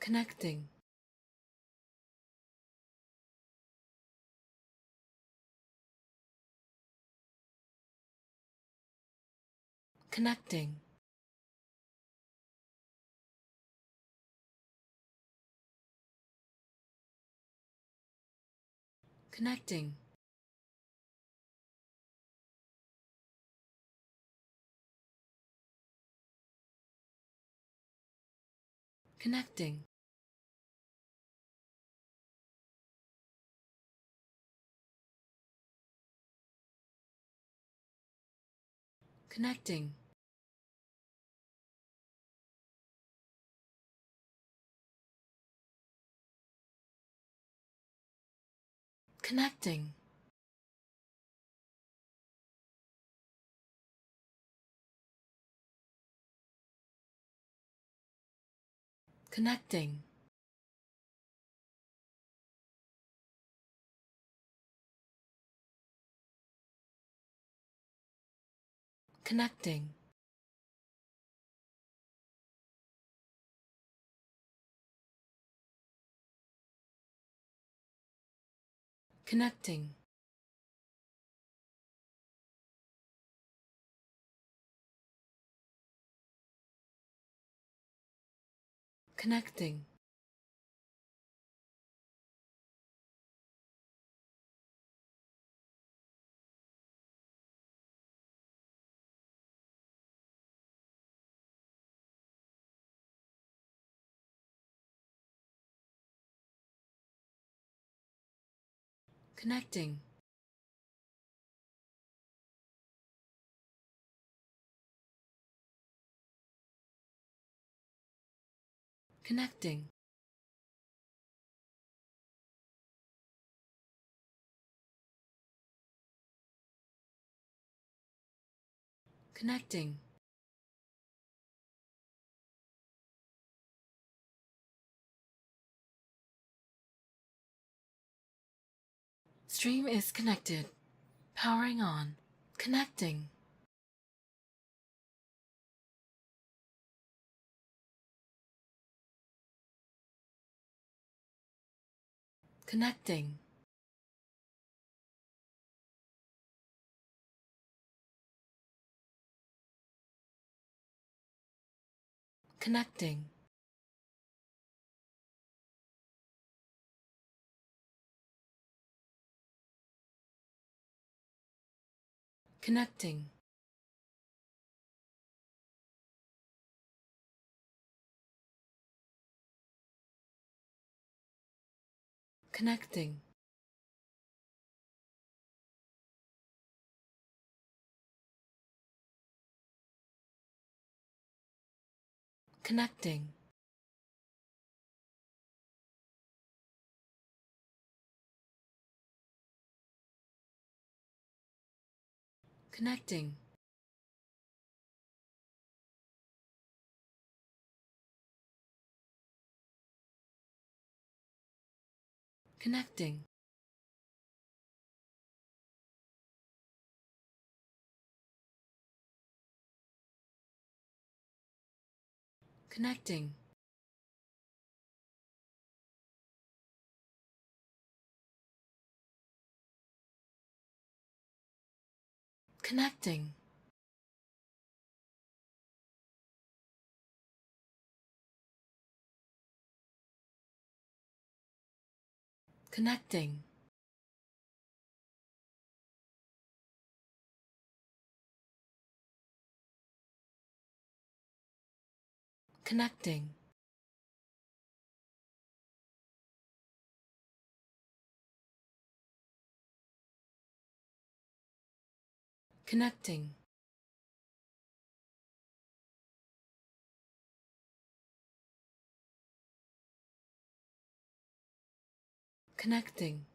connecting, connecting, connecting, connecting, connecting, connecting, connecting, connecting, connecting, connecting, connecting, connecting, connecting, stream is connected, powering on, connecting, connecting, connecting, connecting, connecting, connecting, connecting, connecting, connecting, connecting, connecting, connecting, connecting, connecting,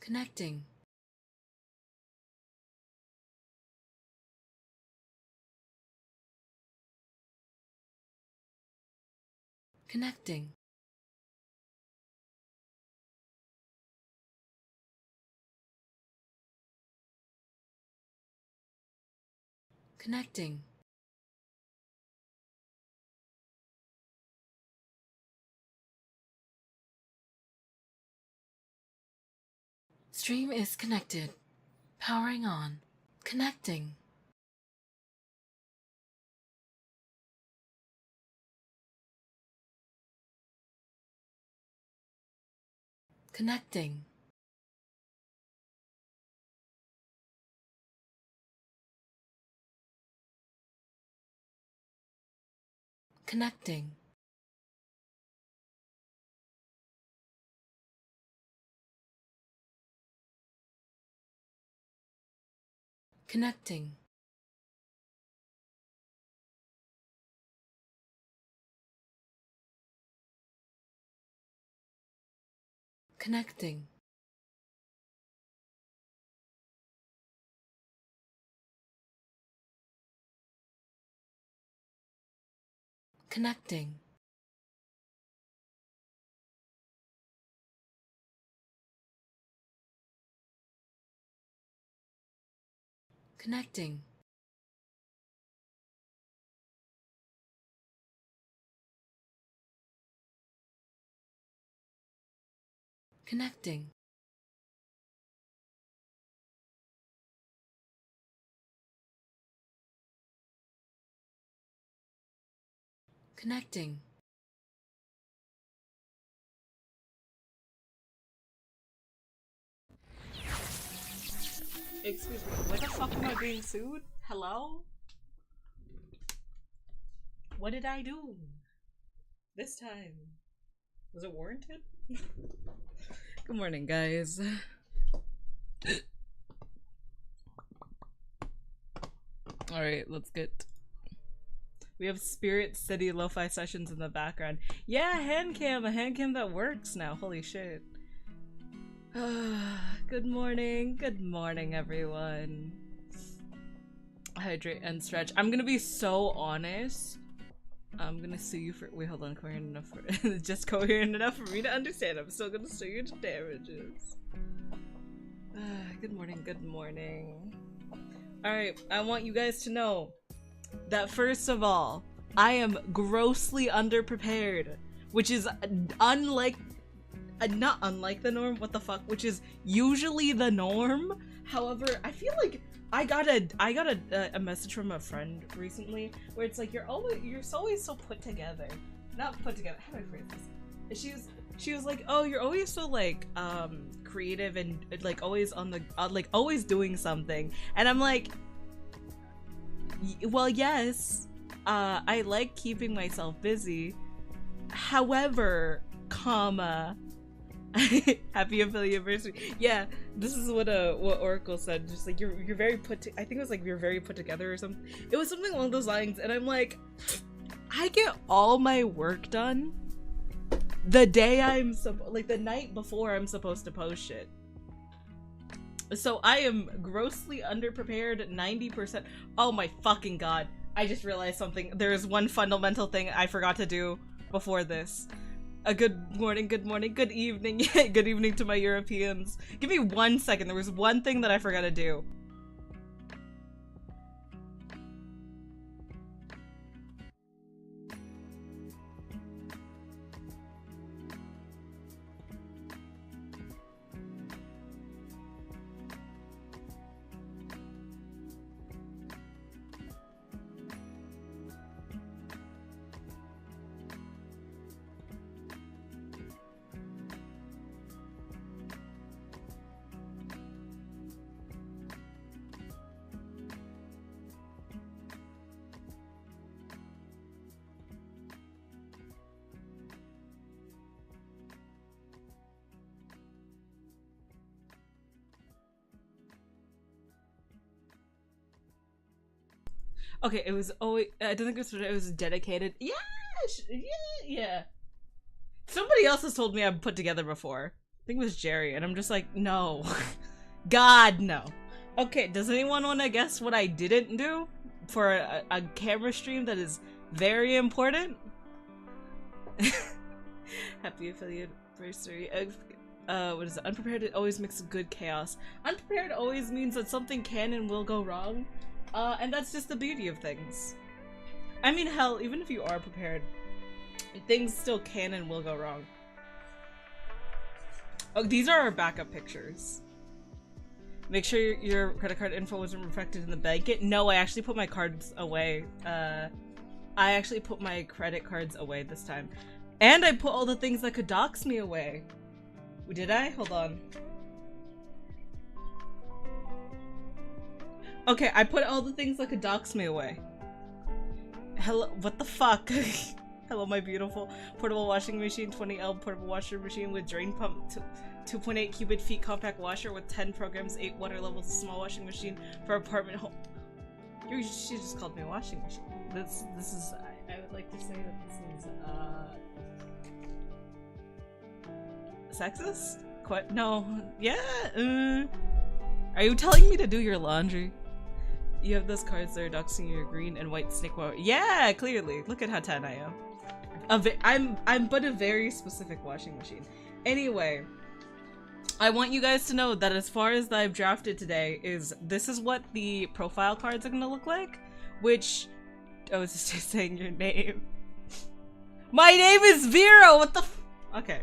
connecting, connecting, connecting, stream is connected, powering on, connecting, connecting, connecting, connecting, connecting, connecting, connecting, connecting, connecting, Excuse me, where the fuck am I being sued? Hello? What did I do? This time. Was it warranted? Good morning, guys. Alright, let's get... We have Spirit City lo-fi sessions in the background. Yeah, hand cam, a hand cam that works now. Holy shit. Good morning, everyone. Hydrate and stretch. I'm gonna be so honest. I'm gonna sue you for— wait, hold on, coherent enough for— just coherent enough for me to understand. I'm still gonna sue you to damages. Good morning. Alright, I want you guys to know that first of all, I am grossly underprepared, which is unlike— not unlike the norm, what the fuck, which is usually the norm. However, I feel like I got a message from a friend recently where it's like, you're always so put together. Not put together, how do I phrase this? She was like, oh, you're always so like creative and like always on the like always doing something. And I'm like, well, yes, I like keeping myself busy. However, comma, happy affiliate anniversary. Yeah, this is what Oracle said. Just like you're very I think it was like you're very put together or something. It was something along those lines, and I'm like, I get all my work done the day like the night before I'm supposed to post shit. So I am grossly underprepared 90%. Oh my fucking god. I just realized something. There is one fundamental thing I forgot to do before this. Good morning, good evening. Good evening to my Europeans. Give me 1 second. There was one thing that I forgot to do. Okay, it was always— I don't think it was dedicated. Yeah, yeah. Somebody else has told me I've put together before. I think it was Jerry, and I'm just like, no. God, no. Okay, does anyone want to guess what I didn't do for a camera stream that is very important? Happy affiliate anniversary. What is it? Unprepared, it always makes good chaos. Unprepared always means that something can and will go wrong. And that's just the beauty of things. I mean, hell, even if you are prepared, things still can and will go wrong. Oh, these are our backup pictures. Make sure your credit card info wasn't reflected in the blanket. No, I actually put my cards away. I actually put my credit cards away this time. And I put all the things that could dox me away. Did I? Hold on. Okay, I put all the things that could dox me away. Hello, what the fuck? Hello, my beautiful portable washing machine, 20L portable washer machine with drain pump, 2.8 cubic feet compact washer with 10 programs, 8 water levels, a small washing machine for apartment home. She just called me a washing machine. This is, I would like to say that this is, sexist? No, yeah, Are you telling me to do your laundry? You have those cards that are doxing your green and white snake water. Yeah, clearly. Look at how tan I am. I'm but a very specific washing machine. Anyway, I want you guys to know that as far as I've drafted today is this is what the profile cards are gonna look like, which I was just saying your name. My name is Vero. What the f okay.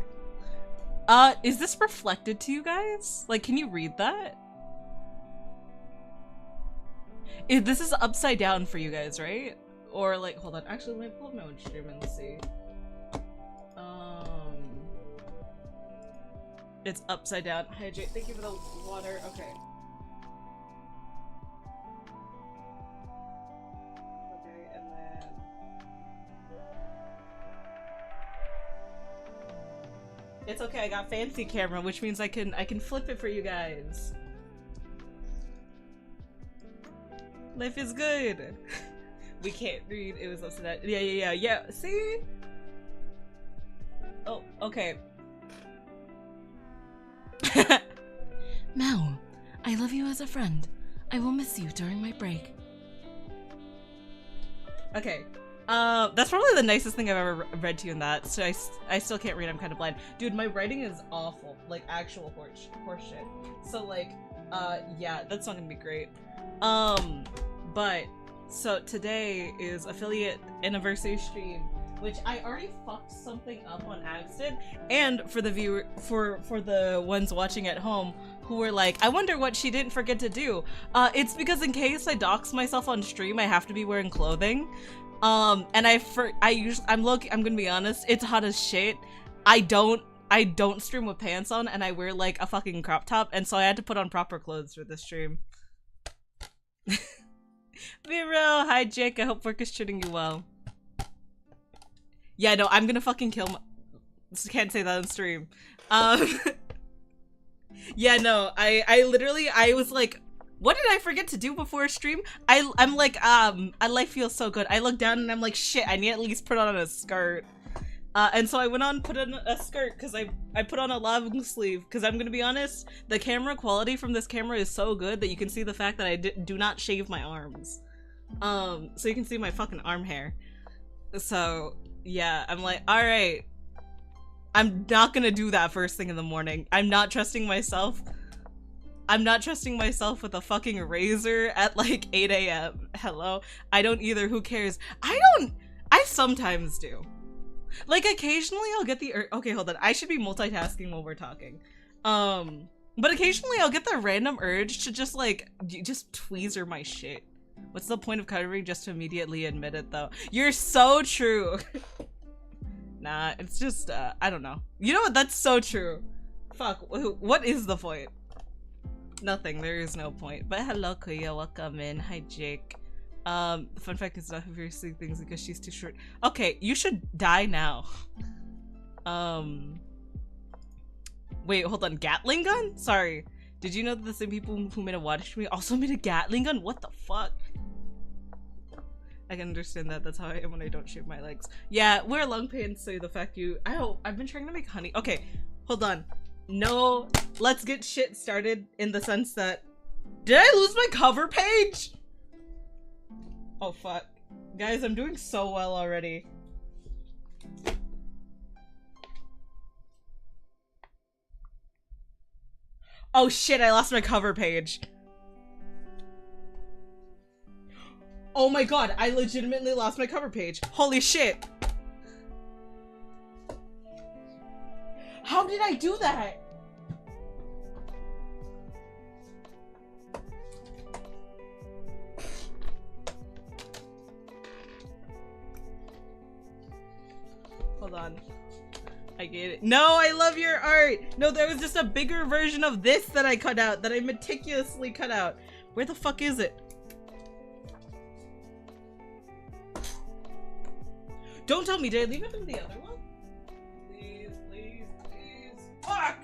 Is this reflected to you guys? Like, can you read that? This is upside down for you guys, right? Or like, hold on. Actually, let me pull up my own stream and see. It's upside down. Hydrate. Thank you for the water. Okay. Okay, and then it's okay. I got fancy camera, which means I can flip it for you guys. Life is good. We can't read. It was upside down. Yeah. See? Oh, okay. Mel, I love you as a friend. I will miss you during my break. Okay. That's probably the nicest thing I've ever read to you in that. So I still can't read. I'm kind of blind. Dude, my writing is awful. Like, actual horse shit. So, like, yeah, that's not gonna be great. But, so today is affiliate anniversary stream, which I already fucked something up on accident. And for the viewer, for the ones watching at home who were like, I wonder what she didn't forget to do. It's because in case I dox myself on stream, I have to be wearing clothing. And I'm gonna be honest, it's hot as shit. I don't stream with pants on, and I wear like a fucking crop top, and so I had to put on proper clothes for this stream. Be real. Hi, Jake. I hope work is treating you well. Yeah, no, I'm gonna fucking kill my... Can't say that on stream. Yeah, no, I literally, I was like, what did I forget to do before stream? I'm like, life feels so good. I look down and I'm like, shit, I need to at least put on a skirt. And so I went on put on a skirt because I put on a long sleeve because I'm gonna be honest, the camera quality from this camera is so good that you can see the fact that I do not shave my arms. So you can see my fucking arm hair. So yeah, I'm like, alright, I'm not gonna do that first thing in the morning. I'm not trusting myself. I'm not trusting myself with a fucking razor at like 8 AM. Hello? I don't either, who cares? I sometimes do. Like, occasionally I'll get the okay, hold on. I should be multitasking while we're talking. But occasionally I'll get the random urge to just, like, just tweezer my shit. What's the point of covering just to immediately admit it, though? You're so true. Nah, it's just, I don't know. You know what? That's so true. Fuck, what is the point? Nothing, there is no point. But hello, Kuya, welcome in. Hi, Jake. Fun fact is not her seeing things because she's too short. Okay, you should die now. Wait, hold on. Gatling gun? Sorry. Did you know that the same people who made a watch me also made a Gatling gun? What the fuck? I can understand that. That's how I am when I don't shave my legs. Yeah, wear long pants so the fact you... I've been trying to make honey. Okay, hold on. No, let's get shit started in the sense that... Did I lose my cover page? Oh fuck. Guys, I'm doing so well already. Oh shit, I lost my cover page. Oh my god, I legitimately lost my cover page. Holy shit. How did I do that? Hold on. I get it. No, I love your art! No, there was just a bigger version of this that I cut out, that I meticulously cut out. Where the fuck is it? Don't tell me, did I leave it in the other one? Please, please, please. Fuck!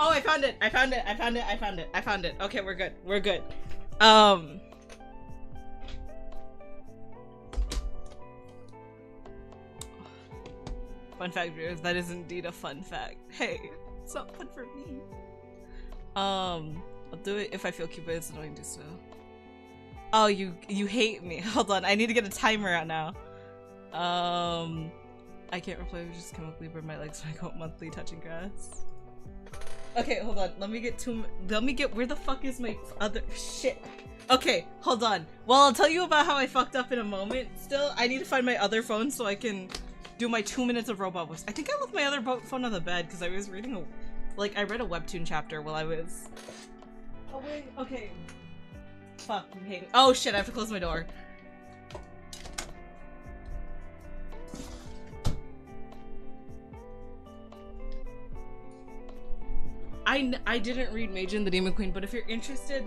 Oh, I found it! I found it! I found it! I found it! I found it! Okay, we're good. We're good. Fun fact, viewers, that is indeed a fun fact. Hey, it's not fun for me. I'll do it if I feel cute, but it's annoying to do so. Oh, you hate me. Hold on, I need to get a timer out now. I can't reply, we just came up Libra my legs when I go monthly touching grass. Okay, hold on, let me get, where the fuck is my other, shit. Okay, hold on. Well, I'll tell you about how I fucked up in a moment. Still, I need to find my other phone so I can do my 2 minutes of robot voice. I think I left my other phone on the bed because I was reading I read a webtoon chapter while I was... Oh wait, okay. Fuck, I'm hating. Oh shit, I have to close my door. I didn't read Mage and the Demon Queen, but if you're interested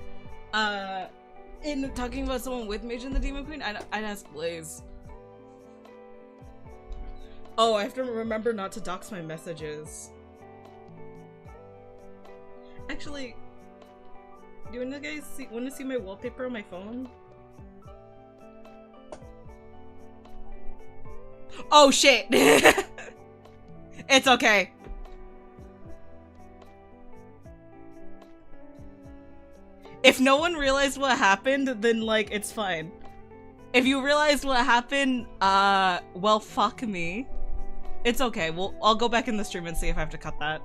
in talking about someone with Mage and the Demon Queen, I'd ask Blaze. Oh, I have to remember not to dox my messages. Actually, do you guys want to see my wallpaper on my phone? Oh shit! It's okay. If no one realized what happened, then like it's fine. If you realized what happened, well fuck me. It's okay. Well, I'll go back in the stream and see if I have to cut that.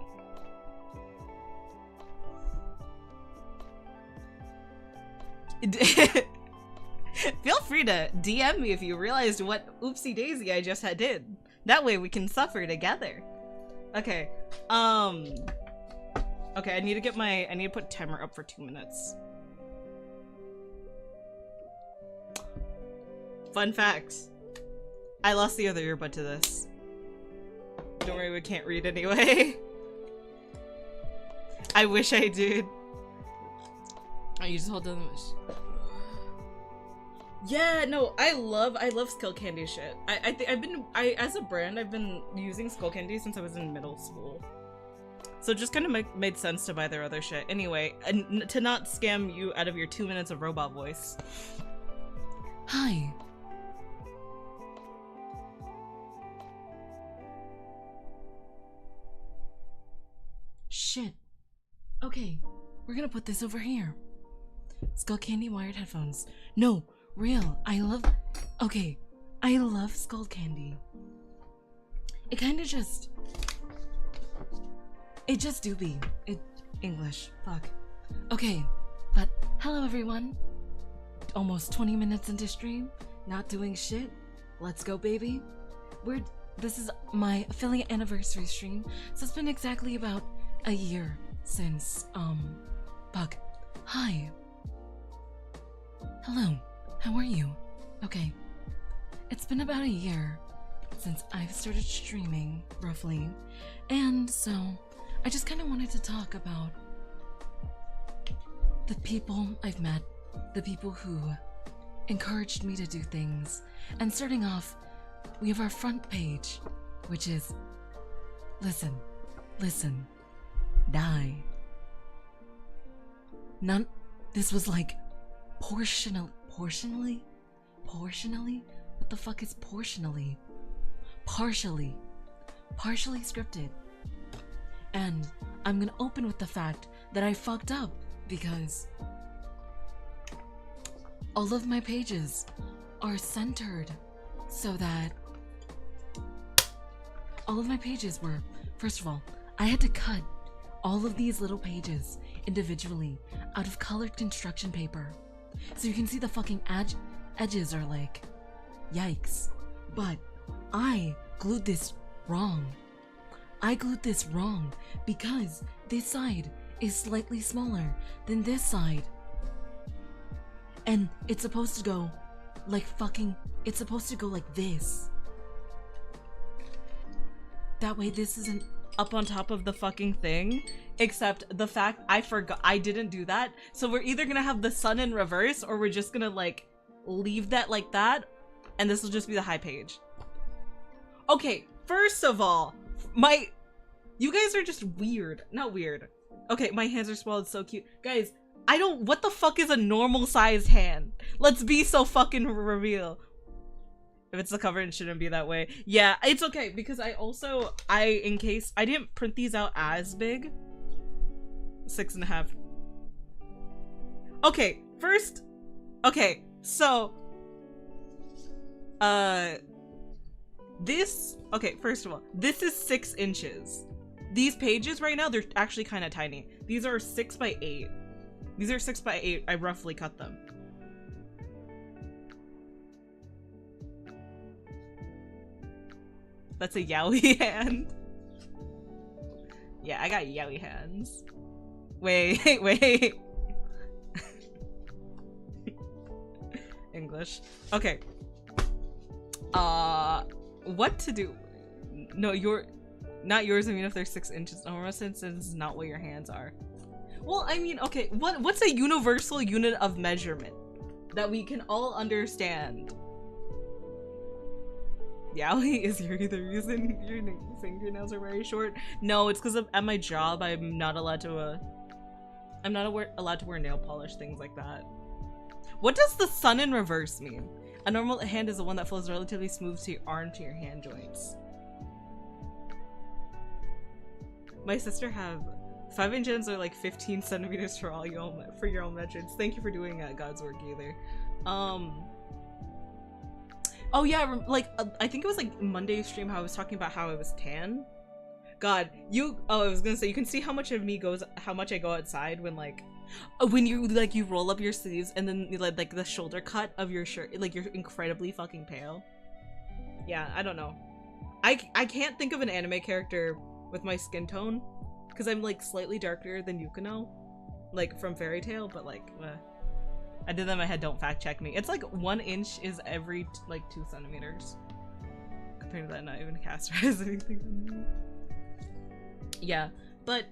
Feel free to DM me if you realized what oopsie daisy I just did. That way we can suffer together. Okay. Okay, I need to put timer up for 2 minutes. Fun fact. I lost the other earbud to this. Don't worry, we can't read anyway. I wish I did. Oh, you just hold down the... Yeah, no, I love Skull Candy shit. As a brand, I've been using Skull Candy since I was in middle school. So it just kind of made sense to buy their other shit. Anyway, and to not scam you out of your 2 minutes of robot voice. Hi. Shit. Okay, we're gonna put this over here. Skull Candy wired headphones. No, real. I love Skull Candy. It kinda just... It just do be. English. Fuck. Okay, but hello everyone. Almost 20 minutes into stream. Not doing shit. Let's go, baby. This is my affiliate anniversary stream, so it's been exactly about a year since, fuck. Hi. Hello. How are you? Okay. It's been about a year since I've started streaming, roughly. And so, I just kind of wanted to talk about the people I've met, the people who encouraged me to do things. And starting off, we have our front page, which is, listen, die. This was like, portionally? What the fuck is portionally? Partially scripted. And I'm gonna open with the fact that I fucked up because all of my pages are centered so that all of my pages were, first of all, I had to cut all of these little pages individually out of colored construction paper. So you can see the fucking edges are like, yikes. But I glued this wrong. I glued this wrong because this side is slightly smaller than this side. And it's supposed to go like fucking, it's supposed to go like this. That way this isn't up on top of the fucking thing, except the fact I forgot I didn't do that. So we're either gonna have the sun in reverse or we're just gonna like leave that like that and this will just be the high page. Okay, first of all, you guys are just weird. Not weird. Okay, my hands are small, it's so cute. Guys, what the fuck is a normal sized hand? Let's be so fucking real. If it's the cover, it shouldn't be that way. Yeah, it's okay, because in case, I didn't print these out as big. 6.5. Okay, first, okay, so, first of all, this is 6 inches. These pages right now, they're actually kind of tiny. These are 6 by 8. These are 6 by 8, I roughly cut them. That's a yaoi hand. Yeah, I got yaoi hands. Wait. English. Okay. What to do? No, not yours. I mean, if they're 6 inches, normal since it's not what your hands are. Well, I mean, okay. What's a universal unit of measurement that we can all understand? Yaoi is your either reason your fingernails are very short. No, it's because at my job I'm not allowed to wear nail polish, things like that. What does the sun in reverse mean? A normal hand is the one that flows relatively smooth to your arm to your hand joints. My sister have 5 inches or like 15 centimeters for your own measurements. Thank you for doing God's work either. Oh yeah, like I think it was like Monday's stream how I was talking about how I was tan. God, I was gonna say, you can see how much of me how much I go outside when you roll up your sleeves and then like the shoulder cut of your shirt, like you're incredibly fucking pale. Yeah, I don't know. I can't think of an anime character with my skin tone because I'm like slightly darker than Yukino, like from Fairy Tail, but like I did that in my head, don't fact check me. It's like 1 inch is every like 2 centimeters. Compared to that, not even casterized anything. Yeah, but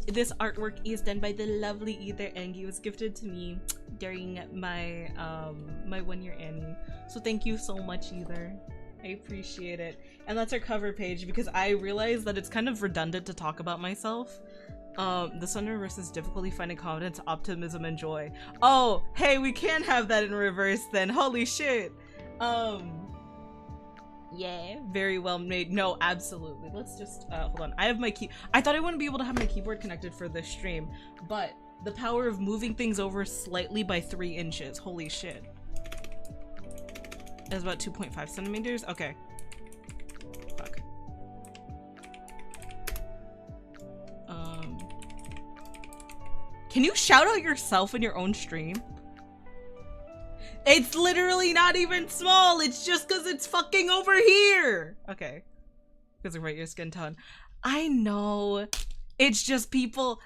this artwork is done by the lovely Ether Angie. It was gifted to me during my my 1-year Anni. So thank you so much, Ether. I appreciate it. And that's our cover page because I realized that it's kind of redundant to talk about myself. The sun in reverse is difficulty finding confidence, optimism, and joy. Oh, hey, we can have that in reverse then. Holy shit. Yeah, very well made. No, absolutely. Let's just hold on. I have my I thought I wouldn't be able to have my keyboard connected for this stream, but the power of moving things over slightly by 3 inches. Holy shit. That's about 2.5 centimeters. Okay. Fuck. Can you shout out yourself in your own stream? It's literally not even small. It's just because it's fucking over here. Okay. Because of your skin tone. I know. It's just people.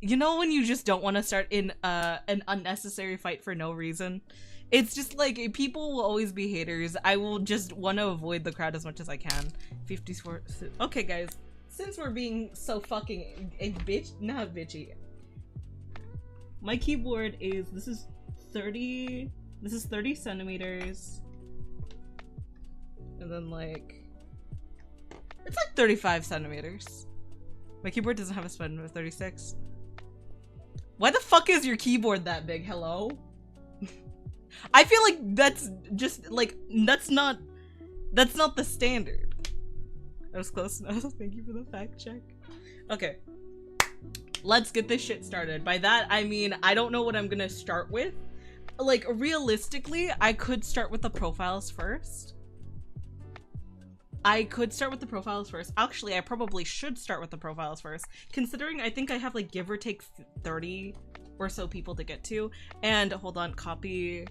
You know when you just don't want to start in an unnecessary fight for no reason? It's just like people will always be haters. I will just want to avoid the crowd as much as I can. 54. Okay, guys. Since we're being so fucking not bitchy. My keyboard this is 30 centimeters. And then it's like 35 centimeters. My keyboard doesn't have a span of 36. Why the fuck is your keyboard that big? Hello? I feel like that's just that's not the standard. I was close enough. Thank you for the fact check. Okay. Let's get this shit started. By that, I mean, I don't know what I'm gonna start with. like realistically, I could start with the profiles first. Actually, I probably should start with the profiles first, considering I think I have like give or take 30 or so people to get to. And hold on, copy.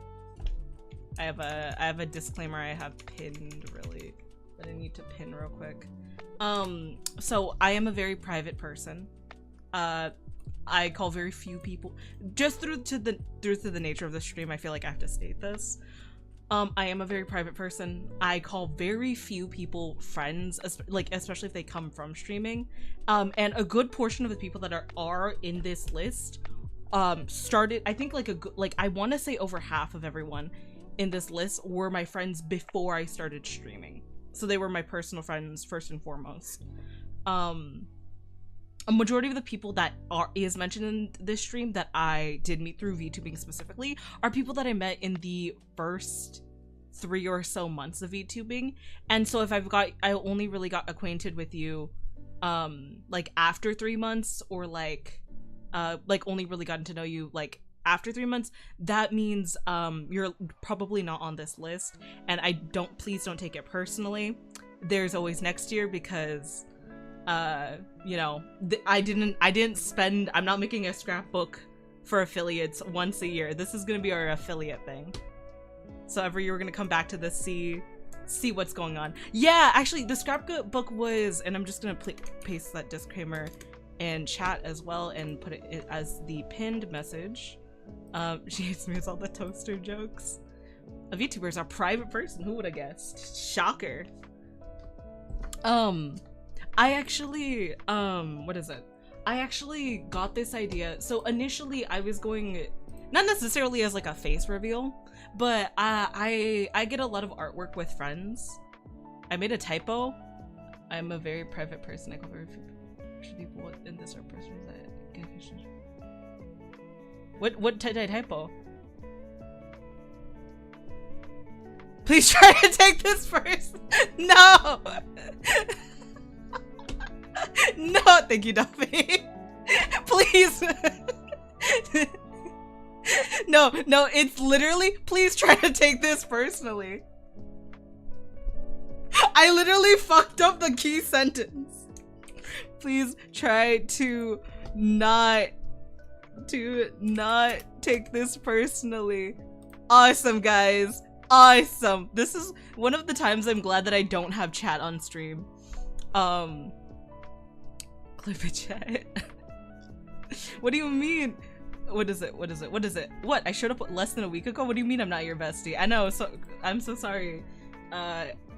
I have a disclaimer I have pinned really that I need to pin real quick. So I am a very private person. I call very few people, just through to the nature of the stream, I feel like I have to state this. I am a very private person. I call very few people friends, especially if they come from streaming. And a good portion of the people that are in this list started, I think I want to say over half of everyone in this list were my friends before I started streaming. So they were my personal friends first and foremost. A majority of the people that is mentioned in this stream that I did meet through VTubing specifically are people that I met in the first 3 or so months of VTubing. And so if I only really got acquainted with you like after 3 months, or like only really gotten to know you like after 3 months, that means you're probably not on this list. And please don't take it personally. There's always next year, because you know, I'm not making a scrapbook for affiliates once a year. This is gonna be our affiliate thing. So every year we're gonna come back to this, see what's going on. Yeah, actually the scrapbook was, and I'm just gonna paste that disclaimer in chat as well and put it as the pinned message. She hates me with all the toaster jokes. A VTuber is a private person, who would have guessed? Shocker. I actually, I actually got this idea. So initially I was going, not necessarily as like a face reveal, but I get a lot of artwork with friends. I made a typo. I'm a very private person. I go very few people in this art person that get efficient. What did I typo? Please try to take this first. No. No, thank you, Duffy. Please. No, it's literally, please try to take this personally. I literally fucked up the key sentence. Please try to not take this personally. Awesome, guys. Awesome. This is one of the times I'm glad that I don't have chat on stream. Clip it, chat. What do you mean? What is it? What? I showed up less than a week ago? What do you mean I'm not your bestie? I know, so I'm so sorry.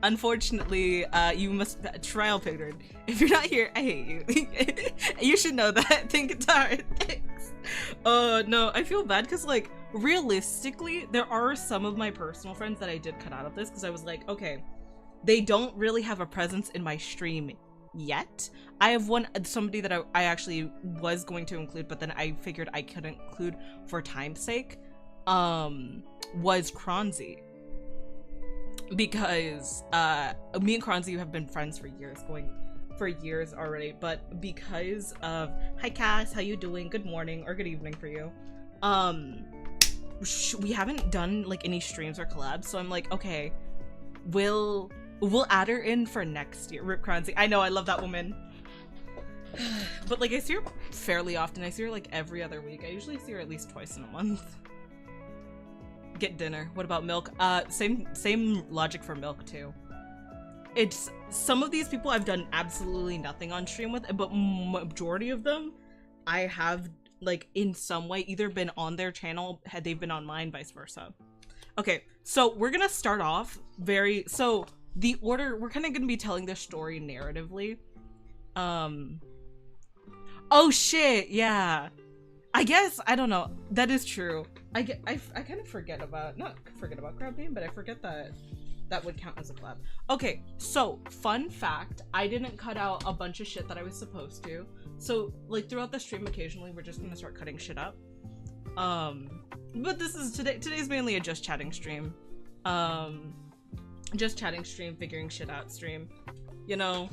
Unfortunately, you must trial pictured. If you're not here, I hate you. You should know that. Think it's hard. Thanks. No, I feel bad because, like, realistically, there are some of my personal friends that I did cut out of this because I was like, okay, they don't really have a presence in my stream yet. I have somebody that I actually was going to include, but then I figured I couldn't include for time's sake, was Kronzy. Because me and Kronzy have been friends for years already, but because of, hi Cass, how you doing? Good morning or good evening for you. We haven't done like any streams or collabs, so I'm like, okay, we'll add her in for next year. Rip Kronzy. I know, I love that woman. But like I see her fairly often. I see her like every other week. I usually see her at least twice in a month. Get dinner. What about Milk? Same logic for Milk too. It's some of these people I've done absolutely nothing on stream with, but majority of them I have like in some way either been on their channel, had they've been on mine, vice versa. Okay, so we're gonna start off so the order, we're kind of gonna be telling this story narratively. Oh shit, yeah. I guess, I don't know. That is true. I kind of forget about, not forget about crab game, but I forget that would count as a collab. Okay, so fun fact, I didn't cut out a bunch of shit that I was supposed to. So like throughout the stream, occasionally we're just gonna start cutting shit up. But this is today's mainly a just chatting stream. Just chatting stream, figuring shit out stream. You know,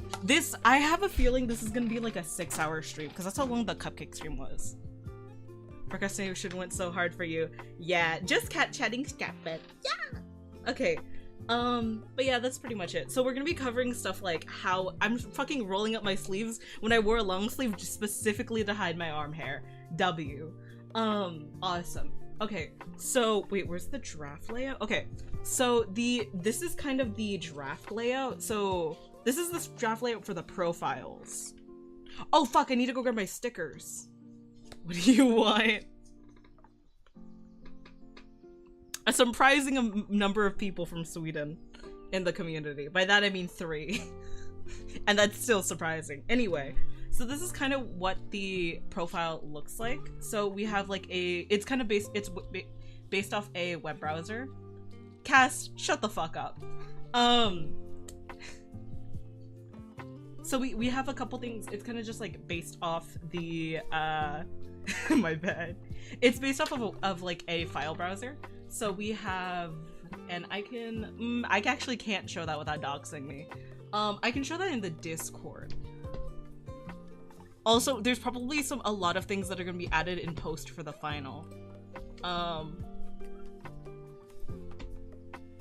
I have a feeling this is gonna be like a 6-hour stream because that's how long the cupcake stream was. Procrastination went so hard for you. Yeah, just cat chatting scrapbook. Yeah. Okay. But yeah, that's pretty much it. So we're gonna be covering stuff like how I'm fucking rolling up my sleeves when I wore a long sleeve just specifically to hide my arm hair. W. Awesome. Okay, so wait, where's the draft layout? Okay, so this is kind of the draft layout. So this is the draft layout for the profiles. Oh fuck, I need to go grab my stickers. What do you want? A surprising number of people from Sweden in the community. By that I mean 3. And that's still surprising. Anyway, so this is kind of what the profile looks like. So we have like it's kind of based off a web browser. Cass, shut the fuck up. So we have a couple things. It's kind of just like based off the my bad. It's based off of like a file browser. So we have, and I actually can't show that without doxing me. I can show that in the Discord. Also, there's probably a lot of things that are gonna be added in post for the final.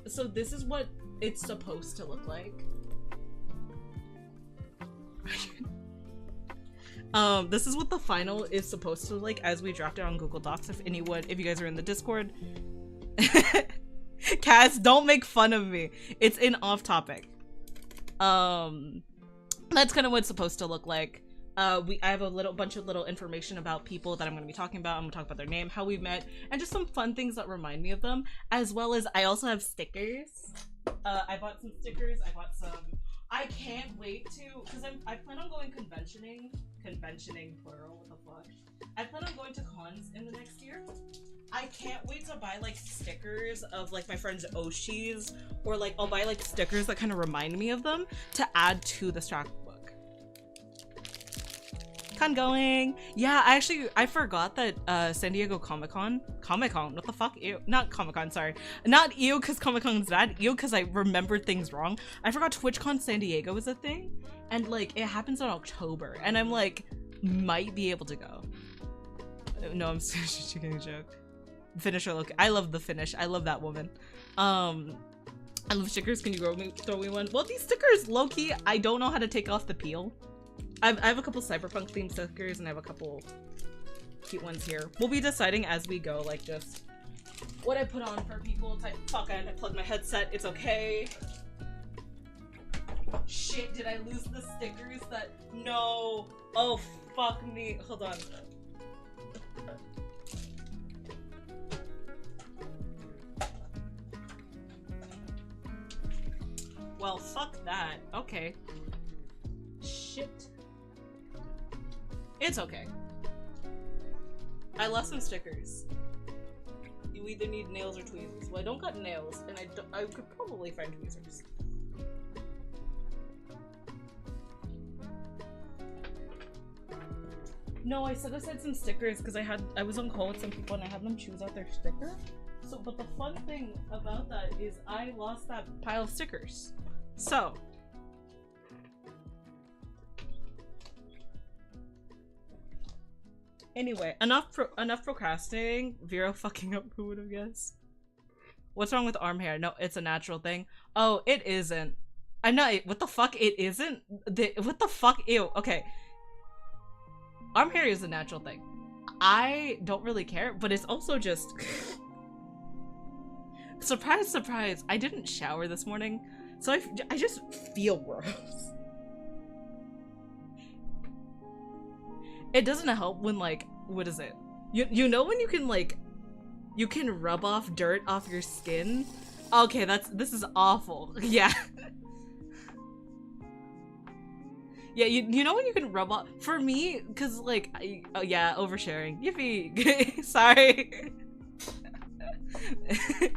So this is what it's supposed to look like. This is what the final is supposed to look like as we draft it on Google Docs. If you guys are in the Discord. Cass, don't make fun of me. It's in off topic. That's kind of what it's supposed to look like. I have a bunch of little information about people that I'm going to be talking about. I'm going to talk about their name, how we met, and just some fun things that remind me of them, as well as I also have stickers. I bought some stickers. I bought some. I can't wait to, because I plan on going conventioning plural, what the fuck. I plan on going to cons in the next year. I can't wait to buy like stickers of like my friends' Oshis, or like I'll buy like stickers that kind of remind me of them to add to the scrapbook. Con going. Yeah, I forgot that San Diego Comic-Con, what the fuck? Ew. Not Comic-Con, sorry. Not ew because Comic-Con's bad, ew because I remembered things wrong. I forgot TwitchCon San Diego is a thing, and like it happens in October, and I'm like might be able to go. No, I'm just making a joke. Finisher look. I love the finish. I love that woman. I love stickers. Can you throw me one? Well, these stickers, low-key, I don't know how to take off the peel. I have a couple cyberpunk themed stickers and I have a couple cute ones here. We'll be deciding as we go, like just what I put on for people. Fuck, I plugged my headset. It's okay. Shit, did I lose the stickers that? No. Oh, fuck me. Hold on. Well, fuck that. Okay. Shit. It's okay. I lost some stickers. You either need nails or tweezers. Well, I don't got nails, and I could probably find tweezers. No, I set aside some stickers because I was on call with some people and I had them choose out their sticker. So, but the fun thing about that is I lost that pile of stickers. So, anyway, enough procrastinating. Vero fucking up. Who would have guessed? What's wrong with arm hair? No, it's a natural thing. Oh, it isn't. I'm not. What the fuck? It isn't. What the fuck? Ew. Okay. Arm hair is a natural thing. I don't really care, but it's also just surprise, surprise. I didn't shower this morning, so I just feel gross. It doesn't help when like, what is it? You know when you can rub off dirt off your skin? Okay, this is awful. Yeah. Yeah, you know when you can rub off, for me, cause like, oh yeah, oversharing. Yippee! Sorry.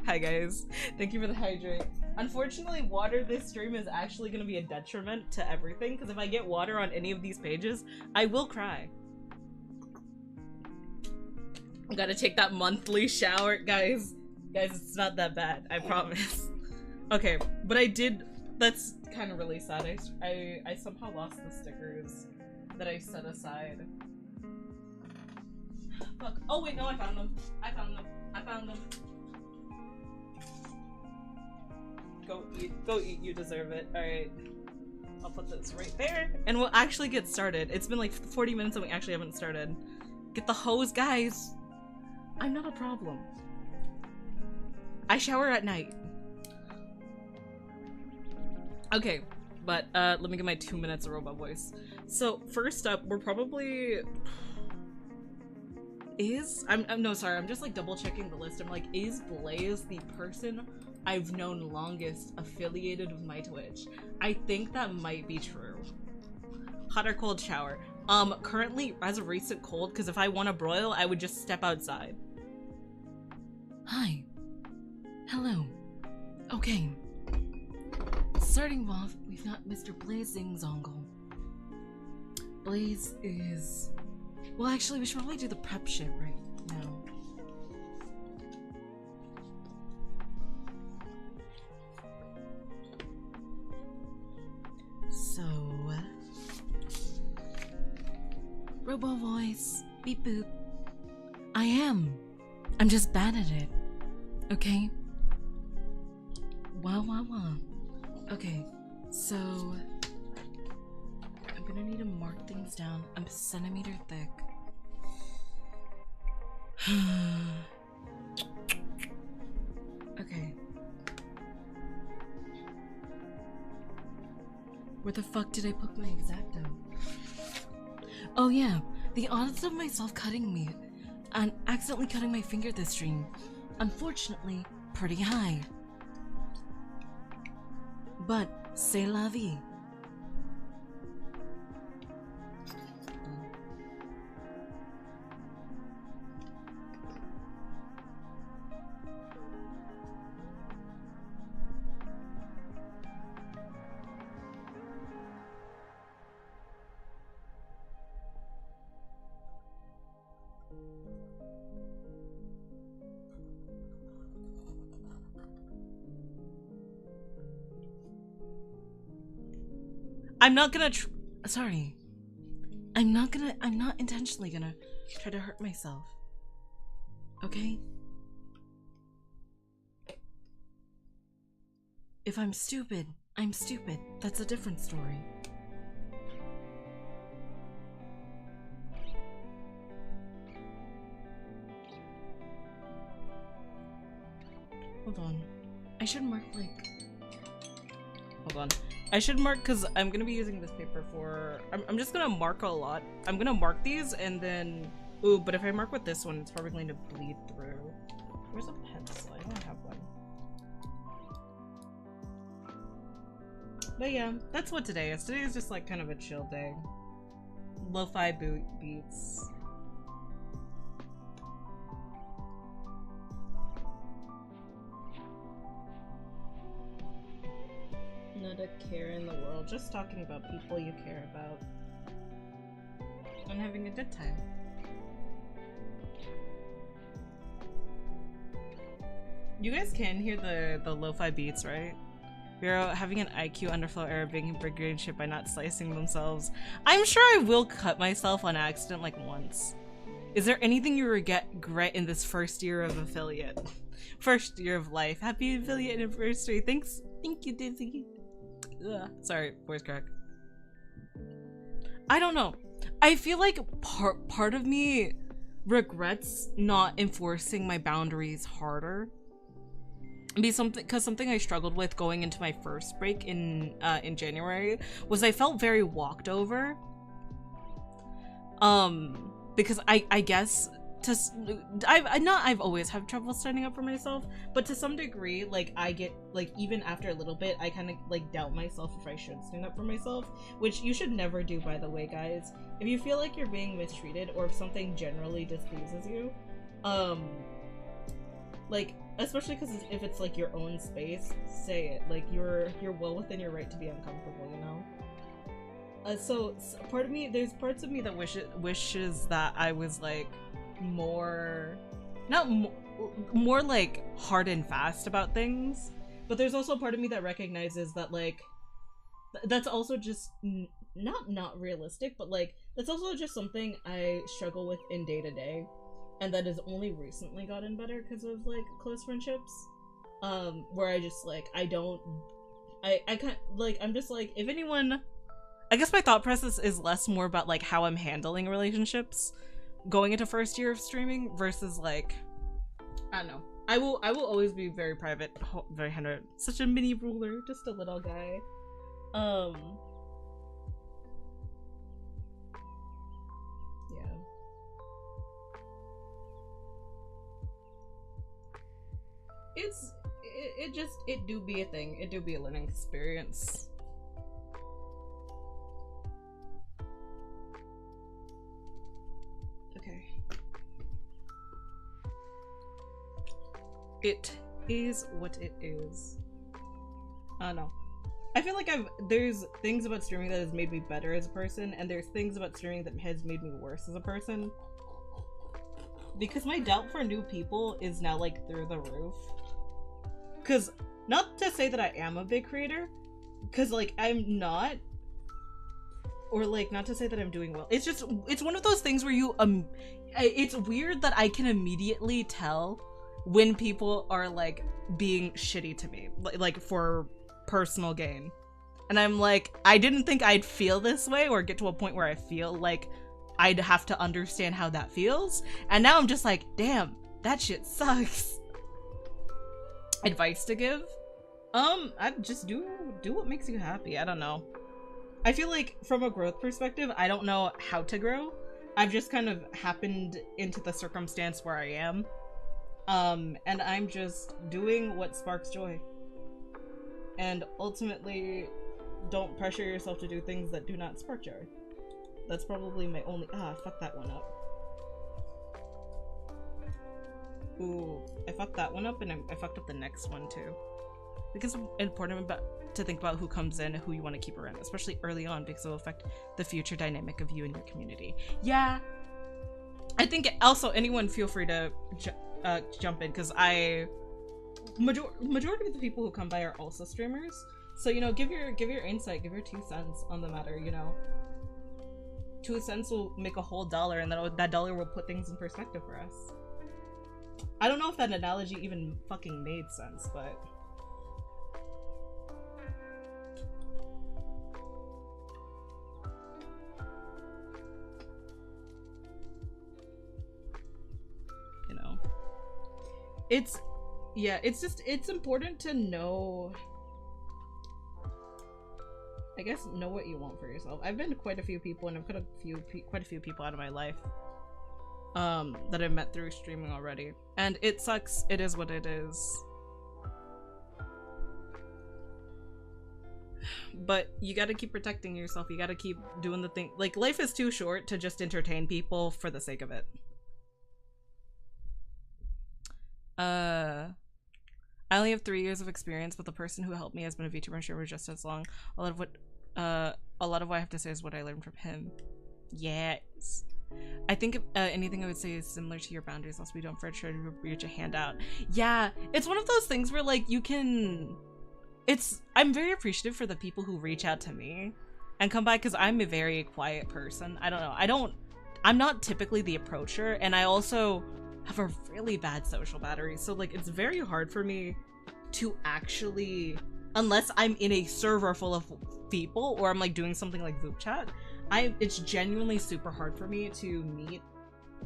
Hi guys, thank you for the hydrate. Unfortunately, water this stream is actually gonna be a detriment to everything, because if I get water on any of these pages, I will cry. I gotta take that monthly shower, guys. Guys, it's not that bad, I promise. Okay, but I did. That's kind of really sad. I somehow lost the stickers that I set aside. Fuck. Oh wait, no, I found them. I found them. I found them. Go eat. Go eat. You deserve it. Alright. I'll put this right there. And we'll actually get started. It's been like 40 minutes and we actually haven't started. Get the hose, guys. I'm not a problem. I shower at night. Okay, but let me get my 2 minutes of robot voice. So first up, we're probably no, sorry, I'm just like double checking the list. I'm like, is Blaze the person I've known longest affiliated with my Twitch? I think that might be true. Hot or cold shower? Currently, as of recent, cold, because if I want to broil, I would just step outside. Hi. Hello. Okay. Starting off, we've got Mr. Blaze Zingzongle. Blaze is... Well, actually, we should probably do the prep shit right now. So... Robo voice. Beep boop. I am. I'm just bad at it. Okay? Wow, wow, wow. Okay, so... I'm gonna need to mark things down. I'm a centimeter thick. Okay. Where the fuck did I put my X-Acto? Oh yeah, the odds of myself cutting me and accidentally cutting my finger this stream, unfortunately, pretty high. But c'est la vie. I'm not gonna sorry. I'm not intentionally gonna try to hurt myself. Okay? If I'm stupid, I'm stupid. That's a different story. Hold on. I should mark like... Hold on. I should mark, because I'm going to be using this paper for... I'm just going to mark a lot. I'm going to mark these and then... Ooh, but if I mark with this one, it's probably going to bleed through. Where's a pencil? I don't have one. But yeah, that's what today is. Today is just like kind of a chill day. Lo-fi beats. Not a care in the world, just talking about people you care about. And having a good time. You guys can hear the lo-fi beats, right? Vero having an IQ underflow error being brigade shit by not slicing themselves. I'm sure I will cut myself on accident like once. Is there anything you regret in this first year of affiliate? First year of life. Happy affiliate anniversary. Thanks. Thank you, Dizzy. Ugh. Sorry, voice crack. I don't know. I feel like part of me regrets not enforcing my boundaries harder. Because something I struggled with going into my first break in January was I felt very walked over. Because I guess I've always had trouble standing up for myself, but to some degree, like I get like even after a little bit, I kind of like doubt myself if I should stand up for myself, which you should never do, by the way, guys. If you feel like you're being mistreated or if something generally displeases you, like especially because if it's like your own space, say it. Like you're well within your right to be uncomfortable, you know. So part of me, there's parts of me that wishes that I was like more like hard and fast about things, but there's also part of me that recognizes that like that's also just not realistic, but like that's also just something I struggle with in day to day. and that has only recently gotten better because of like close friendships. Where I just like I can't like I'm just like if anyone. I guess my thought process is less more about like how I'm handling relationships going into first year of streaming versus like I don't know. I will always be very private, very hundred. Such a mini ruler, just a little guy. Yeah. It do be a thing. It do be a learning experience. Okay. It is what it is. I don't know. I feel like there's things about streaming that has made me better as a person, and there's things about streaming that has made me worse as a person. Because my doubt for new people is now like through the roof. Cause not to say that I am a big creator, cause like I'm not, or like not to say that I'm doing well. It's just it's one of those things where you it's weird that I can immediately tell when people are like being shitty to me, like for personal gain. And I'm like, I didn't think I'd feel this way or get to a point where I feel like I'd have to understand how that feels. And now I'm just like, damn, that shit sucks. Advice to give? I just do what makes you happy. I don't know. I feel like from a growth perspective, I don't know how to grow. I've just kind of happened into the circumstance where I am. And I'm just doing what sparks joy. And ultimately, don't pressure yourself to do things that do not spark joy. That's probably my only- fuck that one up. Ooh, I fucked that one up and I fucked up the next one too. I think it's important to think about who comes in and who you want to keep around, especially early on, because it will affect the future dynamic of you and your community. Yeah. I think also anyone feel free to jump in, because majority of the people who come by are also streamers. So, you know, give your insight, give your 2 cents on the matter, you know. 2 cents will make a whole dollar, and that dollar will put things in perspective for us. I don't know if that analogy even fucking made sense, but... You know. It's important to know... I guess know what you want for yourself. I've been to quite a few people, and I've cut quite a few people out of my life. That I've met through streaming already. And it sucks. It is what it is. But you gotta keep protecting yourself. You gotta keep doing the thing. Like, life is too short to just entertain people for the sake of it. I only have 3 years of experience, but the person who helped me has been a VTuber and streamer just as long. A lot of what I have to say is what I learned from him. Yes. I think anything I would say is similar to your boundaries, lest we don't try to reach a hand out. Yeah, it's one of those things where like you can... I'm very appreciative for the people who reach out to me and come by, because I'm a very quiet person. I don't know. I'm not typically the approacher, and I also have a really bad social battery. So like it's very hard for me to actually, unless I'm in a server full of people or I'm like doing something like group chat, it's genuinely super hard for me to meet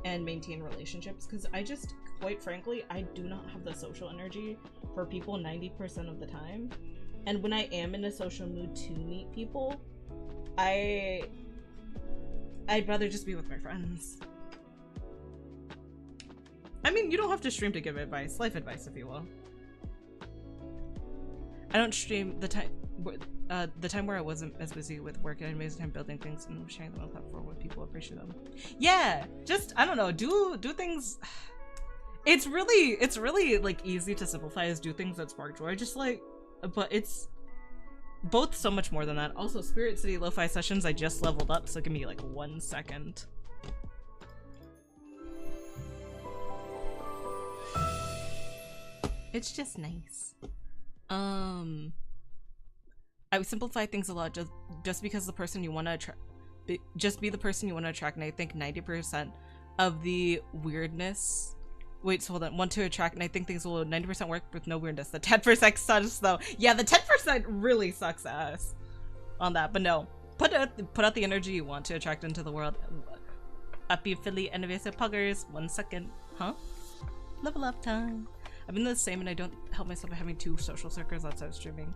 and maintain relationships, because I just, quite frankly, I do not have the social energy for people 90% of the time. And when I am in a social mood to meet people, I'd rather just be with my friends. I mean, you don't have to stream to give advice, life advice, if you will. I don't stream the time where I wasn't as busy with work, and I made time building things and sharing them on the platform with people who appreciate them. Yeah, just, I don't know, do things. It's really like easy to simplify as do things that spark joy, just like, but it's both so much more than that. Also, Spirit City Lo-Fi Sessions, I just leveled up, so give me like 1 second. It's just nice. I would simplify things a lot, just because the person you want to attract, just be the person you want to attract, and I think 90% of the weirdness. Wait, so hold on. 1 to attract, and I think things will 90% work with no weirdness. The 10% sucks though. Yeah, the 10% really sucks ass on that, but no. Put out the energy you want to attract into the world. Happy Philly Innovative Puggers. 1 second. Huh? Level up time. I've been the same and I don't help myself by having 2 social circles outside streaming.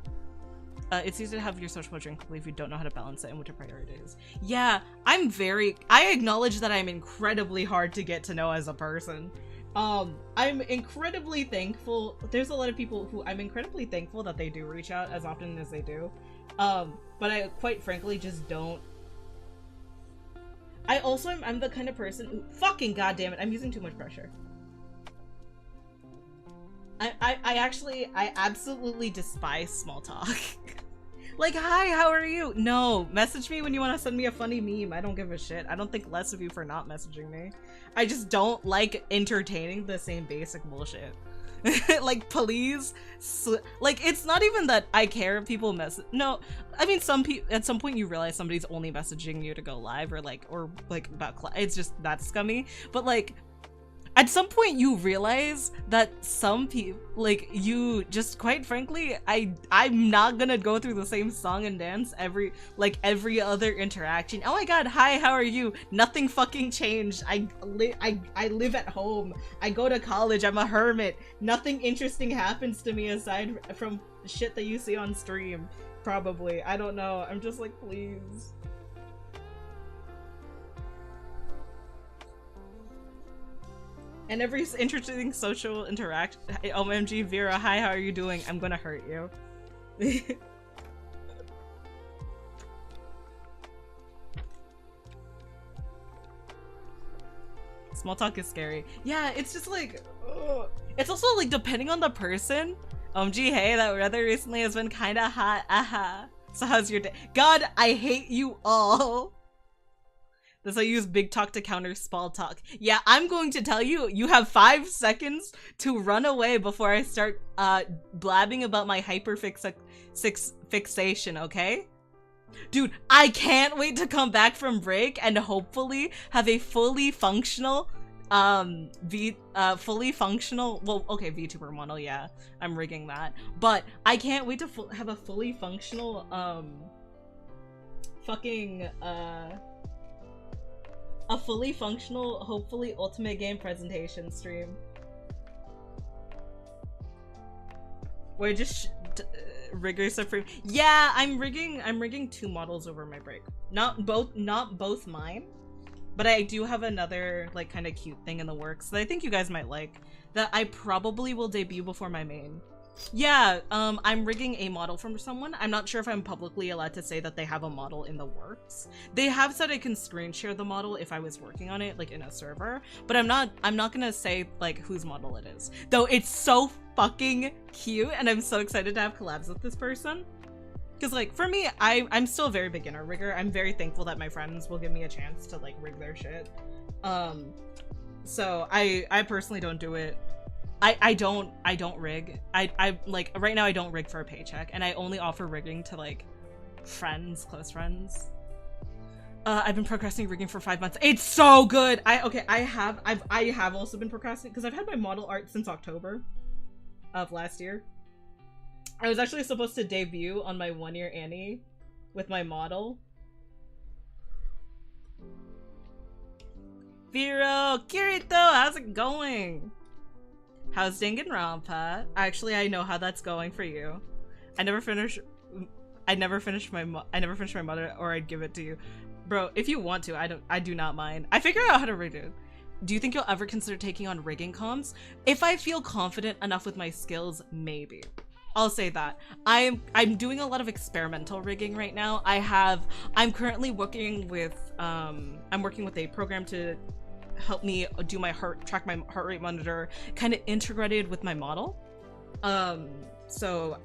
It's easy to have your social drink if you don't know how to balance it and what your priority is. Yeah, I acknowledge that I'm incredibly hard to get to know as a person. I'm incredibly thankful. There's a lot of people who I'm incredibly thankful that they do reach out as often as they do. But I quite frankly just don't. I also I'm the kind of person who fucking goddamn it, I'm using too much pressure. I absolutely despise small talk. Like, hi, how are you? No, message me when you want to send me a funny meme. I don't give a shit. I don't think less of you for not messaging me. I just don't like entertaining the same basic bullshit. Like, please, like, it's not even that I care if people no, I mean, some people, at some point you realize somebody's only messaging you to go live or about it's just that scummy. But like, at some point you realize that some people, like, you just, quite frankly, I'm not gonna go through the same song and dance every other interaction. Oh my god, hi, how are you? Nothing fucking changed. I live at home. I go to college. I'm a hermit. Nothing interesting happens to me aside from shit that you see on stream. Probably. I don't know. I'm just like, please. And every interesting social interaction. OMG, Vera, hi, how are you doing? I'm gonna hurt you. Small talk is scary. Yeah, it's just like, ugh. It's also like depending on the person. OMG, hey, that weather recently has been kinda hot. Aha. So how's your day? God, I hate you all. This I use big talk to counter small talk. Yeah, I'm going to tell you, you have 5 seconds to run away before I start blabbing about my hyperfixation, okay? Dude, I can't wait to come back from break and hopefully have a fully functional well, okay, VTuber model, yeah. I'm rigging that. But I can't wait to have a fully functional a fully functional, hopefully ultimate game presentation stream. Where just rigger supreme. Yeah, I'm rigging 2 models over my break. Not both mine, but I do have another like kind of cute thing in the works that I think you guys might like that I probably will debut before my main. Yeah, I'm rigging a model from someone. I'm not sure if I'm publicly allowed to say that they have a model in the works. They have said I can screen share the model if I was working on it, like in a server, but I'm not gonna say like whose model it is. Though it's so fucking cute and I'm so excited to have collabs with this person. Cause like for me, I'm still a very beginner rigger. I'm very thankful that my friends will give me a chance to like rig their shit. So I personally don't do it. I don't rig. I like right now I don't rig for a paycheck and I only offer rigging to like friends, close friends. I've been procrastinating rigging for 5 months. It's so good. I have also been procrastinating because I've had my model art since October of last year. I was actually supposed to debut on my 1-year Anni with my model. Vero, Kirito, how's it going? How's Danganronpa? Actually, I know how that's going for you. I never finish my mother, or I'd give it to you, bro. If you want to, I do not mind. I figure out how to rig it. Do you think you'll ever consider taking on rigging comms? If I feel confident enough with my skills, maybe. I'll say that. I'm doing a lot of experimental rigging right now. I'm currently working with I'm working with a program to help me do my track my heart rate monitor, kind of integrated with my model. So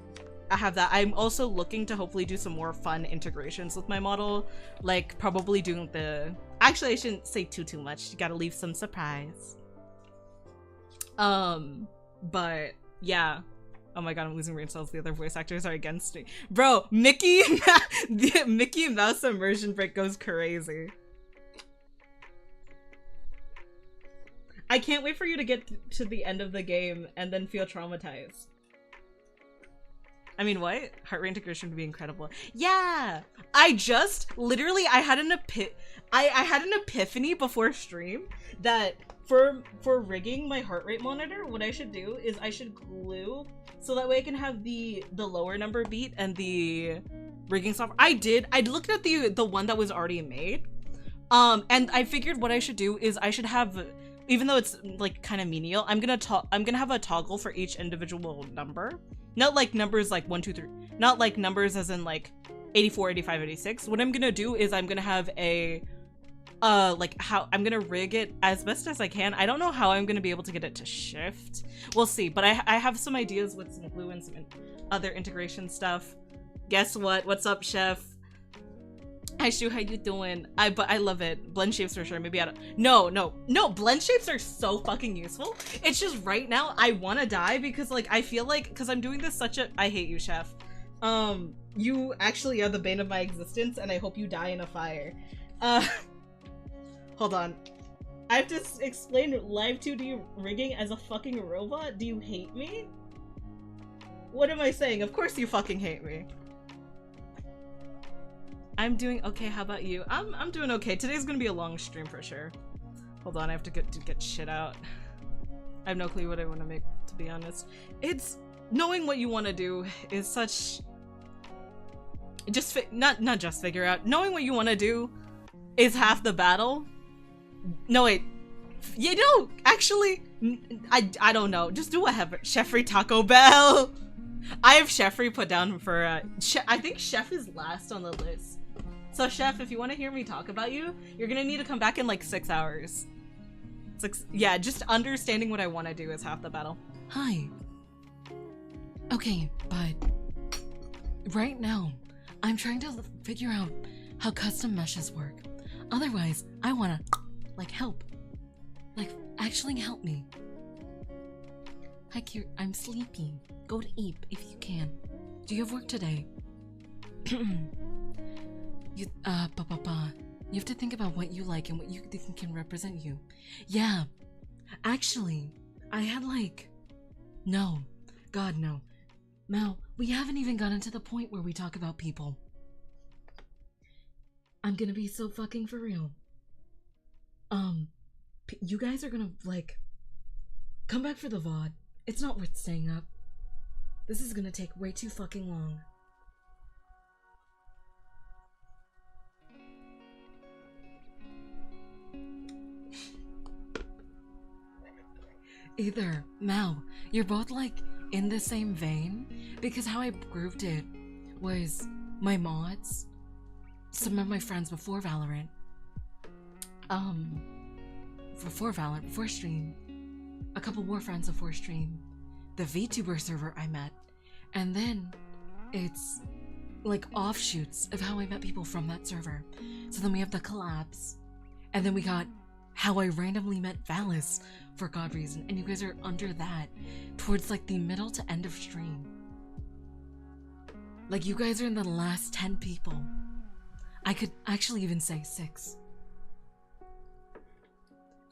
I have that. I'm also looking to hopefully do some more fun integrations with my model, like probably doing actually I shouldn't say too much. You gotta leave some surprise. But yeah. Oh my god, I'm losing brain cells. The other voice actors are against me. Bro, Mickey Mouse immersion break goes crazy. I can't wait for you to get to the end of the game and then feel traumatized. I mean, what? Heart rate integration would be incredible. Yeah! I just, literally, I had an epiphany before stream that for rigging my heart rate monitor, what I should do is I should glue, so that way I can have the lower number beat and the rigging software. I looked at the one that was already made, and I figured what I should do is I should have, even though it's like kind of menial, I'm gonna have a toggle for each individual number. Not like numbers like 1, 2, 3. Not like numbers as in like 84, 85, 86. What I'm gonna do is I'm gonna have a like how I'm gonna rig it as best as I can. I don't know how I'm gonna be able to get it to shift. We'll see, but I have some ideas with some glue and some other integration stuff. Guess what? What's up, chef? Hi Shu, how you doing? But I love it. Blend shapes for sure. Maybe I don't. No. Blend shapes are so fucking useful. It's just right now I want to die because like I feel like because I'm doing this I hate you, chef. You actually are the bane of my existence, and I hope you die in a fire. Hold on. I have to explain live 2D rigging as a fucking robot. Do you hate me? What am I saying? Of course you fucking hate me. I'm doing okay. How about you? I'm doing okay. Today's gonna be a long stream for sure. Hold on, I have to get shit out. I have no clue what I want to make, to be honest. It's knowing what you want to do is such. Not just figure out. Knowing what you want to do is half the battle. No wait, you know, actually, I don't know. Just do whatever. Chefry Taco Bell. I have Chefry put down for. I think Chef is last on the list. So Chef, if you want to hear me talk about you, you're gonna need to come back in like 6 hours. Yeah, just understanding what I want to do is half the battle. Hi. Okay, but right now, I'm trying to figure out how custom meshes work. Otherwise, I wanna, like, help. Like, actually help me. Hi, Kier, I'm sleepy. Go to eat if you can. Do you have work today? You have to think about what you like and what you think can represent you. Yeah. Actually, I had like... No. God, no. Mel, we haven't even gotten to the point where we talk about people. I'm gonna be so fucking for real. You guys are gonna, like... Come back for the VOD. It's not worth staying up. This is gonna take way too fucking long. Either, Mal, you're both like in the same vein, because how I proved it was my mods, some of my friends before Valorant, before stream, a couple more friends before stream, the VTuber server I met, and then it's like offshoots of how I met people from that server. So then we have the collabs, and then we got how I randomly met Valis for God reason, and you guys are under that towards like the middle to end of stream. Like you guys are in the last 10 people. I could actually even say 6.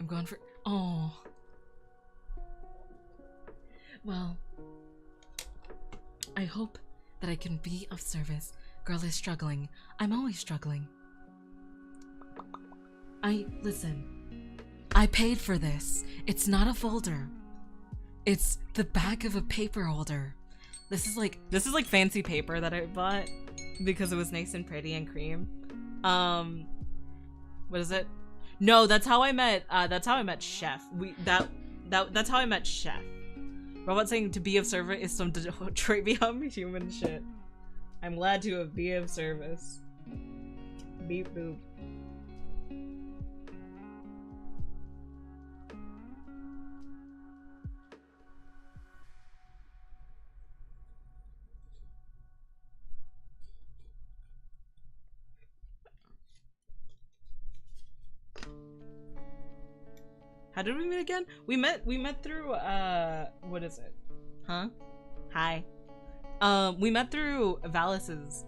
I'm going for... Oh. Well, I hope that I can be of service. Girl is struggling. I'm always struggling. Listen. I paid for this. It's not a folder. It's the back of a paper holder. This is like fancy paper that I bought because it was nice and pretty and cream. What is it? No, that's how I met Chef. That's how I met Chef. Robot saying to be of service is some trait beyond human shit. I'm glad to be of service. Beep boop. How did we meet again? We met through what is it? Huh? Hi. We met through Valis's.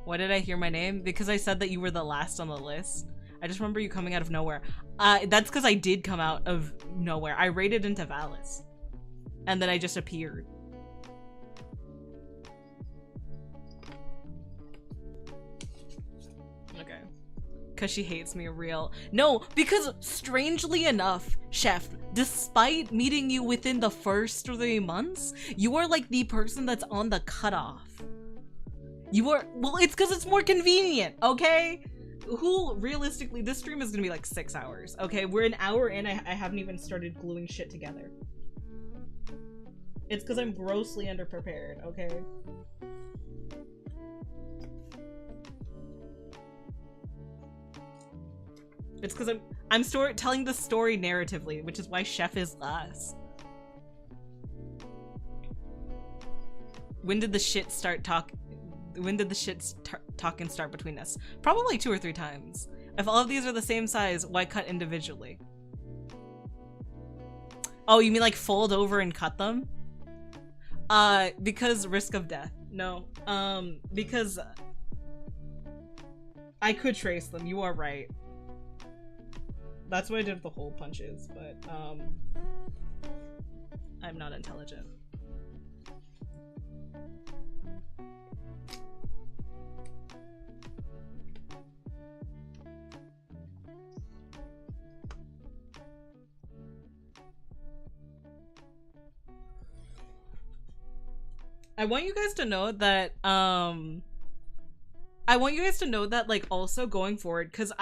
Why did I hear my name? Because I said that you were the last on the list. I just remember you coming out of nowhere. That's because I did come out of nowhere. I raided into Valis. And then I just appeared. Okay. Because she hates me real. No, because strangely enough, Chef, despite meeting you within the first 3 months, you are like the person that's on the cutoff. You are, well, it's because it's more convenient, okay? Who, realistically, this stream is gonna be like 6 hours, okay? We're an hour in, I haven't even started gluing shit together. It's because I'm grossly underprepared, okay? It's because I'm telling the story narratively, which is why Chef is last. When did the shit start talking? When did the shit talking start between us? Probably 2 or 3 times. If all of these are the same size, why cut individually? Oh, you mean like fold over and cut them? Because risk of death. No. Because I could trace them. You are right. That's what I did with the hole punches, but I'm not intelligent. I want you guys to know that like also going forward, because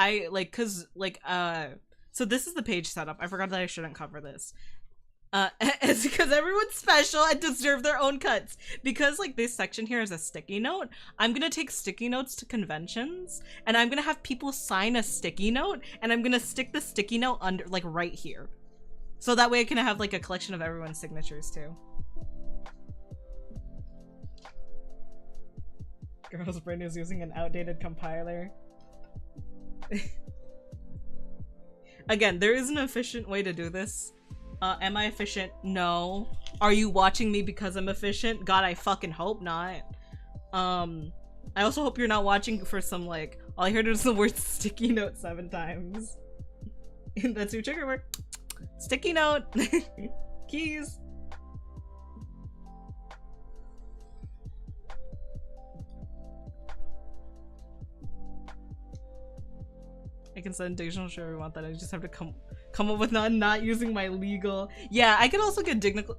so this is the page setup. I forgot that I shouldn't cover this. It's because everyone's special and deserve their own cuts. Because like this section here is a sticky note, I'm gonna take sticky notes to conventions and I'm gonna have people sign a sticky note and I'm gonna stick the sticky note under like right here. So that way I can have like a collection of everyone's signatures too. Girl's brain is using an outdated compiler. Again, there is an efficient way to do this. Am I efficient? No. Are you watching me because I'm efficient? God, I fucking hope not. I also hope you're not watching for some like, all I heard was the word sticky note 7 times. That's your trigger word. Sticky note. Keys. I can send digital, sure we want that. I just have to come up with not using my legal. Yeah, I could also get digital.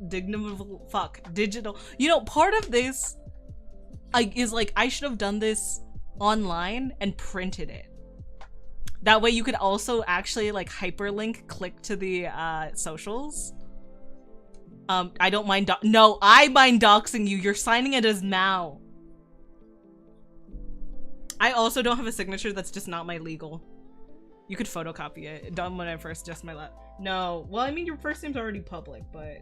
You know, part of this is like I should have done this online and printed it. That way you could also actually like hyperlink click to the socials. I don't mind no, I mind doxing you. You're signing it as Mao. I also don't have a signature that's just not my legal. You could photocopy it. Done when I first just my last. No. Well, I mean, your first name's already public, but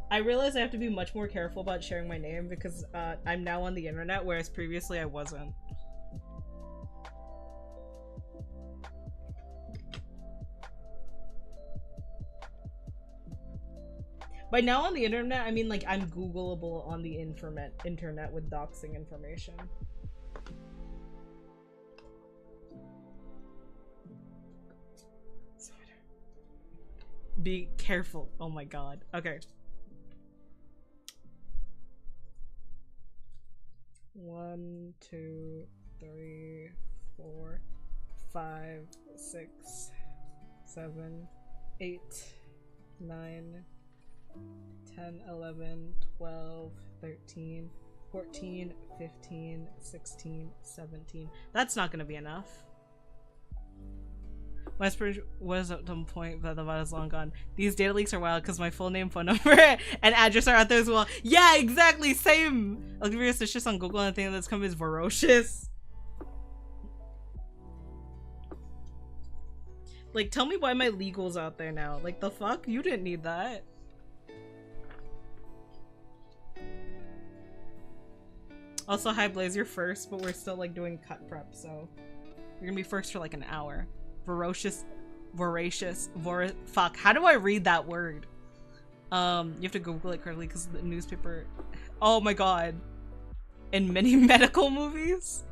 I realize I have to be much more careful about sharing my name because I'm now on the internet, whereas previously I wasn't. By now on the internet, I mean like I'm Googleable on the internet with doxing information. Be careful. Oh my god. Okay. 1, 2, 3, 4, 5, 6, 7, 8, 9, 10, 11, 12, 13, 14, 15, 16, 17. That's not gonna be enough. Westbridge was at some point, but the VOD is long gone. These data leaks are wild because my full name, phone number, and address are out there as well. Yeah, exactly, same! I'll give you a suspicious on Google and the thing that's come is ferocious. Like, tell me why my legal's out there now. Like, the fuck? You didn't need that. Also, hi Blaze, you're first, but we're still like doing cut prep, so you're gonna be first for like an hour. Fuck, how do I read that word? You have to Google it correctly because the newspaper. Oh my god. In many medical movies?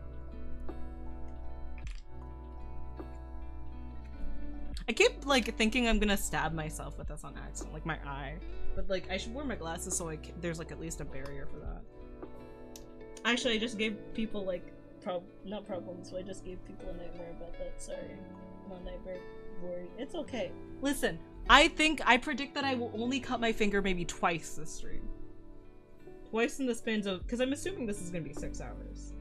I keep like thinking I'm gonna stab myself with this on accident, like my eye. But like I should wear my glasses so there's like at least a barrier for that. Actually, I just gave people like not problems. So I just gave people a nightmare about that. Sorry, not nightmare. Worry. It's okay. Listen, I predict that I will only cut my finger maybe twice this stream. Twice in the spans of, because I'm assuming this is gonna be 6 hours.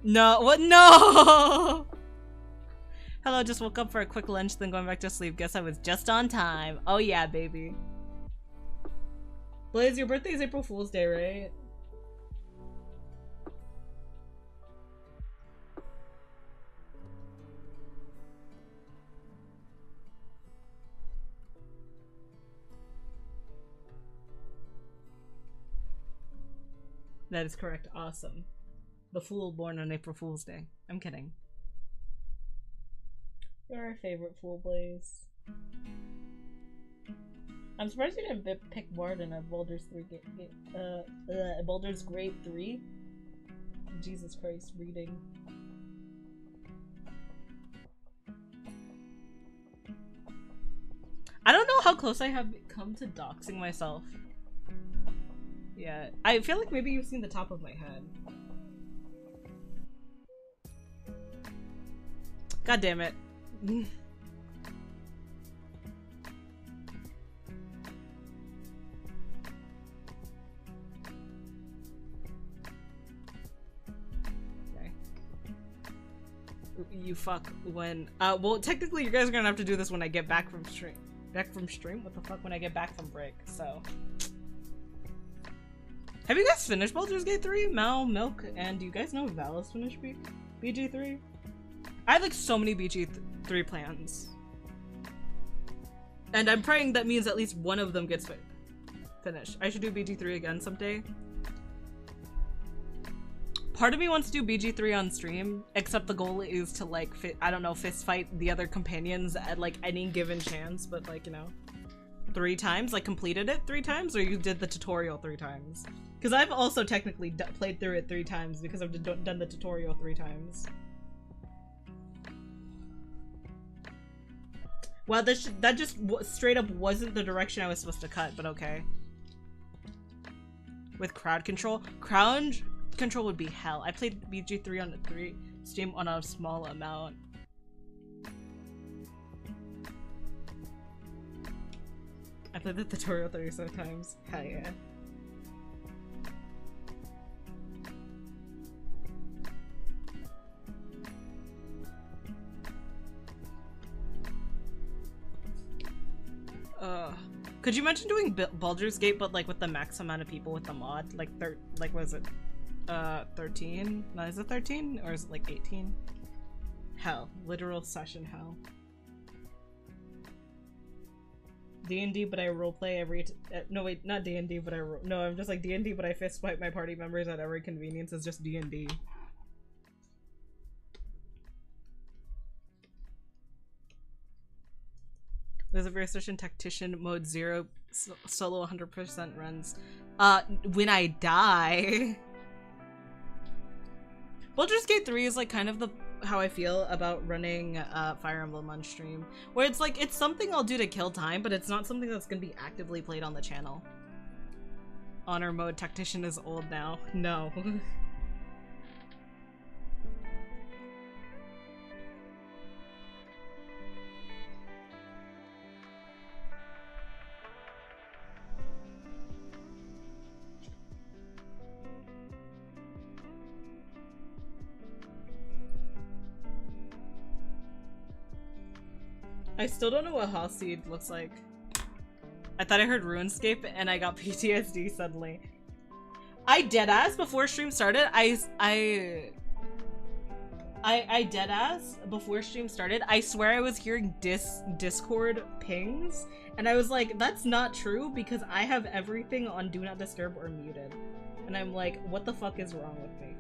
No, what? No! Hello, just woke up for a quick lunch, then going back to sleep. Guess I was just on time. Oh yeah, baby. Blaze, your birthday is April Fool's Day, right? That is correct. Awesome. The fool born on April Fool's Day. I'm kidding. You're our favorite fool, Blaze. I'm surprised you didn't pick Warden at Baldur's Baldur's Grade 3. Jesus Christ, reading. I don't know how close I have come to doxing myself. Yeah, I feel like maybe you've seen the top of my head. God damn it. Okay. You fuck when well technically you guys are gonna have to do this when I get back from stream. What the fuck? When I get back from break, so. Have you guys finished Baldur's Gate 3? Mal, Milk, and do you guys know if Val has finished BG3? I have like so many BG3 plans. And I'm praying that means at least one of them gets finished. I should do BG3 again someday. Part of me wants to do BG3 on stream, except the goal is to like, I don't know, fist fight the other companions at like any given chance, but like, you know, 3 times, like completed it 3 times, or you did the tutorial 3 times. Because I've also technically played through it 3 times because I've done the tutorial 3 times. Wow, that just straight up wasn't the direction I was supposed to cut, but okay. With crowd control? Crowd control would be hell. I played BG3 on the stream on a small amount. I played the tutorial 37 times. Hell yeah. Could you mention doing Baldur's Gate, but like with the max amount of people with the mod? Like, was it 13? No, is it 13? Or is it like 18? Hell. Literal session hell. D&D, but I roleplay every no wait, not D&D, but no, I'm just like D&D, but I fist fight my party members at every convenience. It's just D&D. There's a very certain tactician mode 0 solo 100% runs. When I die. Baldur's Gate 3 is like kind of how I feel about running Fire Emblem on stream, where it's like it's something I'll do to kill time, but it's not something that's gonna be actively played on the channel. Honor mode tactician is old now. No. I still don't know what Hallseed looks like. I thought I heard RuneScape and I got PTSD suddenly. I deadass before stream started. I deadass before stream started. I swear I was hearing Discord pings, and I was like, that's not true because I have everything on Do Not Disturb or muted. And I'm like, what the fuck is wrong with me?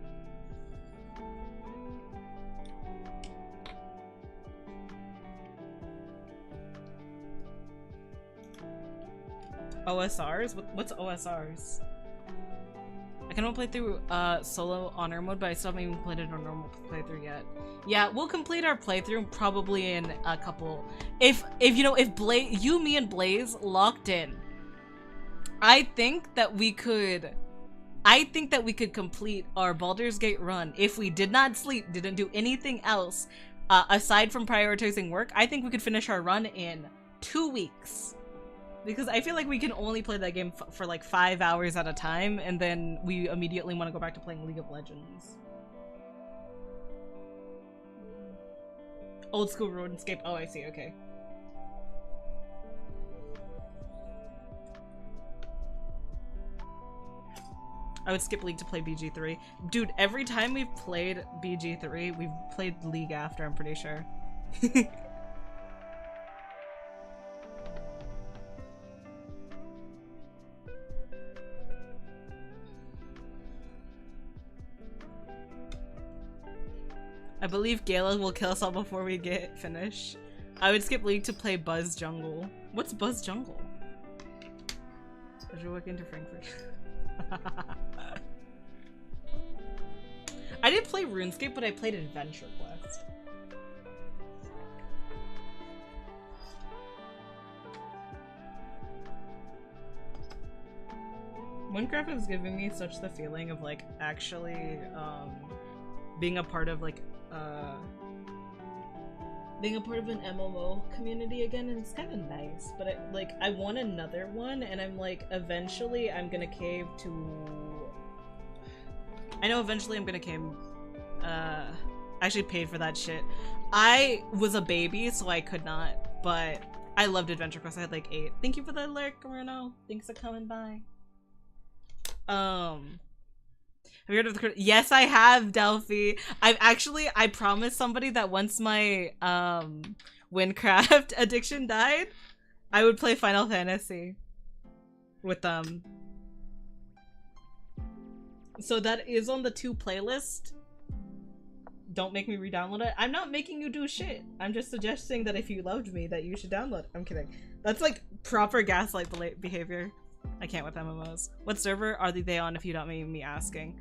OSRs? What's OSRs? I can only play through solo honor mode, but I still haven't even played it on normal playthrough yet. Yeah, we'll complete our playthrough probably in a couple. If you know, if you, me, and Blaze locked in, I think that we could complete our Baldur's Gate run if we did not sleep, didn't do anything else aside from prioritizing work. I think we could finish our run in 2 weeks. Because I feel like we can only play that game for like 5 hours at a time, and then we immediately want to go back to playing League of Legends. Old school RuneScape. Oh, I see. Okay. I would skip League to play BG3. Dude, every time we've played BG3, we've played League after, I'm pretty sure. I believe Gala will kill us all before we get finished. I would skip League to play Buzz Jungle. What's Buzz Jungle? As you're walking to Frankfurt. I didn't play RuneScape, but I played Adventure Quest. Minecraft is giving me such the feeling of like actually being a part of like being a part of an MMO community again, and it's kind of nice, but I want another one, and I'm like, eventually I'm gonna cave to... I know eventually I'm gonna cave... I actually paid for that shit. I was a baby, so I could not, but I loved Adventure Quest. I had like 8. Thank you for the alert, Bruno. Thanks for coming by. Have you heard of the... Yes, I have, Delphi. I promised somebody that once my Windcraft addiction died, I would play Final Fantasy with them. So that is on the 2 playlist. Don't make me re-download it. I'm not making you do shit. I'm just suggesting that if you loved me, that you should download it. I'm kidding. That's like proper gaslight behavior. I can't with MMOs. What server are they on if you don't mind me asking?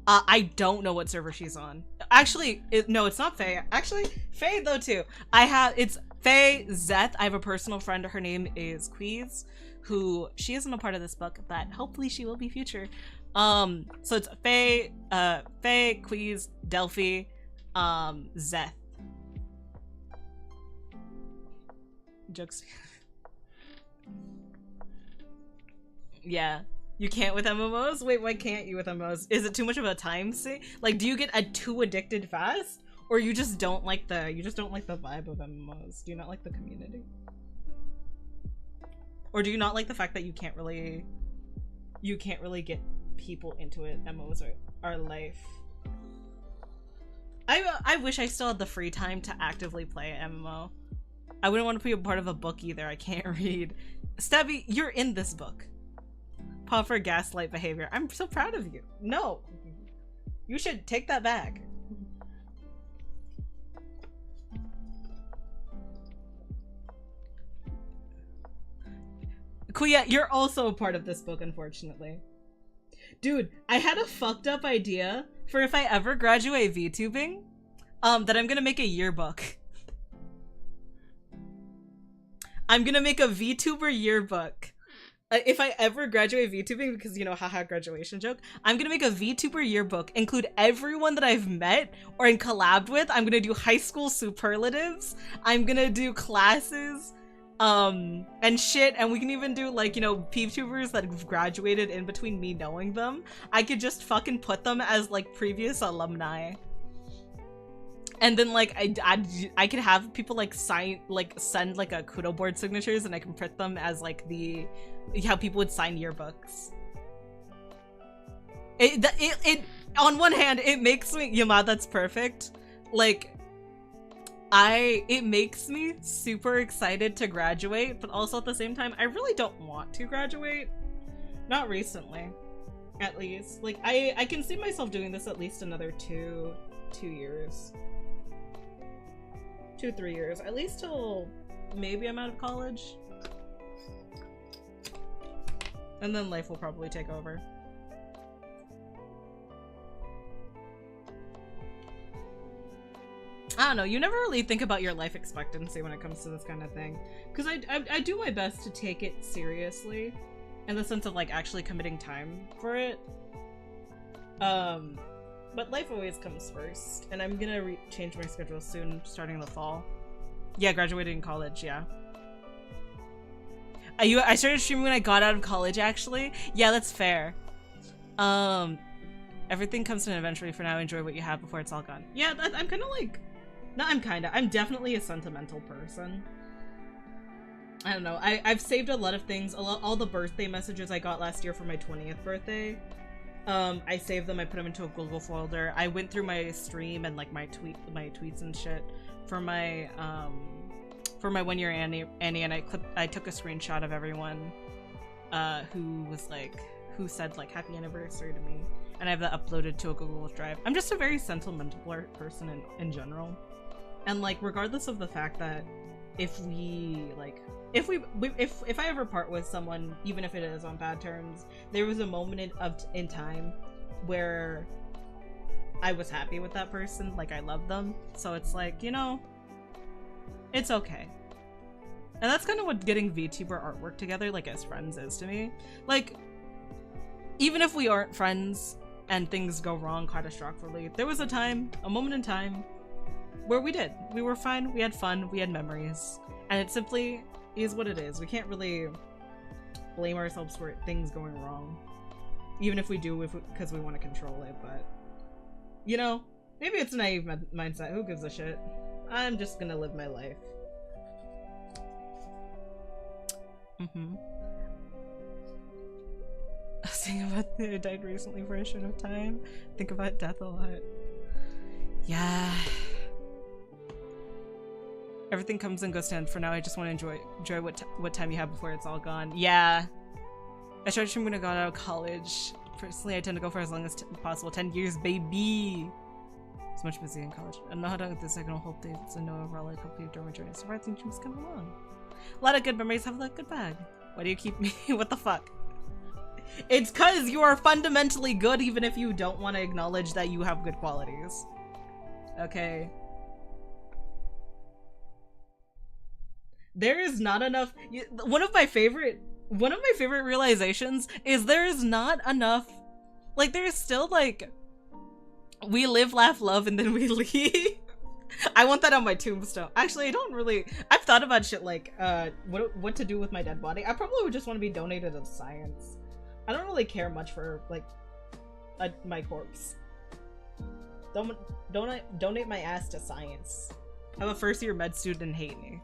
I don't know what server she's on. Actually, no, it's not Faye. Actually, Faye though too. It's Faye Zeth. I have a personal friend. Her name is Queez, who she isn't a part of this book, but hopefully she will be future. So it's Faye, Queez, Delphi, Zeth. Jokes. Yeah. You can't with MMOs? Wait, why can't you with MMOs? Is it too much of a time sink? Like, do you get too addicted fast? Or you just don't like the vibe of MMOs? Do you not like the community? Or do you not like the fact that you can't really get people into it? MMOs are life. I wish I still had the free time to actively play an MMO. I wouldn't want to be a part of a book either. I can't read. Stabby, you're in this book. Paul for gaslight behavior. I'm so proud of you. No. You should take that back. Kuya, you're also a part of this book, unfortunately. Dude, I had a fucked up idea for if I ever graduate VTubing, that I'm gonna make a yearbook. I'm gonna make a VTuber yearbook. If I ever graduate VTubing, because, you know, haha, graduation joke, I'm gonna make a VTuber yearbook, include everyone that I've met or in collabed with. I'm gonna do high school superlatives. I'm gonna do classes, and shit, and we can even do, like, you know, PeepTubers that have graduated in between me knowing them. I could just fucking put them as, like, previous alumni. And then, like, I could have people, like, send, like, a kudo board signatures, and I can print them as, like, how people would sign yearbooks. It on one hand, it makes me, Yamad, that's perfect. Like, it makes me super excited to graduate, but also at the same time, I really don't want to graduate. Not recently, at least. Like, I can see myself doing this at least another 2 years. 2-3 years, at least till maybe I'm out of college. And then life will probably take over. I don't know, you never really think about your life expectancy when it comes to this kind of thing. Because I do my best to take it seriously, in the sense of like actually committing time for it. But life always comes first, and I'm gonna change my schedule soon, starting the fall. Yeah, graduating college, yeah. I started streaming when I got out of college, actually. Yeah, that's fair. Everything comes to an eventually. For now, enjoy what you have before it's all gone. Yeah, I'm kind of like... I'm definitely a sentimental person. I don't know. I've saved a lot of things. All the birthday messages I got last year for my 20th birthday. I saved them. I put them into a Google folder. I went through my stream and like my tweets and shit for my 1 year Annie, and I took a screenshot of everyone who said like happy anniversary to me, and I have that uploaded to a Google Drive. I'm just a very sentimental person in general, and like regardless of the fact that if I ever part with someone, even if it is on bad terms, there was a moment in time where I was happy with that person, like I loved them, so it's like, you know, it's okay. And that's kind of what getting VTuber artwork together, like as friends, is to me. Like, even if we aren't friends and things go wrong catastrophically, there was a moment in time where we were fine, we had fun, we had memories, and it simply is what it is. We can't really blame ourselves for things going wrong, even if we do, because we want to control it. But you know, maybe it's a naive mindset. Who gives a shit? I'm just gonna live my life. I was thinking about that I died recently for a short of time. Think about death a lot. Yeah. Everything comes and goes to end. For now, I just want to enjoy what time you have before it's all gone. Yeah. I started streaming when I got out of college. Personally, I tend to go for as long as possible. 10 years, baby. It's much busy in college. I don't know how to do this. I can hope dates and know overall I complete during my journey. So far, things come along. A lot of good memories. Have a good bag. Why do you keep me? What the fuck? It's cause you are fundamentally good, even if you don't want to acknowledge that you have good qualities. Okay. There is not enough. One of my favorite realizations is there is not enough. Like, there's still like, we live, laugh, love, and then we leave. I want that on my tombstone. Actually, I don't really. I've thought about shit like what to do with my dead body. I probably would just want to be donated to science. I don't really care much for like my corpse. Donate my ass to science. Have a first year med student and hate me.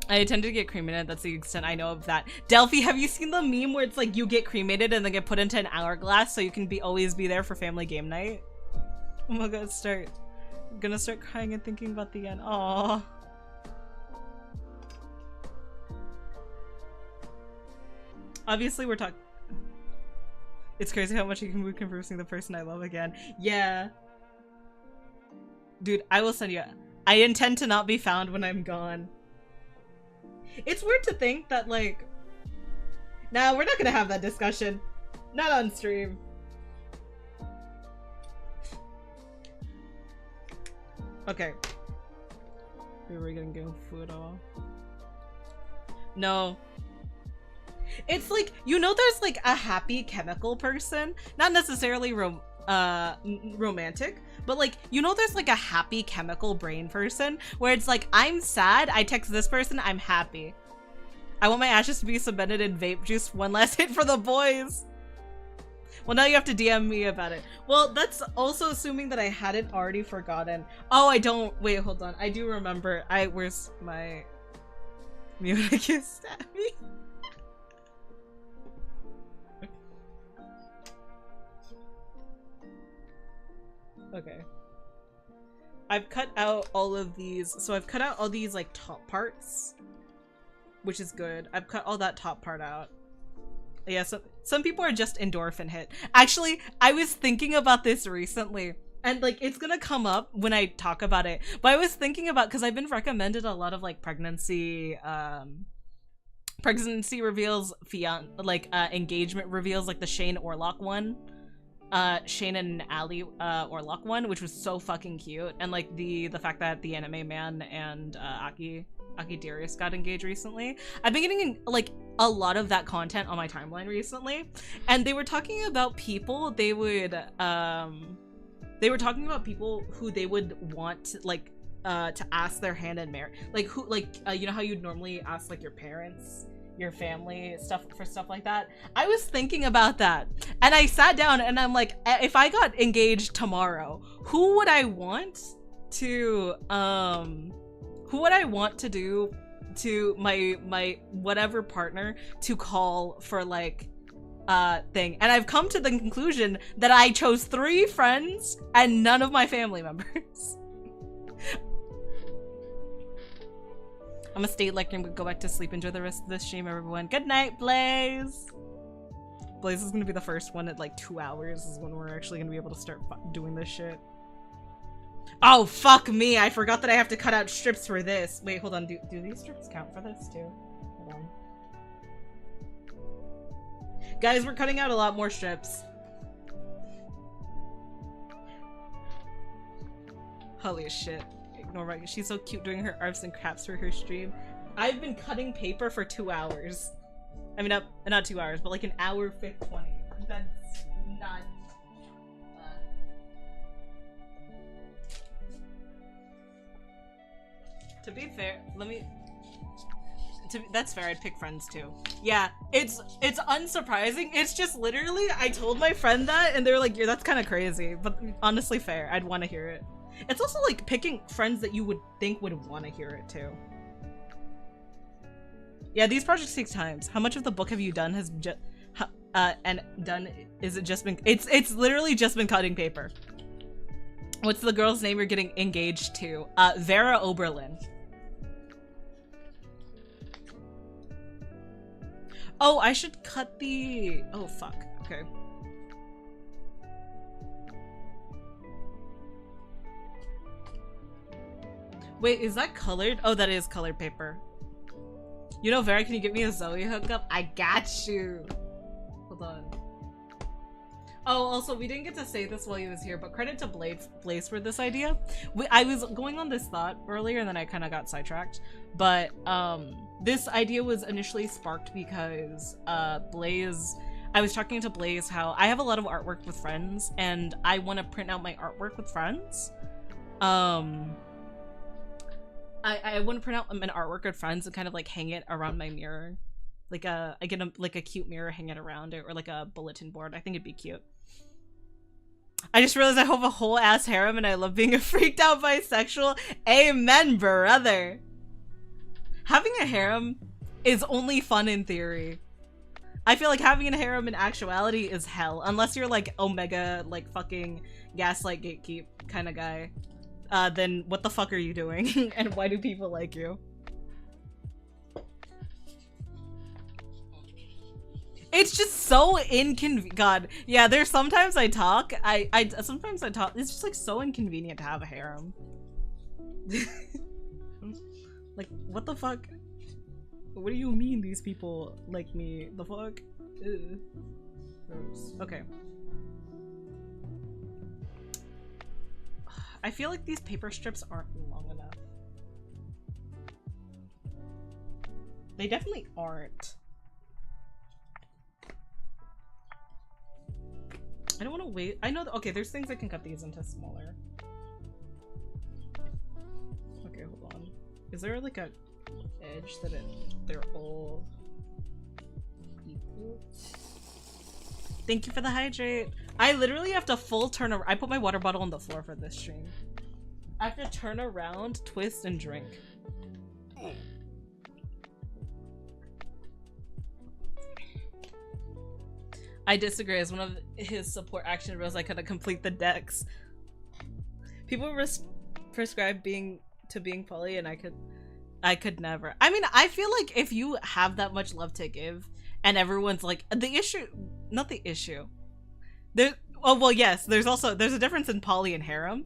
I tend to get cremated. That's the extent I know of that. Delphi, have you seen the meme where it's like you get cremated and then get put into an hourglass so you can always be there for family game night? Oh my god, I'm gonna start crying and thinking about the end. Aww. Obviously, we're talking. It's crazy how much you can move conversing the person I love again. Yeah. Dude, I will send you. I intend to not be found when I'm gone. It's weird to think that, like... Nah, we're not gonna have that discussion. Not on stream. Okay. Are we gonna go food all? No. It's like, you know, there's like a happy chemical person. Not necessarily romantic, but like, you know, there's like a happy chemical brain person where it's like, I'm sad, I text this person, I'm happy. I want my ashes to be cemented in vape juice. One last hit for the boys. Well, now you have to DM me about it. Well, that's also assuming that I hadn't already forgotten. Oh, I don't. Wait, hold on. I do remember. Where's my music is stabby? Okay. I've cut out all of these. So I've cut out all these like top parts, which is good. I've cut all that top part out. Yeah, so some people are just endorphin hit. Actually, I was thinking about this recently. And like it's gonna come up when I talk about it. But I was thinking about, because I've been recommended a lot of like pregnancy reveals, engagement reveals, like the Shane Orlock one. Shane and Allie Orlock one, which was so fucking cute. And like the fact that the anime man and Aki Darius got engaged recently. I've been getting like a lot of that content on my timeline recently. And they were talking about people they were talking about people who they would want to ask their hand in marriage. Like who, you know how you'd normally ask like your parents, your family, stuff like that. I was thinking about that, and I sat down and I'm like, if I got engaged tomorrow, who would I want to do to my whatever partner to call for like thing. And I've come to the conclusion that I chose 3 friends and none of my family members. I'm gonna stay like and go back to sleep. Enjoy the rest of this stream, everyone. Good night, Blaze. Blaze is gonna be the first one at like 2 hours is when we're actually gonna be able to start doing this shit. Oh, fuck me. I forgot that I have to cut out strips for this. Wait, hold on. Do these strips count for this too? Hold on. Guys, we're cutting out a lot more strips. Holy shit. Ignore my— she's so cute doing her arts and crafts for her stream. I've been cutting paper for 2 hours. I mean, not 2 hours, but like an hour 20. That's not... To be fair, that's fair, I'd pick friends too. Yeah, it's unsurprising. It's just literally, I told my friend that and they were like, yeah, that's kind of crazy. But honestly fair, I'd want to hear it. It's also like picking friends that you would think would want to hear it too. Yeah, these projects take time. How much of the book have you done? Is it just been— it's literally just been cutting paper. What's the girl's name you're getting engaged to? Vera Oberlin. Oh, I should cut the— oh, fuck. Okay. Wait, is that colored? Oh, that is colored paper. You know, Vera, can you get me a Zoe hookup? I got you. Hold on. Oh, also, we didn't get to say this while he was here, but credit to Blaze for this idea. I was going on this thought earlier, and then I kind of got sidetracked. But this idea was initially sparked because Blaze— I was talking to Blaze how I have a lot of artwork with friends, and I want to print out my artwork with friends. I want to print out an artwork with friends and kind of like hang it around my mirror. Like I get a cute mirror, hang it around it, or like a bulletin board. I think it'd be cute. I just realized I have a whole ass harem and I love being a freaked out bisexual. Amen, brother. Having a harem is only fun in theory. I feel like having a harem in actuality is hell, unless you're like Omega, like fucking gaslight gatekeep kind of guy. Then what the fuck are you doing? And why do people like you? It's just so inconvenient. God, yeah, there's sometimes I talk. Sometimes I talk. It's just like so inconvenient to have a harem. Like, what the fuck? What do you mean these people like me? The fuck? Ew. Gross. Okay. I feel like these paper strips aren't long enough. They definitely aren't. I don't want to wait. I know that— okay, there's things I can cut these into smaller. Okay, hold on. Is there like a edge that they're all equal? Thank you for the hydrate. I literally have to full turn around. I put my water bottle on the floor for this stream. I have to turn around, twist, and drink. I disagree. As one of his support action rules, I couldn't complete the decks. People prescribe being poly, and I could never. I mean, I feel like if you have that much love to give, and everyone's like— the issue, not the issue. Oh well, yes. There's a difference in poly and harem.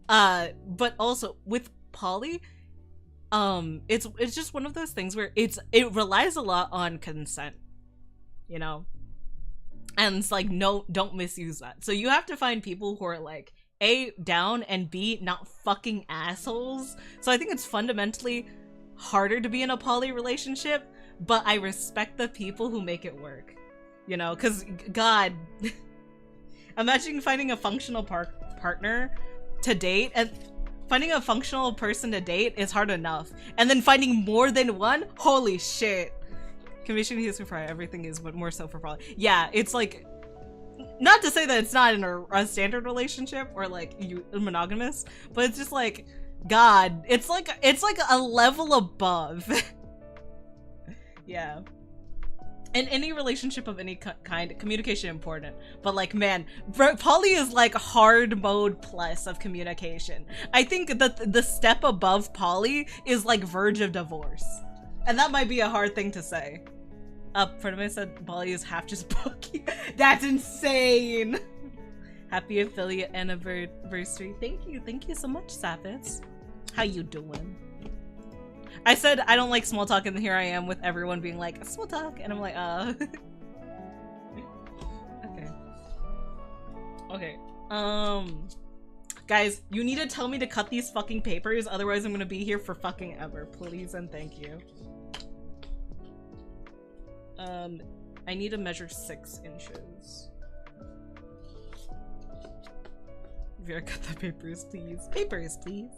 But also with poly, it's just one of those things where it relies a lot on consent, you know, and it's like, no, don't misuse that. So you have to find people who are like A, down, and B, not fucking assholes. So I think it's fundamentally harder to be in a poly relationship, but I respect the people who make it work, you know, because God, imagine finding a functional partner to date, and finding a functional person to date is hard enough, and then finding more than one, holy shit. Convention is for pride, everything is, but more so for poly. Yeah, it's like, not to say that it's not in a standard relationship or like you monogamous, but it's just like, God, it's like a level above. Yeah. In any relationship of any kind, communication important. But like, man, poly is like hard mode plus of communication. I think that the step above poly is like verge of divorce. And that might be a hard thing to say. Friend of mine said poly is half just bookie. That's insane! Happy affiliate anniversary. Thank you so much, Sapphiz. How you doing? I said I don't like small talk, and here I am with everyone being like, small talk, and I'm like, Okay. Guys, you need to tell me to cut these fucking papers, otherwise I'm gonna be here for fucking ever. Please and thank you. I need to measure 6 inches. Vera, cut the papers, please. Papers, please.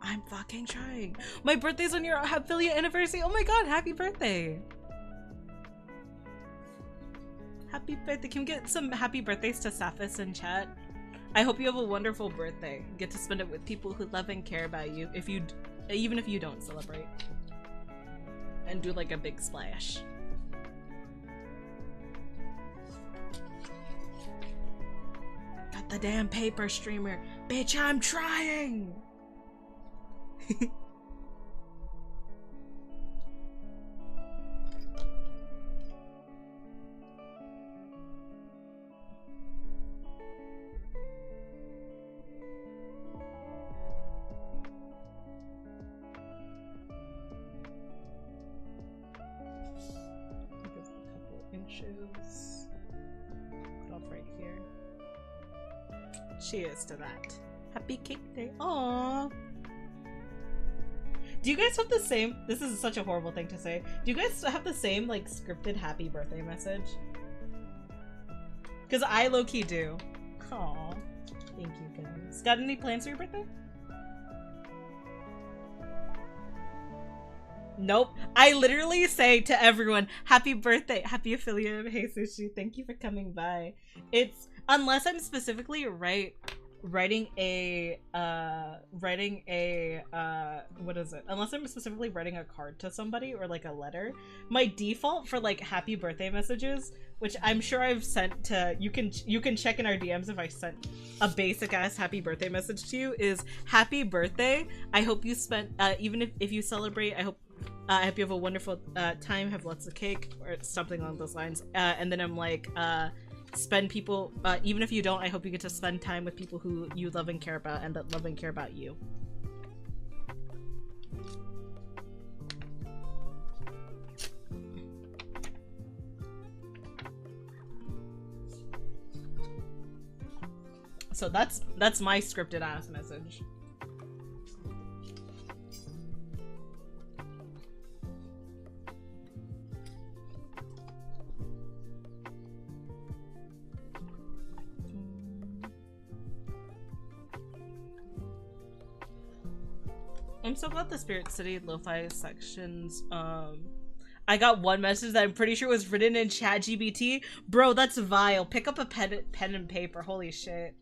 I'm fucking trying. My birthday's on your affiliate anniversary. Oh my god, happy birthday. Happy birthday. Can we get some happy birthdays to Sapphiz in chat? I hope you have a wonderful birthday. Get to spend it with people who love and care about you, even if you don't celebrate. And do like a big splash. Got the damn paper streamer. Bitch, I'm trying! Inches. Put off right here. Cheers to that. Happy cake day. Aww. Do you guys have the same? This is such a horrible thing to say. Do you guys have the same like scripted happy birthday message? Because I low-key do. Aww. Thank you guys. Got any plans for your birthday? Nope. I literally say to everyone, happy birthday, happy affiliate of Hey Sushi, thank you for coming by. It's, unless I'm specifically writing a unless I'm specifically writing a card to somebody or like a letter, my default for like happy birthday messages, which I'm sure I've sent to, you can check in our DMs if I sent a basic ass happy birthday message to you, is happy birthday. I hope you spent, even if you celebrate, I hope you have a wonderful time, have lots of cake, or something along those lines. And then I'm like, even if you don't, I hope you get to spend time with people who you love and care about and that love and care about you. So that's my scripted ass message. I'm so glad the Spirit City lo-fi sections, I got one message that I'm pretty sure was written in ChatGPT. Bro, that's vile. Pick up a pen and paper. Holy shit.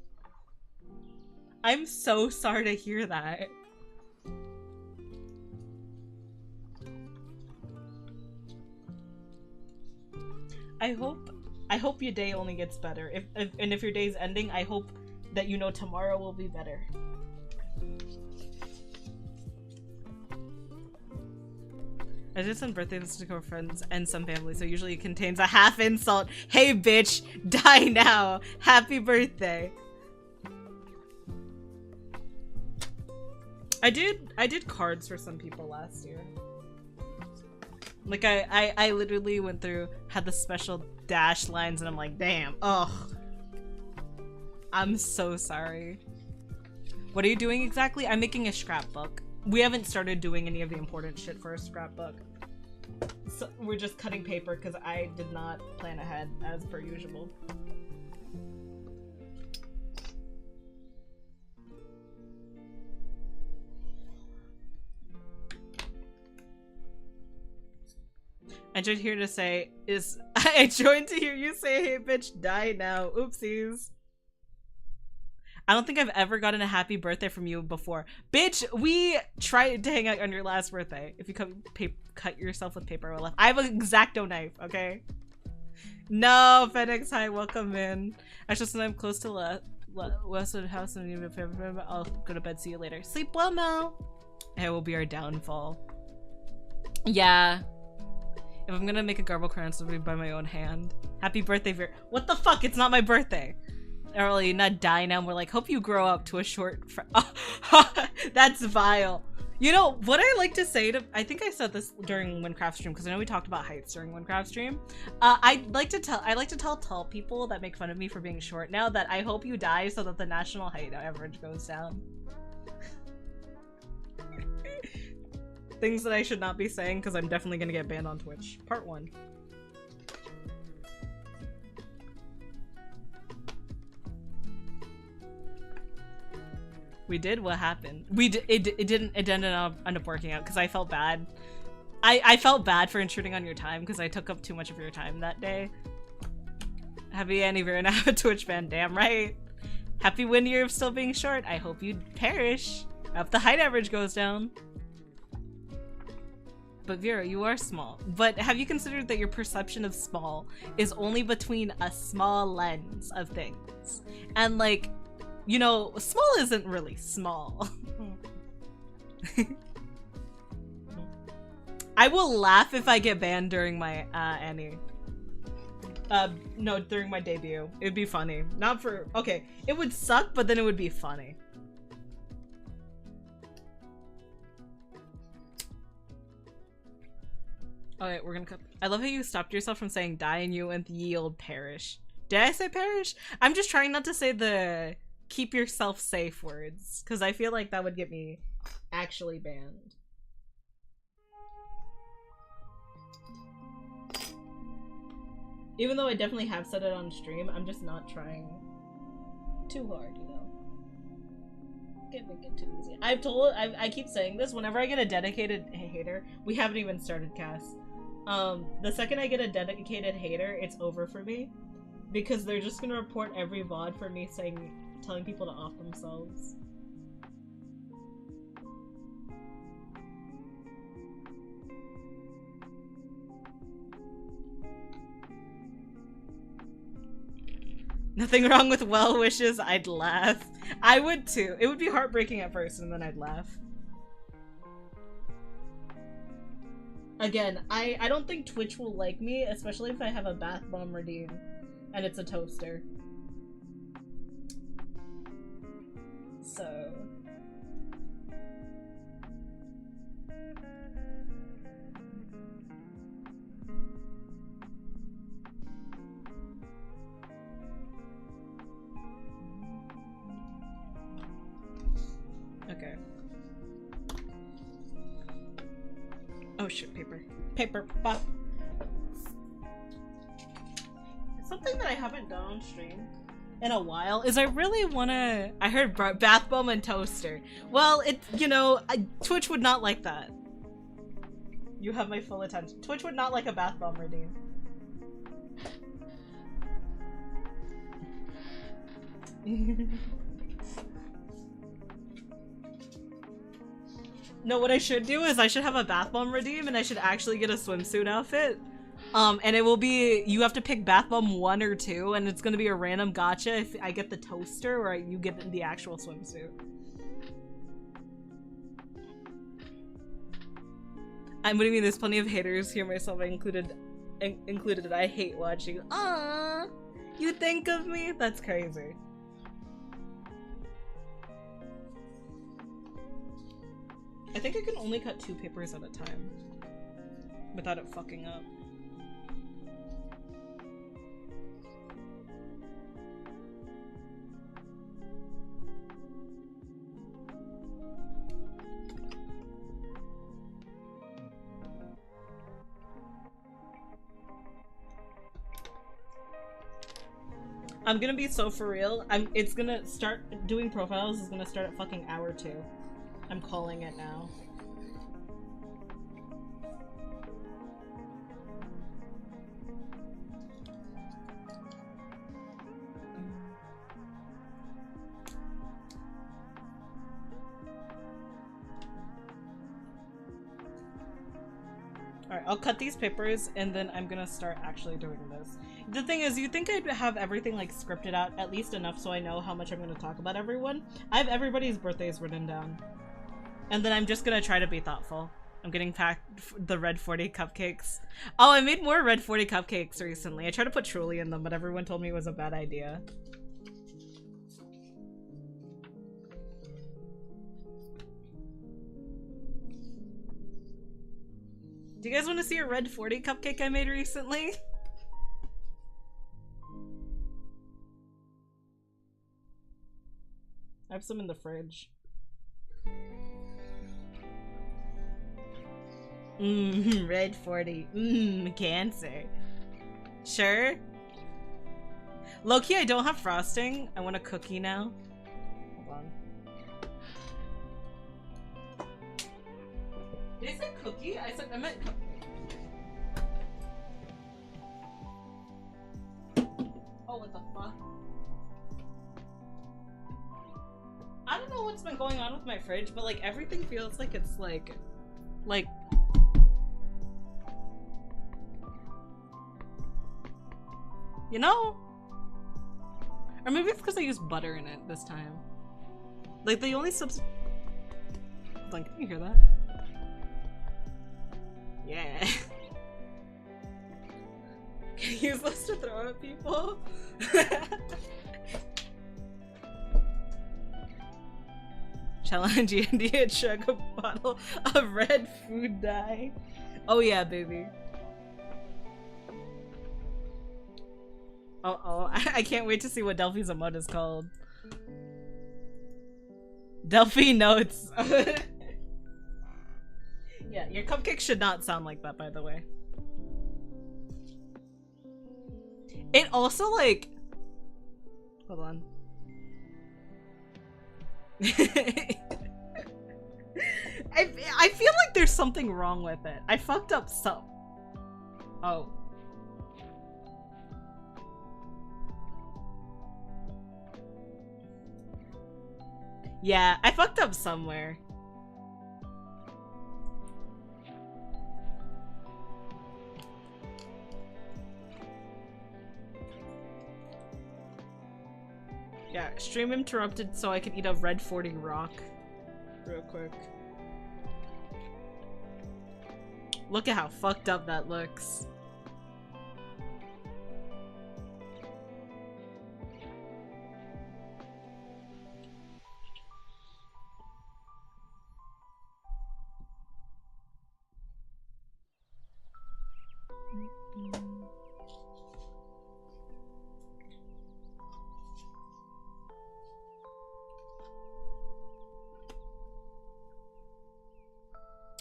I'm so sorry to hear that. I hope your day only gets better. If your day's ending, I hope that you know tomorrow will be better. I did send birthday messages to girlfriends and some family, so usually it contains a half insult. Hey bitch, die now. Happy birthday. I did cards for some people last year. Like I literally went through, had the special dash lines, and I'm like, damn, ugh. I'm so sorry. What are you doing exactly? I'm making a scrapbook. We haven't started doing any of the important shit for a scrapbook. So we're just cutting paper because I did not plan ahead as per usual. I joined here to say is I joined to hear you say, hey bitch, die now. Oopsies. I don't think I've ever gotten a happy birthday from you before. Bitch, we tried to hang out on your last birthday. If you cut yourself with paper or left. I have an X-Acto knife, okay? No, Phoenix, hi, welcome in. I just know I'm close to Westwood House and even if I'll go to bed, see you later. Sleep well, Mel. It will be our downfall. Yeah. If I'm gonna make a garble crown, it'll be by my own hand. Happy birthday, Vera. What the fuck? It's not my birthday. Early, not die now. We're like, hope you grow up to a short oh, that's vile. You know, what I like to say to, I think I said this during Minecraft stream, because I know we talked about heights during Minecraft stream. I like to tell tall people that make fun of me for being short now that I hope you die so that the national height average goes down. Things that I should not be saying because I'm definitely gonna get banned on Twitch. Part 1. We did? What happened? It ended up working out because I felt bad. I felt bad for intruding on your time because I took up too much of your time that day. Happy anniversary and I have a Twitch ban, damn right. Happy 1 year of still being short. I hope you perish. I hope the height average goes down. But Vera, you are small. But have you considered that your perception of small is only between a small lens of things? And like, you know, small isn't really small. I will laugh if I get banned during my Annie. No, during my debut. It'd be funny. Not for, okay, it would suck, but then it would be funny. Okay, we're gonna cut. I love how you stopped yourself from saying die and you and yield perish. Did I say perish? I'm just trying not to say the keep yourself safe words, because I feel like that would get me actually banned. Even though I definitely have said it on stream, I'm just not trying too hard, you know? Can't make it too easy. I keep saying this, whenever I get a dedicated hater, we haven't even started Cass. The second I get a dedicated hater, it's over for me. Because they're just gonna report every VOD for me telling people to off themselves. Nothing wrong with well wishes, I'd laugh. I would too. It would be heartbreaking at first and then I'd laugh. Again, I don't think Twitch will like me, especially if I have a bath bomb redeem and it's a toaster. So... Okay. Oh shit, paper. Paper, pop. Something that I haven't done on stream in a while is I really wanna... I heard bath bomb and toaster. Well, you know, Twitch would not like that. You have my full attention. Twitch would not like a bath bomb redeem. No, what I should do is I should have a bath bomb redeem and I should actually get a swimsuit outfit. And it will be, you have to pick bath bomb 1 or 2 and it's gonna be a random gacha if I get the toaster or you get the actual swimsuit. What do you mean? There's plenty of haters here, myself included that I hate watching. Aww, you think of me? That's crazy. I think I can only cut 2 papers at a time without it fucking up. I'm gonna be so for real. It's gonna start doing profiles is gonna start at fucking hour 2. I'm calling it now. Alright, I'll cut these papers and then I'm gonna start actually doing this. The thing is, you think I'd have everything like scripted out at least enough so I know how much I'm gonna talk about everyone? I have everybody's birthdays written down. And then I'm just gonna try to be thoughtful. I'm getting packed the red 40 cupcakes. Oh, I made more red 40 cupcakes recently. I tried to put Truly in them, but everyone told me it was a bad idea. Do you guys want to see a red 40 cupcake I made recently? I have some in the fridge. Red 40. Cancer. Sure. Low-key, I don't have frosting. I want a cookie now. Hold on. Did I say cookie? I meant cookie. Oh, what the fuck? I don't know what's been going on with my fridge, but like everything feels like it's like you know? Or maybe it's because I used butter in it this time. Like the only hold on, can you hear that? Yeah. Can you use this to throw at people? Challenge Andy and chug a bottle of red food dye. Oh yeah, baby. Oh, I can't wait to see what Delphi's emote is called. Delphi notes. Yeah, your cupcake should not sound like that, by the way. It also, like... Hold on. I feel like there's something wrong with it. I fucked up some... Oh. Yeah, I fucked up somewhere. Yeah, stream interrupted so I could eat a red 40 rock real quick. Look at how fucked up that looks.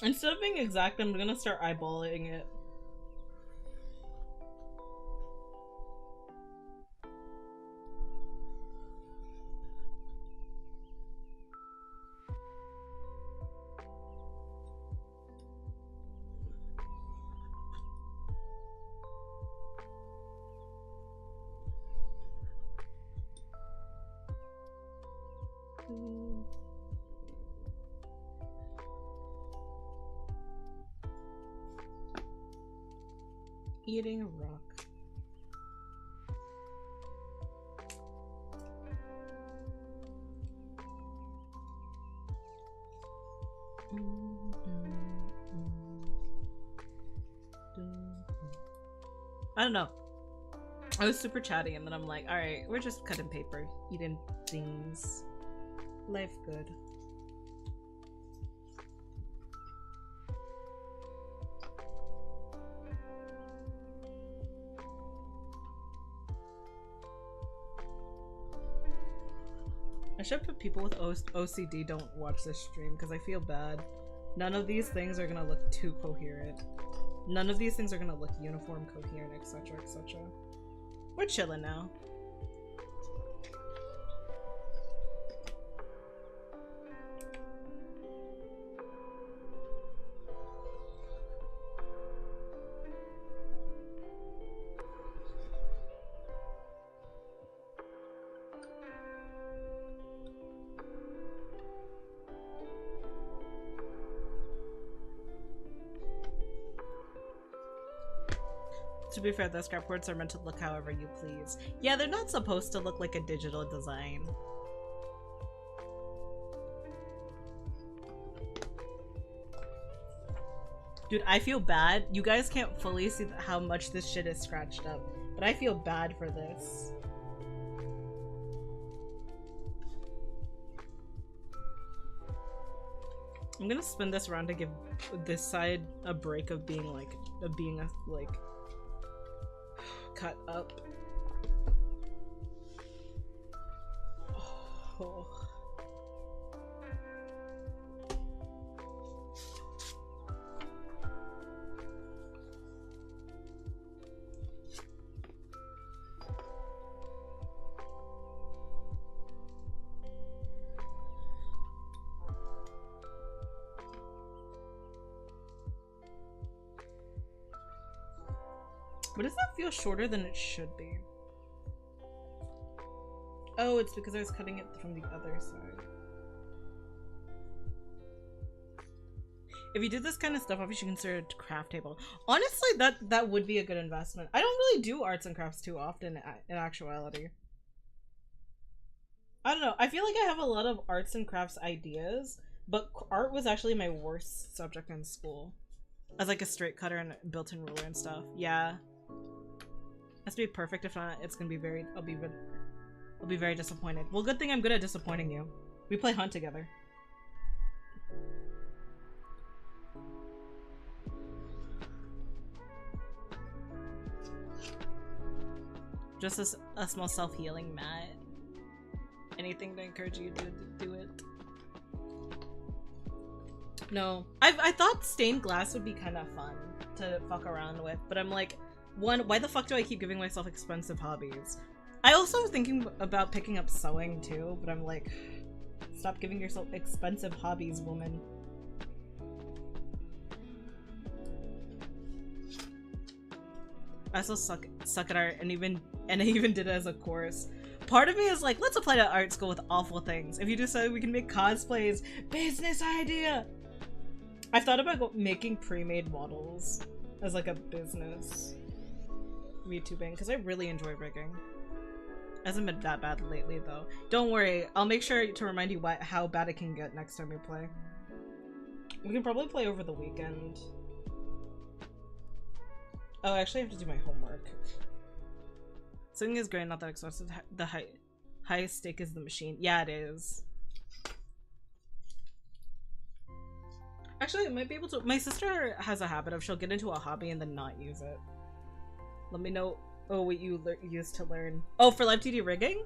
Instead of being exact, I'm gonna start eyeballing it. Eating a rock. I don't know. I was super chatty and then I'm like, alright, we're just cutting paper, eating things. Life good. I should put people with OCD don't watch this stream because I feel bad. None of these things are gonna look too coherent. None of these things are gonna look uniform, coherent, etc, etc. We're chilling now. To be fair, the scrapbooks are meant to look however you please. Yeah, they're not supposed to look like a digital design. Dude, I feel bad. You guys can't fully see how much this shit is scratched up, but I feel bad for this. I'm gonna spin this around to give this side a break of being like, cut up. Oh. But does that feel shorter than it should be? Oh, it's because I was cutting it from the other side. If you did this kind of stuff, obviously you consider it a craft table. Honestly, that would be a good investment. I don't really do arts and crafts too often in actuality. I don't know. I feel like I have a lot of arts and crafts ideas, but art was actually my worst subject in school. As like a straight cutter and built-in ruler and stuff. Yeah. Has to be perfect. If not, it's gonna be very. I'll be very disappointed. Well, good thing I'm good at disappointing you. We play Hunt together. Just a small self-healing mat. Anything to encourage you to do it. No, I thought stained glass would be kind of fun to fuck around with, but I'm like, one, why the fuck do I keep giving myself expensive hobbies? I also was thinking about picking up sewing too, but I'm like, stop giving yourself expensive hobbies, woman. I also suck at art, and I even did it as a course. Part of me is like, let's apply to art school with awful things. If you decide we can make cosplays, business idea. I've thought about making pre-made models as like a business. YouTubing, because I really enjoy rigging. Hasn't been that bad lately though. Don't worry, I'll make sure to remind you how bad it can get next time we play. We can probably play over the weekend. Oh, actually I have to do my homework. Singing is great, not that expensive. The highest stake is the machine. Yeah, it is. Actually, I might be able to. My sister has a habit of she'll get into a hobby and then not use it. Let me know. Oh, what you used to learn. Oh, for live 2D rigging?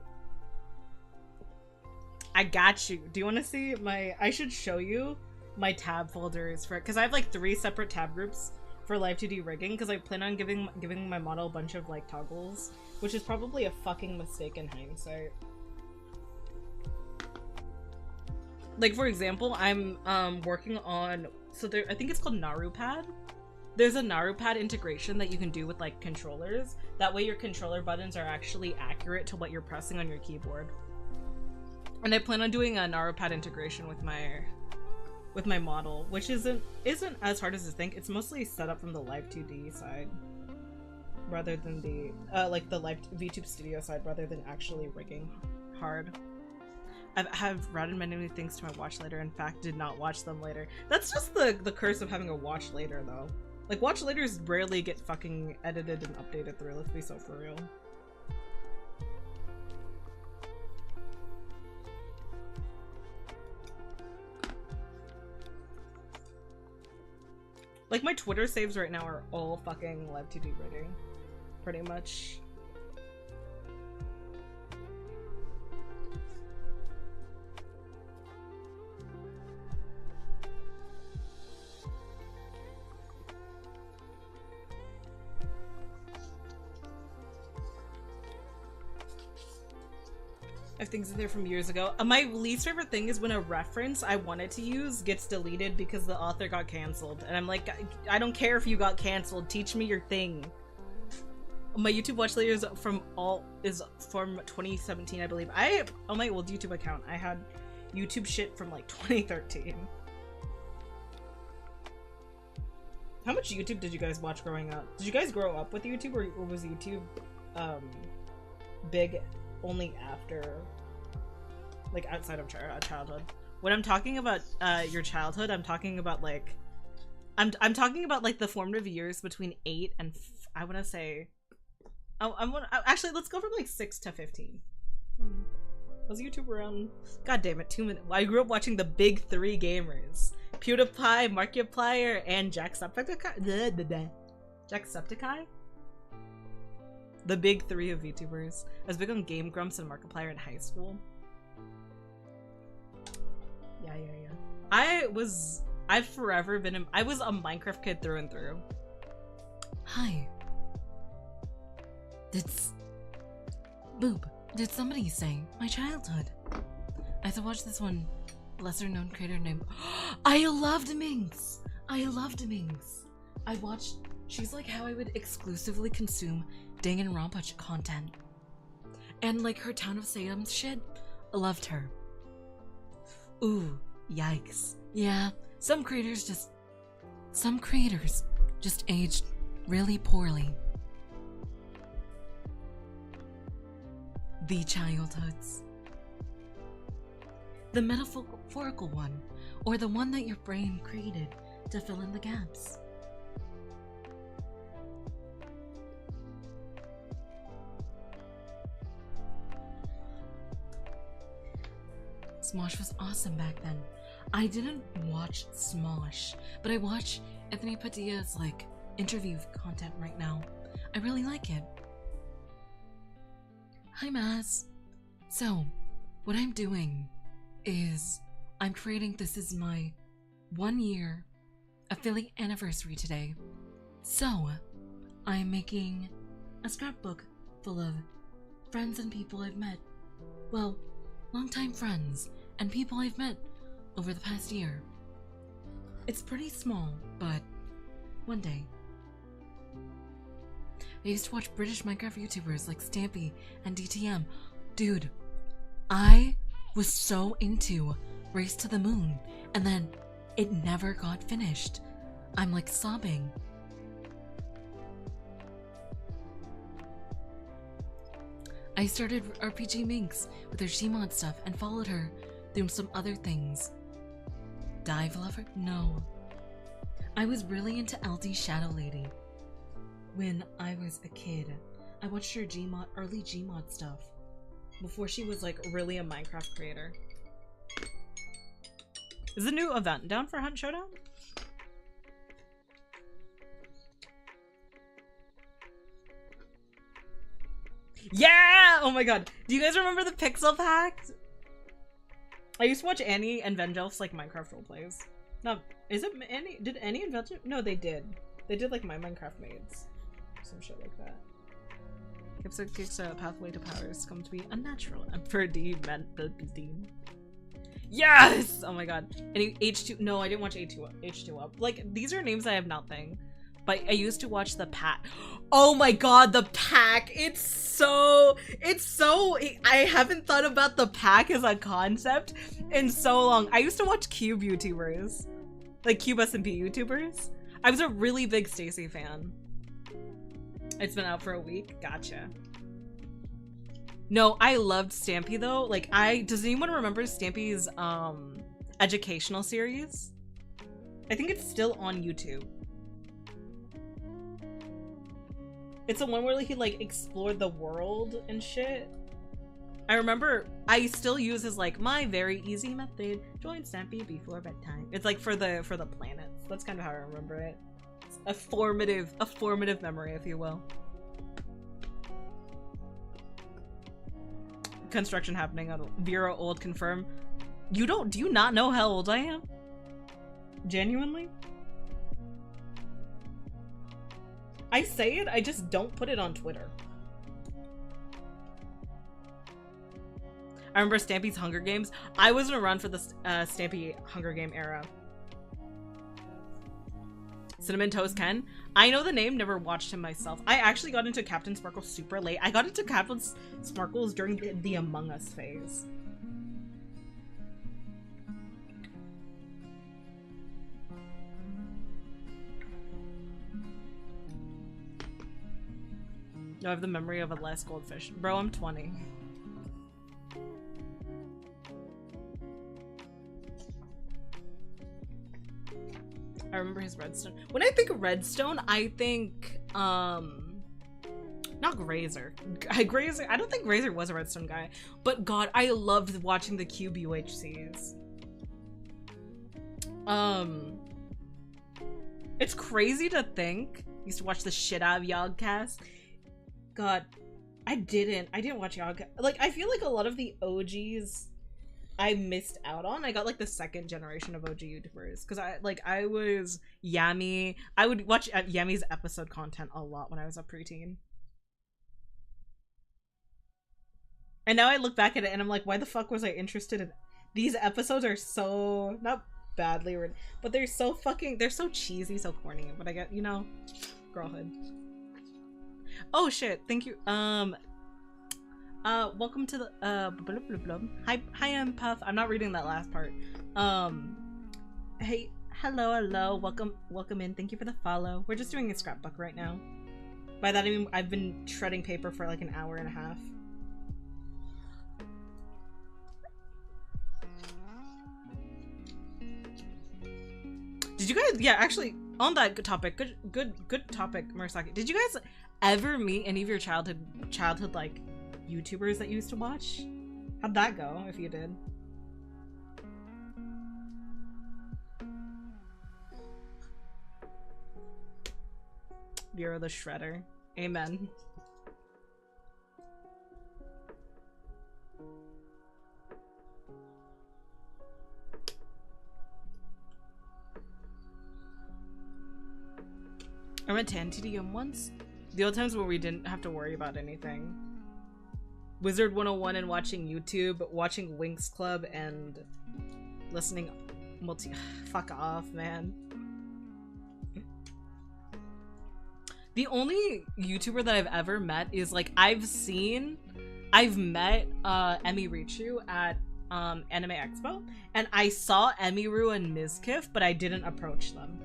I got you. Do you want to see my... I should show you my tab folders for... Because I have like 3 separate tab groups for live 2D rigging because I plan on giving my model a bunch of like toggles, which is probably a fucking mistake in hindsight. Like for example, I'm working on... So there, I think it's called NaruPad. There's a NaruPad integration that you can do with like controllers. That way your controller buttons are actually accurate to what you're pressing on your keyboard. And I plan on doing a NaruPad integration with my model, which isn't as hard as you think. It's mostly set up from the live 2D side rather than the like the live VTube Studio side rather than actually rigging hard. I have routed many things to my watch later. In fact, did not watch them later. That's just the curse of having a watch later though. Like, watch laters rarely get fucking edited and updated through, let's be so for real. Like, my Twitter saves right now are all fucking LiveTV ready. Pretty much. I have things in there from years ago. My least favorite thing is when a reference I wanted to use gets deleted because the author got canceled. And I'm like, I don't care if you got canceled. Teach me your thing. My YouTube watch later is from 2017, I believe. On my old YouTube account, I had YouTube shit from like 2013. How much YouTube did you guys watch growing up? Did you guys grow up with YouTube, or was YouTube big only after, like, outside of childhood? When I'm talking about your childhood, I'm talking about like I'm talking about like the formative years between 8 and I want to say actually, let's go from like 6 to 15. Was YouTube around? God damn it, 2 minutes. I grew up watching the big 3 gamers: PewDiePie, Markiplier, and Jacksepticeye. Jacksepticeye? The big 3 of VTubers. I was big on Game Grumps and Markiplier in high school. Yeah. I've forever been I was a Minecraft kid through and through. Hi. Did somebody say my childhood? I have to watch this one lesser known creator named I loved Minx. I watched, she's like how I would exclusively consume Danganronpa content. And like her Town of Salem shit, loved her. Ooh, yikes. Yeah, some creators just aged really poorly. The childhoods. The metaphorical one, or the one that your brain created to fill in the gaps. Smosh was awesome back then. I didn't watch Smosh, but I watch Anthony Padilla's like interview content right now. I really like it. Hi Maz. So, what I'm doing is I'm creating, this is my 1 year affiliate anniversary today. So, I'm making a scrapbook full of friends and people I've met. Well, longtime friends and people I've met over the past year. It's pretty small, but one day. I used to watch British Minecraft YouTubers like Stampy and DTM. Dude, I was so into Race to the Moon, and then it never got finished. I'm like sobbing. I started RPG Minx with her Gmod stuff and followed her through some other things. Dive Lover? No. I was really into LD Shadow Lady. When I was a kid, I watched her early Gmod stuff before she was like really a Minecraft creator. Is the new event down for Hunt Showdown? Yeah! Oh my god. Do you guys remember the Pixel Pack? I used to watch Annie and Vengelf's like Minecraft roleplays. No, is it Annie? Did Annie and Vengelf? No, they did. They did like my Minecraft maids. Some shit like that. Kickstart pathway to powers come to be unnatural. Emperor D meant the Dean. Yes! Oh my god. And H2. No, I didn't watch H2 up. Like, these are names I have nothing. But I used to watch the Pack. Oh my god, the Pack. It's so. I haven't thought about the Pack as a concept in so long. I used to watch Cube YouTubers. Like Cube SMP YouTubers. I was a really big Stacy fan. It's been out for a week. Gotcha. No, I loved Stampy though. Like, does anyone remember Stampy's educational series? I think it's still on YouTube. It's the one where he like explored the world and shit. I remember I still use his like my very easy method. Join Stampy before bedtime. It's like for the planets. That's kind of how I remember it. It's a formative memory, if you will. Construction happening on Vera old confirm. Do you not know how old I am? Genuinely? I say it, I just don't put it on Twitter. I remember Stampy's Hunger Games. I wasn't around for the Stampy Hunger Game era. Cinnamon Toast Ken. I know the name, never watched him myself. I actually got into Captain Sparkle super late. I got into Captain Sparkles during the Among Us phase. I have the memory of a last goldfish. Bro, I'm 20. I remember his Redstone. When I think of Redstone, I think, not Grazer. Grazer, I don't think Grazer was a Redstone guy, but God, I loved watching the Cube UHCs. It's crazy to think. I used to watch the shit out of Yogcast. God, I didn't watch Yogcast. Like, I feel like a lot of the OGs I missed out on. I got like the second generation of OG YouTubers because I was Yami. I would watch Yami's episode content a lot when I was a preteen. And now I look back at it and I'm like, why the fuck was I interested in these episodes? Are so not badly written, but they're so cheesy, so corny. But I get, you know, girlhood. Oh shit, thank you. Welcome to the blah, blah, blah. Hi, I'm Puff. I'm not reading that last part. Hey, hello, welcome in. Thank you for the follow. We're just doing a scrapbook right now. By that I mean I've been shredding paper for like an hour and a half. Did you guys? Yeah, actually, on that good topic, good topic, Murasaki. Did you guys ever meet any of your childhood like YouTubers that you used to watch? How'd that go, if you did? Vera the Shredder. Amen. I went to NTDM once. The old times where we didn't have to worry about anything. Wizard 101 and watching YouTube, watching Winx Club, and listening fuck off, man. The only YouTuber that I've ever met is like I've met Emiruchu at Anime Expo, and I saw Emiru and Mizkif, but I didn't approach them.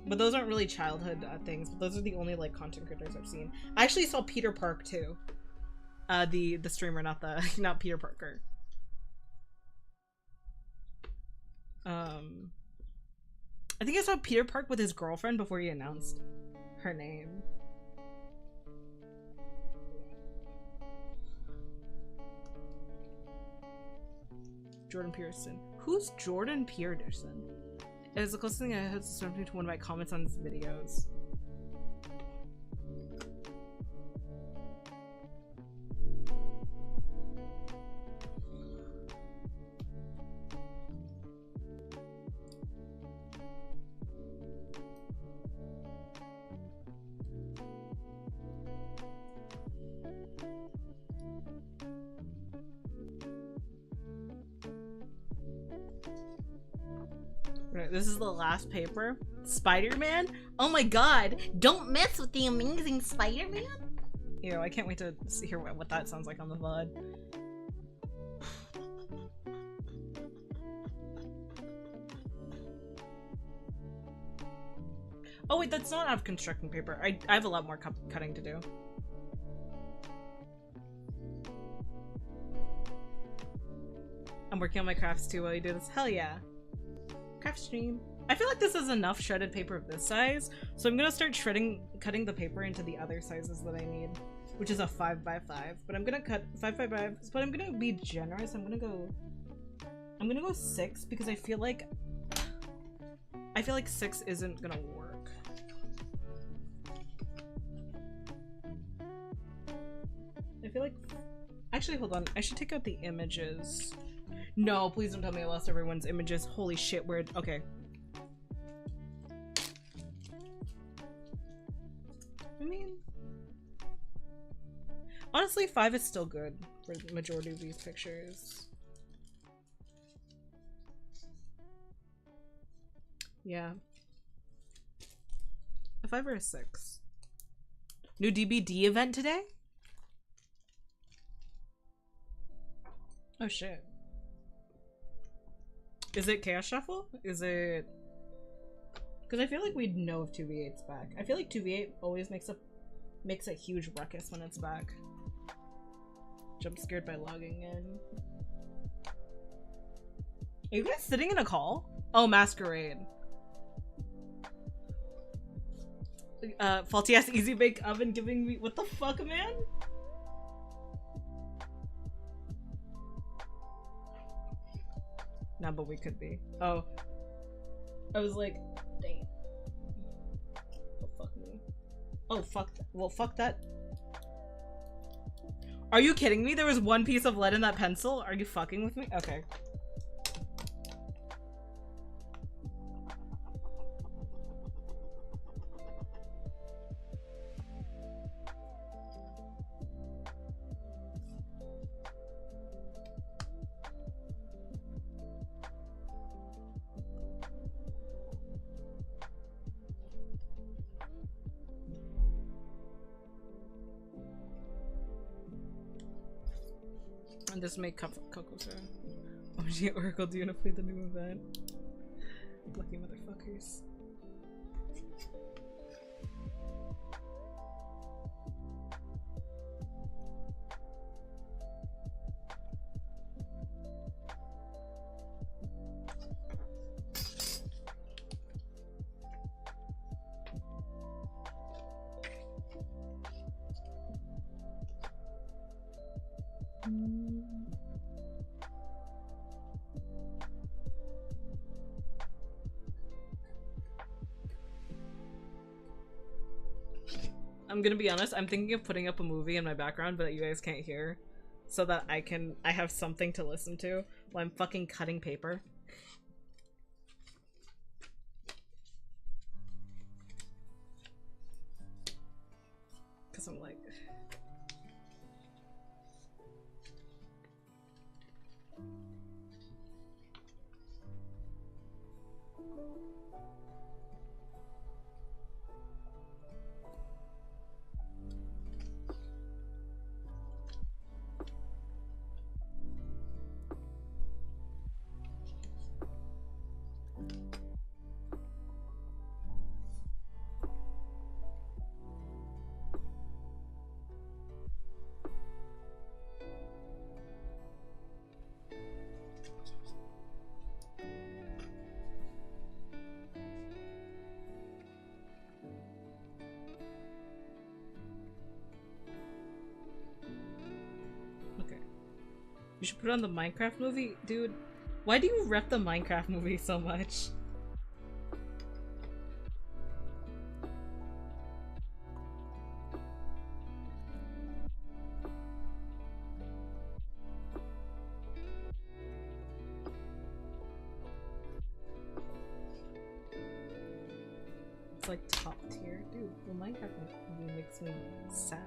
But those aren't really childhood things, but those are the only like content creators I've seen. I actually saw Peter Park too. The streamer, not Peter Parker. I think I saw Peter Park with his girlfriend before he announced her name. Jordan Pearson. Who's Jordan Pearson? It's the closest thing I had to one of my comments on his videos. Right, this is the last paper. Spider-Man? Oh my god! Don't mess with the amazing Spider-Man! Ew, I can't wait to hear what that sounds like on the VOD. Oh wait, that's not out of constructing paper. I have a lot more cutting to do. I'm working on my crafts too while you do this. Hell yeah. Craft stream. I feel like this is enough shredded paper of this size, so I'm gonna start cutting the paper into the other sizes that I need, which is a 5x5. But I'm gonna cut 5x5, but I'm gonna be generous. I'm gonna go 6 because I feel like 6 isn't gonna work. I feel like, actually, hold on. I should take out the images. No, please don't tell me I lost everyone's images. Holy shit, weird. Okay. I mean, honestly, 5 is still good for the majority of these pictures. Yeah. A 5 or a 6. New DBD event today? Oh shit. Is it Chaos Shuffle? Is it... Because I feel like we'd know if 2v8's back. I feel like 2v8 always makes a huge ruckus when it's back. Jump scared by logging in. Are you guys sitting in a call? Oh, Masquerade. Faulty ass easy bake oven giving me— what the fuck, man? Nah, but we could be. Oh. I was like, dang. Oh, fuck me. Oh, fuck. Well, fuck that. Are you kidding me? There was one piece of lead in that pencil? Are you fucking with me? Okay. And this make Coco Sarah. OG Oracle, do you wanna play the new event? Lucky motherfuckers. I'm gonna be honest, I'm thinking of putting up a movie in my background but that you guys can't hear, so that I have something to listen to while I'm fucking cutting paper. Cause I'm like, you should put on the Minecraft movie? Dude, why do you rep the Minecraft movie so much? It's like top tier. Dude, the Minecraft movie makes me sad.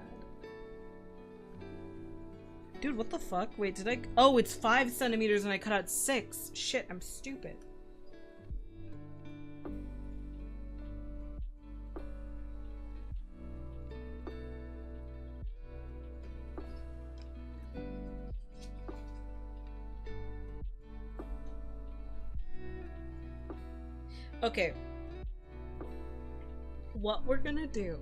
Dude, what the fuck? Wait, did I— oh, it's 5 centimeters and I cut out 6. Shit, I'm stupid. Okay. What we're gonna do—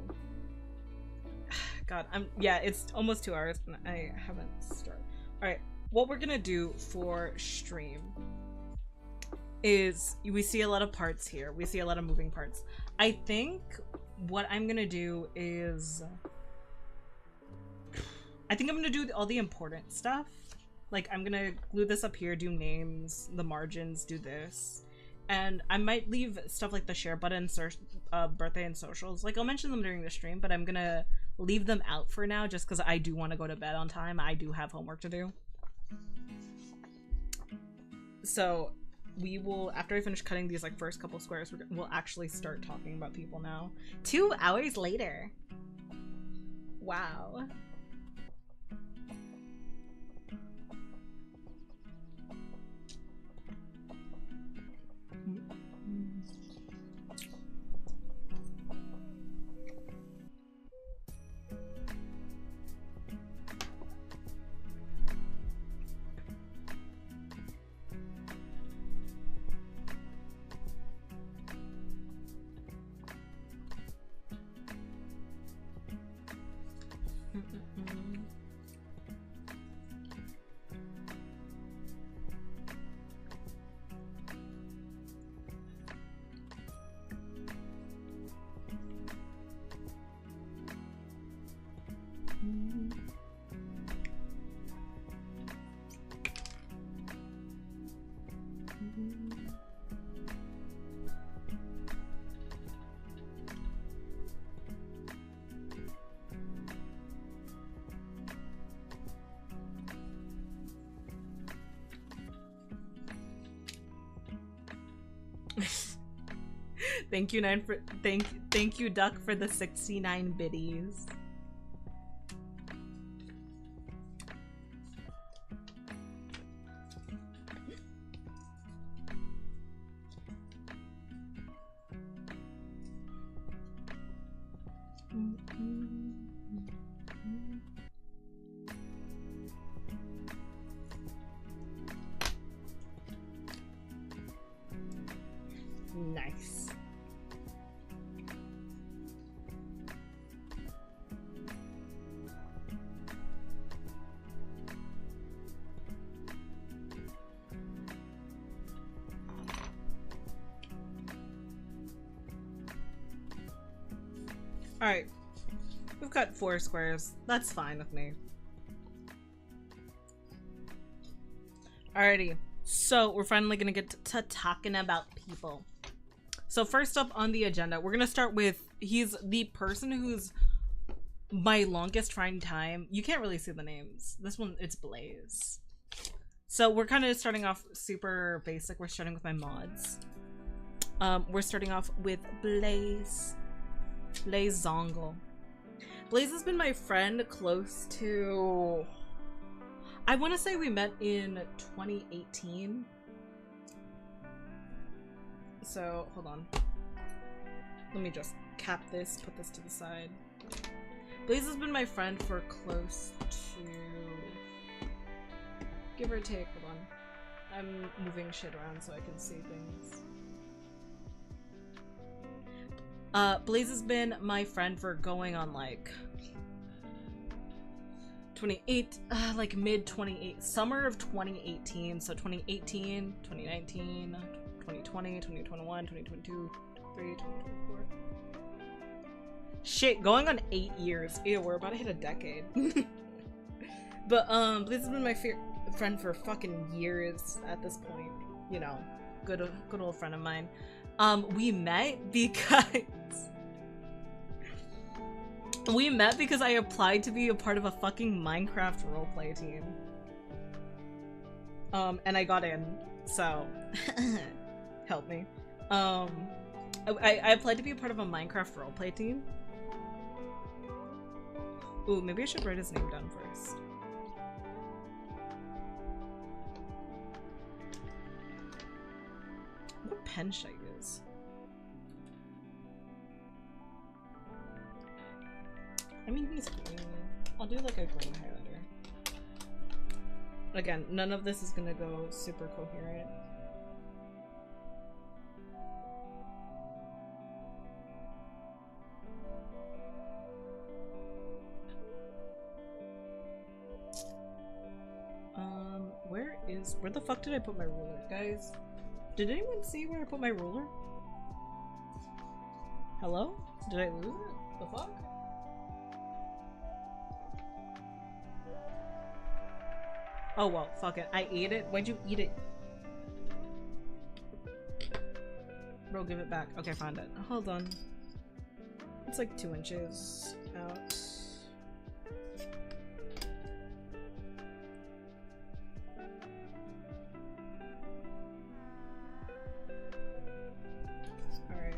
God, yeah, it's almost 2 hours and I haven't started. Alright, what we're gonna do for stream is we see a lot of parts here. We see a lot of moving parts. I think what I'm gonna do is I'm gonna do all the important stuff. Like, I'm gonna glue this up here, do names, the margins, do this. And I might leave stuff like the share button, birthday and socials. Like, I'll mention them during the stream, but I'm gonna leave them out for now just because I do want to go to bed on time. I do have homework to do. So we will, after I finish cutting these like first couple squares, we'll actually start talking about people now. 2 hours later. Wow. Thank you, thank you, Duck, for the 69 biddies. Nice. Alright. We've got 4 squares. That's fine with me. Alrighty. So we're finally gonna get to talking about people. So first up on the agenda, we're gonna start with, he's the person who's my longest trying time. You can't really see the names. This one, it's Blaze. So we're kind of starting off super basic. We're starting with my mods. We're starting off with Blaze. Blaze Zongle. Blaze has been my friend close to... I want to say we met in 2018. So, hold on. Let me just cap this, put this to the side. Blaze has been my friend for close to... give or take, hold on. I'm moving shit around so I can see things. Blaze has been my friend for going on like... 28, like mid 28, summer of 2018, so 2018, 2019, 2020, 2021, 2022, 2023, 2024. Shit, going on 8 years. Ew, we're about to hit a decade. But, Blaze has been my friend for fucking years at this point. You know, good old friend of mine. We met because I applied to be a part of a fucking Minecraft roleplay team. And I got in, so help me. I applied to be a part of a Minecraft roleplay team. Ooh, maybe I should write his name down first. What pen should I use? I mean, he's green. I'll do like a green highlighter. Again, none of this is gonna go super coherent. Where the fuck did I put my ruler, guys? Did anyone see where I put my ruler? Hello? Did I lose it? The fuck? Oh well, fuck it. I ate it. Why'd you eat it? Bro, give it back. Okay, found it. Hold on. It's like 2 inches out. Alright.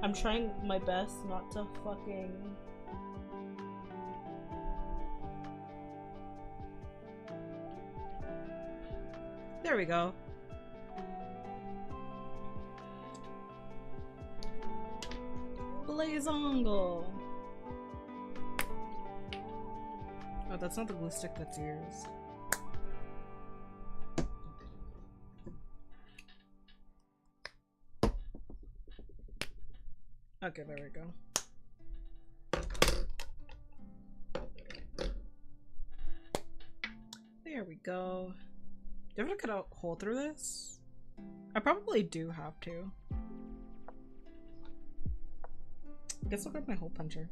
I'm trying my best not to fucking... There we go. Blazongle! Oh, that's not the glue stick, that's yours. Okay, there we go. There we go. Do you have to cut a hole through this? I probably do have to. I guess I'll grab my hole puncher.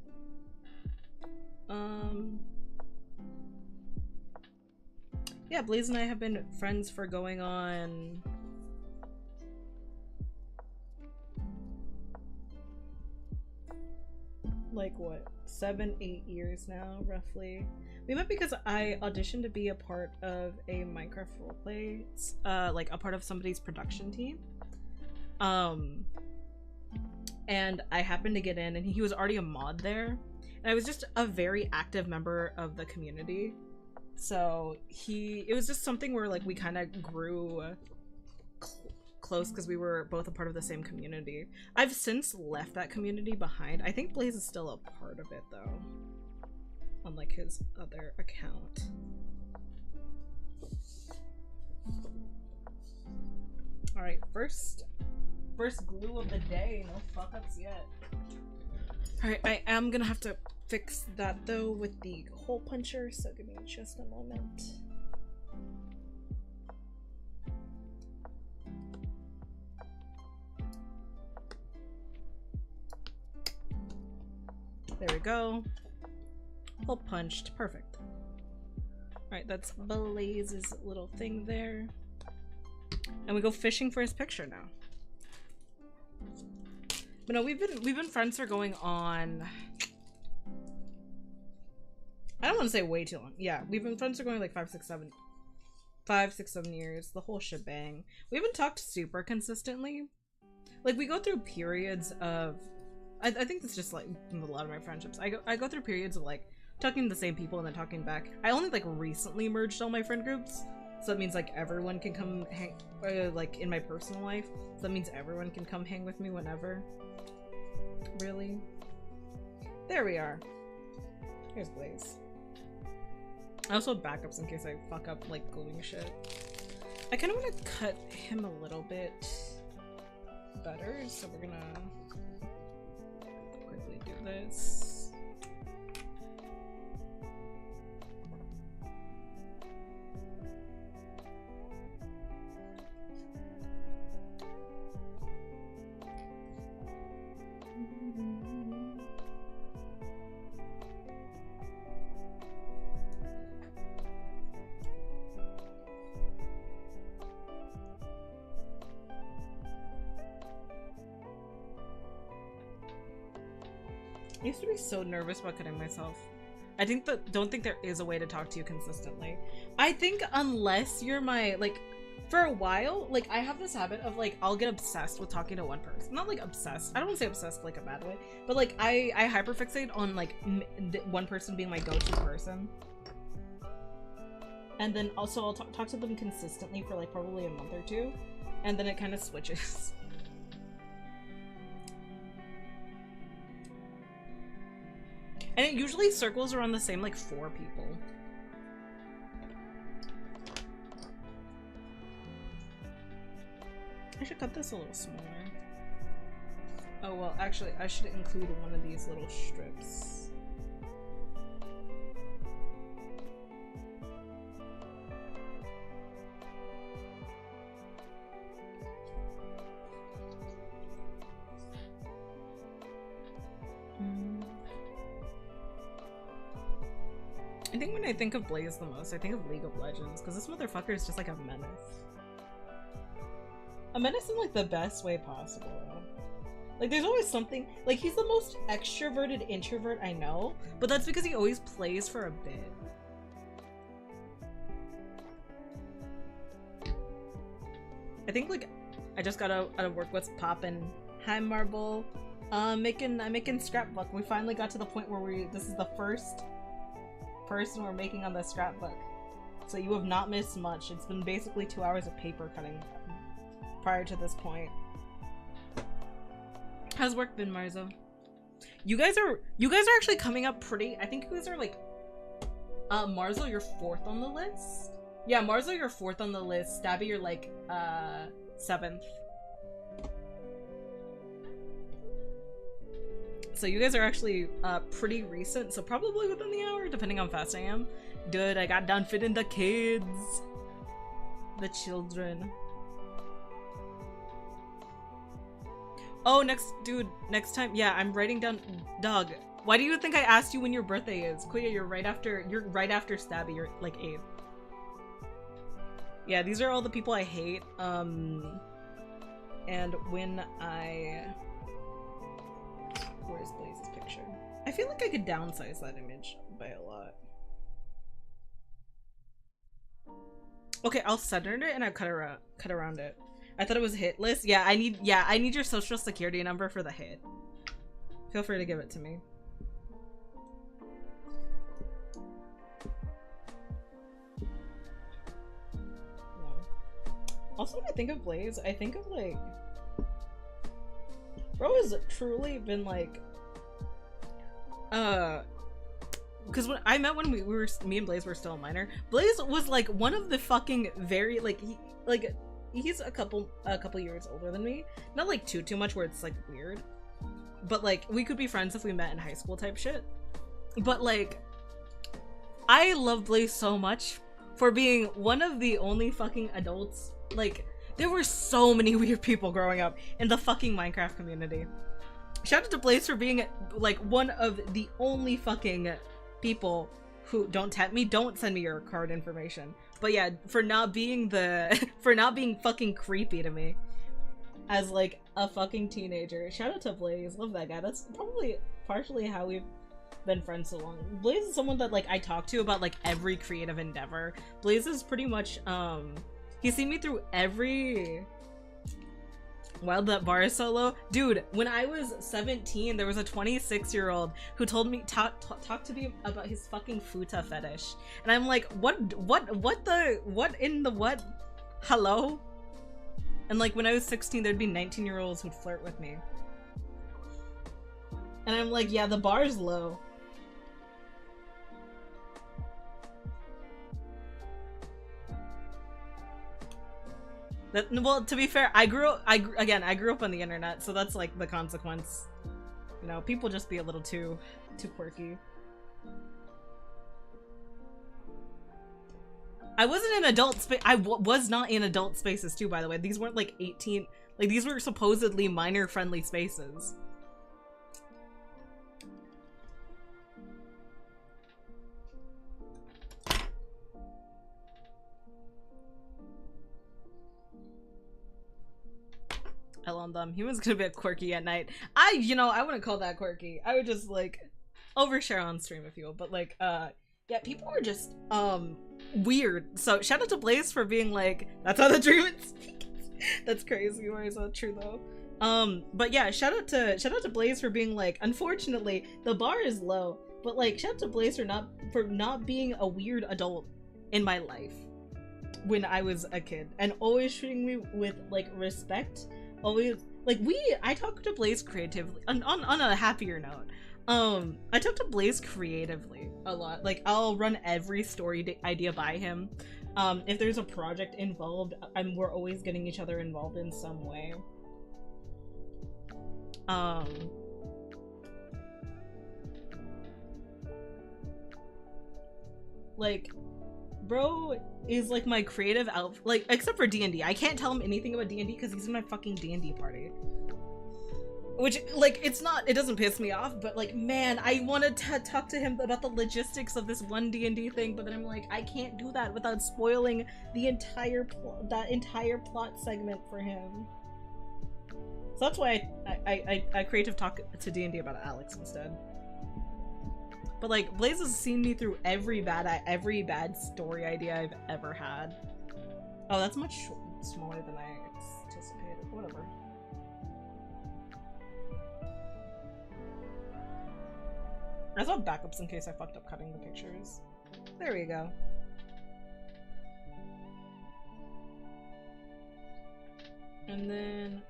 Yeah, Blaze and I have been friends for going on... like what, 7-8 years now, roughly. We met because I auditioned to be a part of a Minecraft roleplay, like a part of somebody's production team. And I happened to get in, and he was already a mod there, and I was just a very active member of the community. So it was just something where like we kind of grew close because we were both a part of the same community. I've since left that community behind. I think Blaze is still a part of it though, on like his other account. All right, first glue of the day. No fuck ups yet. All right, I am gonna have to fix that though with the hole puncher, so give me just a moment. There we go. Hole punched. Perfect. Alright, that's Blaze's little thing there. And we go fishing for his picture now. But no, we've been friends for going on... I don't want to say way too long. Yeah, we've been friends for going like 5, 6, 7 years. The whole shebang. We haven't talked super consistently. Like, we go through periods of... I think that's just like a lot of my friendships. I go through periods of like talking to the same people and then talking back. I only like recently merged all my friend groups, so that means like everyone can come hang like in my personal life. So that means everyone can come hang with me whenever. Really? There we are. Here's Blaze. I also have backups in case I fuck up like gluing shit. I kind of want to cut him a little bit better, so we're gonna quickly do this. I used to be so nervous about cutting myself. Don't think there is a way to talk to you consistently. I think unless you're my, like, for a while, like, I have this habit of, like, I'll get obsessed with talking to one person. Not, like, obsessed. I don't want to say obsessed, like, a bad way. But, like, I hyperfixate on, like, one person being my go-to person. And then also I'll talk to them consistently for, like, probably a month or two. And then it kind of switches. And it usually circles around the same, like, 4 people. should cut this a little smaller. Oh well, actually, I should include one of these little strips. I think when I think of Blaze the most, I think of League of Legends, because this motherfucker is just like a menace. A menace in like the best way possible. Like there's always something, like he's the most extroverted introvert I know, but that's because he always plays for a bit. I think like I just got out of work. What's poppin'? Hi Marble. I'm making scrapbook. We finally got to the point where this is the first person we're making on the scrapbook. So you have not missed much. It's been basically 2 hours of paper cutting prior to this point. How's work been, Marzo? You guys are actually coming up pretty. I think you guys are like Marzo, you're 4th on the list. Yeah, Marzo, you're 4th on the list. Stabby, you're like 7th. So you guys are actually pretty recent, so probably within the hour, depending on how fast I am. Dude, I got done fitting the kids. The children. Oh, next time, yeah, I'm writing down, dog. Why do you think I asked you when your birthday is? Kuya, you're right after Stabby, you're like 8th. Yeah, these are all the people I hate. And when where's Blaze's picture? I feel like I could downsize that image by a lot. Okay, I'll center it and I'll cut around it. I thought it was a hit list. Yeah, I need your social security number for the hit. Feel free to give it to me. Also, when I think of Blaze, I think of like, bro has truly been like, because when I met when me and Blaze were still a minor, Blaze was like one of the fucking very he's a couple years older than me, not like too much where it's like weird, but like we could be friends if we met in high school type shit. But like, I love Blaze so much for being one of the only fucking adults. Like, there were so many weird people growing up in the fucking Minecraft community. Shout out to Blaze for being like one of the only fucking people who, don't tempt me, don't send me your card information. But yeah, for not being fucking creepy to me as like a fucking teenager. Shout out to Blaze, love that guy. That's probably partially how we've been friends so long. Blaze is someone that like I talk to about like every creative endeavor. Blaze is pretty much he's seen me through every Wild That Bar solo. Dude, when I was 17, there was a 26-year-old who told me talk to me about his fucking futa fetish. And I'm like, what in the what? Hello? And like when I was 16, there'd be 19-year-olds who'd flirt with me. And I'm like, yeah, the bar's low. Well, to be fair, I grew up on the internet, so that's like the consequence. You know, people just be a little too quirky. I wasn't in adult space. I was not in adult spaces too, by the way. These weren't like 18. Like these were supposedly minor friendly spaces. On them. He was gonna be quirky at night. I wouldn't call that quirky. I would just like overshare on stream if you will. But like yeah, people were just weird. So shout out to Blaze for being like, that's how the dream is. That's crazy. Why is that true though? But yeah, shout out to Blaze for being like, unfortunately the bar is low, but like shout out to Blaze for not being a weird adult in my life when I was a kid, and always treating me with like respect. Always like I talk to Blaze creatively on a happier note. I talk to Blaze creatively a lot. Like I'll run every story idea by him. If there's a project involved, we're always getting each other involved in some way. Like, bro is like my creative like, except for D&D. I can't tell him anything about D&D because he's in my fucking D&D party. Which, like, it doesn't piss me off, but like, man, I wanted to talk to him about the logistics of this one D&D thing, but then I'm like, I can't do that without spoiling the entire plot segment for him. So that's why I creative talk to D&D about Alex instead. But like, Blaze has seen me through every bad story idea I've ever had. Oh, that's much smaller than I anticipated. Whatever. I also have backups in case I fucked up cutting the pictures. There we go. And then...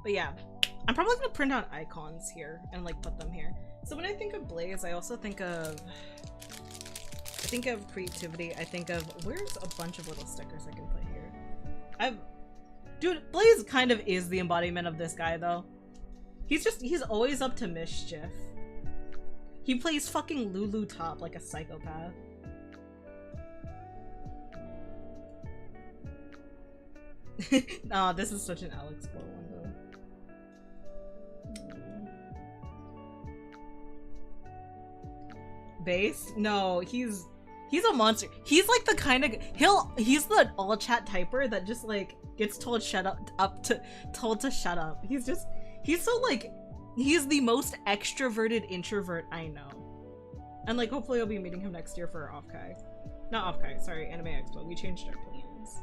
But yeah, I'm probably gonna print out icons here and like put them here. So when I think of Blaze, I also think of creativity. I think of, where's a bunch of little stickers I can put here? Dude, Blaze kind of is the embodiment of this guy though. He's always up to mischief. He plays fucking Lulu Top like a psychopath. Nah, this is such an Alex quote one though. Base? No, he's a monster. He's like the kind of he's the all chat typer that just like gets told told to shut up. He's so like, he's the most extroverted introvert I know. And like, hopefully I'll be meeting him next year for Offkai. Not Offkai, sorry, Anime Expo. We changed our plans.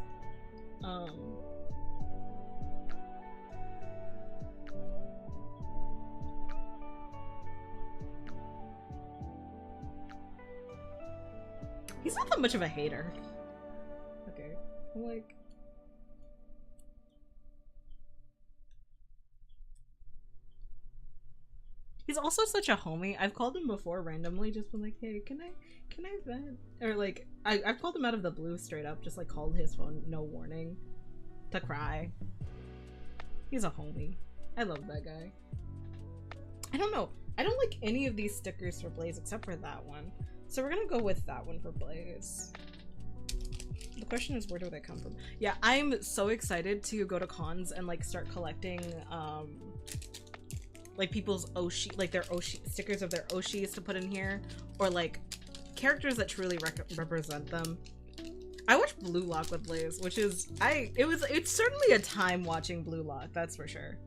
He's not that much of a hater. Okay, like... He's also such a homie. I've called him before randomly, just been like, hey, can I vent? Or like, I've called him out of the blue straight up, just like called his phone, no warning, to cry. He's a homie. I love that guy. I don't know. I don't like any of these stickers for Blaze except for that one. So we're gonna go with that one for Blaze. The question is, where do they come from? Yeah, I'm so excited to go to cons and like start collecting like people's Oshi, like their Oshi stickers of their Oshis to put in here, or like characters that truly represent them. I watched Blue Lock with Blaze, which is it's certainly a time watching Blue Lock, that's for sure.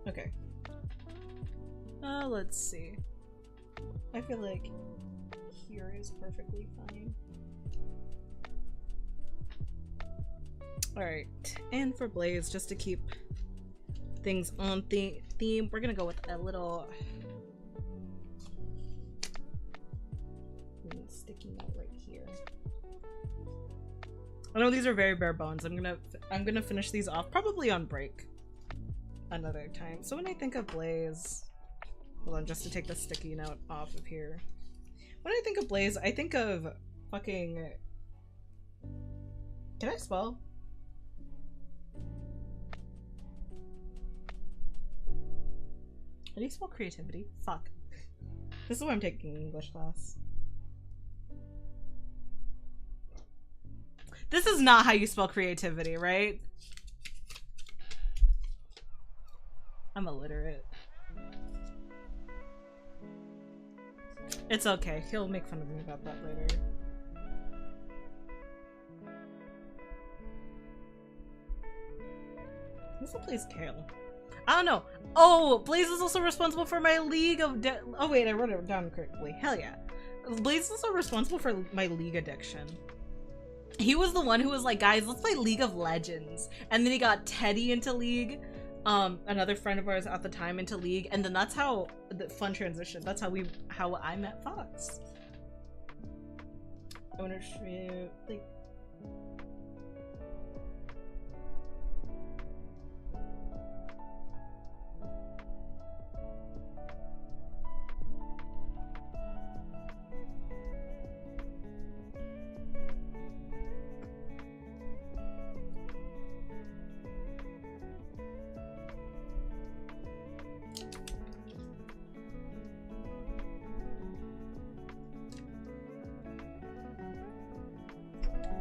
Okay. Let's see. I feel like here is perfectly fine. Alright, and for Blaze, just to keep things on theme, we're gonna go with a little sticky note right here. I know these are very bare bones. I'm gonna finish these off probably on break another time. So when I think of Blaze, hold on, just to take the sticky note off of here. When I think of Blaze, I think of fucking... Can I spell? How do you spell creativity? Fuck. This is why I'm taking English class. This is not how you spell creativity, right? I'm illiterate. It's okay. He'll make fun of me about that later. Who's the plays Kale? I don't know. Oh, Blaze is also responsible for my League of oh wait, I wrote it down correctly. Hell yeah. Blaze is also responsible for my League addiction. He was the one who was like, guys, let's play League of Legends. And then he got Teddy into League, another friend of ours at the time into League, and then that's how the fun transition. That's how I met Fox. Ownership, like.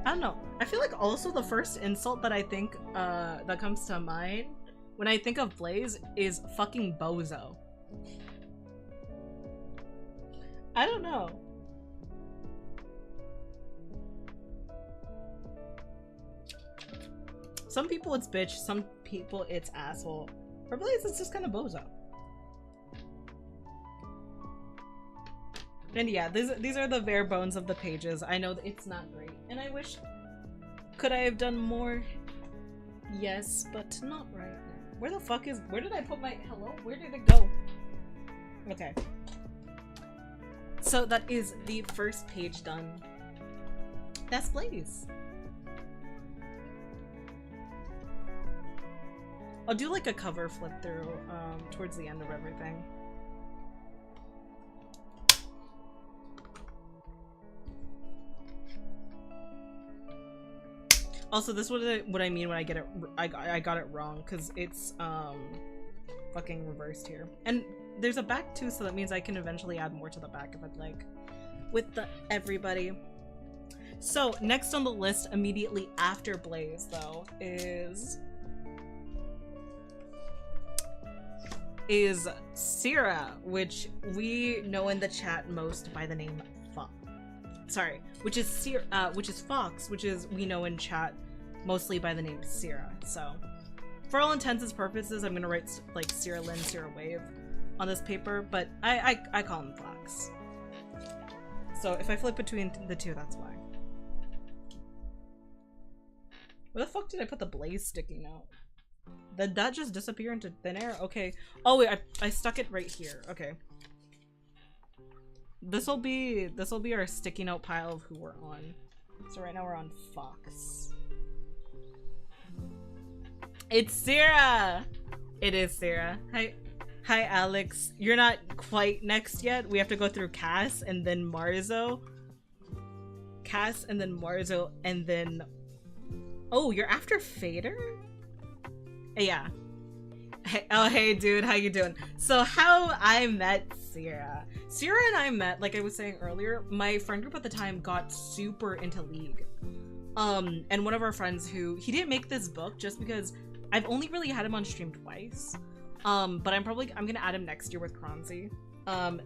I don't know. I feel like also the first insult that I think that comes to mind when I think of Blaze is fucking bozo. I don't know. Some people it's bitch, some people it's asshole. For Blaze, it's just kind of bozo. And yeah, these are the bare bones of the pages. I know that it's not great, and I wish, could I have done more? Yes, but not right now. Where did I put my, hello? Where did it go? Okay. So that is the first page done. That's Blaze. I'll do like a cover flip through towards the end of everything. Also, this is what I mean when I get it. I got it wrong because it's fucking reversed here, and there's a back too, so that means I can eventually add more to the back if I'd like. With the everybody. So next on the list, immediately after Blaze, though, is Sierra, which we know in the chat most by the name Fox. Sorry, which is Fox, which is we know in chat mostly by the name Sierra. So, for all intents and purposes, I'm gonna write like Sierra Lynn, Sierra Wave on this paper, but I call him Fox. So if I flip between the two, that's why. Where the fuck did I put the Blaze sticky note? Did that just disappear into thin air? Okay. Oh wait, I stuck it right here. Okay. This'll be our sticky note pile of who we're on. So right now we're on Fox. It's Sarah! It is Sarah. Hi Alex. You're not quite next yet. We have to go through Cass and then Marzo. Cass and then Marzo and then... Oh, you're after Fader? Yeah. Hey, oh, hey dude, how you doing? So how I met Sierra. Sierra and I met, like I was saying earlier, my friend group at the time got super into League. And one of our friends who, he didn't make this book just because I've only really had him on stream twice. But I'm gonna add him next year with Kronzy.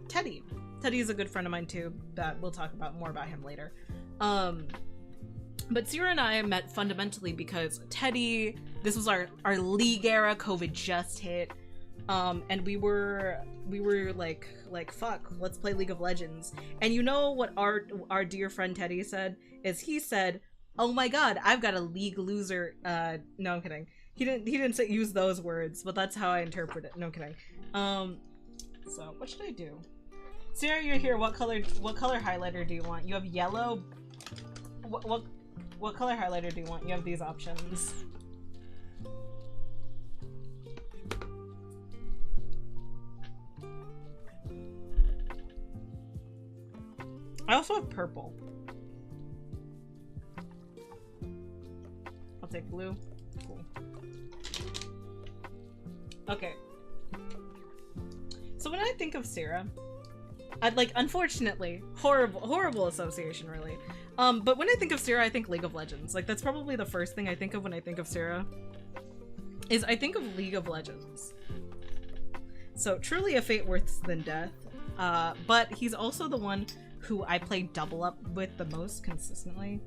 Teddy. Teddy is a good friend of mine too, that we'll talk about more about him later. But Sierra and I met fundamentally because Teddy, this was our League era, COVID just hit. And we were like fuck, let's play League of Legends. And you know what our dear friend Teddy said? Is he said, oh my god, I've got a League loser. No, I'm kidding. He didn't use those words, but that's how I interpret it. No, I'm kidding. So what should I do? Sierra, you're here. What color highlighter do you want? You have yellow. What color highlighter do you want? You have these options. I also have purple. I'll take blue. Cool. Okay. So when I think of Sarah, I'd like, unfortunately, horrible association, really. But when I think of Sarah, I think League of Legends. Like, that's probably the first thing I think of when I think of Sarah. Is I think of League of Legends. So, truly a fate worse than death. But he's also the one who I play double up with the most consistently.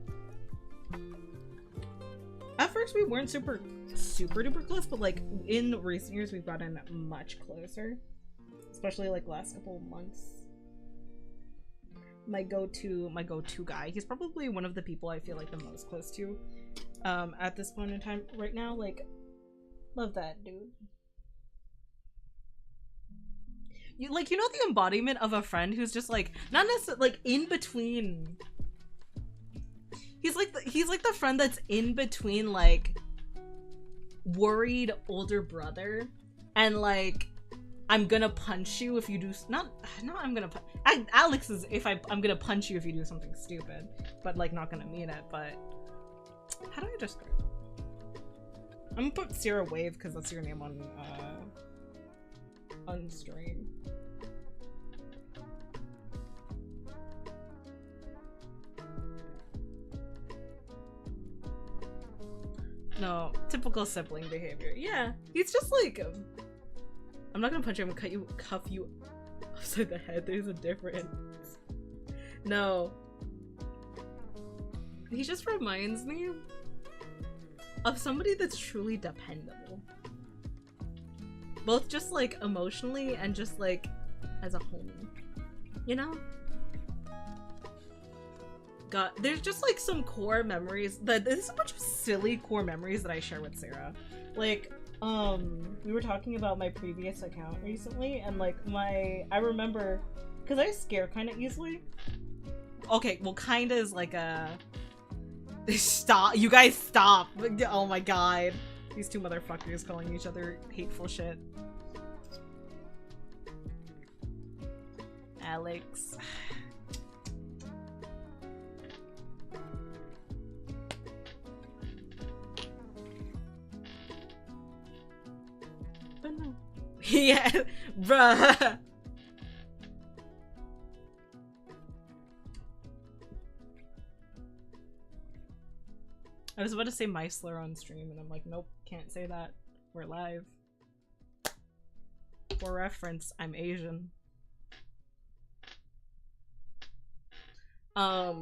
At first, we weren't super duper close, but like, in recent years, we've gotten much closer. Especially like last couple of months. my go-to guy. He's probably one of the people I feel like the most close to at this point in time right now. Like, love that dude. You know the embodiment of a friend who's just like not necessarily like in between. He's like the friend that's in between like worried older brother and like I'm gonna punch you if you do not I'm gonna Alex is if I'm gonna punch you if you do something stupid, but like not gonna mean it. But how do I describe it? I'm gonna put Sierra Wave because that's your name on stream. No, typical sibling behavior. Yeah, he's just like I'm not gonna punch you, I'm gonna cuff you upside the head. There's a difference. No. He just reminds me of somebody that's truly dependable. Both just like emotionally and just like as a homie. You know? God, there's just like some core memories that there's a bunch of silly core memories that I share with Sarah. Like, we were talking about my previous account recently and like I remember because I scare kind of easily. Okay, well kinda is like a stop, you guys stop. Oh my god, these two motherfuckers calling each other hateful shit. Alex. But no. Yeah, bruh. I was about to say my slur on stream and I'm like, nope, can't say that. We're live. For reference, I'm Asian. There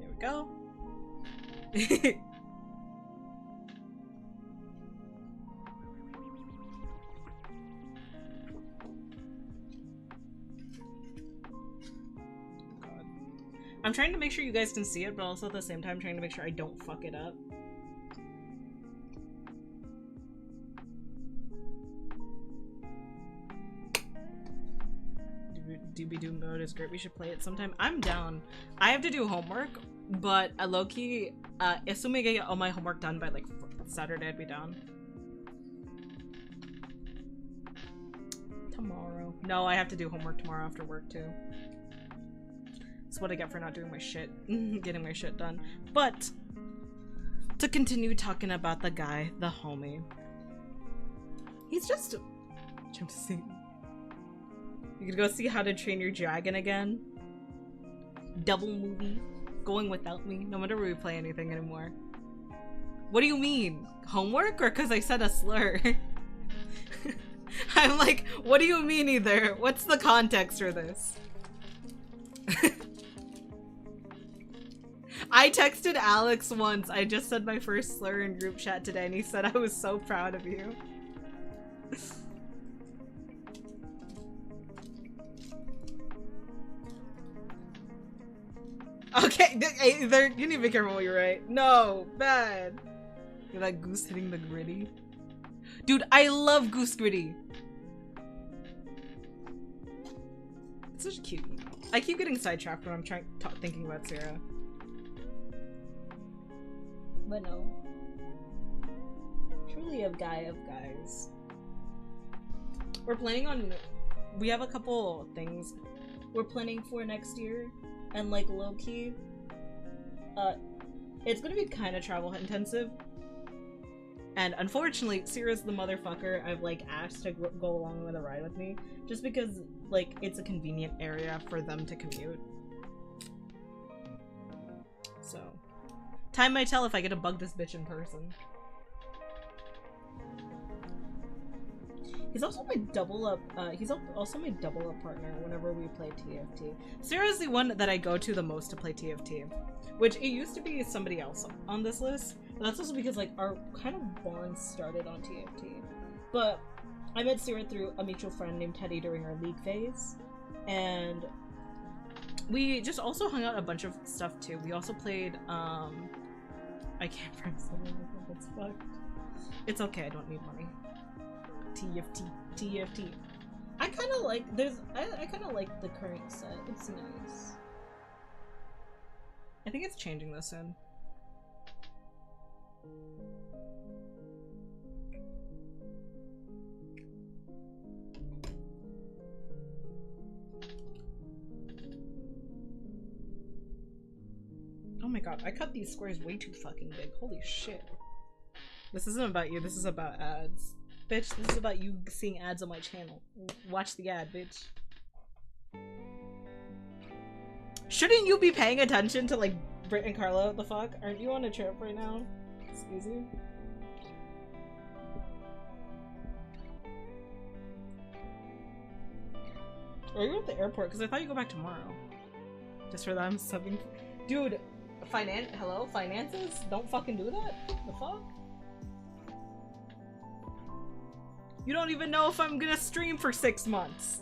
we go. I'm trying to make sure you guys can see it, but also at the same time trying to make sure I don't fuck it up. Doobie Doo mode is great. We should play it sometime. I'm down. I have to do homework, but low-key, assuming I get all my homework done by like Saturday, I'd be down. Tomorrow. No, I have to do homework tomorrow after work too. That's what I get for not doing my shit, getting my shit done. But to continue talking about the guy, the homie, he's just jump to see. You could go see How to Train Your Dragon again. Double movie, going without me. No wonder we play anything anymore. What do you mean? Homework or because I said a slur? I'm like, what do you mean either? What's the context for this? I texted Alex once. I just said my first slur in group chat today and he said I was so proud of you. Okay, you need to be careful what you write. No, bad. You're that goose hitting the gritty. Dude, I love Goose Gritty. It's such a cute email. I keep getting sidetracked when I'm thinking about Sarah. But no. Truly a guy of guys. We're planning on... We have a couple things we're planning for next year. And like low-key, it's gonna be kind of travel intensive. And unfortunately, Sierra's the motherfucker I've like asked to go along with a ride with me. Just because like it's a convenient area for them to commute. So, time might tell if I get to bug this bitch in person. He's also my double up. He's also my double up partner whenever we play TFT. Sarah's the one that I go to the most to play TFT, which it used to be somebody else on this list. But that's also because like our kind of bond started on TFT. But I met Sarah through a mutual friend named Teddy during our league phase, and we just also hung out a bunch of stuff too. We also played I can't pronounce the name of it. It's fucked. It's okay. I don't need money. TFT. I kind of like I kind of like the current set. It's nice. I think it's changing this soon. Oh my god, I cut these squares way too fucking big. Holy shit. This isn't about you, this is about ads. Bitch, this is about you seeing ads on my channel. Watch the ad, bitch. Shouldn't you be paying attention to, like, Britt and Carla? What the fuck? Aren't you on a trip right now? Excuse you? Or are you at the airport? Because I thought you go back tomorrow. Just for them something. Dude, hello? Finances? Don't fucking do that? The fuck? You don't even know if I'm gonna stream for 6 months.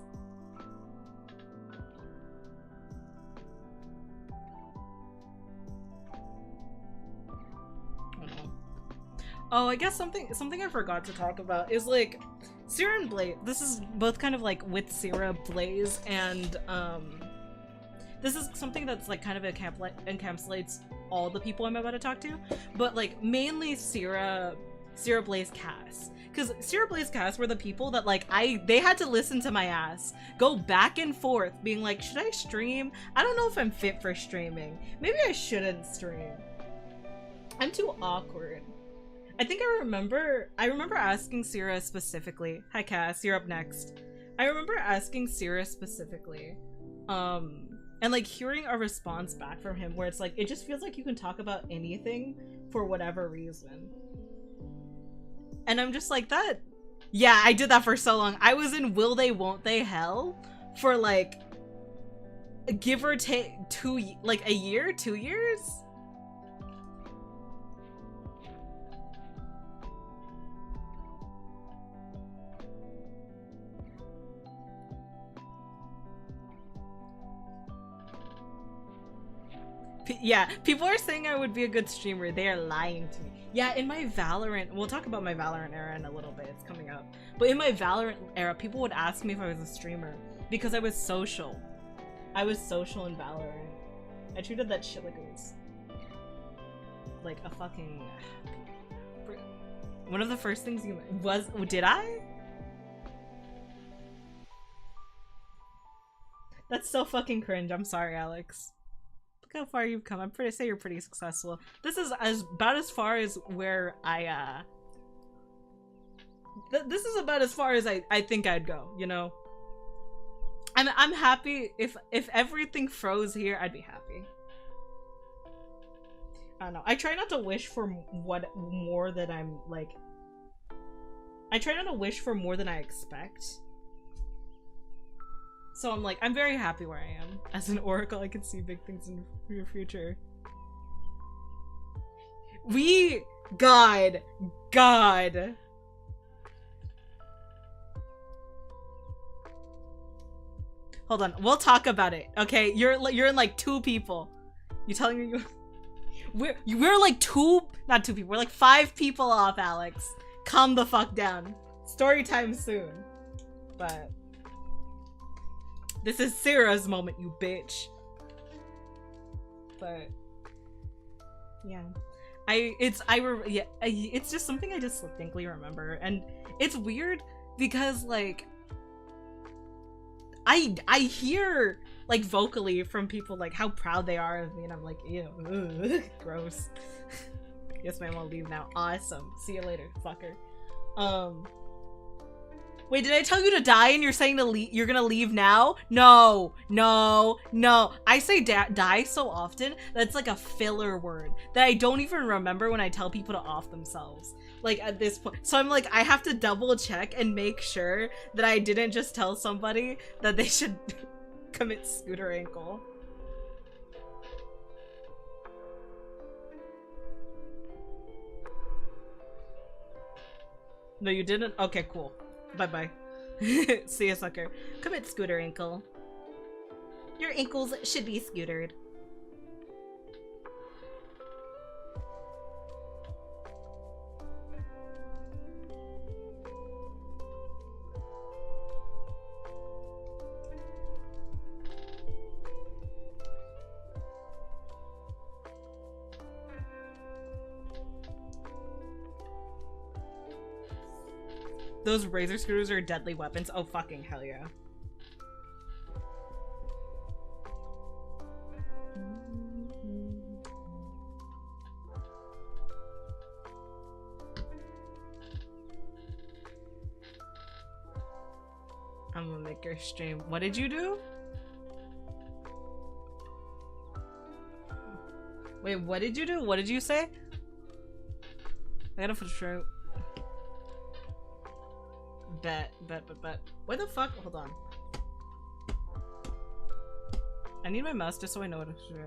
Oh, I guess something I forgot to talk about is like Sierra and Blaze. This is both kind of like with Sierra, Blaze, and this is something that's like kind of encapsulates all the people I'm about to talk to, but like mainly Sierra, Blaze, Cass. Because Sierra, Blaze, Cass were the people that like they had to listen to my ass, go back and forth, being like, should I stream? I don't know if I'm fit for streaming. Maybe I shouldn't stream. I'm too awkward. I think I remember asking Sierra specifically. Hi Cass, you're up next. I remember asking Sierra specifically, and like hearing a response back from him where it's like, it just feels like you can talk about anything for whatever reason. And I'm just like, that, yeah, I did that for so long. I was in Will They Won't They Hell for like, give or take a year, 2 years? Yeah, people are saying I would be a good streamer. They are lying to me. Yeah, in my Valorant, we'll talk about my Valorant era in a little bit, it's coming up. But in my Valorant era, people would ask me if I was a streamer because I was social. I was social in Valorant. I treated that shit like it was like a fucking... One of the first things you was, did I? That's so fucking cringe. I'm sorry, Alex. How far you've come. I'm pretty say you're pretty successful. This is about as far as where I this is about as far as I think I'd go, you know. I'm happy if everything froze here, I'd be happy. I don't know. I try not to wish for more than I'm like. I try not to wish for more than I expect. So I'm like, I'm very happy where I am. As an oracle, I can see big things in your future. God. Hold on, we'll talk about it. Okay, you're in like 2 people. You telling me we're like not 2 people. We're like 5 people off, Alex. Calm the fuck down. Story time soon. But this is Sarah's moment, you bitch. But yeah, it's just something I just distinctly remember, and it's weird because like I hear like vocally from people like how proud they are of me, and I'm like, ew, ugh, gross. Yes, ma'am, I'll leave now. Awesome. See you later, fucker. Wait, did I tell you to die and you're saying you're gonna leave now? No. I say die so often that it's like a filler word that I don't even remember when I tell people to off themselves. like at this point. So I'm like, I have to double check and make sure that I didn't just tell somebody that they should commit scooter ankle. No, you didn't? Okay, cool. Bye-bye. See ya, sucker. Commit scooter ankle. Your ankles should be scootered. Those razor scooters are deadly weapons. Oh, fucking hell yeah. I'm gonna make your stream. What did you do? Wait, what did you do? What did you say? I gotta put a shirt. Bet. What the fuck? Hold on. I need my mouse just so I know what to do.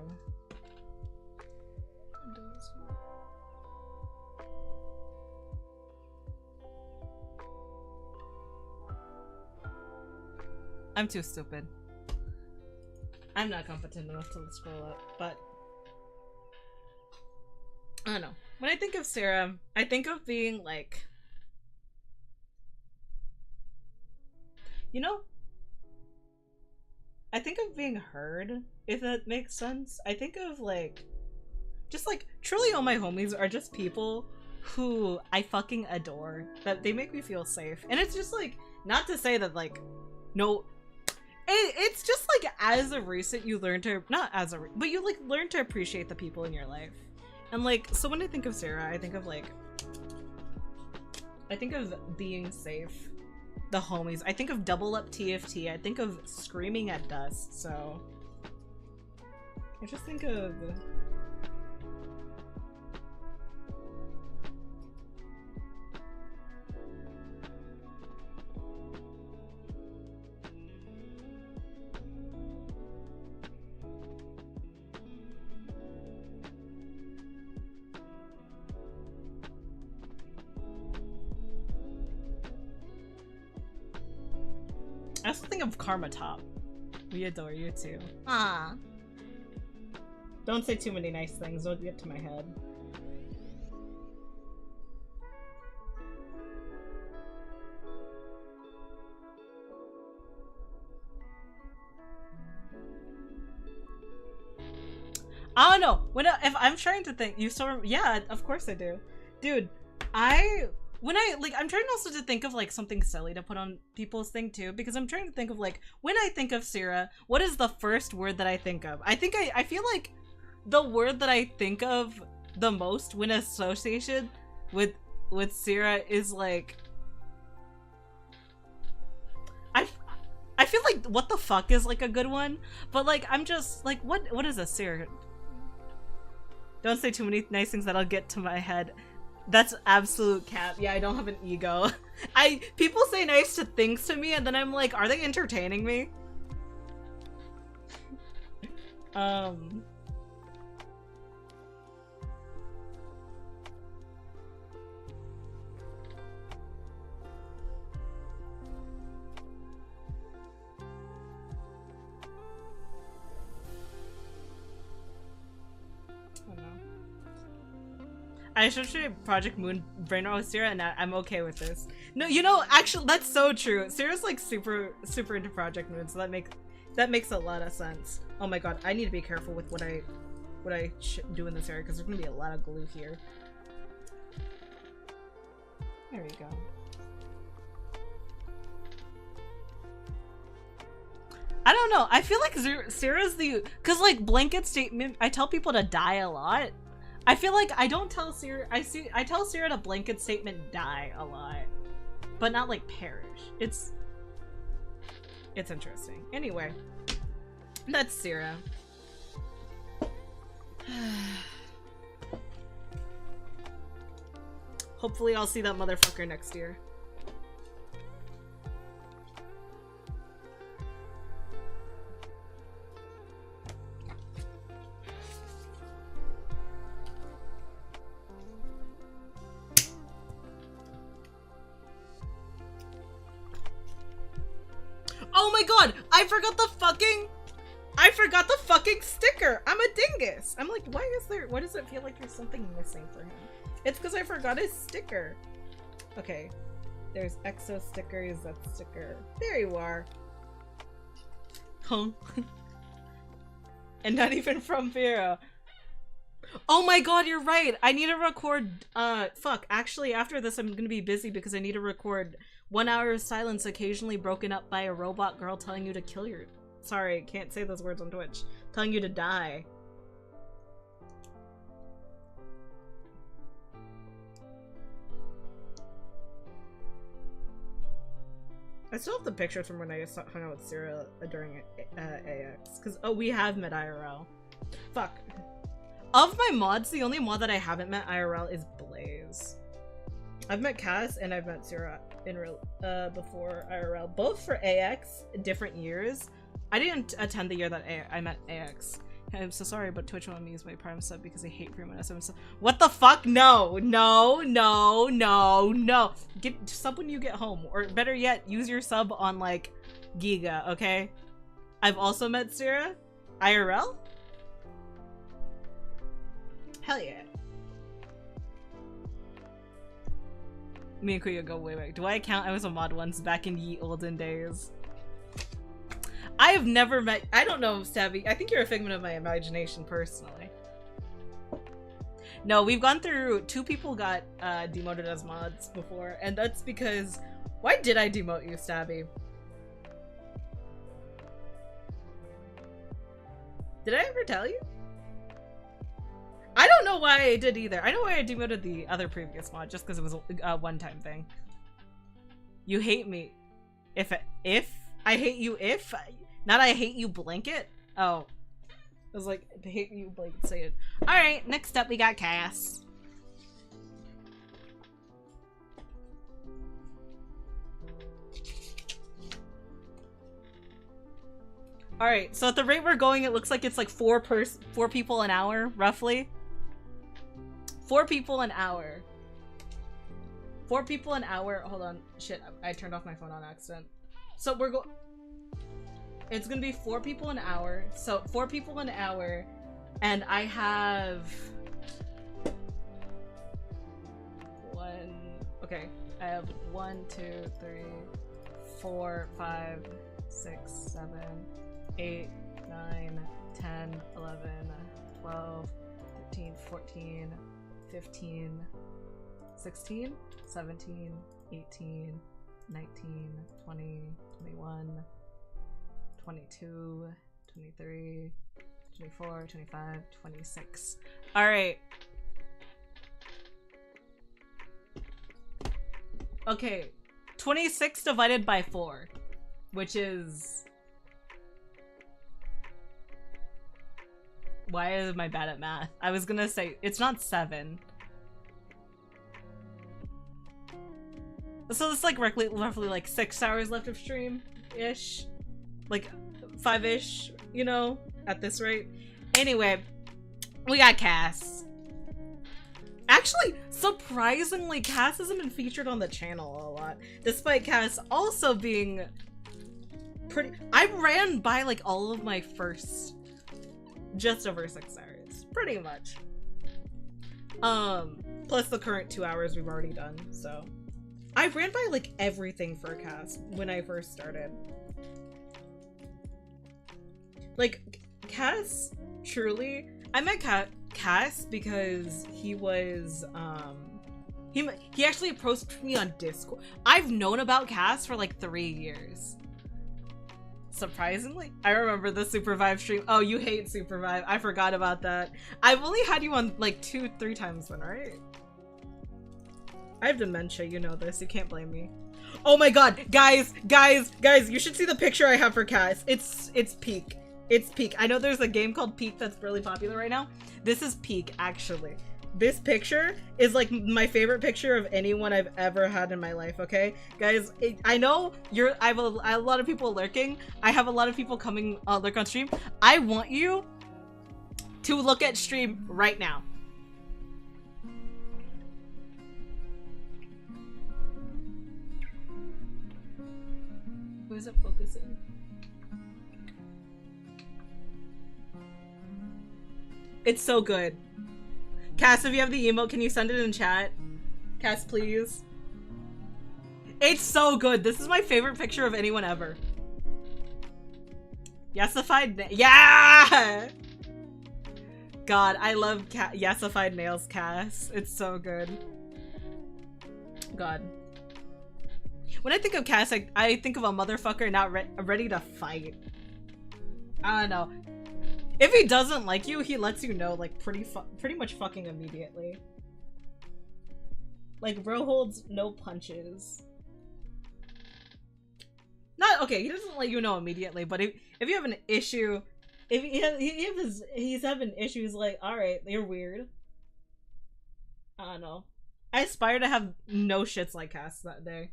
I'm too stupid. I'm not competent enough to scroll up, but I don't know. When I think of Sarah, I think of being like, you know, I think of being heard, if that makes sense. I think of like, just like, truly all my homies are just people who I fucking adore. That they make me feel safe. And it's just like, not to say that like, no, it's just like as of recent you learn to, not as a, but you like learn to appreciate the people in your life. And like, so when I think of Sarah, I think of like, I think of being safe. The homies. I think of double up TFT. I think of screaming at dust. So I just think of I also think of Karma Top. We adore you too. Ah. Don't say too many nice things, don't get to my head. I don't know. If I'm trying to think, you still, yeah, of course I do. Dude, I'm trying also to think of like something silly to put on people's thing too, because I'm trying to think of like, when I think of Sarah, what is the first word that I think of? I feel like the word that I think of the most when associated with Sarah is like, I feel like what the fuck is like a good one, but like I'm just like, what is a Sarah? Don't say too many nice things that'll get to my head. That's absolute cap. Yeah, I don't have an ego. People say nice things to me and then I'm like, are they entertaining me? I don't know. I associate Project Moon brain rot with Sarah, and I'm okay with this. No, you know, actually, that's so true. Sarah's like super into Project Moon, so that makes a lot of sense. Oh my god, I need to be careful with what I do in this area because there's gonna be a lot of glue here. There we go. I don't know. I feel like Sarah's cause like blanket statement. I tell people to die a lot. I feel like I don't tell Sarah. I tell Sarah to blanket statement die a lot, but not like perish. It's interesting. Anyway, that's Sarah. Hopefully I'll see that motherfucker next year. Oh my god! I forgot the fucking sticker! I'm a dingus! I'm like, why does it feel like there's something missing for him? It's because I forgot his sticker. Okay. There's EXO stickers, that sticker. There you are. Huh? And not even from Vera. Oh my god, you're right! I need to record, fuck. Actually, after this I'm gonna be busy because I need to record 1 hour of silence occasionally broken up by a robot girl telling you to kill your... Sorry, can't say those words on Twitch. Telling you to die. I still have the pictures from when I hung out with Sarah during AX. Because, oh, we have met IRL. Fuck. Of my mods, the only mod that I haven't met IRL is Blaze. I've met Cass and I've met Sarah in real before IRL, both for AX, different years. I didn't attend the year that I met AX. I'm so sorry, but Twitch won't let me use my Prime sub because I hate Primo SM sub. What the fuck? No, no, no, no, no. Get sub when you get home, or better yet, use your sub on like Giga. Okay. I've also met Sarah IRL. Hell yeah. Me and Kuya go way back. Do I count I was a mod once back in ye olden days? I have never met- I don't know, Stabby. I think you're a figment of my imagination, personally. No, we've gone through- 2 people got demoted as mods before, and that's because- why did I demote you, Stabby? Did I ever tell you? I don't know why I did either. I know why I demoted the other previous mod, just because it was a one-time thing. You hate me. If I hate you if? Not I hate you blanket? Oh. I was like, I hate you blanket, say it. Alright, next up we got Cass. Alright, so at the rate we're going, it looks like it's like 4 people an hour, roughly. 4 people an hour. 4 people an hour. Hold on. Shit, I turned off my phone on accident. So we're it's gonna be 4 people an hour. So 4 people an hour. And I have... Okay. I have 1, 2, 3, 4, 5, 6, 7, 8, 9, 10, 11, 12, 13, 14, 15, 16, 17, 18, 19, 20, 21, 22, 23, 24, 25, 26. Alright. Okay. 26 divided by 4, which is... Why am I bad at math? I was gonna say, it's not 7. So it's like roughly like 6 hours left of stream-ish. Like 5-ish, you know, at this rate. Anyway, we got Cass. Actually, surprisingly, Cass hasn't been featured on the channel a lot. Despite Cass also being pretty... I ran by like all of my first... just over 6 hours, pretty much. Plus the current 2 hours we've already done, so. I ran by like everything for Cass when I first started. Like, Cass, truly, I met Cass because he was, he actually approached me on Discord. I've known about Cass for like 3 years. Surprisingly, I remember the Supervive stream. Oh, you hate Supervive. I forgot about that. I've only had you on like 2-3 times then, right? I have dementia, you know this. You can't blame me. Oh my god, guys, you should see the picture I have for Cass. It's peak. It's peak. I know there's a game called Peak that's really popular right now. This is peak, actually. This picture is like my favorite picture of anyone I've ever had in my life, okay? Guys, I know I have a lot of people lurking. I have a lot of people coming lurk on stream. I want you to look at stream right now. Where's it focusing? It's so good. Cass, if you have the emote, can you send it in chat? Cass, please. It's so good. This is my favorite picture of anyone ever. Yassified yeah! God, I love yassified nails, Cass. It's so good. God. When I think of Cass, I think of a motherfucker not ready to fight. I don't know. If he doesn't like you, he lets you know, like, pretty much fucking immediately. Like, bro holds no punches. Not, okay, he doesn't let you know immediately, but if you have an issue, if he's having issues, like, alright, you're weird. I don't know. I aspire to have no shits like Cass that day.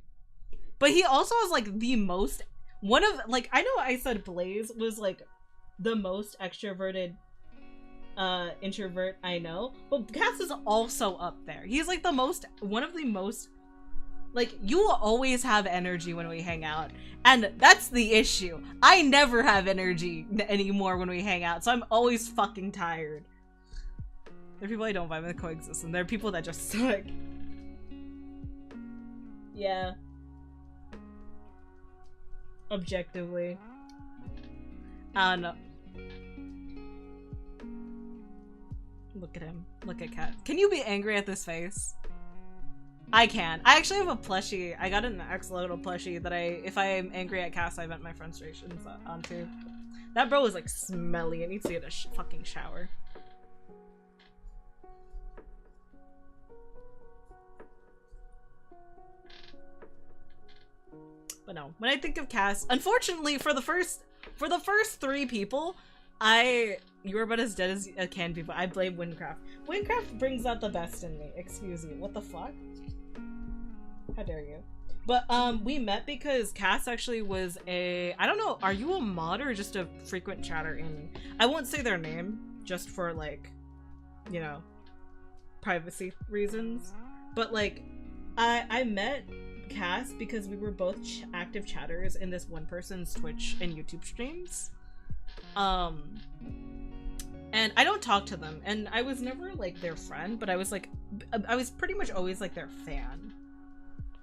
But he also has, like, the most, I know I said Blaze was, like, the most extroverted introvert I know, but Cass is also up there. He's like one of the most, like, you will always have energy when we hang out, and that's the issue. I never have energy anymore when we hang out, so I'm always fucking tired. There are people I don't vibe with coexist, and there are people that just suck. Yeah. Objectively. I don't know. Look at him. Look at Cat. Can you be angry at this face? I can. I actually have a plushie. I got an axolotl plushie that if I am angry at Cass, I vent my frustrations onto. That bro is like smelly. It needs to get a fucking shower. But no, when I think of Cass, unfortunately for the first 3 people, you are about as dead as I can be, but I blame Windcraft. Windcraft brings out the best in me. Excuse you. What the fuck? How dare you? But we met because Cass actually was I don't know, are you a mod or just a frequent chatter in? I won't say their name just for, like, you know, privacy reasons. But like, I met Cass because we were both active chatters in this one person's Twitch and YouTube streams. And I don't talk to them, and I was never like their friend, but I was pretty much always like their fan.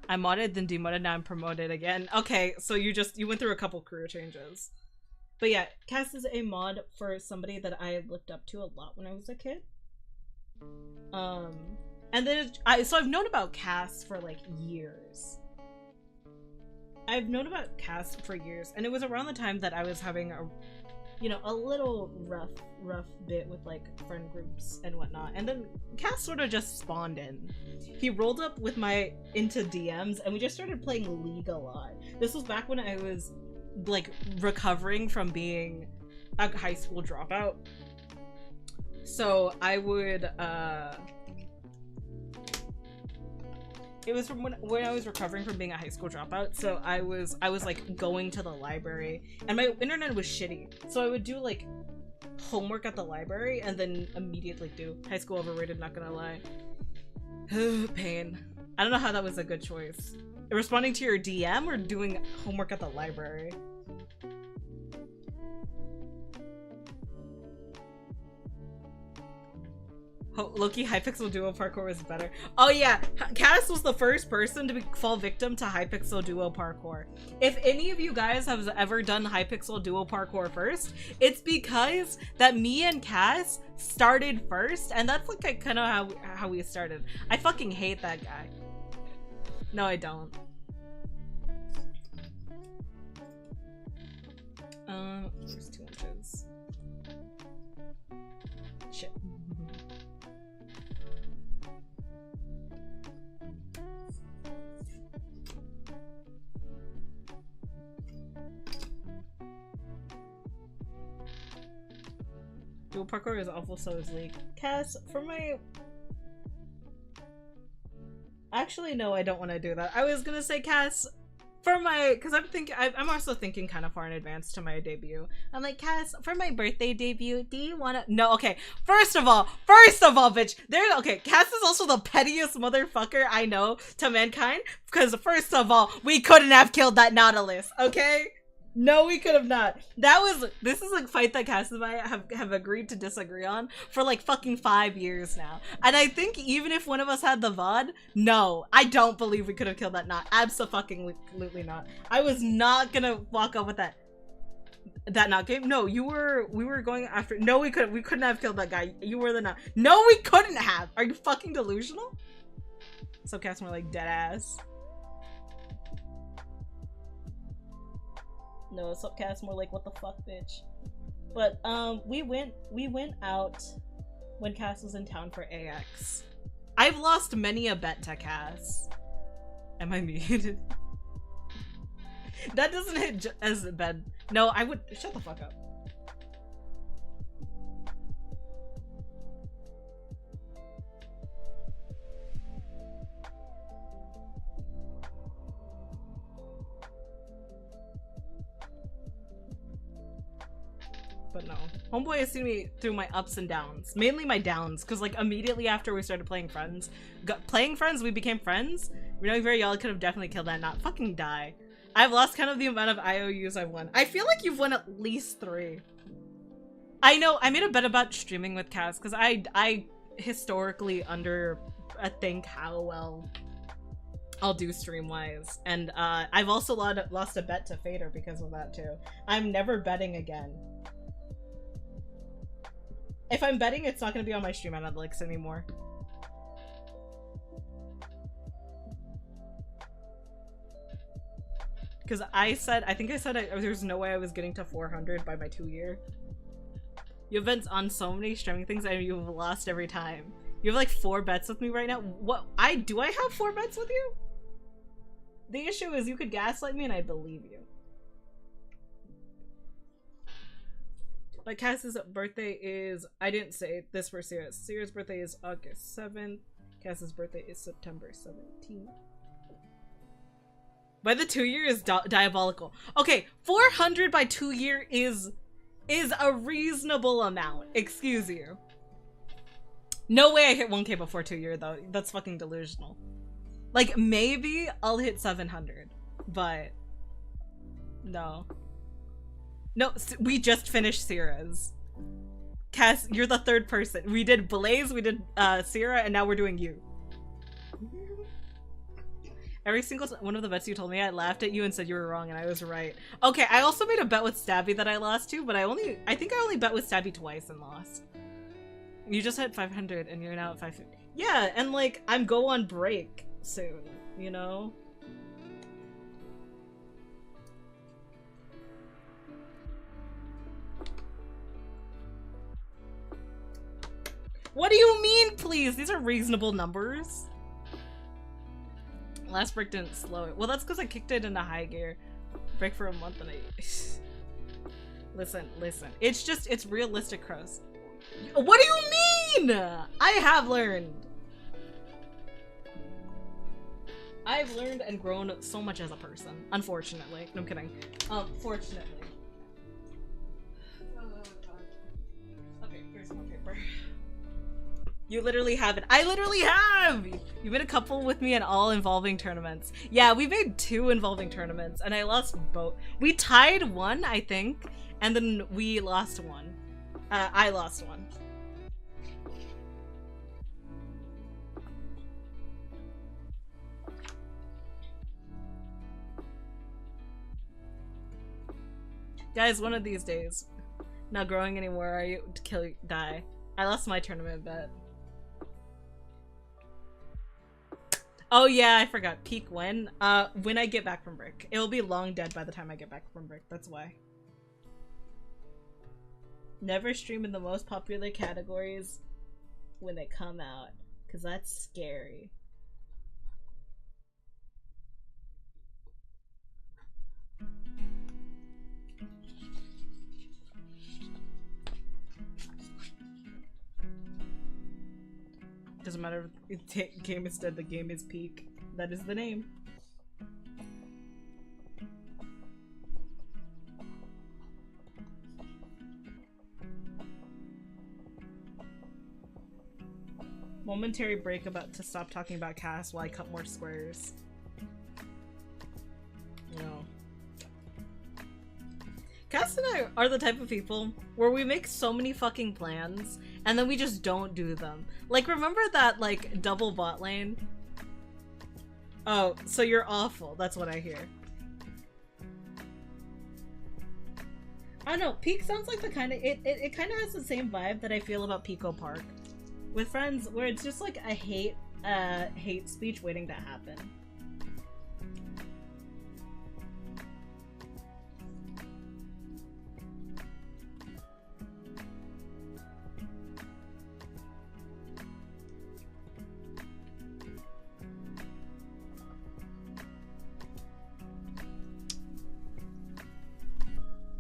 I modded, then demodded, now I'm promoted again. Okay, so you went through a couple career changes. But yeah, Cass is a mod for somebody that I looked up to a lot when I was a kid. And then so I've known about Cass for like years. I've known about Cass for years, and it was around the time that I was having a little rough bit with like friend groups and whatnot, and then Cass sort of just spawned in. He rolled up with my into DMs, and we just started playing League a lot. This was back when I was like recovering from being a high school dropout, so I would it was from when I was recovering from being a high school dropout, so I was like going to the library, and my internet was shitty, so I would do like homework at the library and then immediately do high school overrated, not gonna lie. Pain. I don't know how that was a good choice. Responding to your DM or doing homework at the library? Loki Hypixel Duo parkour was better. Oh yeah, Cass was the first person to fall victim to Hypixel Duo parkour. If any of you guys have ever done Hypixel Duo parkour first, it's because that me and Cass started first, and that's like kind of how we started. I fucking hate that guy. No, I don't. There's 2 inches. Shit. Dual parkour is awful, so is League. Cass, for my Actually, no, I don't want to do that. I was gonna say, Cass, for my, because I'm also thinking kind of far in advance to my debut. I'm like, Cass, for my birthday debut, do you want to? No, okay. First of all, bitch, okay. Cass is also the pettiest motherfucker I know to mankind. Because first of all, we couldn't have killed that Nautilus, okay? No, we could have not. This is a fight that Cass and I have agreed to disagree on for like fucking 5 years now. And I think even if one of us had the VOD, no, I don't believe we could have killed that knot. Absolutely not. I was not gonna walk up with that knot game. No, we were going after, no, we couldn't have killed that guy. You were the knot. No, we couldn't have. Are you fucking delusional? So Cass more like dead ass. No, Subcast more like what the fuck, bitch. But we went out when Cass was in town for AX. I've lost many a bet to Cass. Am I muted? That doesn't hit as bad. No, I would shut the fuck up. But no. Homeboy has seen me through my ups and downs. Mainly my downs, because like immediately after we started playing friends, we became friends. You know, very y'all could have definitely killed that knot. Fucking die. I've lost kind of the amount of IOUs I've won. I feel like you've won at least 3. I know, I made a bet about streaming with Cass, because I historically think how well I'll do stream-wise. And I've also lost a bet to Fader because of that too. I'm never betting again. If I'm betting, it's not going to be on my stream analytics anymore. Because I think I said there's no way I was getting to 400 by my 2-year. You have been on so many streaming things and you've lost every time. You have like 4 bets with me right now. What? Do I have 4 bets with you? The issue is you could gaslight me and I'd believe you. But Cass's birthday is, I didn't say this for Sierra. Sierra's birthday is August 7th. Cass's birthday is September 17th. By the 2-year is diabolical. Okay, 400 by 2-year is a reasonable amount. Excuse you. No way I hit 1K before 2-year though. That's fucking delusional. Like maybe I'll hit 700, but no. No, we just finished Sierra's. Cass, you're the 3rd person. We did Blaze, we did Sierra, and now we're doing you. Every single one of the bets you told me, I laughed at you and said you were wrong, and I was right. Okay, I also made a bet with Stabby that I lost to, but I think I only bet with Stabby twice and lost. You just hit 500 and you're now at 550. Yeah, and like, I'm go on break soon, you know? What do you mean, please? These are reasonable numbers. Last break didn't slow it. Well, that's because I kicked it into high gear. Break for a month and Listen. It's realistic, Crows. What do you mean? I have learned. I've learned and grown so much as a person. Unfortunately. No, I'm kidding. Fortunately. Okay, here's more paper. You literally haven't. I literally have! You made a couple with me and all involving tournaments. Yeah, we made 2 involving tournaments and I lost both. We tied 1, I think, and then we lost 1. I lost 1. Guys, one of these days. Not growing anymore, are you to die? I lost my tournament bet. Oh yeah, I forgot. Peak when? When I get back from break. It'll be long dead by the time I get back from break, that's why. Never stream in the most popular categories when they come out, because that's scary. Doesn't matter if the game is dead, the game is peak. That is the name. Momentary break about to stop talking about Cass while I cut more squares. No. Cass and I are the type of people where we make so many fucking plans and then we just don't do them. Like, remember that, like, double bot lane? Oh, so you're awful. That's what I hear. I don't know. Peak sounds like the kind of... It kind of has the same vibe that I feel about Pico Park. With friends, where it's just like a hate speech waiting to happen.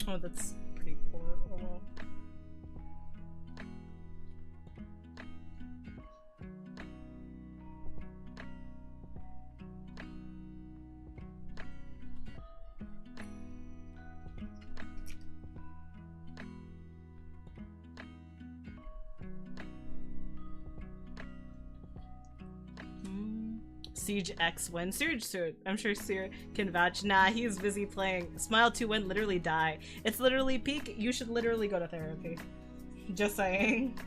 Oh, that's pretty poor. Oh well. Siege X win. Surge suit. I'm sure Seer can vouch. Nah, he's busy playing. Smile to win, literally die. It's literally peak. You should literally go to therapy. Just saying.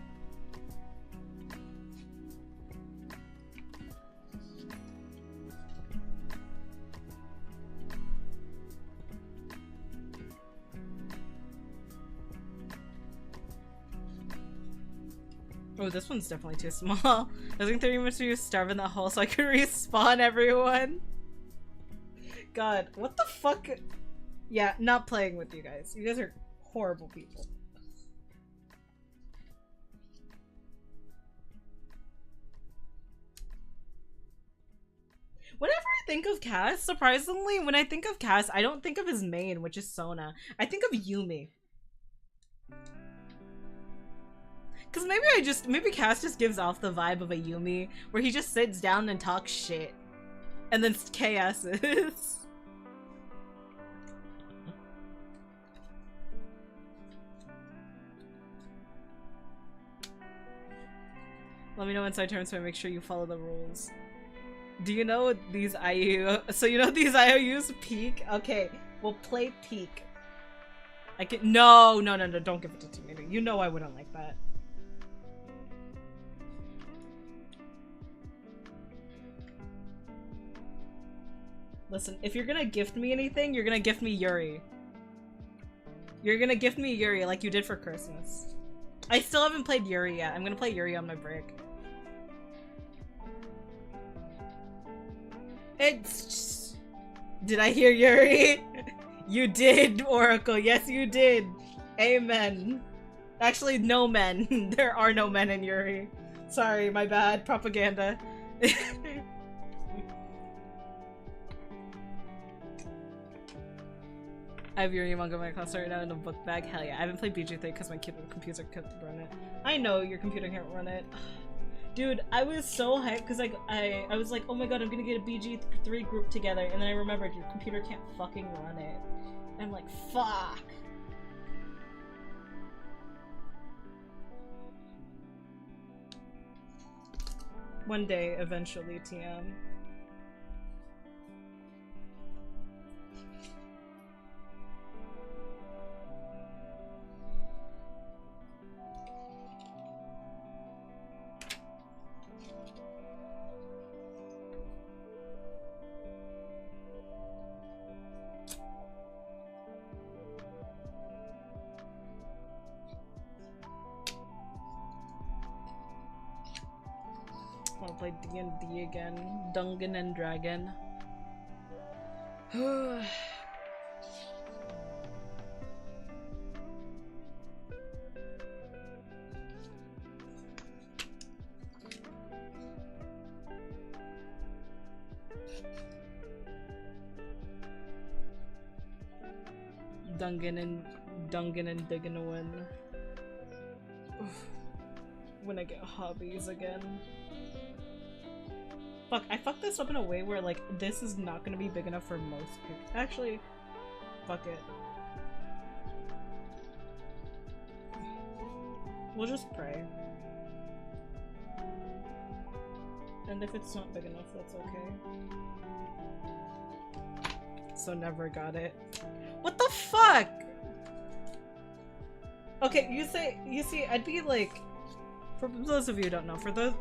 Oh, this one's definitely too small. I was think 30 minutes to starve in that hole so I could respawn everyone. God, what the fuck? Yeah, not playing with you guys. You guys are horrible people. Whenever I think of Cass, surprisingly, when I think of Cass, I don't think of his main, which is Sona. I think of Yumi. Because maybe Cass just gives off the vibe of a Yumi, where he just sits down and talks shit. And then KS's. Let me know once I turn so I make sure you follow the rules. Do you know these IOU? So you know these IOUs peak? Okay, we'll play peak. I can- No, don't give it to me. You know I wouldn't like that. Listen, if you're gonna gift me anything, you're gonna gift me Yuri. You're gonna gift me Yuri like you did for Christmas. I still haven't played Yuri yet. I'm gonna play Yuri on my break. It's just... Did I hear Yuri? You did, Oracle. Yes, you did. Amen. Actually, no men. There are no men in Yuri. Sorry, my bad. Propaganda. I have Yuri manga in my class right now in a book bag. Hell yeah. I haven't played BG3 because my computer can't run it. I know your computer can't run it. Dude, I was so hyped because I was like, oh my god, I'm gonna get a BG3 group together, and then I remembered your computer can't fucking run it. I'm like, fuck. One day, eventually, TM. I wanna play D&D again. Dungeon and Dragon. Dungeon and digging a win. When I get hobbies again. Fuck, I fucked this up in a way where, like, this is not gonna be big enough for most people. Actually, fuck it. We'll just pray. And if it's not big enough, that's okay. So never got it. What the fuck? Okay, you see, I'd be like, for those of you who don't know, for those,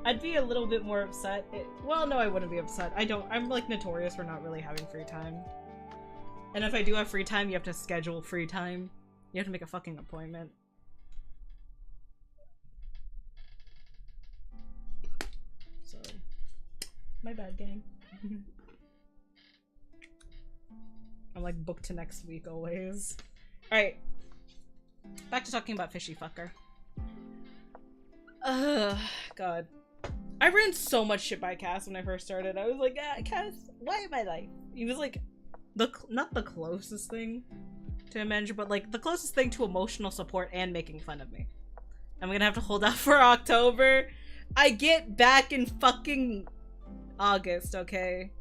I'd be a little bit more upset. Well, no, I wouldn't be upset. I'm like notorious for not really having free time. And if I do have free time, you have to schedule free time. You have to make a fucking appointment. So, my bad, gang. I'm like booked to next week always. Alright. Back to talking about fishy fucker. God. I ran so much shit by Cass when I first started. I was like, Cass, why am I like? He was like, not the closest thing to a manager, but like the closest thing to emotional support and making fun of me. I'm gonna have to hold out for October. I get back in fucking August, okay?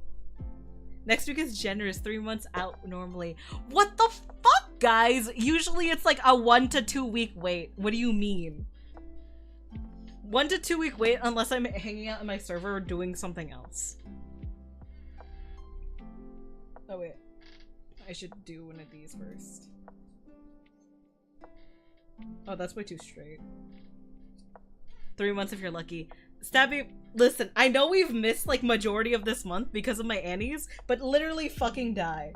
Next week is generous, 3 months out normally. What the fuck, guys? Usually it's like a 1 to 2 week wait. What do you mean? 1 to 2 week wait unless I'm hanging out on my server or doing something else. Oh wait. I should do one of these first. Oh, that's way too straight. 3 months if you're lucky. Stabby, listen, I know we've missed like majority of this month because of my Annies, but literally fucking die.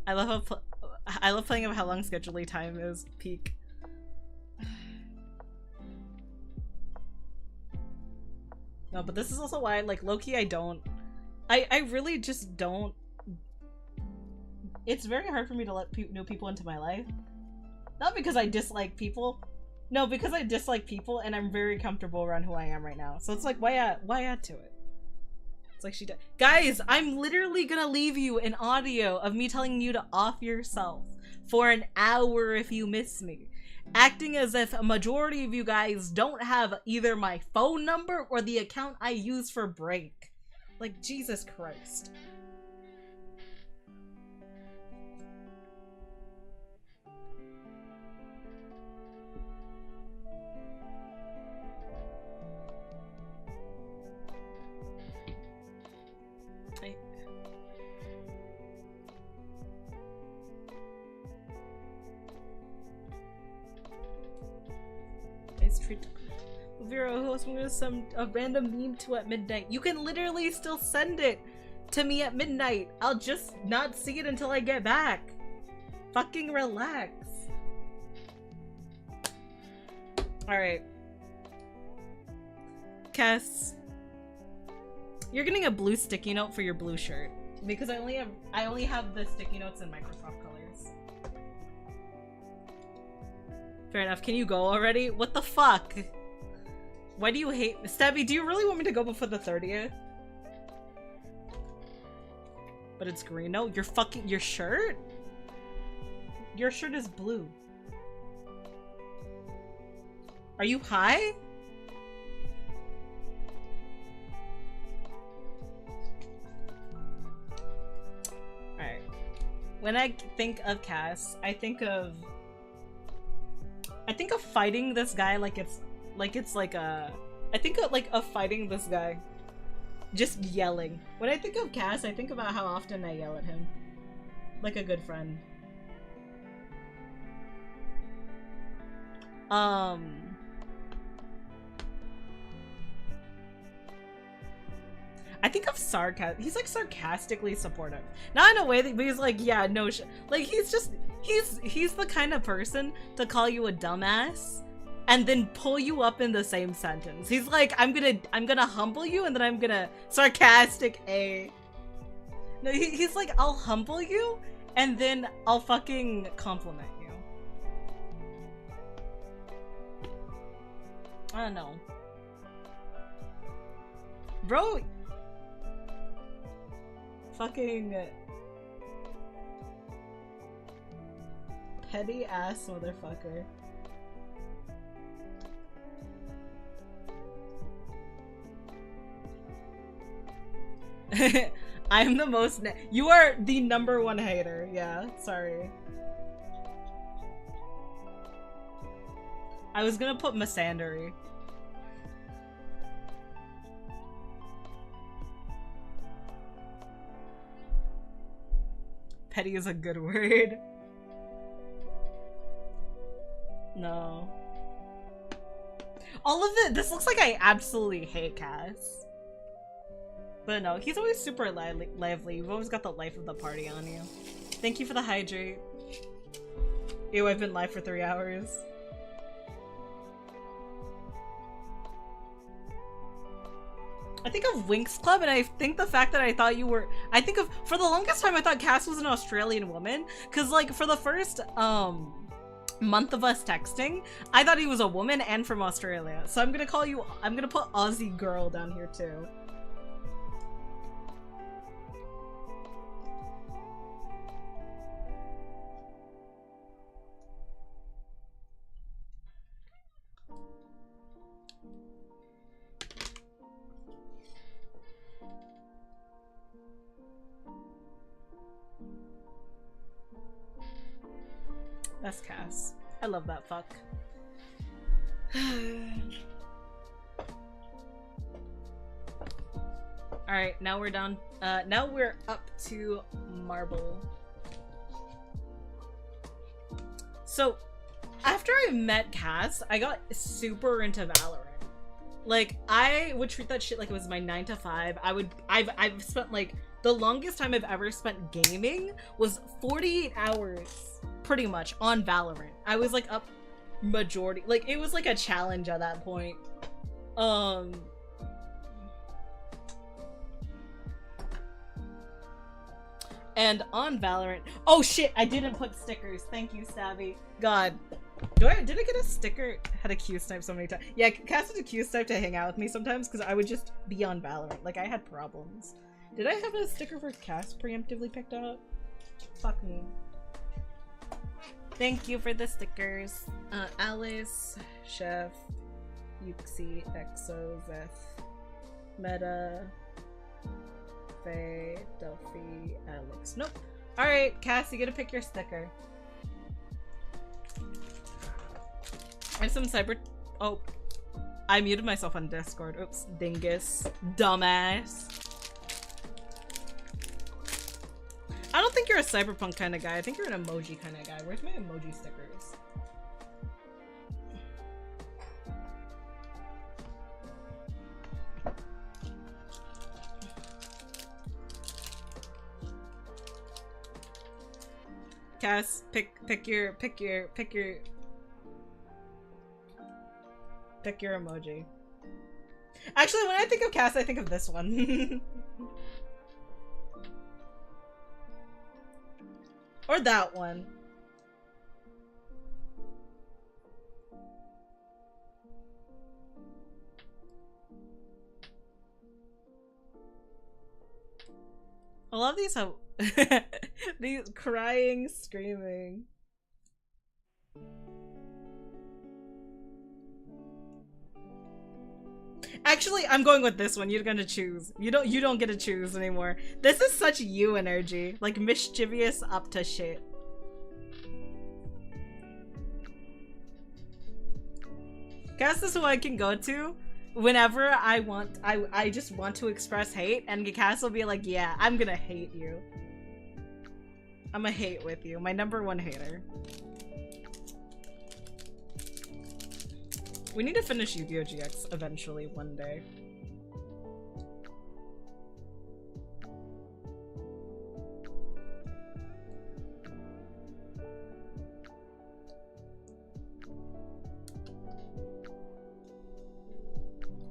I love playing of how long scheduling time is. Peak. No, but this is also why, like, low-key, I really just don't. It's very hard for me to let new people into my life. Not because I dislike people. No, because I dislike people and I'm very comfortable around who I am right now. So it's like, why add to it? It's like she did. Guys, I'm literally gonna leave you an audio of me telling you to off yourself for an hour if you miss me. Acting as if a majority of you guys don't have either my phone number or the account I use for break. Like, Jesus Christ. Vera, who else am I gonna send a random meme to at midnight? You can literally still send it to me at midnight. I'll just not see it until I get back. Fucking relax. Alright. Cass. You're getting a blue sticky note for your blue shirt. Because I only have the sticky notes in Microsoft colors. Fair enough. Can you go already? What the fuck? Why do you hate me? Stabby, do you really want me to go before the 30th? But it's green. No, your shirt? Your shirt is blue. Are you high? Alright. When I think of Cass, I think of fighting this guy like it's fighting this guy. Just yelling. When I think of Cass, I think about how often I yell at him. Like a good friend. I think of sarcasm. He's like sarcastically supportive. Not in a way that he's like, yeah, no like he's the kind of person to call you a dumbass and then pull you up in the same sentence. He's like, I'm gonna humble you and then I'm gonna sarcastic A. No, he's like, I'll humble you and then I'll fucking compliment you. I don't know. Bro, Petty ass motherfucker. I'm the most you are the #1 hater. Yeah, sorry. I was gonna put Masandary. Petty is a good word. No. All of this looks like I absolutely hate Cass. But no, he's always super lively. You've always got the life of the party on you. Thank you for the hydrate. Ew, I've been live for 3 hours. I think of Winx Club, and I think the fact that I thought you were- I think of- for the longest time I thought Cass was an Australian woman, cause like for the first month of us texting, I thought he was a woman and from Australia. So I'm gonna call you- I'm gonna put Aussie girl down here too. That's Cass. I love that fuck. Alright, now we're down. Now we're up to Marble. So, after I met Cass, I got super into Valorant. Like, I would treat that shit like it was my 9 to 5. I've spent like, the longest time I've ever spent gaming was 48 hours. Pretty much on Valorant. I was like up majority, like it was like a challenge at that point. And on Valorant, oh shit, I didn't put stickers. Thank you, Stabby. God, did I get a sticker? Had a Q snipe so many times. Yeah, Cass had a Q snipe to hang out with me sometimes because I would just be on Valorant. Like I had problems. Did I have a sticker for Cass preemptively picked up? Fuck me. Thank you for the stickers. Alice, Chef, Yuxi, Exo, Zeth, Meta, Faye, Delphi, Alex. Nope. Alright, Cass, you gotta pick your sticker. I have some cyber- oh. I muted myself on Discord. Oops. Dingus. Dumbass. I don't think you're a cyberpunk kind of guy. I think you're an emoji kind of guy. Where's my emoji stickers? Cass, pick your emoji. Actually, when I think of Cass, I think of this one. Or that one. I love these how these crying, screaming. Actually, I'm going with this one. You're gonna choose. You don't get to choose anymore. This is such you energy. Like mischievous up to shit. Cass is who I can go to whenever I just want to express hate, and Cass will be like, yeah, I'm gonna hate you. I'm a hate with you. My #1 hater. We need to finish Yu-Gi-Oh! GX eventually one day.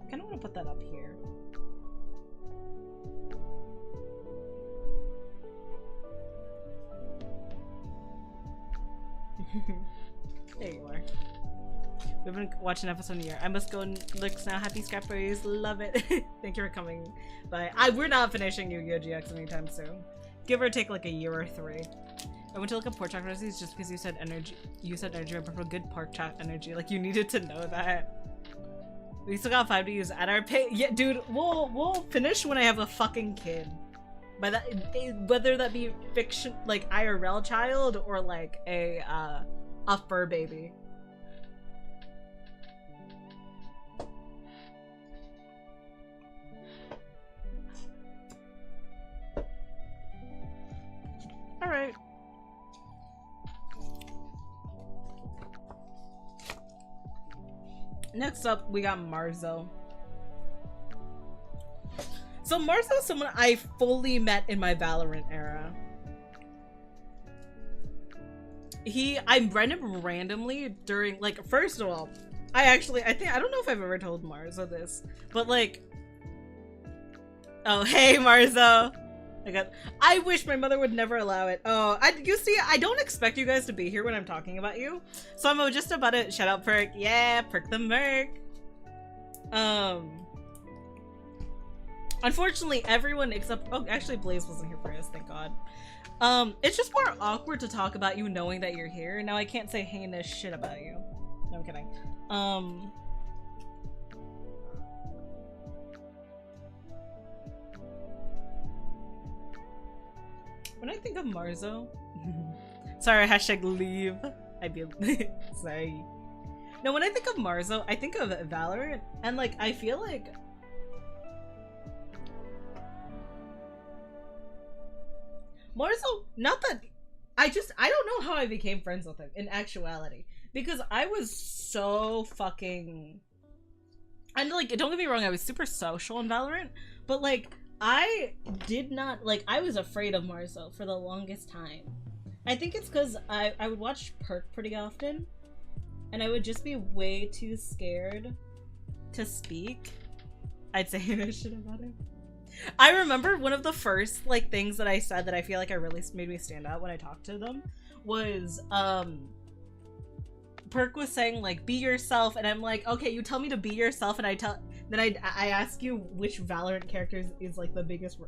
I kinda wanna put that up here. There you are. We've been watching episode a year. I must go and look now. Happy scrappers. Love it. Thank you for coming by. We're not finishing Yu-Gi-Oh! GX anytime soon. Give or take like a year or 3. I went to look up pork chop recipes just because you said energy. You said energy. I prefer good pork chop energy. Like you needed to know that. We still got 5 to use at our pay. Yeah, dude. We'll finish when I have a fucking kid. By that, whether that be fiction, like IRL child, or like a fur baby. All right. Next up, we got Marzo. So Marzo is someone I fully met in my Valorant era. I read him randomly during, like, first of all, I don't know if I've ever told Marzo this, but like, oh, hey Marzo. I wish my mother would never allow it. Oh, you see, I don't expect you guys to be here when I'm talking about you. So I'm just about to shout out Perk. Yeah, Perk the Merc. Unfortunately, everyone except, oh, actually Blaze wasn't here for us, thank God. It's just more awkward to talk about you knowing that you're here. Now I can't say heinous shit about you. No, I'm kidding. When I think of Marzo, sorry, hashtag leave. I'd be sorry. No, when I think of Marzo, I think of Valorant, and like I feel like Marzo, not that I don't know how I became friends with him in actuality, because I was so fucking, and like don't get me wrong, I was super social in Valorant, but like I did not, like, I was afraid of Marzo for the longest time. I think it's because I would watch Perk pretty often, and I would just be way too scared to speak. I'd say this shit about him. I remember one of the first, like, things that I said that I feel like I really made me stand out when I talked to them was, Perk was saying, like, be yourself, and I'm like, okay, you tell me to be yourself, and then I ask you which Valorant character is like the biggest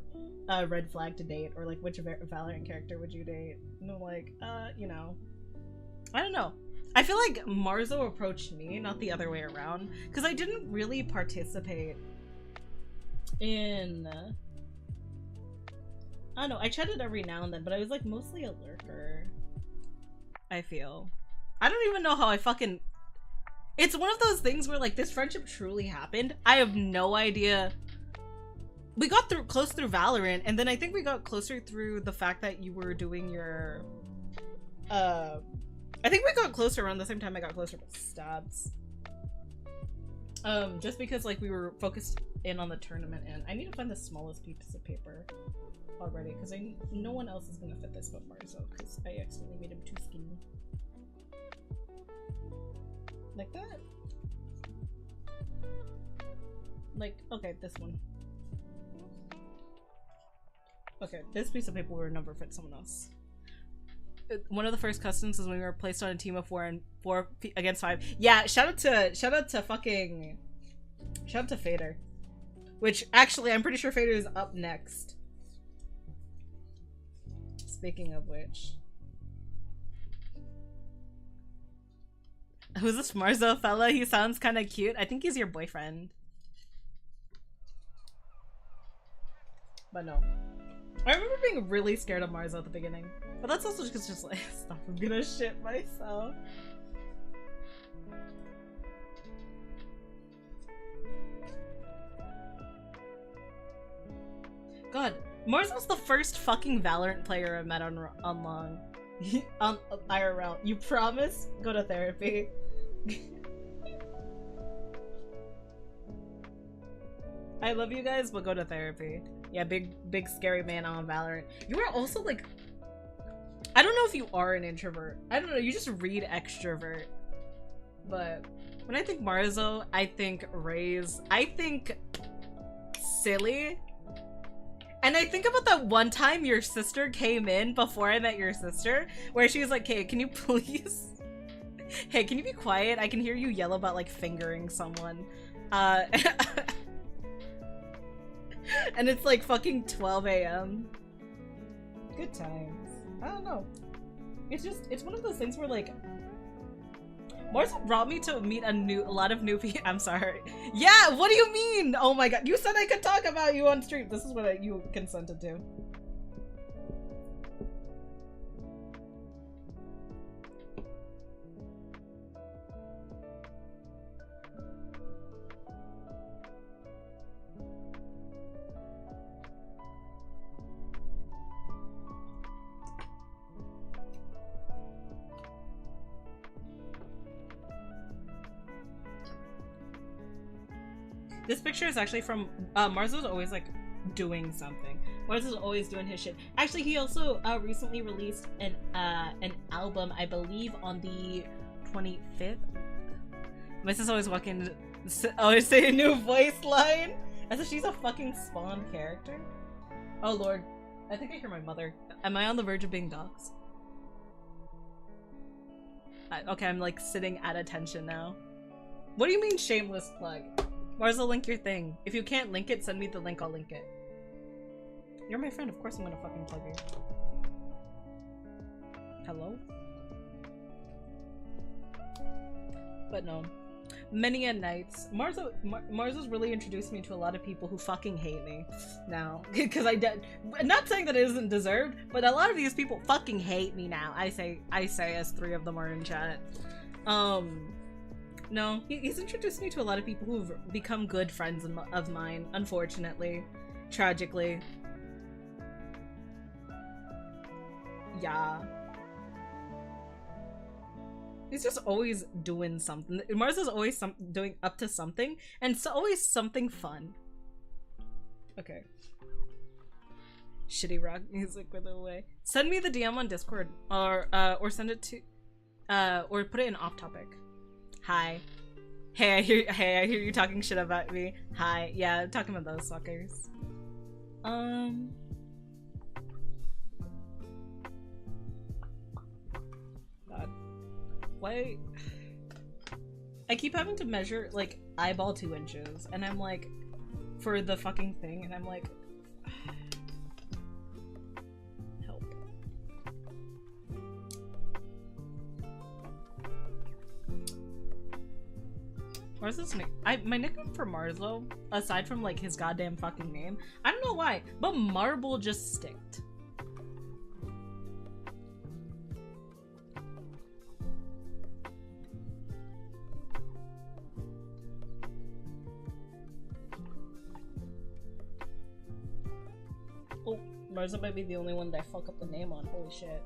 red flag to date, or like which Valorant character would you date? And I'm like, you know, I don't know. I feel like Marzo approached me, not the other way around, because I didn't really participate in, I don't know, I chatted every now and then, but I was like mostly a lurker, I feel. I don't even know how I fucking, it's one of those things where like this friendship truly happened. I have no idea. We got close through Valorant, and then I think we got closer through the fact that you were doing your I think we got closer around the same time I got closer with Stabs. Just because like we were focused in on the tournament, and I need to find the smallest piece of paper already, because no one else is gonna fit this but Marzo, because I accidentally made him too skinny. Like that? Like, okay, this one. Okay, this piece of paper will never fit someone else. One of the first customs was when we were placed on a team of 4 and 4 against 5. Yeah, shout out to Fader. Which, actually, I'm pretty sure Fader is up next. Speaking of which. Who's this Marzo fella? He sounds kind of cute. I think he's your boyfriend. But no. I remember being really scared of Marzo at the beginning. But that's also just like, stop, I'm gonna shit myself. God, Marzo's the first fucking Valorant player I met on IRL. You promise? Go to therapy. I love you guys, but go to therapy. Yeah, big scary man on Valorant. You are also like, I don't know if you are an introvert. I don't know, you just read extrovert. But when I think Marzo, I think Raze, I think silly. And I think about that one time your sister came in before I met your sister, where she was like, hey, can you please, hey, can you be quiet? I can hear you yell about like fingering someone. And it's like fucking 12 a.m. Good times. I don't know. it's one of those things where like Marcel brought me to meet a lot of new people. I'm sorry. Yeah, what do you mean? Oh my god, you said I could talk about you on stream. This is what you consented to. This picture is actually from Marzo's always like doing something. Marzo's always doing his shit. Actually, he also recently released an album, I believe, on the 25th. My sister's always walking, always say a new voice line. As if she's a fucking Spawn character. Oh lord, I think I hear my mother. Am I on the verge of being doxxed? Okay, I'm like sitting at attention now. What do you mean shameless plug? Marzo, link your thing. If you can't link it, send me the link, I'll link it. You're my friend, of course I'm gonna fucking plug you. Hello? But no. Many a nights. Marzo's really introduced me to a lot of people who fucking hate me now. Because not saying that it isn't deserved, but a lot of these people fucking hate me now. I say as 3 of them are in chat. No, he's introduced me to a lot of people who've become good friends of mine, unfortunately. Tragically. Yeah. He's just always doing something. Mars is always doing up to something, and it's always something fun. Okay. Shitty rock music with a way. Send me the DM on Discord, or send it to, or put it in off topic. Hi. Hey, I hear you talking shit about me. Hi. Yeah, I'm talking about those suckers. God. Why? I keep having to measure, like, eyeball 2 inches, and I'm like, for the fucking thing, and I'm like, help. Marzo's my nickname for Marzo, aside from like his goddamn fucking name, I don't know why, but Marble just sticked. Oh, Marzo might be the only one that I fuck up the name on, holy shit.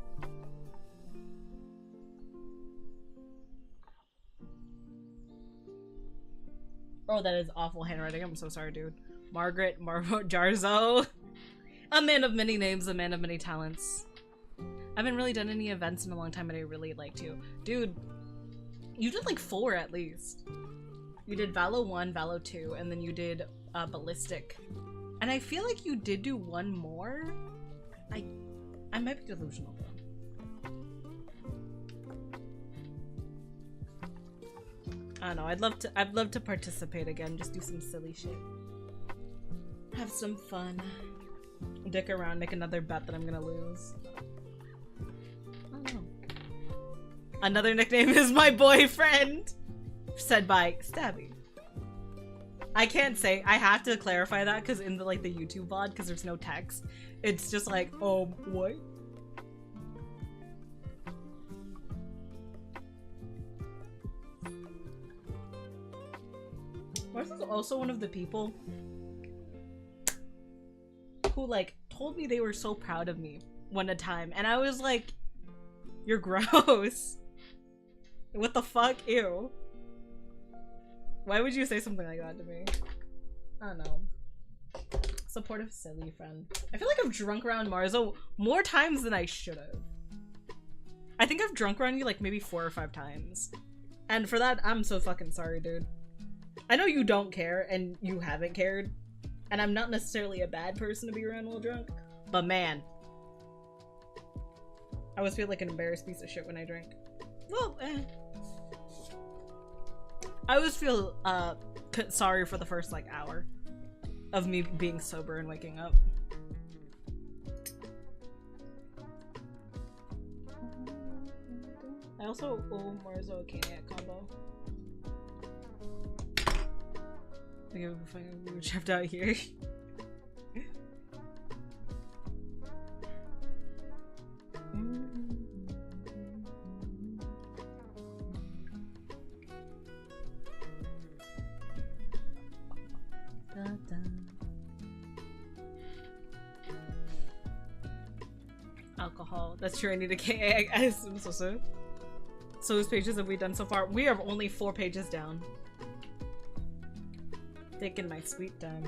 Oh, that is awful handwriting. I'm so sorry, dude. Margaret, Jarzo. A man of many names, a man of many talents. I haven't really done any events in a long time, but I really like to. Dude, you did like 4 at least. You did Valo 1, Valo 2, and then you did Ballistic. And I feel like you did do 1 more. I might be delusional though. I don't know, I'd love to participate again, just do some silly shit. Have some fun. Dick around, make another bet that I'm gonna lose. I don't know. Another nickname is my boyfriend! Said by Stabby. I can't say, I have to clarify that because in the like the YouTube VOD, because there's no text, it's just like, what? Mars is also one of the people who like told me they were so proud of me one time, and I was like, you're gross. What the fuck? Ew. Why would you say something like that to me? I don't know. Supportive silly friend. I feel like I've drunk around Marzo more times than I should have. I think I've drunk around you like maybe 4 or 5 times. And for that, I'm so fucking sorry, dude. I know you don't care, and you haven't cared, and I'm not necessarily a bad person to be around while drunk, but man, I always feel like an embarrassed piece of shit when I drink. Well, I always feel sorry for the first like hour of me being sober and waking up. I also owe Marzo a Caniac combo. I think we were trapped out here. Alcohol. That's true. I need a K. I'm so sorry. So whose pages have we done so far? We are only 4 pages down. Taking my sweet time.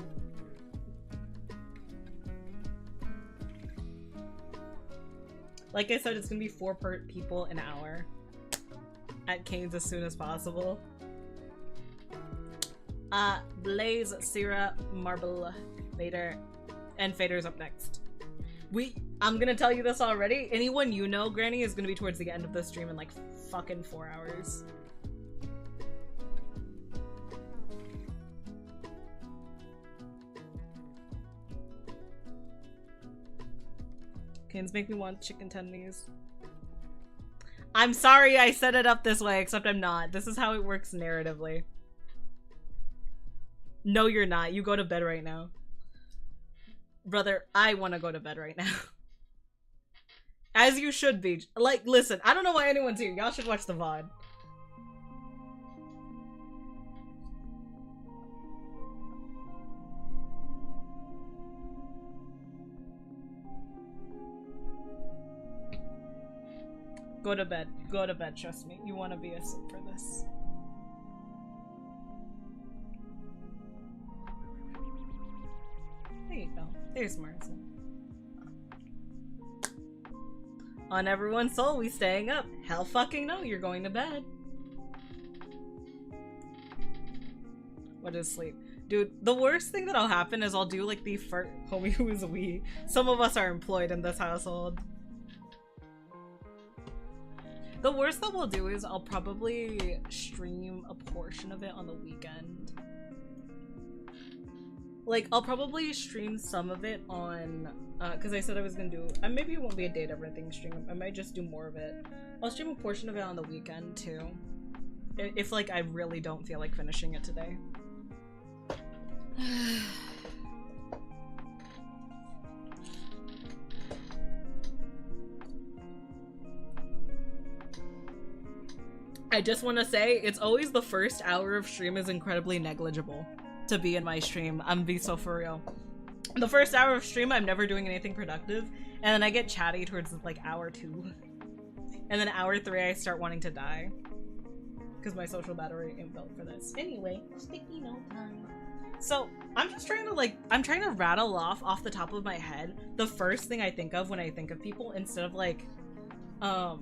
Like I said, it's gonna be 4 per people an hour. At Kane's as soon as possible. Blaze, Syrah, Marble, Vader, and Fader's up next. I'm gonna tell you this already. Anyone you know, Granny, is gonna be towards the end of the stream in like fucking 4 hours. Canes make me want chicken tendies. I'm sorry I set it up this way, except I'm not. This is how it works narratively. No, you're not. You go to bed right now. Brother, I want to go to bed right now. As you should be. Like, listen, I don't know why anyone's here. Y'all should watch the VOD. Go to bed. Go to bed, trust me. You want to be asleep for this. There you go. There's Marissa. On everyone's soul, we staying up. Hell fucking no, you're going to bed. What is sleep? Dude, the worst thing that'll happen is I'll do like the homie who is a we. Some of us are employed in this household. The worst that we'll do is I'll probably stream a portion of it on the weekend. Like, I'll probably stream some of it on, because I said I was gonna do, maybe it won't be a date everything stream, I might just do more of it. I'll stream a portion of it on the weekend, too. If, like, I really don't feel like finishing it today. I just want to say, it's always the first hour of stream is incredibly negligible to be in my stream. I'm gonna be so for real. The first hour of stream, I'm never doing anything productive, and then I get chatty towards like hour 2. And then hour 3, I start wanting to die. Because my social battery ain't built for this. Anyway, sticky note time. So, I'm just trying to I'm trying to rattle off the top of my head the first thing I think of when I think of people, instead of like, I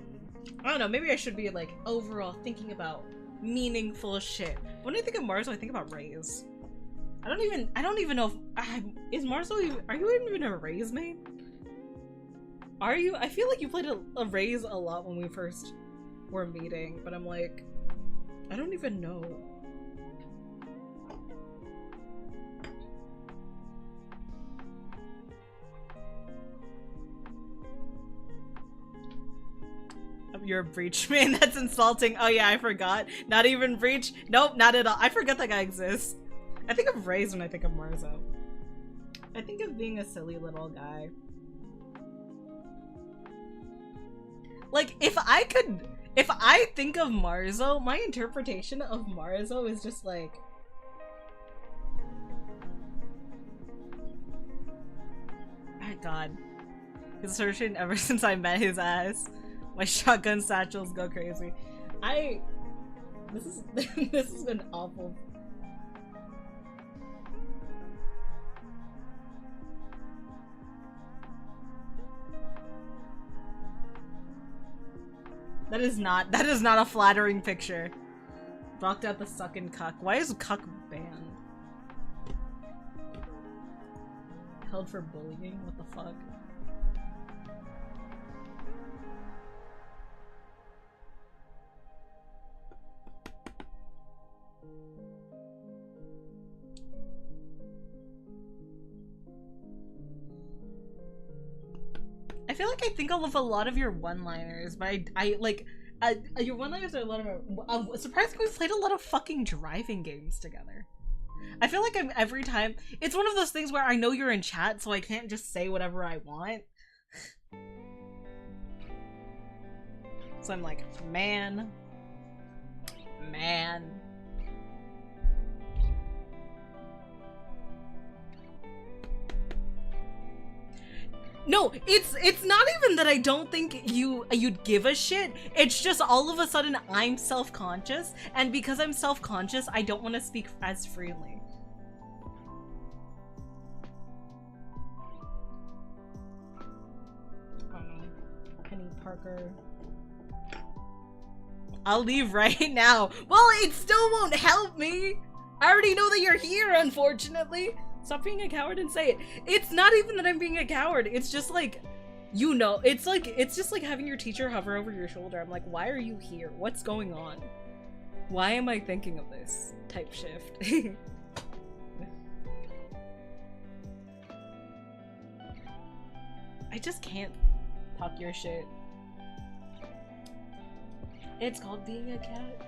don't know, maybe I should be like overall thinking about meaningful shit. When I think of Marzo, I think about Raze. I don't even know if is Marzo even, are you even a Raze main? Are you? I feel like you played a Raze a lot when we first were meeting, but I'm like, I don't even know. You're a Breach main? That's insulting. Oh yeah, I forgot. Not even Breach? Nope, not at all. I forgot that guy exists. I think of Raze when I think of Marzo. I think of being a silly little guy. Like, if I think of Marzo, my interpretation of Marzo is just like, my god. His searching ever since I met his ass. My shotgun satchels go crazy. This has been awful. That is not a flattering picture. Blocked out the suckin' cuck. Why is cuck banned? Held for bullying? What the fuck? I feel like I think of a lot of your one-liners, but I Your one-liners are a lot of. Surprisingly, we've played a lot of fucking driving games together. I feel like every time it's one of those things where I know you're in chat, so I can't just say whatever I want. So I'm like, man. No, it's not even that I don't think you'd give a shit. It's just all of a sudden I'm self-conscious, and because I'm self-conscious, I don't want to speak as freely. Penny Parker. I'll leave right now. Well, it still won't help me. I already know that you're here, unfortunately. Stop being a coward and say it. It's not even that I'm being a coward. It's just like, you know, it's just like having your teacher hover over your shoulder. I'm like, why are you here? What's going on? Why am I thinking of this? Type shift. I just can't talk your shit. It's called being a cat.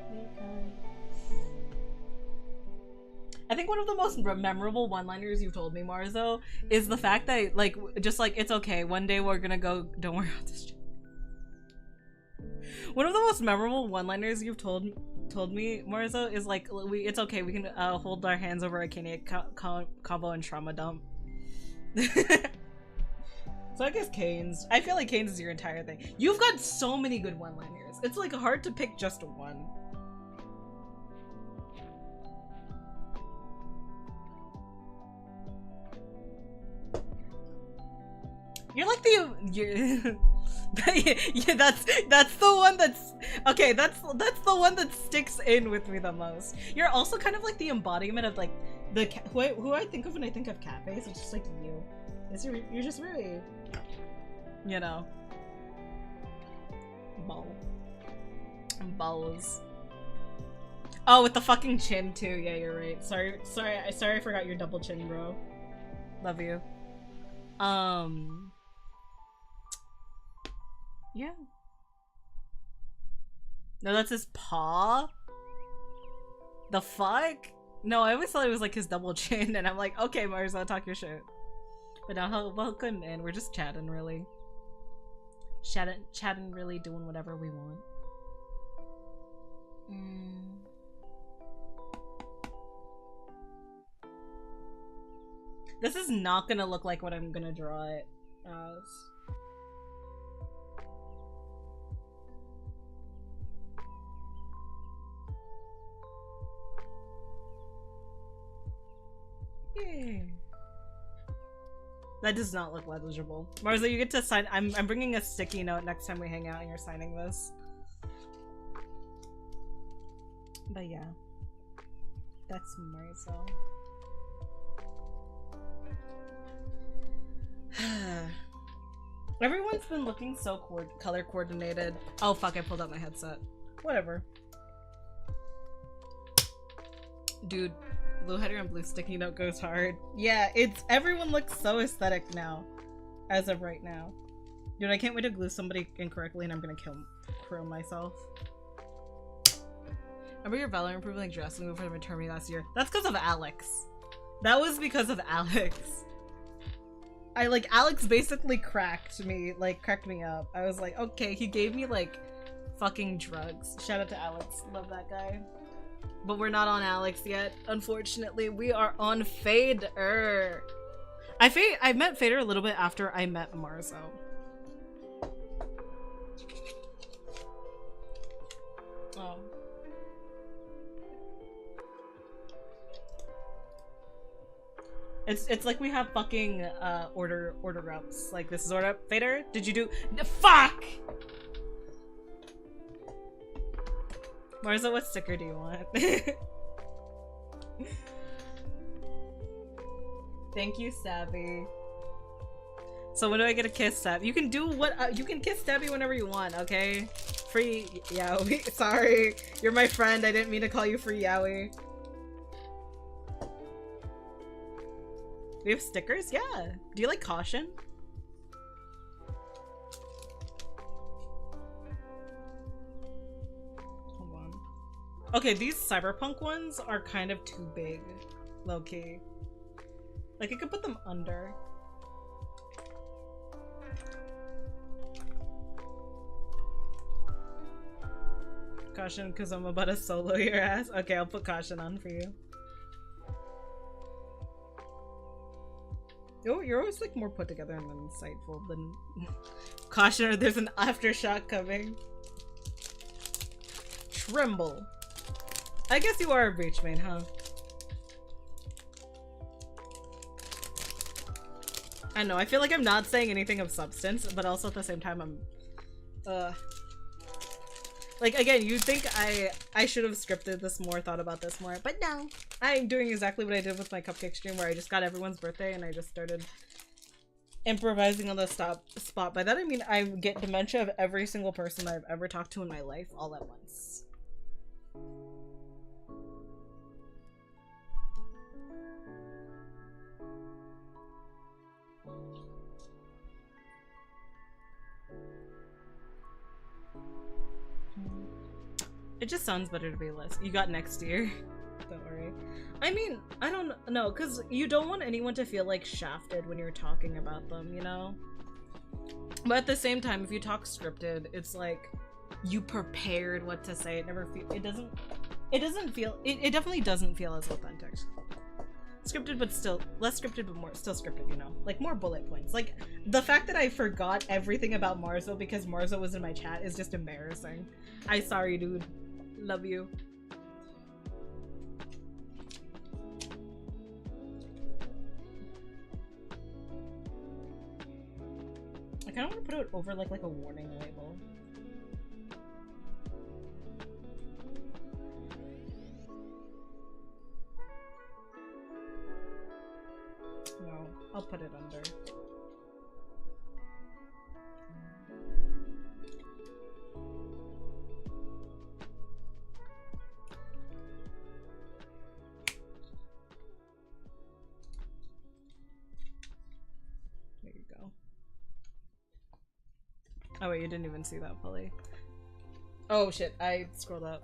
I think one of the most memorable one-liners you've told me, Marzo, is the fact that, like, just like, it's okay, one day we're gonna go, don't worry about this. One of the most memorable one-liners you've told me, Marzo, is like, it's okay, we can hold our hands over a Kanye combo and trauma dump. So I guess Canes. I feel like Canes is your entire thing. You've got so many good one-liners. It's like hard to pick just one. You're like the yeah, that's the one that's okay. That's the one that sticks in with me the most. You're also kind of like the embodiment of like the who I think of when I think of cat face. It's just like you. You're just really, you know, balls. Oh, with the fucking chin too. Yeah, you're right. Sorry, I forgot your double chin, bro. Love you. Yeah. No, that's his paw? The fuck? No, I always thought it was like his double chin, and I'm like, okay, Marzo, talk your shit. But now, welcome in. We're just chatting, really. Chatting, really, doing whatever we want. This is not gonna look like what I'm gonna draw it as. Yay. That does not look legible. Marzo, you get to sign. I'm bringing a sticky note next time we hang out and you're signing this. But yeah. That's Marzo. Everyone's been looking so color coordinated. Oh fuck, I pulled out my headset. Whatever. Dude, blue header and blue sticky note goes hard. Yeah, everyone looks so aesthetic now. As of right now. Dude, I can't wait to glue somebody incorrectly and I'm gonna kill myself. Remember your Valorant improved like dressing room for the maternity last year? That's because of Alex. That was because of Alex. Alex basically cracked me up. I was like, okay, he gave me like fucking drugs. Shout out to Alex. Love that guy. But we're not on Alex yet. Unfortunately, we are on Fader. I met Fader a little bit after I met Marzo. Oh. It's like we have fucking order ups. Like, this is order up. Fader, did you do fuck? Marzo, what sticker do you want? Thank you, Stabby. So when do I get a kiss, Stab? You can do what you can kiss Stabby whenever you want, okay? Free Yowie. Sorry. You're my friend. I didn't mean to call you free Yowie. We have stickers? Yeah. Do you like caution? Okay, these cyberpunk ones are kind of too big, low-key. Like, I could put them under. Caution, because I'm about to solo your ass. Okay, I'll put caution on for you. You're always like more put together and insightful than caution, or there's an aftershock coming. Tremble. I guess you are a breach main, huh? I know, I feel like I'm not saying anything of substance, but also at the same time I'm like, again, you'd think I should have scripted this more, thought about this more, but no. I'm doing exactly what I did with my cupcake stream, where I just got everyone's birthday and I just started improvising on the spot. By that I mean I get dementia of every single person I've ever talked to in my life all at once. It just sounds better to be less. You got next year. Don't worry. I mean, I don't know, because you don't want anyone to feel like shafted when you're talking about them, you know? But at the same time, if you talk scripted, it's like you prepared what to say. It definitely doesn't feel as authentic. Scripted, but still less scripted, but more still scripted, you know? Like more bullet points. Like the fact that I forgot everything about Marzo because Marzo was in my chat is just embarrassing. Sorry, dude. Love you. I kind of want to put it over like a warning label. No, I'll put it under. There you go. Oh wait, you didn't even see that fully. Oh shit, I scrolled up.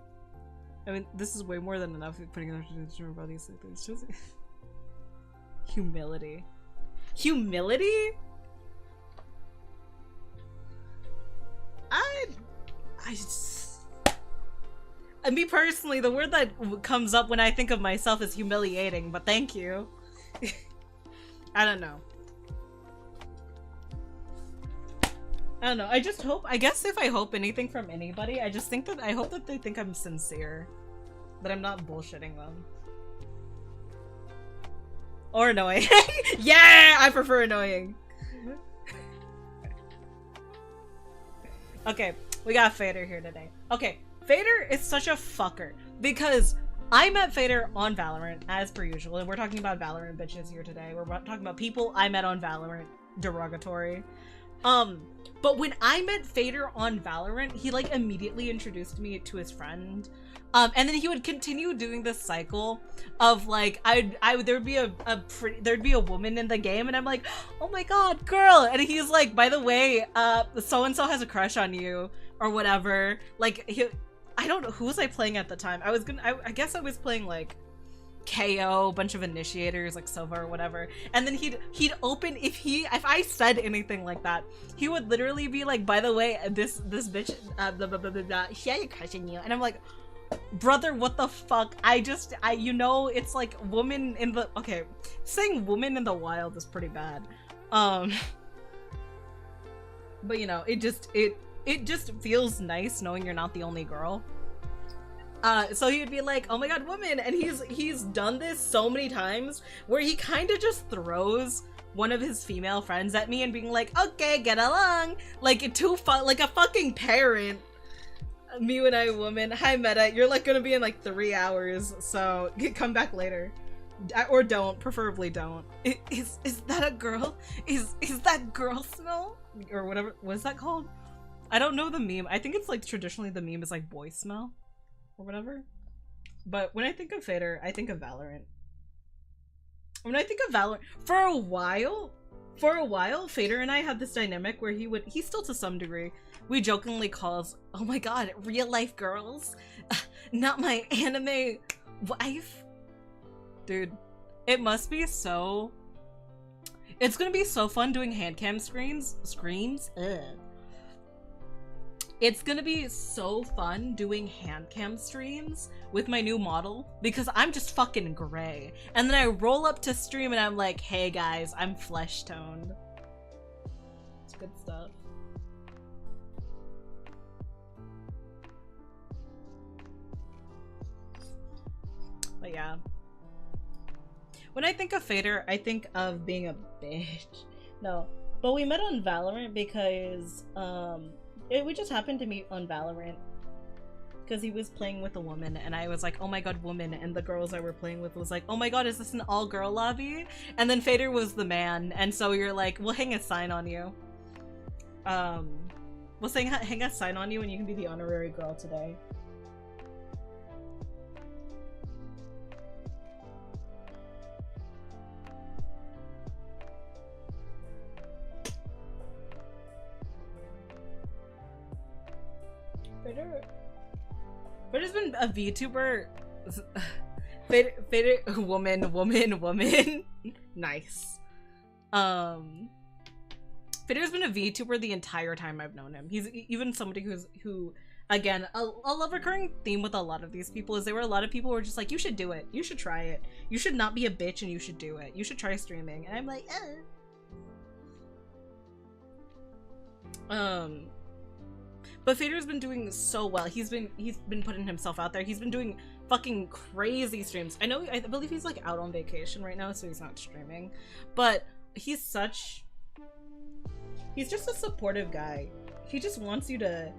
I mean, this is way more than enough putting enough to about these things. Just humility. Humility? Me personally, the word that comes up when I think of myself is humiliating, but thank you. I don't know. I guess if I hope anything from anybody, I hope that they think I'm sincere. That I'm not bullshitting them. Or annoying. Yeah! I prefer annoying. Okay, we got Fader here today. Okay, Fader is such a fucker because I met Fader on Valorant as per usual, and we're talking about Valorant bitches here today. We're talking about people I met on Valorant. Derogatory. But when I met Fader on Valorant, he like immediately introduced me to his friend. And then he would continue doing this cycle of like there'd be a woman in the game and I'm like, oh my god, girl, and he's like, by the way, so and so has a crush on you or whatever. Like I don't know, who was I playing at the time? I guess I was playing like KO, bunch of initiators like Silva or whatever, and then he'd open if I said anything like that, he would literally be like, by the way, this bitch blah, blah, blah, blah, blah, she had a crush on you, and I'm like, brother, what the fuck? You know, it's like woman in the saying woman in the wild is pretty bad, but you know, it just feels nice knowing you're not the only girl. So he would be like, oh my god, woman, and he's done this so many times where he kind of just throws one of his female friends at me and being like, okay, get along, like like a fucking parent. Me when I woman, hi Meta, you're like gonna be in like 3 hours, so come back later, or don't, preferably don't. Is that a girl? Is that girl smell or whatever? What is that called? I don't know the meme. I think it's like traditionally the meme is like boy smell or whatever. But when I think of Fader, I think of Valorant. When I think of Valorant, for a while, For a while, Fader and I had this dynamic where he still to some degree, we jokingly calls, oh my god, real life girls, not my anime wife. Dude, it must be so, it's gonna be so fun doing hand cam screams. Ugh. It's gonna be so fun doing hand cam streams with my new model because I'm just fucking gray. And then I roll up to stream and I'm like, hey guys, I'm flesh toned. It's good stuff. But yeah. When I think of Fader, I think of being a bitch. No. But we met on Valorant because, we just happened to meet on Valorant because he was playing with a woman and I was like, oh my god, woman, and the girls I were playing with was like, oh my god, is this an all-girl lobby? And then Fader was the man, and so you're like, we'll hang a sign on you. We'll hang a sign on you and you can be the honorary girl today. Fader's been a VTuber. Fader, woman. Nice. Fader's been a VTuber the entire time I've known him. He's even somebody who again, a love recurring theme with a lot of these people is there were a lot of people who were just like, you should do it. You should try it. You should not be a bitch and you should do it. You should try streaming. And I'm like, But Fader's been doing so well. He's been putting himself out there. He's been doing fucking crazy streams. I believe he's like out on vacation right now, so he's not streaming. But he's just a supportive guy. He just wants you to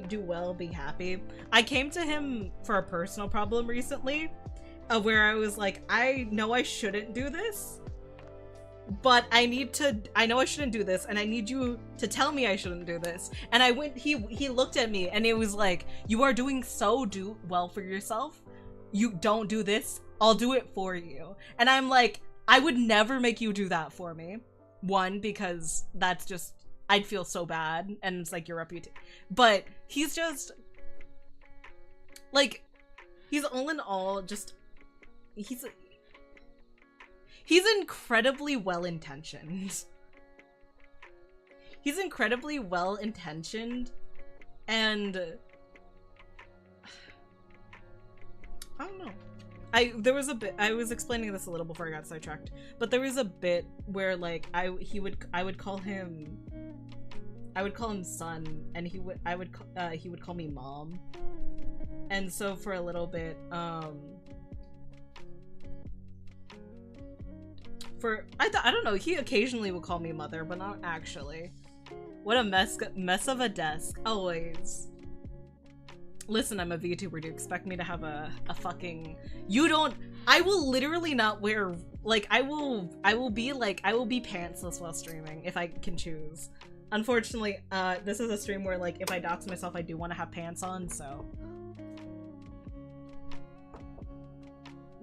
do well, be happy. I came to him for a personal problem recently, where I was like, I know I shouldn't do this, but I know I shouldn't do this, and I need you to tell me I shouldn't do this. And he looked at me and it was like, you are doing well for yourself. You don't do this, I'll do it for you. And I'm like, I would never make you do that for me. One, because that's just, I'd feel so bad, and it's like your reputation. But he's just, like, he's all in all just, he's incredibly well-intentioned. He's incredibly well-intentioned, and I don't know. I was explaining this a little before I got sidetracked, but there was a bit where like I would call him son, and he would call me mom. And so for a little bit, I don't know, he occasionally would call me mother, but not actually. What a mess of a desk. Always. Listen, I'm a VTuber. Do you expect me to have a fucking... I will literally not wear... Like, I will be pantsless while streaming, if I can choose. Unfortunately, this is a stream where, like, if I dox myself, I do want to have pants on, so...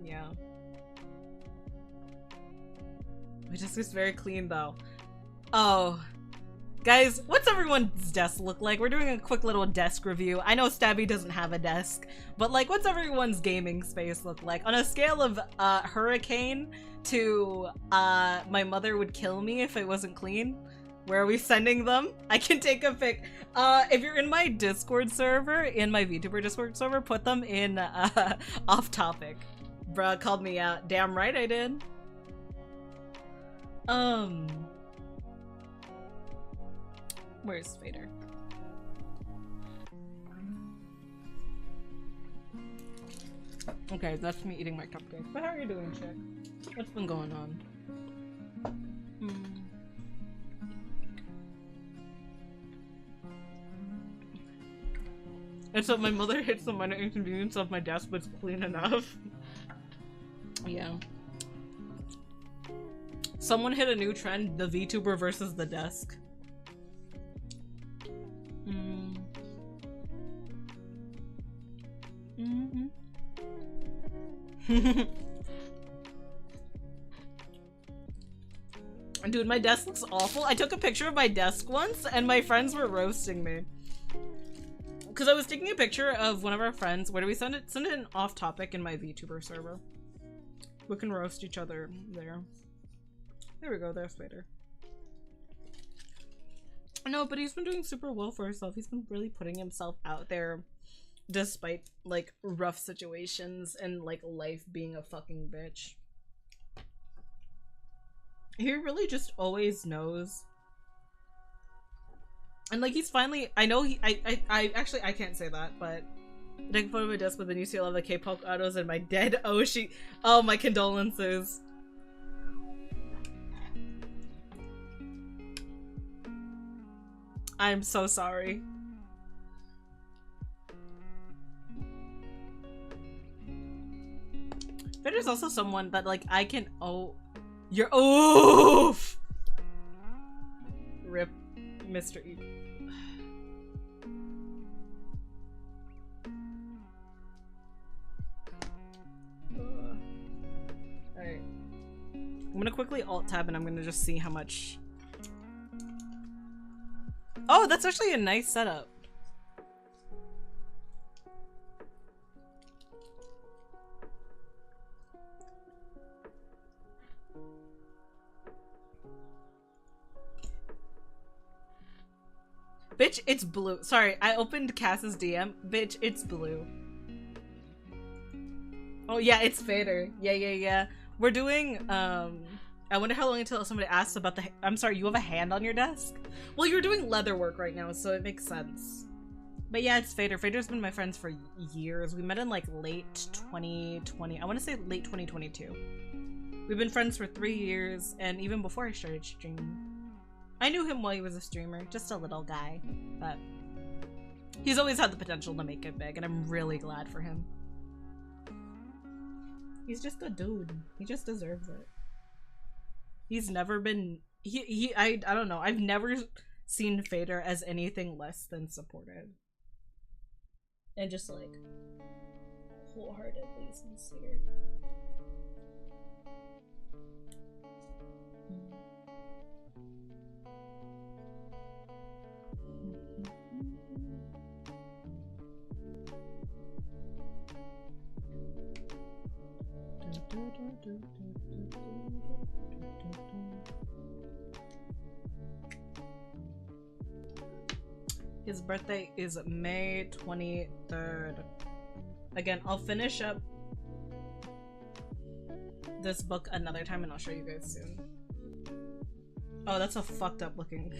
Yeah. My desk is very clean, though. Oh... Guys, what's everyone's desk look like? We're doing a quick little desk review. I know Stabby doesn't have a desk, but like, what's everyone's gaming space look like? On a scale of hurricane to my mother would kill me if it wasn't clean, where are we sending them? I can take a pic. If you're in my Discord server, in my VTuber Discord server, put them in off topic. Bruh called me out. Damn right I did. Where's Fader? Okay, that's me eating my cupcake. But how are you doing, chick? What's been going on? And so my mother hits the minor inconvenience of my desk, but it's clean enough. Yeah. Someone hit a new trend, the VTuber versus the desk. Dude, my desk looks awful. I took a picture of my desk once and my friends were roasting me. Because I was taking a picture of one of our friends. Where do we send it? Send it in off topic in my VTuber server. We can roast each other there. There we go, there's Vader. No, but he's been doing super well for himself. He's been really putting himself out there despite like rough situations and like life being a fucking bitch. He really just always knows. And like he's finally, I know he, I actually, I can't say that, but I take a photo of my desk with the new seal of the K-pop idols and my dead Oshi. Oh, my condolences. I'm so sorry. But there's also someone that like I can, oh, you're, oof! Rip, Mr. E. Alright. I'm gonna quickly alt tab and I'm gonna just see how much. Oh, that's actually a nice setup. Bitch, it's blue. Sorry, I opened Cass's DM. Bitch, it's blue. Oh yeah, it's Fader. Yeah. We're doing, I wonder how long until somebody asks about the, I'm sorry, you have a hand on your desk? Well, you're doing leather work right now, so it makes sense. But yeah, it's Fader. Fader's been my friends for years. We met in like late 2020. I want to say late 2022. We've been friends for 3 years, and even before I started streaming. I knew him while he was a streamer, just a little guy, but he's always had the potential to make it big, and I'm really glad for him. He's just a dude. He just deserves it. He's never been, I don't know, I've never seen Fader as anything less than supportive. And just like, wholeheartedly sincere. His birthday is May 23rd. Again, I'll finish up this book another time and I'll show you guys soon. Oh, that's a fucked up looking.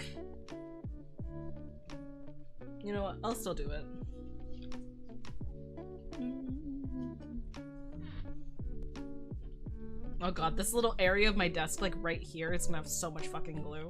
You know what? I'll still do it. Oh god, this little area of my desk, like right here, is gonna have so much fucking glue.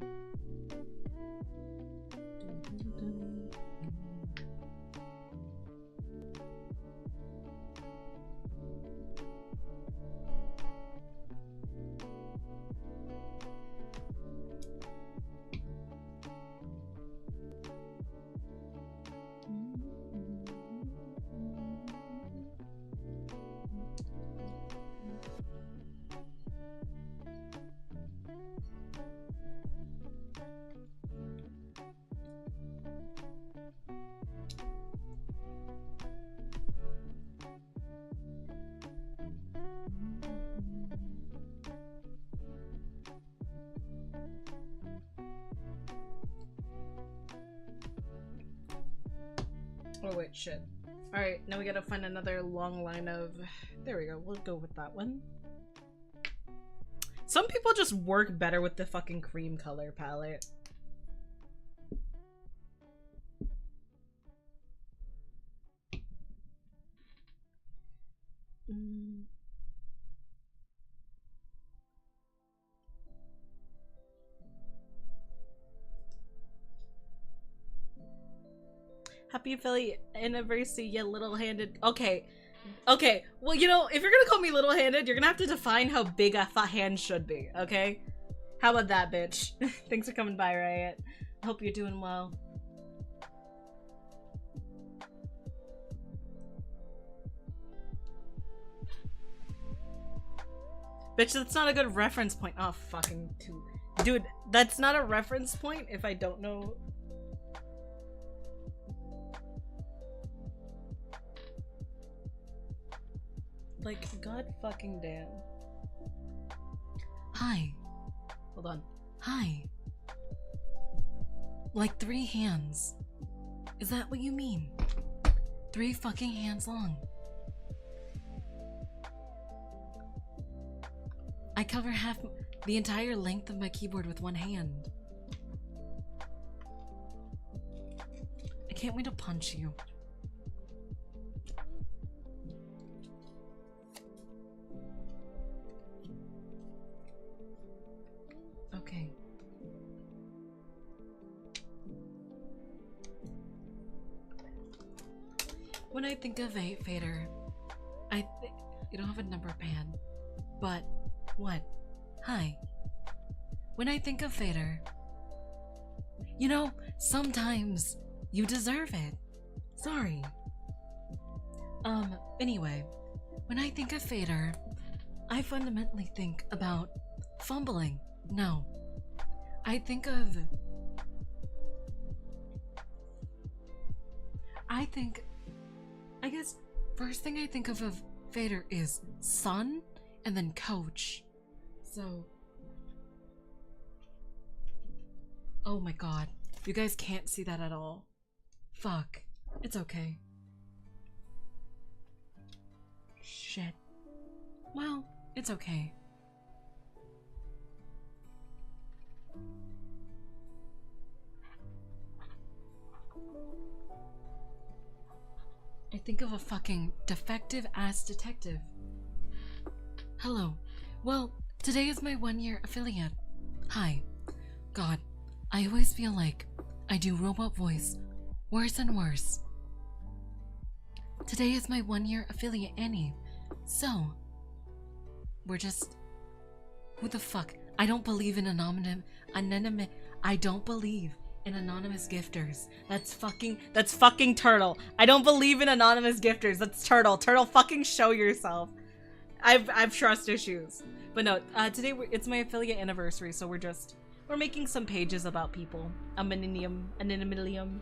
Oh wait, shit. Alright, now we gotta find another long line of... There we go, we'll go with that one. Some people just work better with the fucking cream color palette. Happy Philly anniversary, you little-handed. Okay. Okay. Well, you know, if you're gonna call me little-handed, you're gonna have to define how big a hand should be, okay? How about that, bitch? Thanks for coming by, Riot. Hope you're doing well. Bitch, that's not a good reference point. Oh, fucking dude, that's not a reference point if I don't know. Like, god fucking damn. Hi. Hold on. Hi. Like 3 hands. Is that what you mean? 3 fucking hands long. I cover half the entire length of my keyboard with 1 hand. I can't wait to punch you. Okay. When I think of Vader, you don't have a number pad, but what? Hi. When I think of Vader, you know, sometimes you deserve it. Sorry. Anyway, when I think of Vader, I fundamentally think about fumbling. No. I guess first thing I think of Vader is son and then coach. So, oh my god, you guys can't see that at all. Fuck, it's okay. Shit. Well, it's okay. I think of a fucking defective ass detective. Hello. Well, today is my 1-year affiliate. Hi. God, I always feel like I do robot voice worse and worse. Today is my 1-year affiliate, Annie. So, we're just... Who the fuck? I don't believe in I don't believe in anonymous gifters. That's fucking Turtle. I don't believe in anonymous gifters. That's Turtle. Turtle, fucking show yourself. I've trust issues. But no, today it's my affiliate anniversary, so we're making some pages about people. Anonymilium.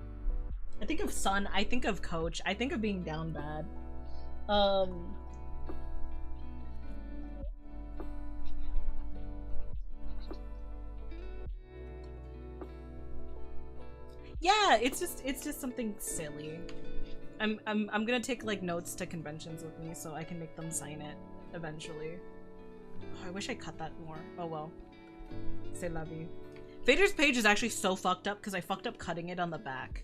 I think of son, I think of coach, I think of being down bad. Yeah, it's just something silly. I'm gonna take like notes to conventions with me so I can make them sign it eventually. Oh, I wish I cut that more. Oh well. C'est la vie. Vader's page is actually so fucked up because I fucked up cutting it on the back.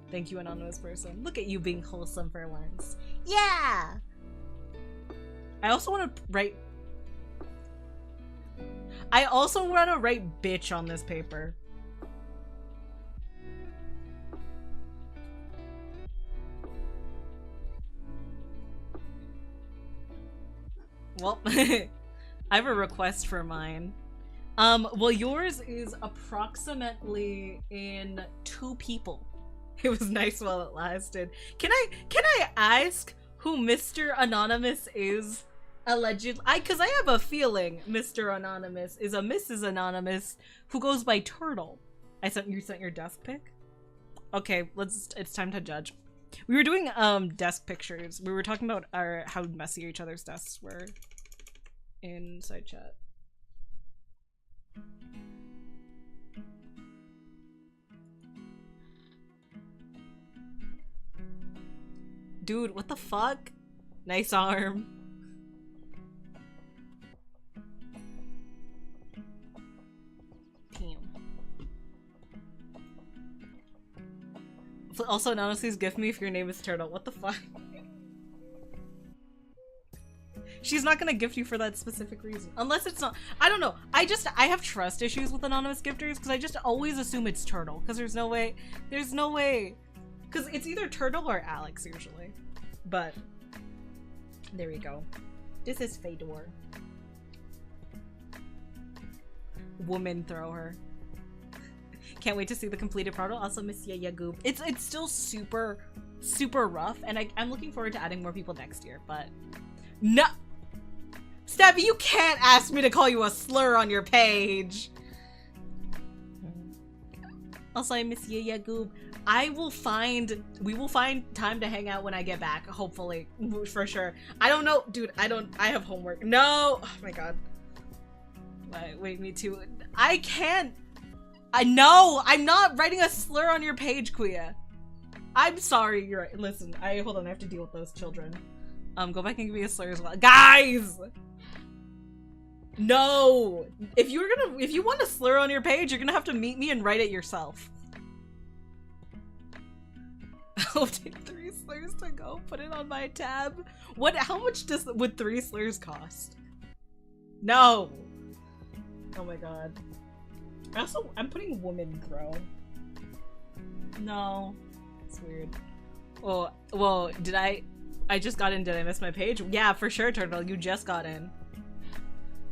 Thank you, anonymous person. Look at you being wholesome for once. Yeah! I also want to write bitch on this paper. Well, I have a request for mine. Well, yours is approximately in 2 people. It was nice while it lasted. Can I ask who Mr. Anonymous is? Allegedly, because I have a feeling Mr. Anonymous is a Mrs. Anonymous who goes by Turtle. You sent your desk pic? Okay, it's time to judge. We were doing desk pictures. We were talking about how messy each other's desks were in side chat. Dude, what the fuck? Nice arm. Damn. Also, Anonymously's gift me if your name is Turtle. What the fuck? She's not gonna gift you for that specific reason. Unless it's not- I don't know. I have trust issues with anonymous gifters because I just always assume it's Turtle. Because there's no way. Because it's either Turtle or Alex usually. But there we go. This is Fedor. Woman thrower. Can't wait to see the completed product. Also miss Yagoob. It's still super rough, and I'm looking forward to adding more people next year. But no, Steffi, you can't ask me to call you a slur on your page. Also, I miss you, Yagoob. We will find time to hang out when I get back, hopefully, for sure. I don't know, dude, I have homework. No, oh my god. Wait, me too. I can't. No, I'm not writing a slur on your page, Kuya. I'm sorry, you're right. Listen, hold on, I have to deal with those children. Go back and give me a slur as well. Guys! No! If you want a slur on your page, you're gonna have to meet me and write it yourself. I'll take 3 slurs to go, put it on my tab. How much would 3 slurs cost? No! Oh my god. I'm putting woman throw. No. It's weird. Well, did I just got in, did I miss my page? Yeah, for sure, Turtle, you just got in.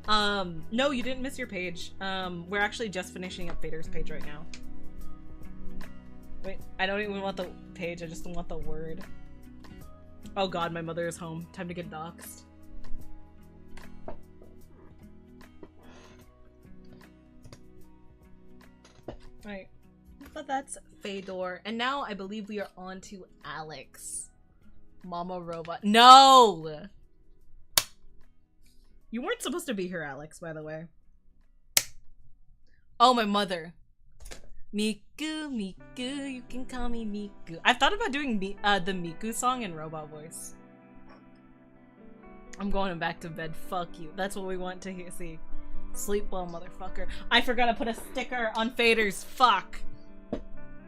No, you didn't miss your page. We're actually just finishing up Fader's page right now. Wait, I don't even want the page, I just want the word. Oh god, my mother is home. Time to get doxxed. Right. But that's Fedor. And now I believe we are on to Alex. Mama Robot. No! You weren't supposed to be here, Alex, by the way. Oh, my mother. Miku, Miku, you can call me Miku. I've thought about doing the Miku song in robot voice. I'm going back to bed. Fuck you. That's what we want to see. Sleep well, motherfucker. I forgot to put a sticker on Faders. Fuck.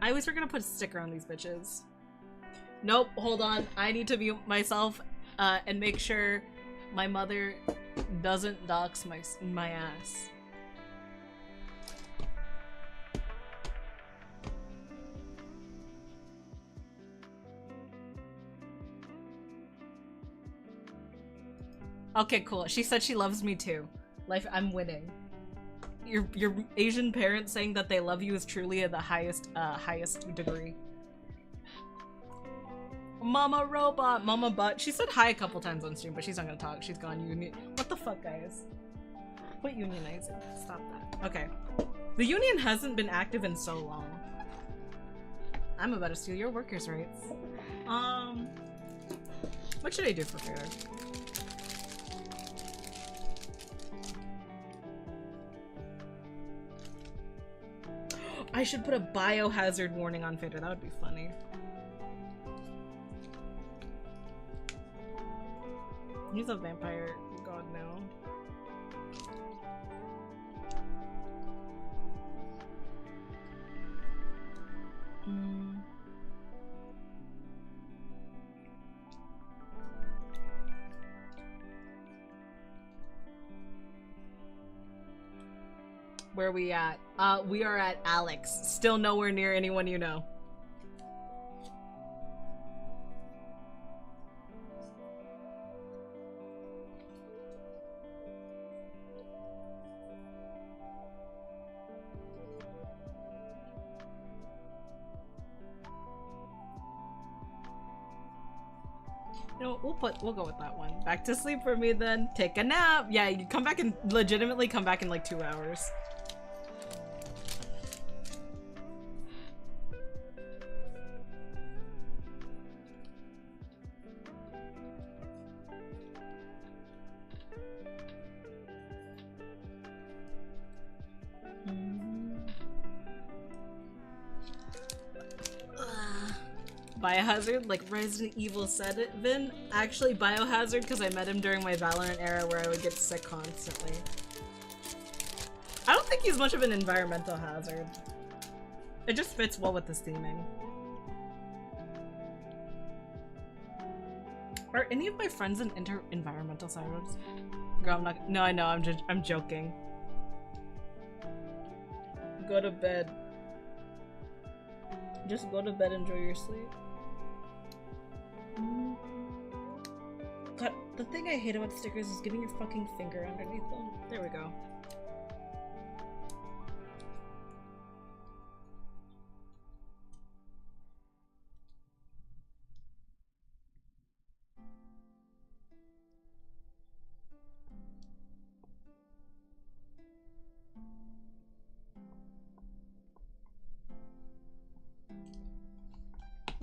I always forget to put a sticker on these bitches. Nope, hold on. I need to mute myself and make sure my mother doesn't dox my ass. Okay, cool. She said she loves me too. Life, I'm winning. Your Asian parents saying that they love you is truly at the highest degree. Mama Robot, Mama Butt. She said hi a couple times on stream, but she's not gonna talk. She's gone union. What the fuck, guys? Quit unionizing. Stop that. Okay. The union hasn't been active in so long. I'm about to steal your workers' rights. What should I do for fair? I should put a biohazard warning on Fader. That would be funny. He's a vampire god now. Where are we at? We are at Alex. Still nowhere near anyone you know. You know, we'll go with that one. Back to sleep for me then. Take a nap. Yeah, you come back and legitimately come back in like 2 hours. Biohazard, like Resident Evil 7. Actually, Biohazard because I met him during my Valorant era where I would get sick constantly. I don't think he's much of an environmental hazard. It just fits well with this theming. Are any of my friends in environmental silos? Girl, I'm not. No, I know. I'm joking. Go to bed. Just go to bed. Enjoy your sleep. God, the thing I hate about stickers is getting your fucking finger underneath them. There we go.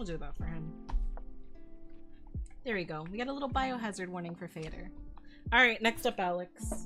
We'll do that for him. There we go. We got a little biohazard warning for Fader. Alright, next up, Alex.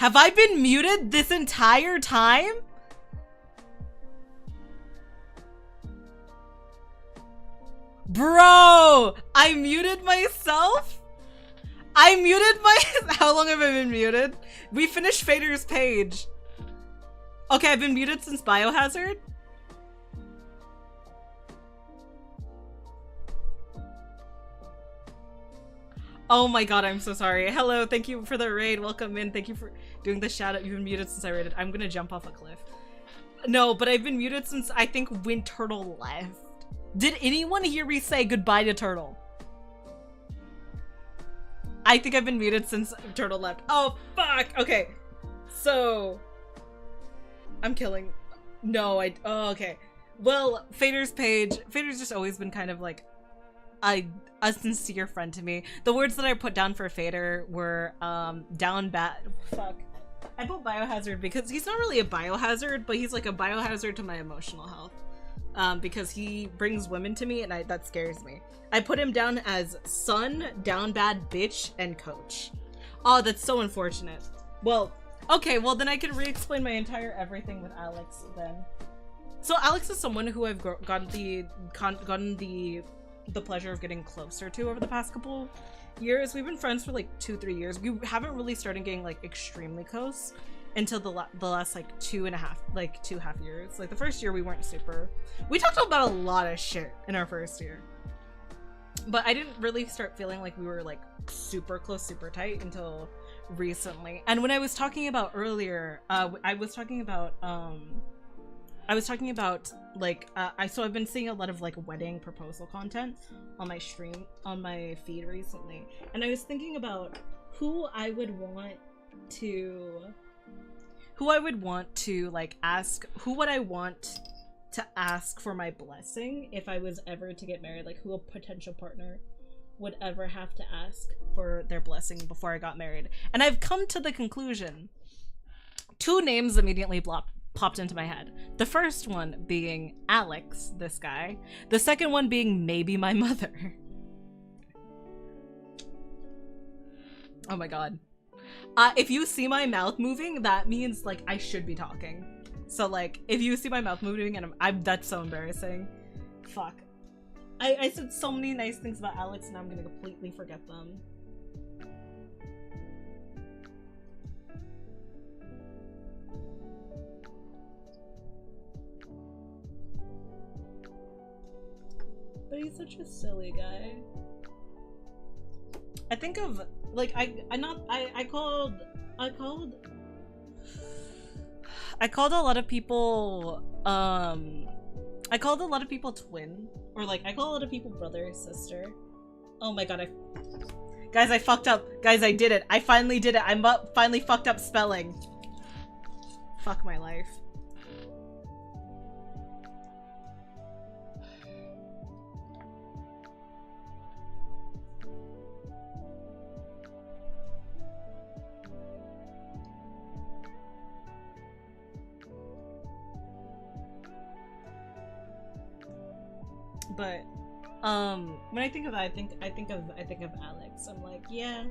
Have I been muted this entire time? Bro, I muted myself? I muted my- How long have I been muted? We finished Fader's page. Okay, I've been muted since Biohazard. Oh my god, I'm so sorry. Hello, thank you for the raid. Welcome in. Thank you for doing the shout out. You've been muted since I raided. I'm gonna jump off a cliff. No, but I've been muted since I think when Turtle left. Did anyone hear me say goodbye to Turtle? I think I've been muted since Turtle left. Oh, fuck. Okay. So, I'm killing. No, oh, okay. Well, Fader's page. Fader's just always been kind of like a sincere friend to me. The words that I put down for Fader were down bad. Fuck. I put biohazard because he's not really a biohazard, but he's like a biohazard to my emotional health. Because he brings women to me and that scares me. I put him down as son, down bad bitch, and coach. Oh, that's so unfortunate. Well, okay, well then I can re-explain my entire everything with Alex then. So Alex is someone who I've gotten the pleasure of getting closer to over the past couple years. We've been friends for like 2-3 years. We haven't really started getting like extremely close until the last like 2.5 years. Like the first year we weren't super. We talked about a lot of shit in our first year, but I didn't really start feeling like we were like super close, super tight until recently. And when I was talking about earlier, I was talking about like so I've been seeing a lot of like wedding proposal content on my stream, on my feed recently, and I was thinking about who I would want to like ask, who would I want to ask for my blessing if I was ever to get married, like who a potential partner would ever have to ask for their blessing before I got married. And I've come to the conclusion, 2 names immediately popped into my head. The first one being Alex, this guy. The second one being maybe my mother. Oh my god. If you see my mouth moving, that means like I should be talking. So like if you see my mouth moving and that's so embarrassing. Fuck. I said so many nice things about Alex and I'm gonna completely forget them. But he's such a silly guy. I think of like I called a lot of people I called a lot of people twin, or like I call a lot of people brother or sister. Oh my god, guys, I fucked up. Guys, I did it. I finally did it. I finally fucked up spelling. Fuck my life. But when I think of that, I think of Alex. I'm like, yeah,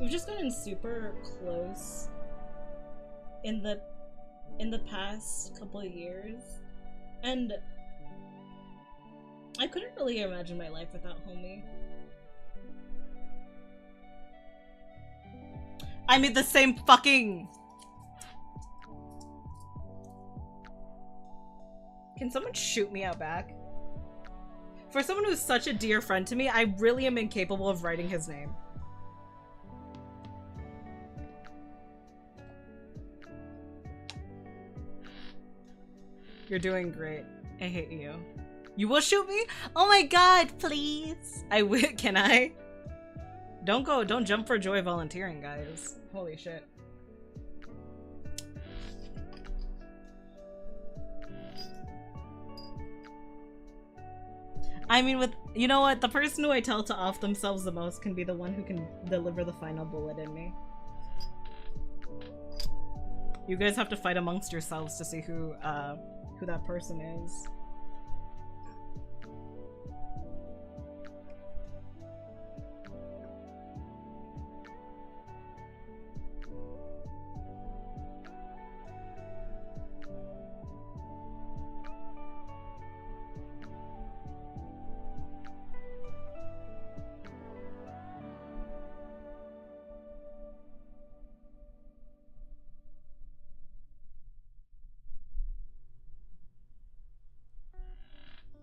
we've just gotten super close in the past couple of years, and I couldn't really imagine my life without homie. I made the same fucking. Can someone shoot me out back? For someone who's such a dear friend to me, I really am incapable of writing his name. You're doing great. I hate you. You will shoot me? Oh my god, please. I will. Can I? Don't jump for joy volunteering, guys. Holy shit. I mean, you know what? The person who I tell to off themselves the most can be the one who can deliver the final bullet in me. You guys have to fight amongst yourselves to see who that person is.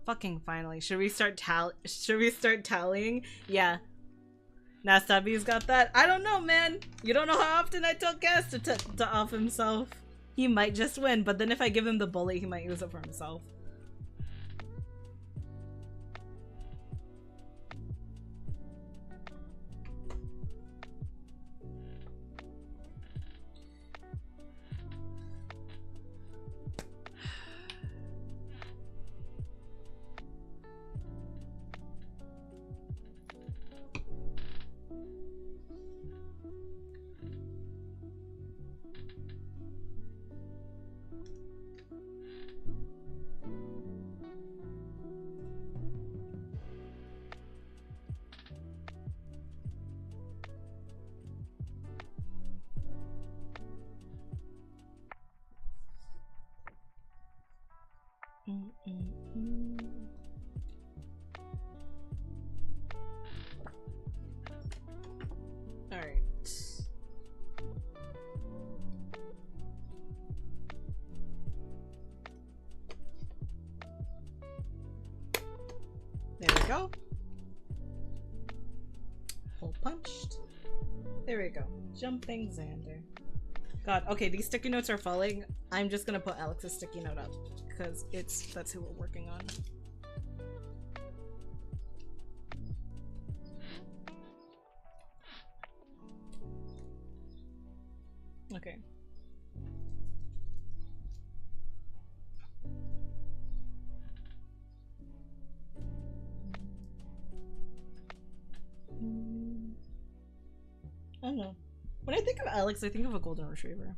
Fucking finally. Should we start tallying? Yeah. Now Stubby's got that. I don't know, man. You don't know how often I tell Cass to off himself. He might just win, but then if I give him the bullet, he might use it for himself. Alright. There we go. Hole punched. There we go. Jumping Xander. God, okay, these sticky notes are falling. I'm just gonna put Alex's sticky note up because that's who we're working on. Okay. I don't know. When I think of Alex, I think of a golden retriever.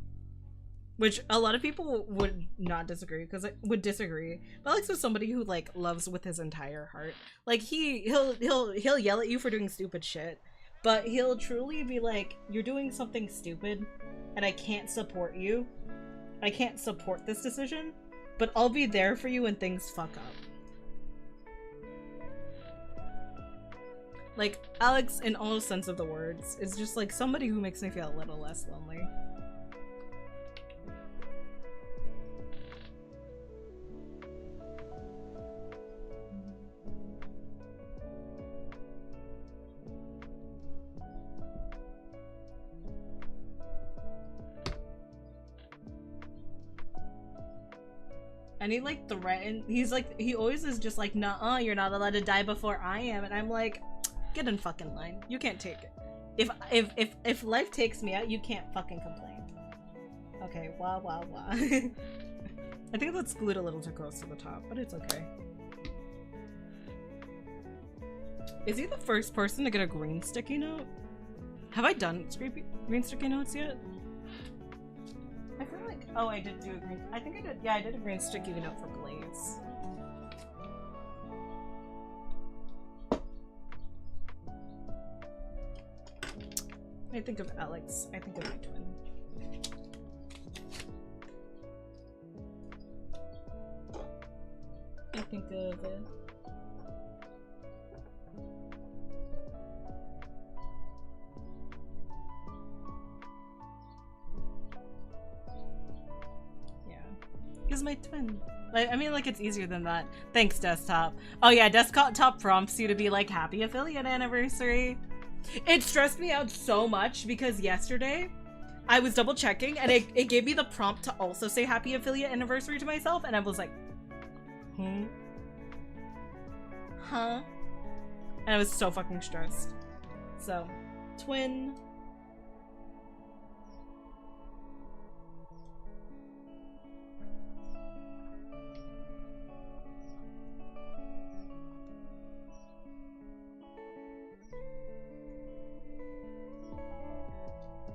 Which a lot of people would not disagree, because I would disagree. But Alex is somebody who like loves with his entire heart. Like he'll yell at you for doing stupid shit, but he'll truly be like, you're doing something stupid and I can't support you. I can't support this decision, but I'll be there for you when things fuck up. Like, Alex, in all sense of the words, is just like somebody who makes me feel a little less lonely. And he like threatened, he always is just like, nuh-uh, you're not allowed to die before I am. And I'm like, get in fucking line. You can't take it. If life takes me out, you can't fucking complain. Okay, wah wah wah. I think that's glued a little too close to the top, but it's okay. Is he the first person to get a green sticky note? Have I done green sticky notes yet? I feel like, oh, I did do a green, I think I did, yeah, I did a green sticky note for Blaze. I think of Alex, I think of my twin. I think of yeah, he's my twin. Like, I mean, like, it's easier than that. Thanks, Desktop. Oh yeah, Desktop prompts you to be like, happy affiliate anniversary. It stressed me out so much because yesterday I was double checking and it gave me the prompt to also say happy affiliate anniversary to myself, and I was like, huh? And I was so fucking stressed. So, twin.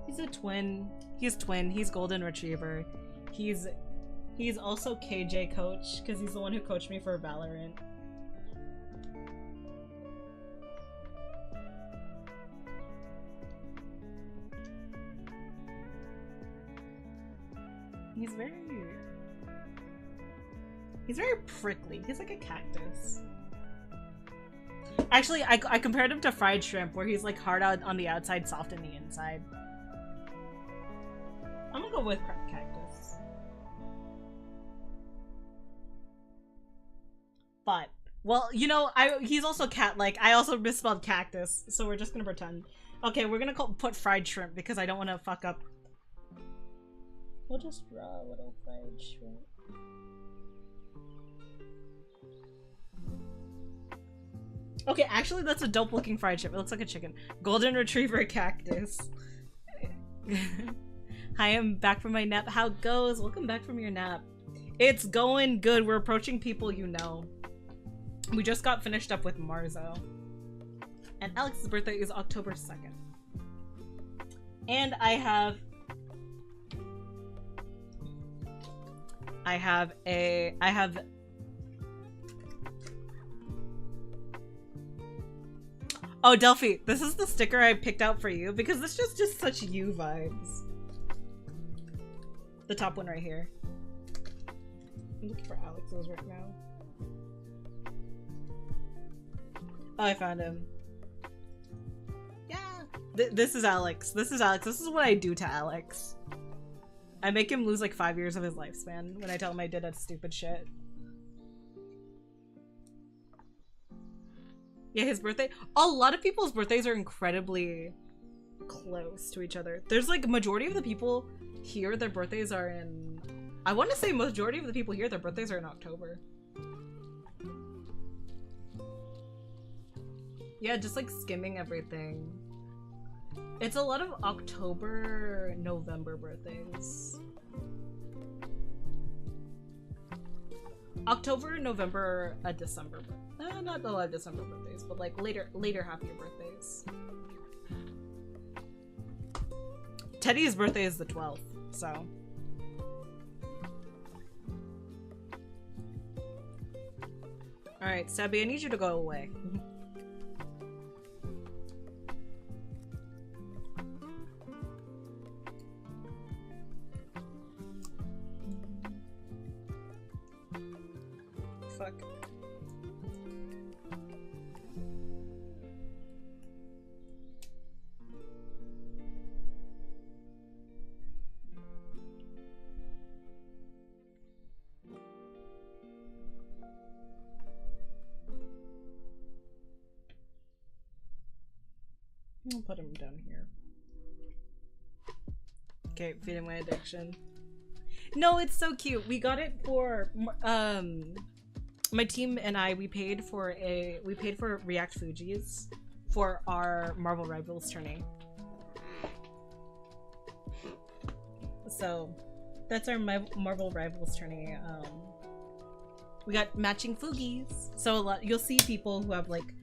He's a twin. He's twin. He's golden retriever. He's also KJ coach because he's the one who coached me for Valorant. He's very prickly. He's like a cactus. Actually, I compared him to fried shrimp, where he's like hard out on the outside, soft on the inside. I'm gonna go with cactus. But Well, you know, he's also cat-like. I also misspelled cactus, so we're just gonna pretend. Okay, we're gonna put fried shrimp because I don't want to fuck up. We'll just draw a little fried shrimp. Okay, actually, that's a dope-looking fried shrimp. It looks like a chicken. Golden retriever cactus. Hi, I'm back from my nap. How goes? Welcome back from your nap. It's going good. We're approaching people you know. We just got finished up with Marzo. And Alex's birthday is October 2nd. And I have Oh, Delphi, this is the sticker I picked out for you because this is just such you vibes. The top one right here. I'm looking for Alex's right now. Oh, I found him. Yeah. This is Alex. This is Alex. This is what I do to Alex. I make him lose like 5 years of his lifespan when I tell him I did that stupid shit. Yeah, his birthday. A lot of people's birthdays are incredibly close to each other. There's like majority of the people here, their birthdays are in. I want to say majority of the people here, their birthdays are in October. Yeah, just like skimming everything. It's a lot of October, November birthdays. October, November, December. Not a lot of December birthdays, but like later half year birthdays. Teddy's birthday is the 12th, so. Alright, Sabby, I need you to go away. Fuck. I'll put him down here. Okay, feeding my addiction. No, it's so cute. We got it for my team and I. We paid for React Fuji's for our Marvel Rivals tourney. So that's our Marvel Rivals tourney. We got matching Fugies. So you'll see people who have like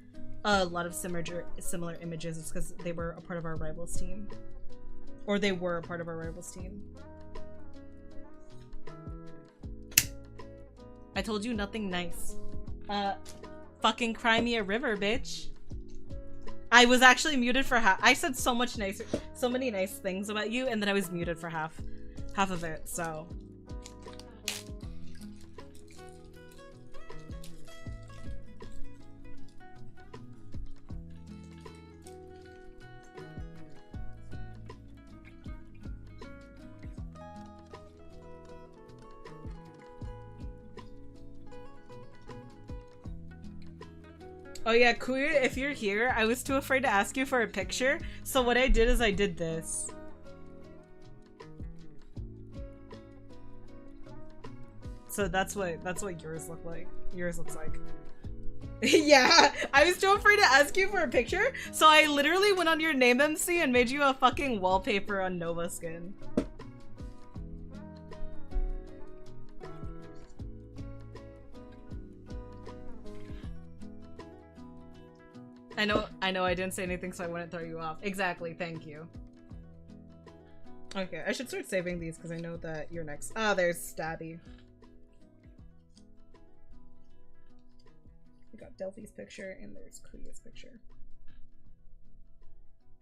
a lot of similar images. It's because they were a part of our Rivals team. Or they were a part of our Rivals team. I told you nothing nice. Fucking cry me a river, bitch. I was actually muted for half. I said so many nice things about you, and then I was muted for half of it, so. Oh yeah, Kuya, if you're here, I was too afraid to ask you for a picture, so what I did is I did this. So that's what yours look like. Yours looks like. Yeah, I was too afraid to ask you for a picture, so I literally went on your name MC and made you a fucking wallpaper on Nova Skin. I know I didn't say anything, so I wouldn't throw you off. Exactly, thank you. Okay, I should start saving these because I know that you're next. Ah, there's Stabby. We got Delphi's picture and there's Kuya's picture.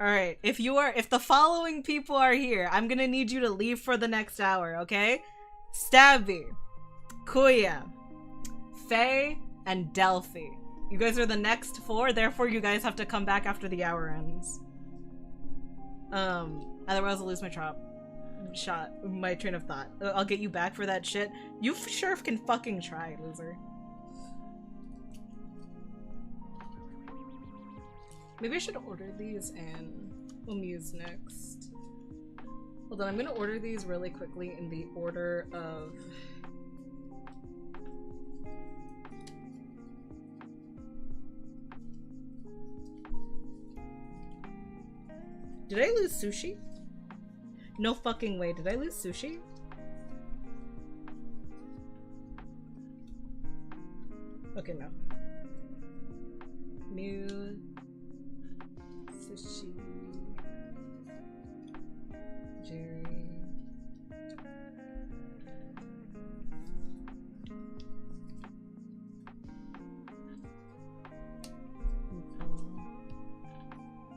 Alright, if the following people are here, I'm gonna need you to leave for the next hour, okay? Stabby, Kuya, Faye, and Delphi. You guys are the next 4, therefore you guys have to come back after the hour ends. Otherwise I'll lose my my train of thought. I'll get you back for that shit. You sure can fucking try, loser. Maybe I should order these and we'll muse next. Hold on, I'm gonna order these really quickly in the order of... Did I lose sushi? No fucking way. Did I lose sushi? Okay, no. Mew. Sushi. Jerry.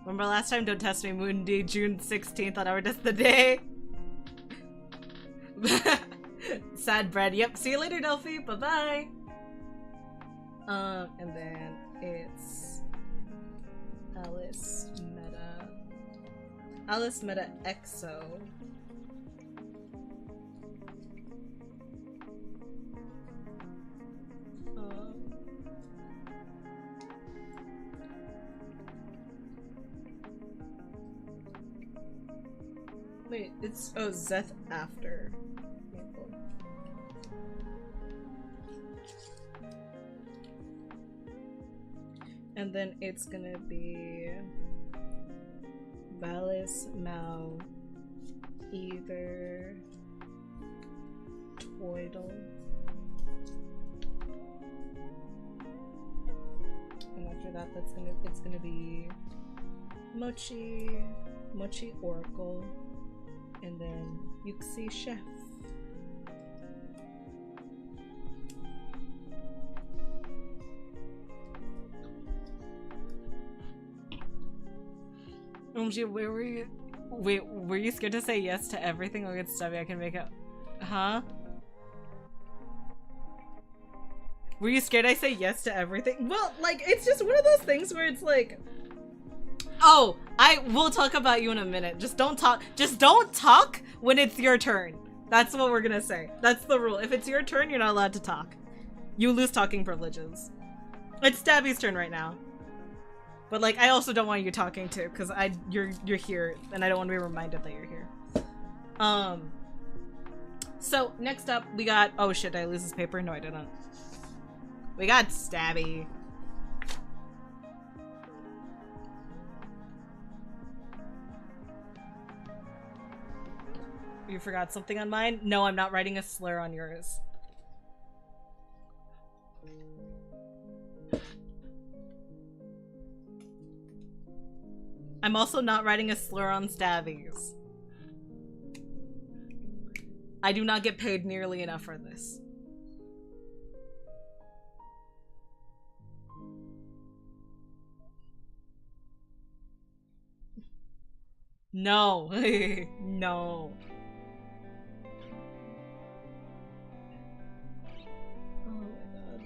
Remember last time? Don't test me, Mundi, June 16th on Our Just the Day. Sad bread. Yep. See you later, Delphi. Bye-bye. And then it's Alice Meta EXO. Wait, it's Zeth after. And then it's gonna be Valis Mao either Twiddle. And after that it's gonna be Mochi Oracle, and then Yuxi Chef. OMG, where were you? Wait, were you scared to say yes to everything? Look at Stubby, I can make it. Huh? Were you scared I say yes to everything? Well, like, it's just one of those things where it's like... Oh, we'll talk about you in a minute. Just don't talk when it's your turn. That's what we're gonna say. That's the rule. If it's your turn, you're not allowed to talk. You lose talking privileges. It's Stabby's turn right now. But like, I also don't want you talking too, because you're here, and I don't want to be reminded that you're here. So next up we got, oh shit, did I lose this paper? No, I didn't. We got Stabby. You forgot something on mine? No, I'm not writing a slur on yours. I'm also not writing a slur on Stabby's. I do not get paid nearly enough for this. No. No. Oh my god.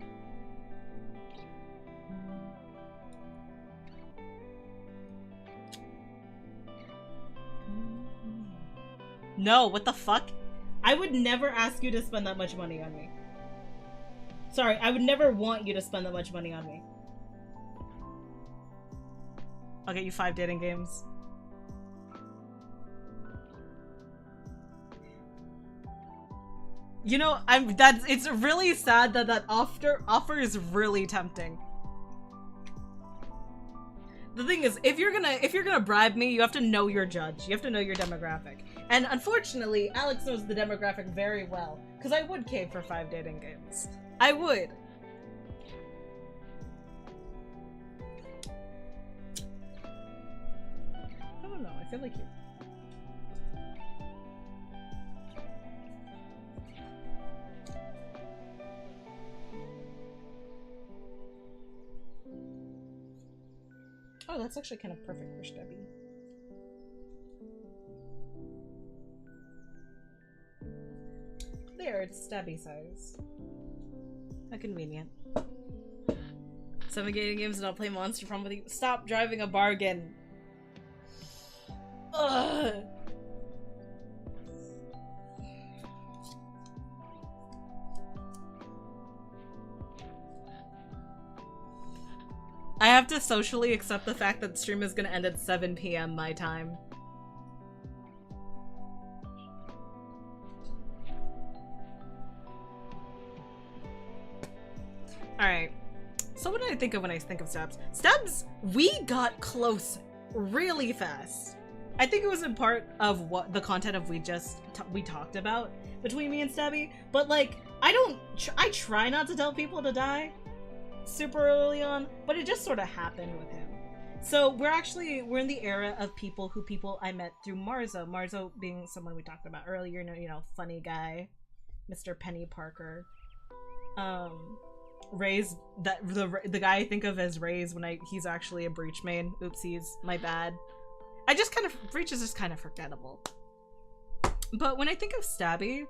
No, what the fuck? I would never ask you to spend that much money on me. Sorry, I would never want you to spend that much money on me. I'll get you 5 dating games. You know, it's really sad that that offer is really tempting. The thing is, if you're gonna bribe me, you have to know your judge. You have to know your demographic. And unfortunately, Alex knows the demographic very well, because I would cave for 5 dating games. I would. I don't know, I feel like you. Oh, that's actually kind of perfect for Stubby. There, it's Stabby size. How convenient. 7 gaming games and I'll play Monster Prom with you. Stop driving a bargain! Ugh! I have to socially accept the fact that the stream is gonna end at 7 p.m. my time. Alright. So what do I think of when I think of Stabs? Stabs, we got close really fast. I think it was in part of what the content of we talked about between me and Stabby, but like, I try not to tell people to die super early on, but it just sort of happened with him. So we're in the era of people I met through Marzo. Marzo being someone we talked about earlier, you know, funny guy, Mr. Penny Parker. Ray's the guy I think of as Ray's when he's actually a breach main. Oopsies, my bad. Breach is just kind of forgettable. But when I think of Stabby,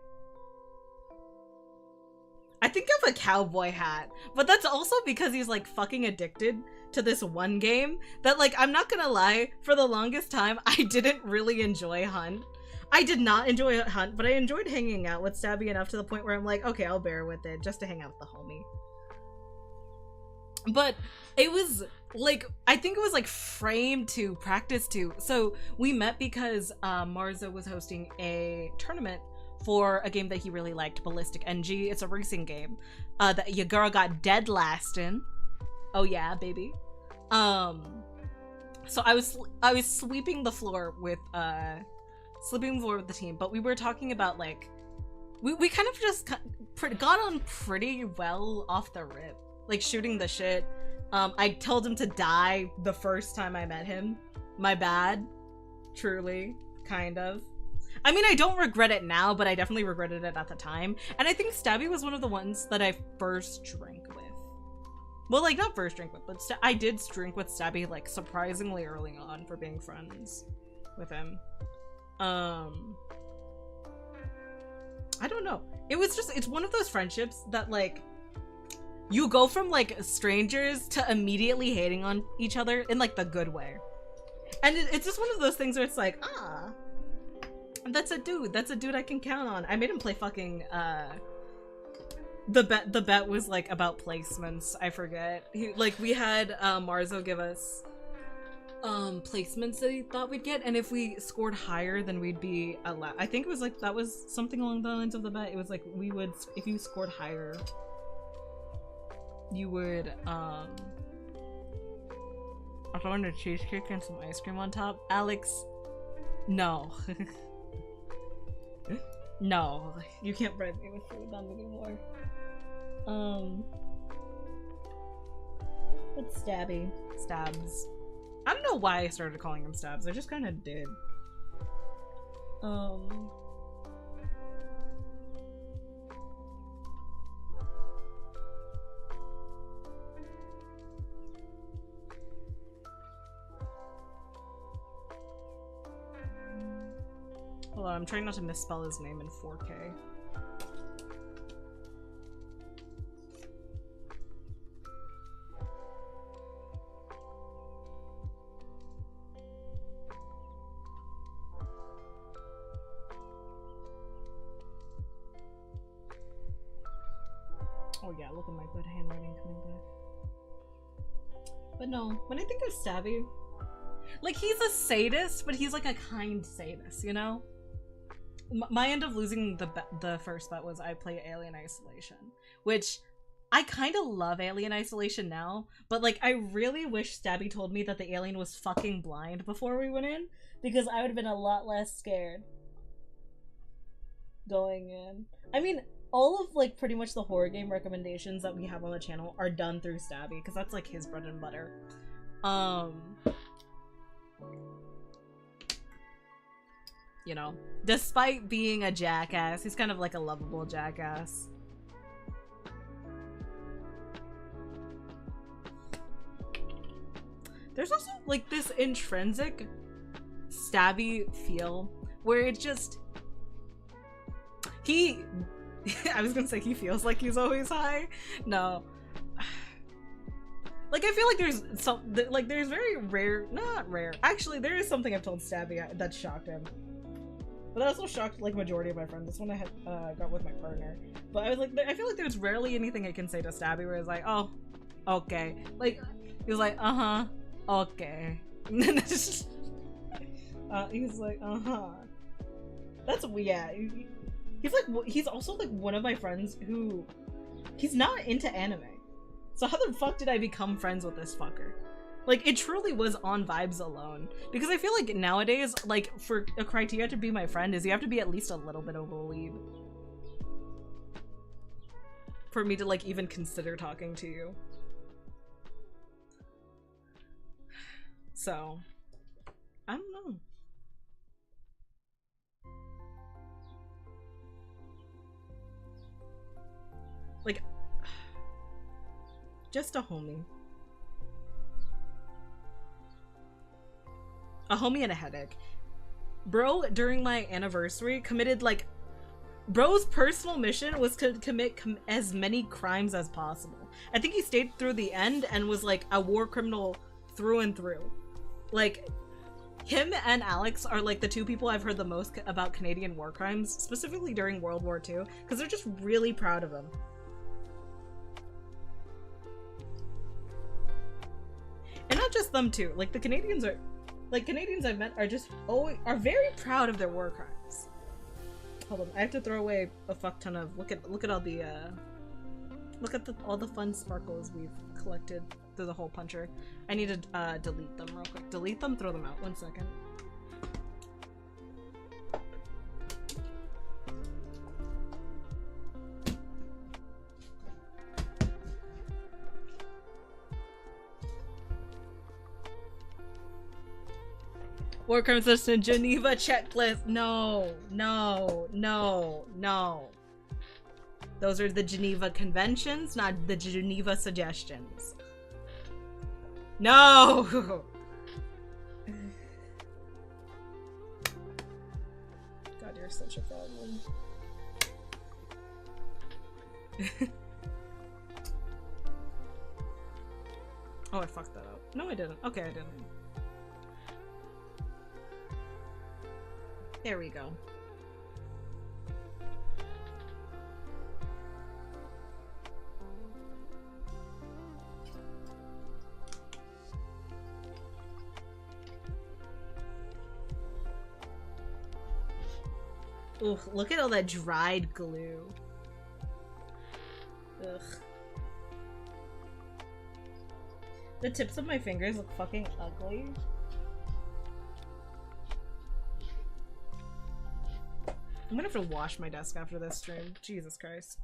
I think of a cowboy hat, but that's also because he's like fucking addicted to this one game that, like, I'm not gonna lie, for the longest time I didn't really enjoy Hunt. I did not enjoy Hunt, but I enjoyed hanging out with Stabby enough to the point where I'm like, okay, I'll bear with it just to hang out with the homie. But it was like, I think it was like frame to practice to. So we met because Marzo was hosting a tournament for a game that he really liked, Ballistic NG. It's a racing game that your girl got dead last in. Oh yeah, baby. So I was sweeping the floor with the team, but we were talking about like we kind of just got on pretty well off the rip, like shooting the shit. I told him to die the first time I met him. My bad. Truly, kind of. I mean, I don't regret it now, but I definitely regretted it at the time. And I think Stabby was one of the ones that I first drank with. Well, like, not first drink with, but I did drink with Stabby, like, surprisingly early on for being friends with him. I don't know. It was just, it's one of those friendships that, like, you go from, like, strangers to immediately hating on each other in, like, the good way. And it's just one of those things where it's like, ah, that's a dude I can count on. I made him play fucking, the bet was, like, about placements. I forget. We had, Marzo give us, placements that he thought we'd get, and if we scored higher, then we'd be allowed. I think it was, like, that was something along the lines of the bet. It was, like, we would, if you scored higher, you would, I wanted a cheesecake and some ice cream on top. Alex, no. No, you can't bribe me with food anymore. But Stabs. I don't know why I started calling him Stabs. I just kind of did. Hold on, I'm trying not to misspell his name in 4K. Oh yeah, look at my good handwriting coming back. But no, when I think of Stabby, like, he's a sadist, but he's like a kind sadist, you know? My end of losing the first bet was I play Alien Isolation, which I kind of love Alien Isolation now, but like, I really wish Stabby told me that the alien was fucking blind before we went in, because I would have been a lot less scared going in. I mean, all of, like, pretty much the horror game recommendations that we have on the channel are done through Stabby, because that's, like, his bread and butter. You know, despite being a jackass, he's kind of like a lovable jackass. There's also, like, this intrinsic Stabby feel where it just... I was gonna say he feels like he's always high. No. Like, I feel like there's very rare, not rare. Actually, there is something I've told Stabby that shocked him. But that also shocked, like, majority of my friends. This one I had got with my partner. But I was like, I feel like there's rarely anything I can say to Stabby where it's like, oh, okay. Like, He was like, uh-huh, okay. He's like, uh-huh. That's, yeah. He's also like one of my friends who, he's not into anime. So how the fuck did I become friends with this fucker? Like, it truly was on vibes alone. Because I feel like nowadays, like, for a criteria to be my friend is you have to be at least a little bit of a weeb. For me to, like, even consider talking to you. So, I don't know. Like, just a homie. A homie and a headache. Bro, during my anniversary, committed, like, bro's personal mission was to commit as many crimes as possible. I think he stayed through the end and was, like, a war criminal through and through. Like, him and Alex are, like, the two people I've heard the most about Canadian war crimes, specifically during World War II, because they're just really proud of him. And not just them, too. Like, the Canadians are... Like, Canadians I've met are just are very proud of their war crimes. Hold on, I have to throw away a fuck ton of... Look at all the, look at all the fun sparkles we've collected through the hole puncher. I need to, delete them real quick. Delete them, throw them out. 1 second. War crimes list in Geneva checklist. No, no, no, no. Those are the Geneva Conventions, not the Geneva Suggestions. No! God, you're such a problem. Oh, I fucked that up. No, I didn't. Okay, I didn't. There we go. Ugh, look at all that dried glue. Ugh. The tips of my fingers look fucking ugly. I'm gonna have to wash my desk after this stream. Jesus Christ.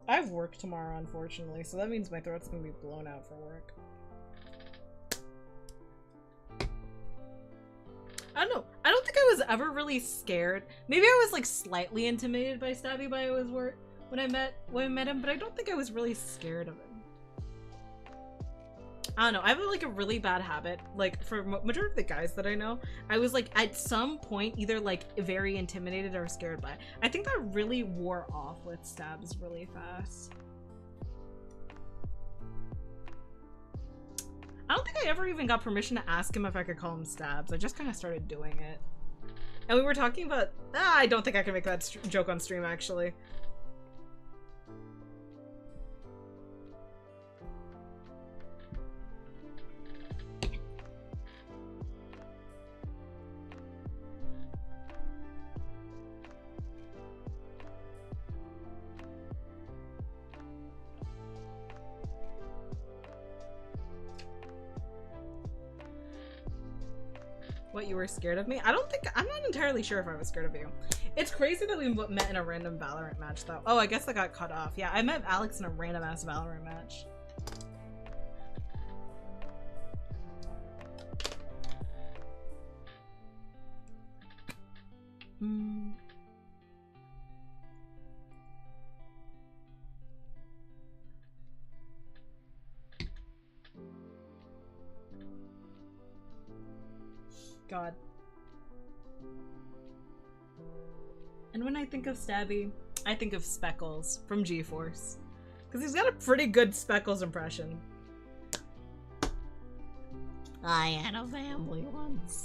I have work tomorrow, unfortunately, so that means my throat's gonna be blown out for work. I don't know. I don't think I was ever really scared. Maybe I was like slightly intimidated by Stabby by his work when I met him, but I don't think I was really scared of him. I don't know. I have like a really bad habit. Like for majority of the guys that I know, I was like at some point either like very intimidated or scared by it. I think that really wore off with Stabs really fast. I don't think I ever even got permission to ask him if I could call him Stabs. I just kind of started doing it. And we were talking about... I don't think I can make that joke on stream, actually. What, you were scared of me? I'm not entirely sure if I was scared of you. It's crazy that we met in a random Valorant match, though. Oh, I guess I got cut off. Yeah, I met Alex in a random-ass Valorant match. God. And when I think of Stabby, I think of Speckles from G-Force. Because he's got a pretty good Speckles impression. I had a family once.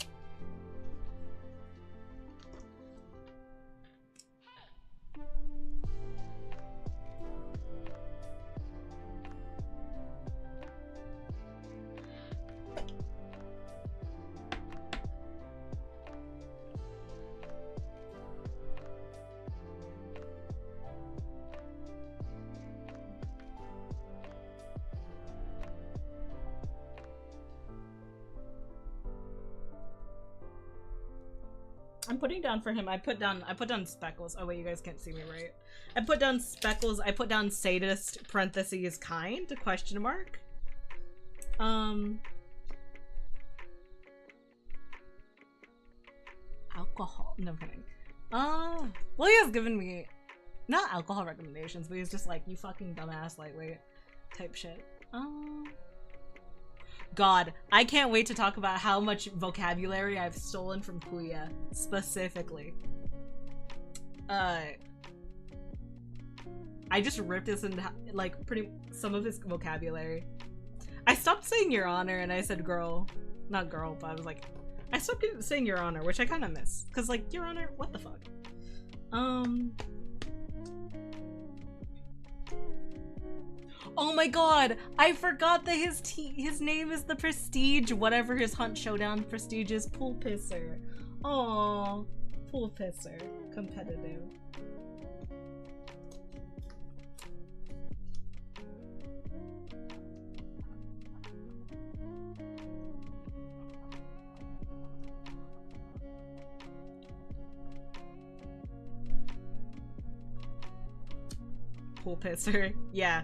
I'm putting down for him. I put down Speckles. Oh wait, you guys can't see me, right? I put down Speckles. I put down sadist parentheses kind question mark. Alcohol. No, I'm kidding. Well, he has given me not alcohol recommendations, but he's just like, you fucking dumbass lightweight type shit. God, I can't wait to talk about how much vocabulary I've stolen from Kuya, specifically. I just ripped this into, like, some of his vocabulary. I stopped saying Your Honor and I said girl. Not girl, but I was like, I stopped saying Your Honor, which I kind of miss. Because, like, Your Honor, what the fuck? Oh my god, I forgot that his name is the Prestige, whatever his Hunt Showdown Prestige is, Pool Pisser. Aww, Pool Pisser, competitive. Pool Pisser, yeah.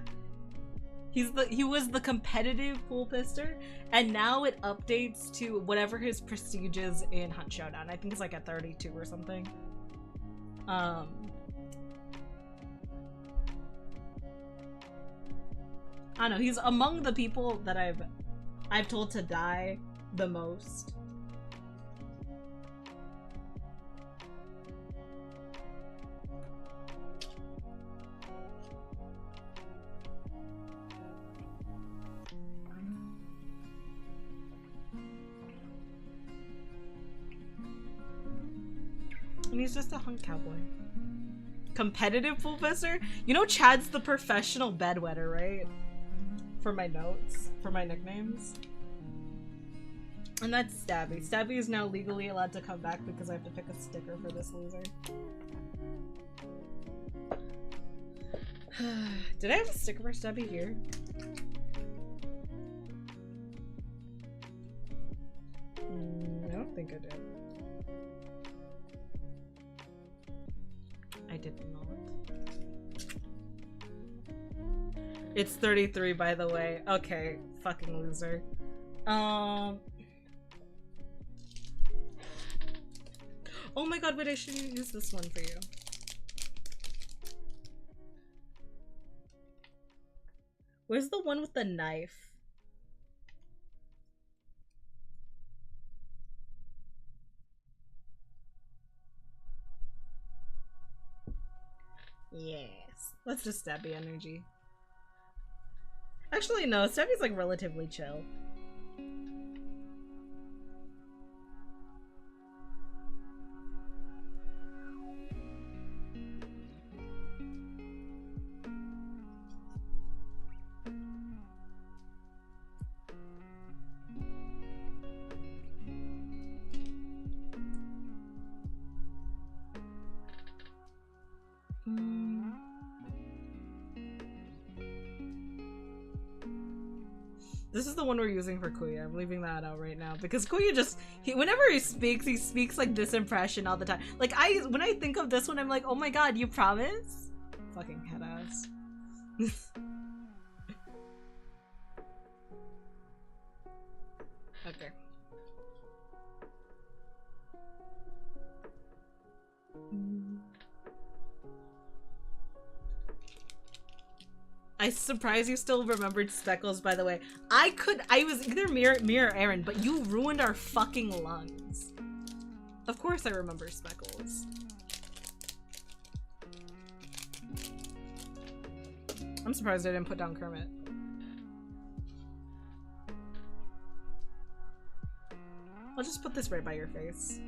He was the competitive Pool Pisser, and now it updates to whatever his prestige is in Hunt Showdown. I think it's like at 32 or something. I don't know, he's among the people that I've told to die the most. And he's just a hunk cowboy. Competitive Pool Pisser? You know Chad's the professional bedwetter, right? For my notes, for my nicknames. And that's Stabby. Stabby is now legally allowed to come back because I have to pick a sticker for this loser. Did I have a sticker for Stabby here? I don't think I did. I did not. It's 33, by the way. Okay, fucking loser. Oh my god, wait, I should use this one for you. Where's the one with the knife? Yes. Let's just Stabby energy. Actually, no. Stabby's like relatively chill. This is the one we're using for Kuya. I'm leaving that out right now because Kuya just whenever he speaks like this impression all the time. Like when I think of this one, I'm like, oh my god, you promise? Fucking head ass. Okay. I surprised you still remembered Speckles, by the way. I was either me or Aaron, but you ruined our fucking lungs. Of course I remember Speckles. I'm surprised I didn't put down Kermit. I'll just put this right by your face.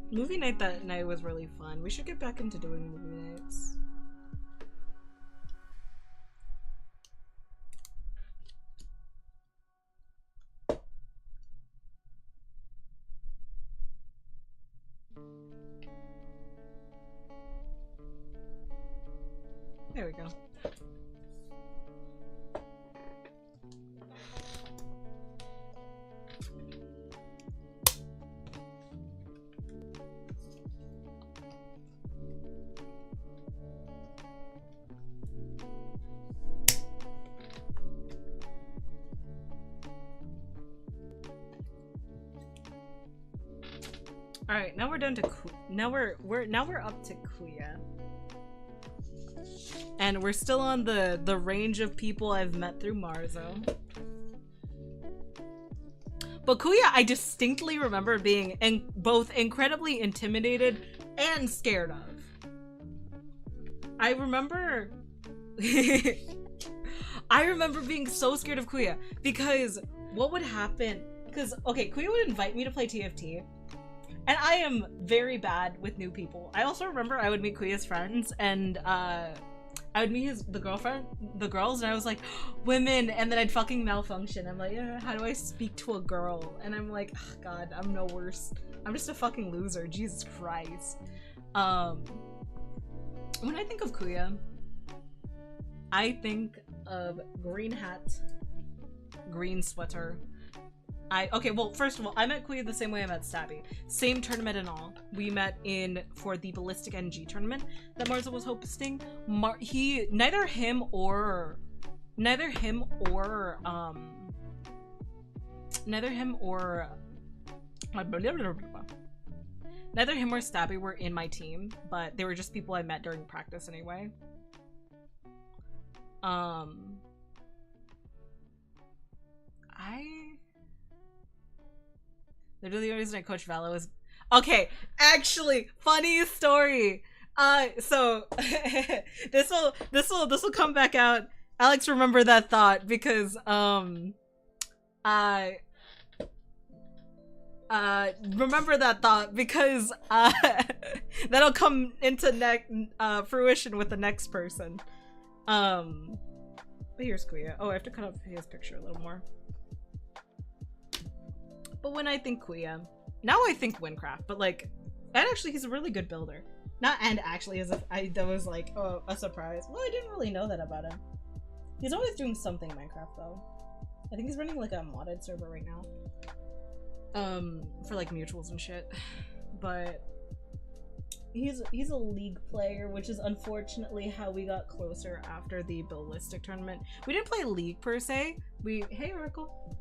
Movie night that night was really fun. We should get back into doing movie nights. There we go. All right, now we're down to now we're up to Kuya, and we're still on the range of people I've met through Marzo. But Kuya, I distinctly remember being both incredibly intimidated and scared of. I remember, I remember being so scared of Kuya because what would happen? Because okay, Kuya would invite me to play TFT. And I am very bad with new people. I also remember I would meet Kuya's friends and I would meet the girls, and I was like, women, and then I'd fucking malfunction. I'm like, how do I speak to a girl? And I'm like, oh, God, I'm no worse. I'm just a fucking loser. Jesus Christ. When I think of Kuya, I think of green hat, green sweater. Okay, well, first of all, I met Kuya the same way I met Stabby. Same tournament and all. We met for the Ballistic NG tournament that Marzo was hosting. Neither him or Stabby were in my team, but they were just people I met during practice anyway. Literally the only reason I coach Valo is okay, actually, funny story. So this will come back out. Alex, remember that thought because remember that thought because that'll come into fruition with the next person. But here's Kuya. Oh, I have to cut off his picture a little more. But when I think Kuya, now I think Windcraft, but like, and actually he's a really good builder. Not and actually, as if that was like, oh, a surprise. Well, I didn't really know that about him. He's always doing something Minecraft though. I think he's running like a modded server right now. For like mutuals and shit. But he's a league player, which is unfortunately how we got closer after the Ballistic tournament. We didn't play league per se. Hey Oracle.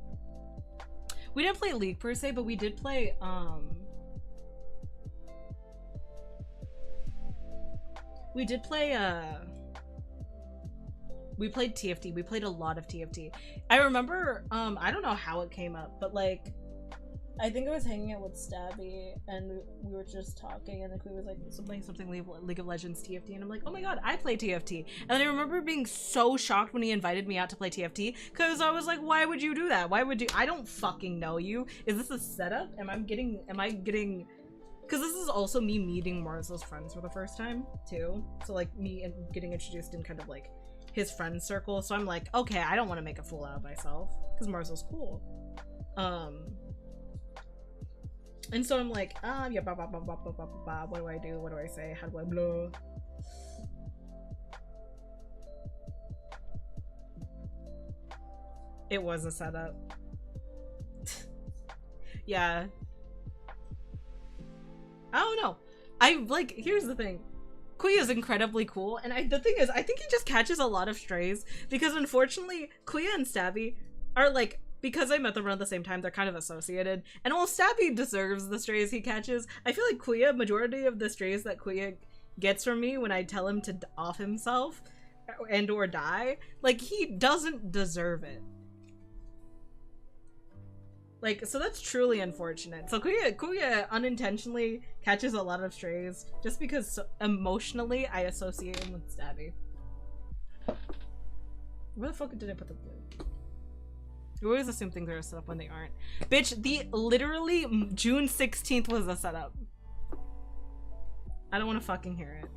We didn't play league per se, but we did play we played TFT. We played a lot of TFT. I remember I don't know how it came up, but like I think I was hanging out with Stabby and we were just talking and the Queen was like something League of Legends TFT, and I'm like, oh my god, I play TFT. And then I remember being so shocked when he invited me out to play TFT because I was like, why would you do that? Why would you? I don't fucking know you. Is this a setup? Am I getting because this is also me meeting Marzo's friends for the first time too, so like me and getting introduced in kind of like his friend circle. So I'm like, okay, I don't want to make a fool out of myself because Marzo's cool. And so I'm like, yeah, blah, blah, blah, blah, blah, blah, blah. What do I do? What do I say? How do I blow? It was a setup. Yeah. I don't know. Here's the thing. Kuya is incredibly cool, and the thing is, I think he just catches a lot of strays, because unfortunately, Kuya and Stabby are like, because I met them around the same time, they're kind of associated. And while Stabby deserves the strays he catches, I feel like Kuya, majority of the strays that Kuya gets from me when I tell him to off himself and or die, like, he doesn't deserve it. Like, so that's truly unfortunate. So Kuya unintentionally catches a lot of strays just because emotionally I associate him with Stabby. Where the fuck did I put the blue? You always assume things are set up when they aren't. Bitch, literally June 16th was the setup. I don't want to fucking hear it.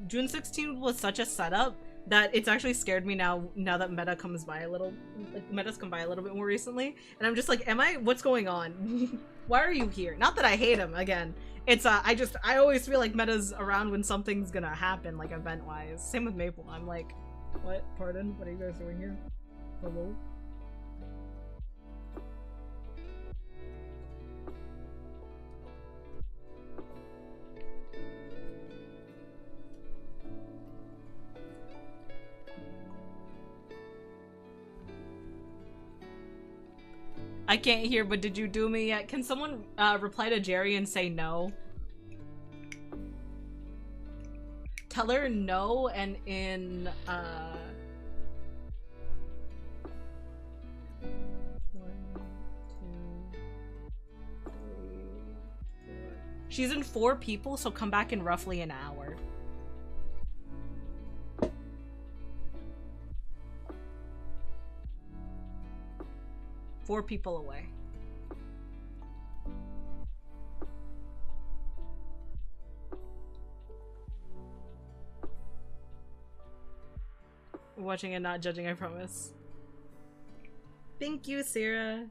June 16th was such a setup that it's actually scared me now that meta comes by a little, like, meta's come by a little bit more recently, and I'm just like, what's going on? Why are you here? Not that I hate him, again. It's, I always feel like meta's around when something's gonna happen, like, event-wise. Same with Maple. I'm like, what? Pardon? What are you guys doing here? Hello? I can't hear, but did you do me yet? Can someone reply to Jerry and say no? Tell her no, and in 1, 2, 3, 4. She's in 4 people, so come back in roughly an hour. Four people away. Watching and not judging, I promise. Thank you, Sarah.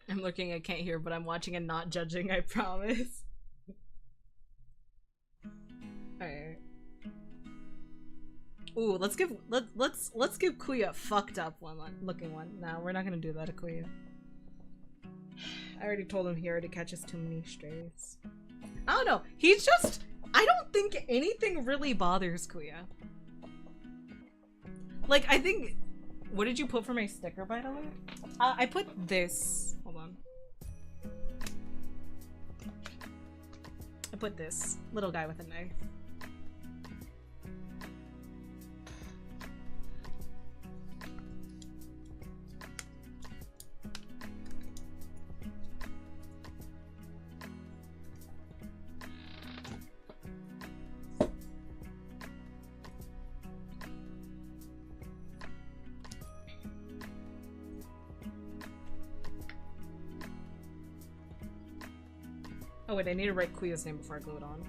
I'm looking, I can't hear, but I'm watching and not judging, I promise. Alright. Ooh, let's give Kuya a fucked up looking one. No, we're not gonna do that to Kuya. I already told him he already catches too many strays. I don't know. He's just, I don't think anything really bothers Kuya. Like, I think, what did you put for my sticker, by the way? I put this. Hold on. I put this little guy with a knife. Oh wait, I need to write Kuya's name before I glue it on.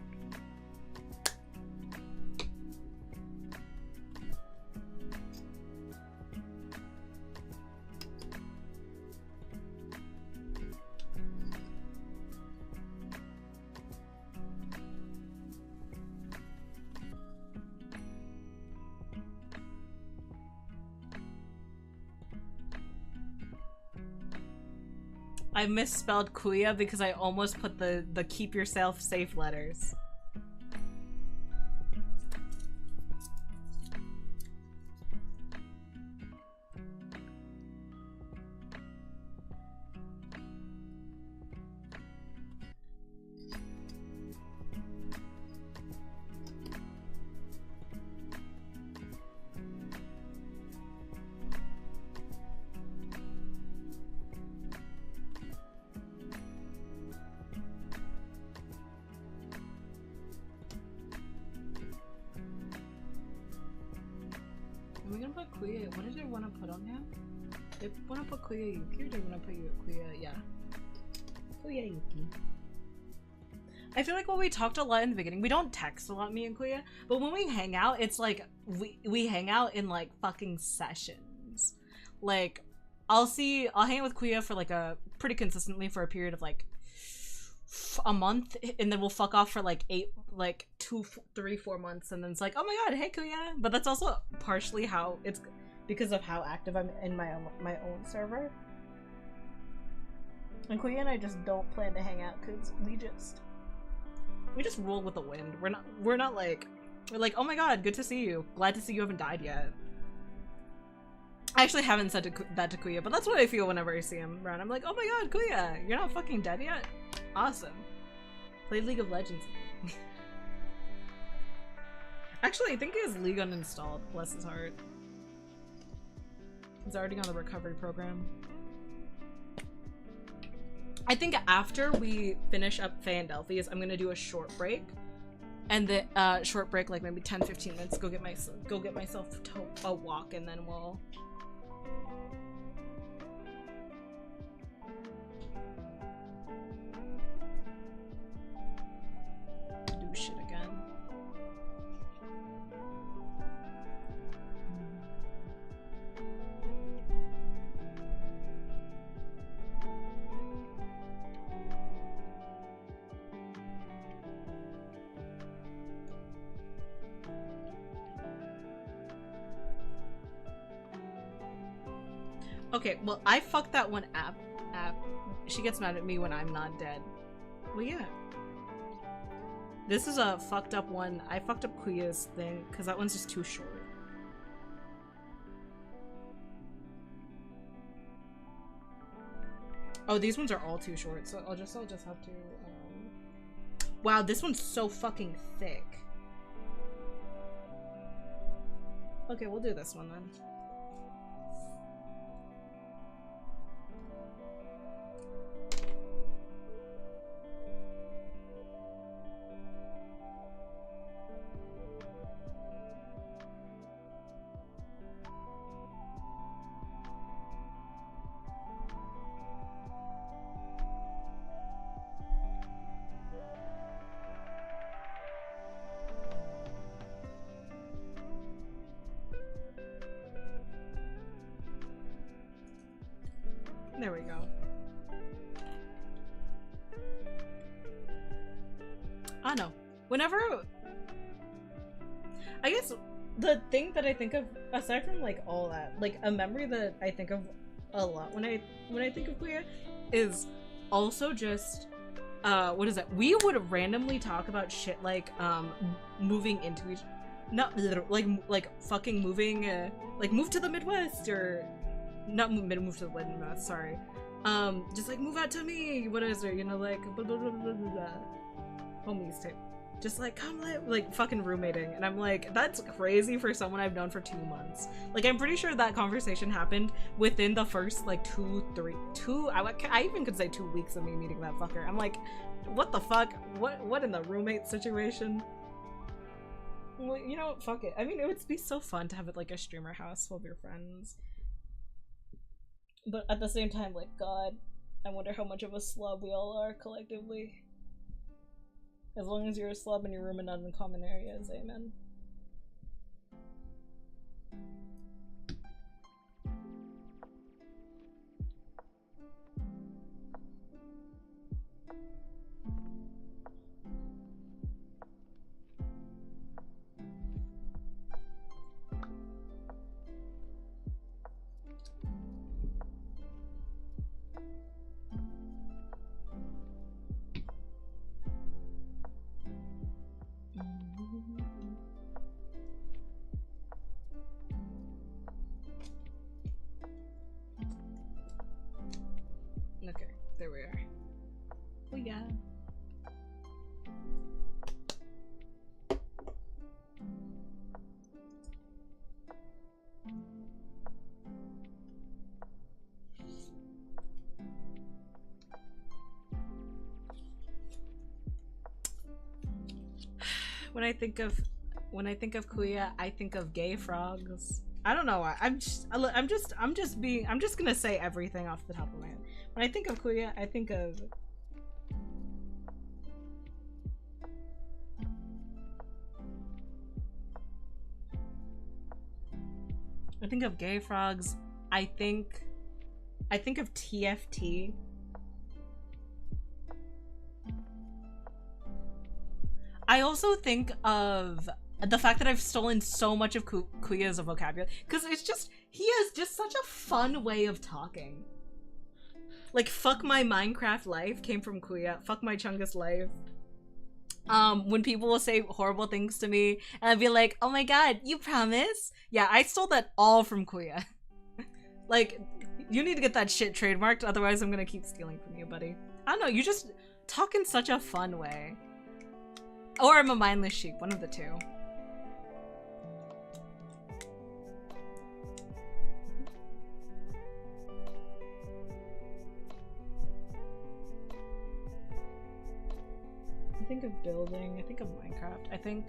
I misspelled Kuya because I almost put the keep yourself safe letters. Am I gonna put Kuya? What did I want to put on him? I want to put Kuya Yuki, or do I want to put Kuya? Yeah. Kuya Yuki. I feel like when we talked a lot in the beginning, we don't text a lot, me and Kuya, but when we hang out, it's like we hang out in like fucking sessions. Like, I'll hang out with Kuya for like pretty consistently for a period of like a month, and then we'll fuck off for like 2, 3, 4 months, and then it's like, oh my god, hey Kuya. But that's also partially how it's because of how active I'm in my own server. And Kuya and I just don't plan to hang out because we just roll with the wind. We're like, oh my god, good to see you. Glad to see you haven't died yet. I actually haven't said that to Kuya, but that's what I feel whenever I see him around. I'm like, oh my god, Kuya, you're not fucking dead yet? Awesome. Played League of Legends. Actually, I think he has League uninstalled, bless his heart. He's already on the recovery program. I think after we finish up Faye and Delphi's, I'm gonna do a short break. And the short break, like maybe 10-15 minutes, go get myself a walk, and then we'll Okay, well, I fucked that one app. She gets mad at me when I'm not dead. Well, yeah. This is a fucked up one. I fucked up Kuya's thing because that one's just too short. Oh, these ones are all too short, so I'll just have to. Wow, this one's so fucking thick. Okay, we'll do this one then. There we go. I know. Whenever, I guess the thing that I think of, aside from like all that, like a memory that I think of a lot when I think of Kuya, is also just what is it? We would randomly talk about shit like moving into each, not like fucking moving, like move to the Midwest or. Not move to the Midwest, sorry. Just like move out to me. What is it? You know, like blah, blah, blah, blah, blah, blah. Homies type. Just like come like fucking roommating, and I'm like, that's crazy for someone I've known for 2 months. Like I'm pretty sure that conversation happened within the first like I even could say 2 weeks of me meeting that fucker. I'm like, what the fuck? What in the roommate situation? Well, you know what? Fuck it. I mean, it would be so fun to have it like a streamer house full of your friends. But at the same time, like, God, I wonder how much of a slub we all are collectively. As long as you're a slub in your room and not in common areas, amen. Okay, there we are. Oh yeah. When I think of Kuya, I think of gay frogs. I don't know why. I'm just gonna say everything off the top of my head. When I think of Kuya, I think of gay frogs. I think of TFT. I also think of the fact that I've stolen so much of Kuya's vocabulary, because he has just such a fun way of talking. Like, fuck my Minecraft life came from Kuya. Fuck my Chungus life. When people will say horrible things to me, and I'd be like, oh my god, you promise? Yeah, I stole that all from Kuya. Like, you need to get that shit trademarked, otherwise I'm gonna keep stealing from you, buddy. I don't know, you just talk in such a fun way. Or I'm a mindless sheep, one of the two. I think of building, I think of Minecraft, I think...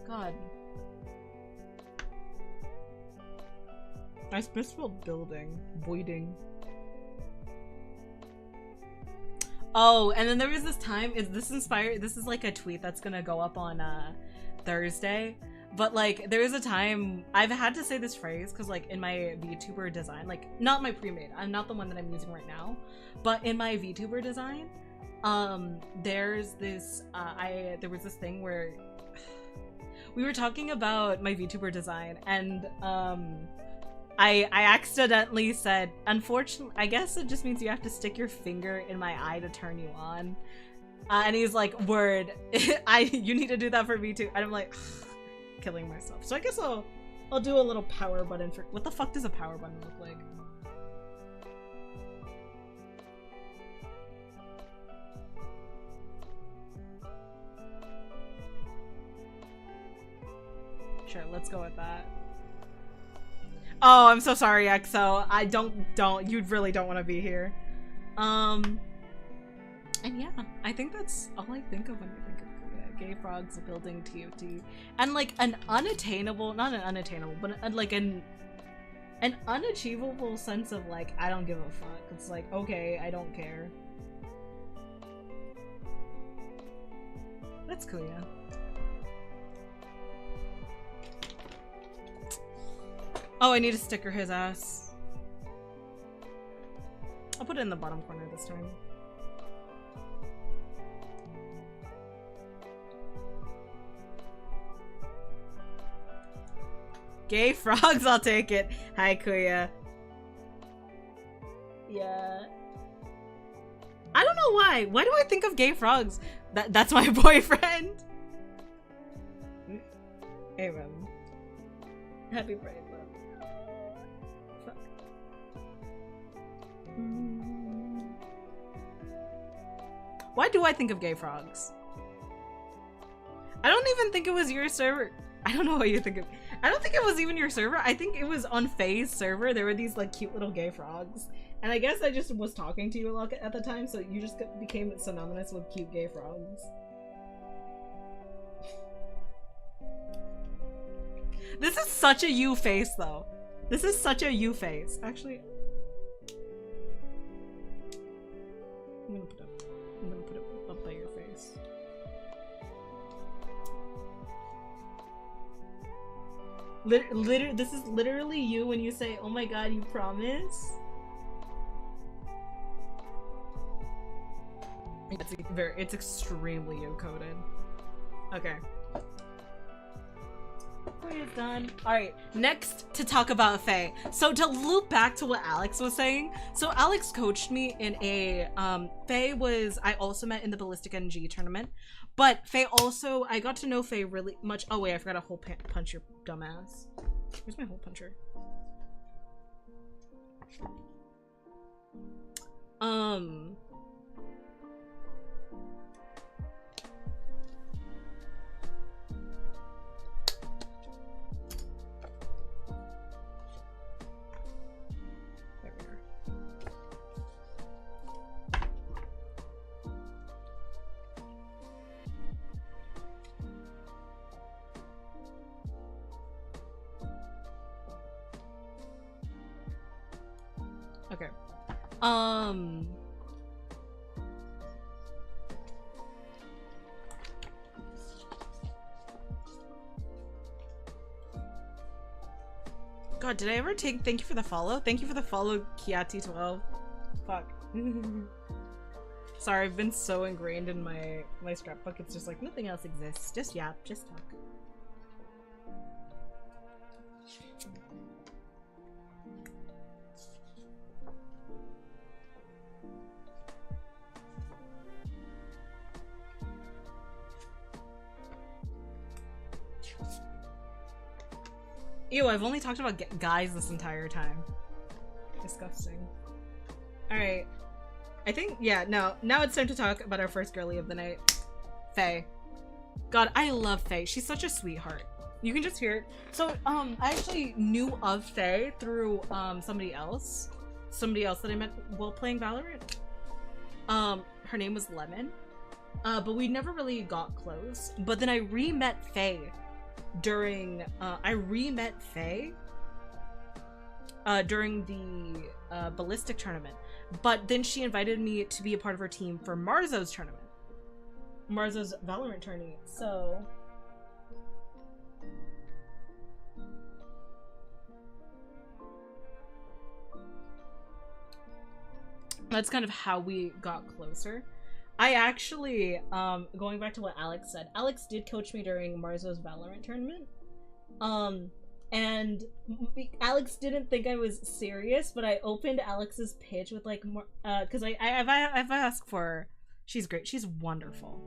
God. I misspelled building. Voiding. Oh, and then there was this time, this is like a tweet that's gonna go up on Thursday, but like there was a time, I've had to say this phrase because like in my VTuber design, like not my pre-made, I'm not the one that I'm using right now, but in my VTuber design, there's this, there was this thing where we were talking about my VTuber design, and I accidentally said, unfortunately, I guess it just means you have to stick your finger in my eye to turn you on. And he's like, word, you need to do that for me too. And I'm like, killing myself. So I guess I'll do a little power button for, what the fuck does a power button look like? Sure, let's go with that. Oh, I'm so sorry, EXO. I you really don't want to be here. And yeah, I think that's all I think of when I think of Korea. Gay frogs, building TOT, and like an unattainable, not an unattainable, but like an unachievable sense of like, I don't give a fuck. It's like, okay, I don't care. That's Korea. Oh, I need to sticker his ass. I'll put it in the bottom corner this time. Gay frogs, I'll take it. Hi, Kuya. Yeah. I don't know why. Why do I think of gay frogs? That's my boyfriend. Amen. Happy Pride Month. Fuck. Why do I think of gay frogs? I don't even think it was your server. I don't know what you think of. I don't think it was even your server. I think it was on Faye's server. There were these like cute little gay frogs. And I guess I just was talking to you a lot at the time, so you just became synonymous with cute gay frogs. This is such a you face, though. This is such a you face. Actually, I'm gonna put it up by your face. This is literally you when you say, "Oh my god, you promise?" It's extremely you coded. Okay. We're done. Alright, next to talk about Faye. So to loop back to what Alex was saying, so Alex coached me in a, Faye was, I also met in the Ballistic NG tournament, but Faye also, I got to know Faye really much. Oh wait, I forgot a hole puncher, dumbass. Where's my hole puncher? Okay. God, did I ever take thank you for the follow? Thank you for the follow, Kiati12. Fuck. Sorry, I've been so ingrained in my scrapbook, it's just like nothing else exists. Just yap, just talk. Ew, I've only talked about guys this entire time. Disgusting. Alright. I think, yeah, no. Now it's time to talk about our first girly of the night. Faye. God, I love Faye. She's such a sweetheart. You can just hear it. So, I actually knew of Faye through, somebody else. Somebody else that I met while playing Valorant. Her name was Lemon. But we never really got close. But then I re-met Faye during during the Ballistic tournament, but then she invited me to be a part of her team for Marzo's tournament, Marzo's Valorant tourney. So that's kind of how we got closer. I actually, going back to what Alex said, Alex did coach me during Marzo's Valorant tournament. and Alex didn't think I was serious, but I opened Alex's pitch with like more, because I've asked for her. She's great. She's wonderful.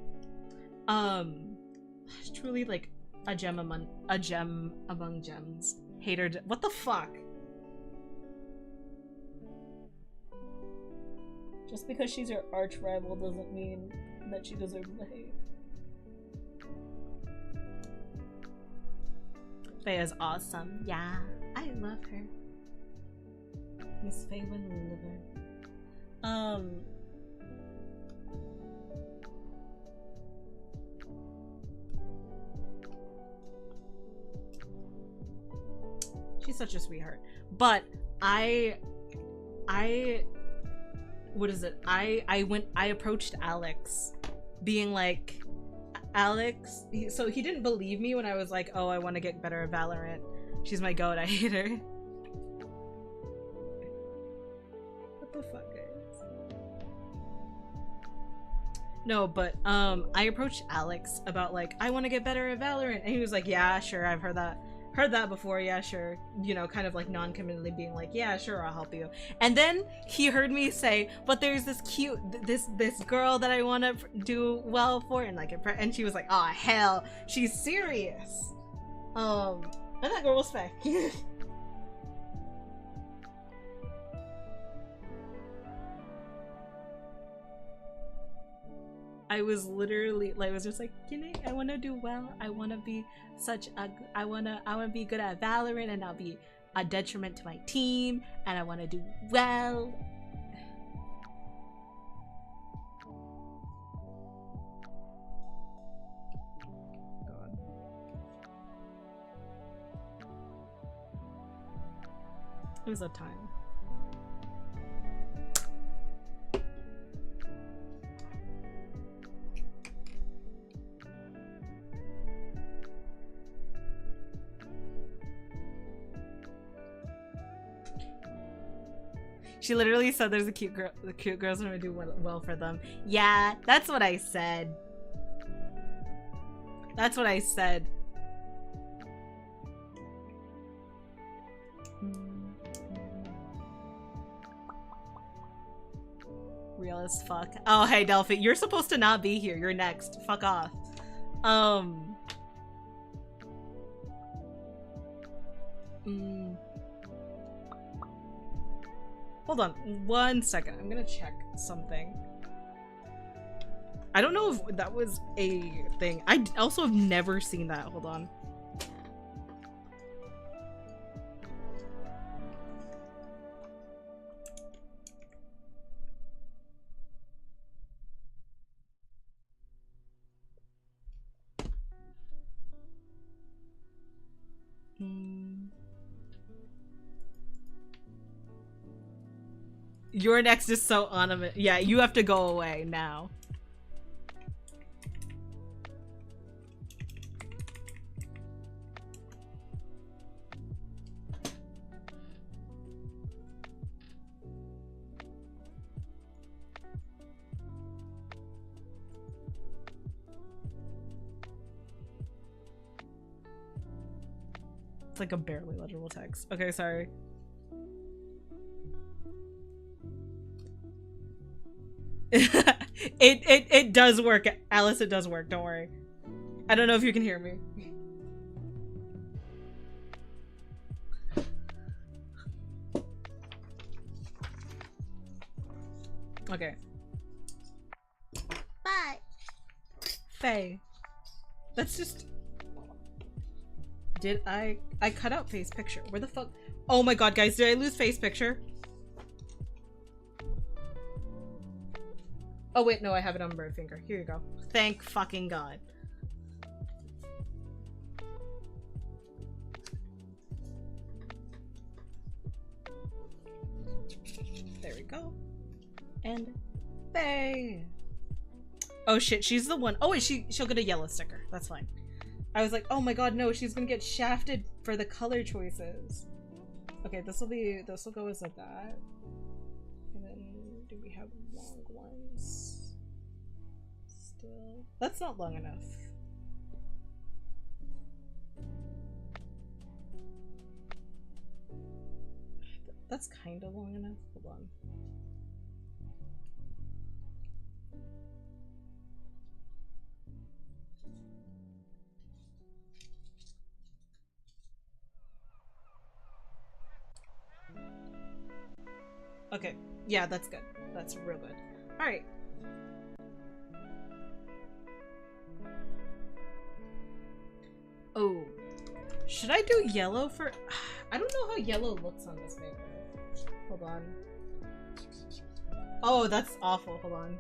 Truly like a gem among gems. Hater. What the fuck? Just because she's your arch rival doesn't mean that she deserves the hate. Faye is awesome. Yeah, I love her. Miss Faye Liver. She's such a sweetheart. But what is it? I approached Alex being like, Alex, so he didn't believe me when I was like, oh, I want to get better at Valorant. She's my goat, I hate her. What the fuck, guys? No, but I approached Alex about like, I want to get better at Valorant, and he was like, yeah, sure, I've heard that before, yeah, sure, you know, kind of like non-committally being like, yeah, sure, I'll help you. And then he heard me say, but there's this cute this girl that I want to do well for, and like, and she was like, oh hell, she's serious. And that girl was fake. I was literally like, I was just like, you know, I want to do well. I want to be I want to be good at Valorant, and I'll be a detriment to my team, and I want to do well. God. It was a time. She literally said there's a cute girl. The cute girls are gonna do well for them. Yeah, that's what I said. That's what I said. Real as fuck. Oh, hey, Delphi. You're supposed to not be here. You're next. Fuck off. Hold on 1 second. I'm gonna check something. I don't know if that was a thing. I also have never seen that. Hold on. Your next is so ornament. Yeah, you have to go away now. It's like a barely legible text. Okay, sorry. It does work, Alice. It does work. Don't worry. I don't know if you can hear me. Okay. Bye. Faye. That's just. Did I cut out Faye's picture? Where the fuck? Oh my god, guys! Did I lose Faye's picture? Oh wait, no, I have it on bird finger. Here you go. Thank fucking god. There we go. And Faye. Oh shit, she's the one. Oh wait, she'll get a yellow sticker. That's fine. I was like, oh my god, no, she's gonna get shafted for the color choices. Okay, this will go as like that. And then do we have long ones? Still, that's not long enough. That's kind of long enough. Hold on. Okay. Yeah, that's good. That's real good. Alright. Oh. Should I do yellow for... I don't know how yellow looks on this paper. Hold on. Oh, that's awful. Hold on.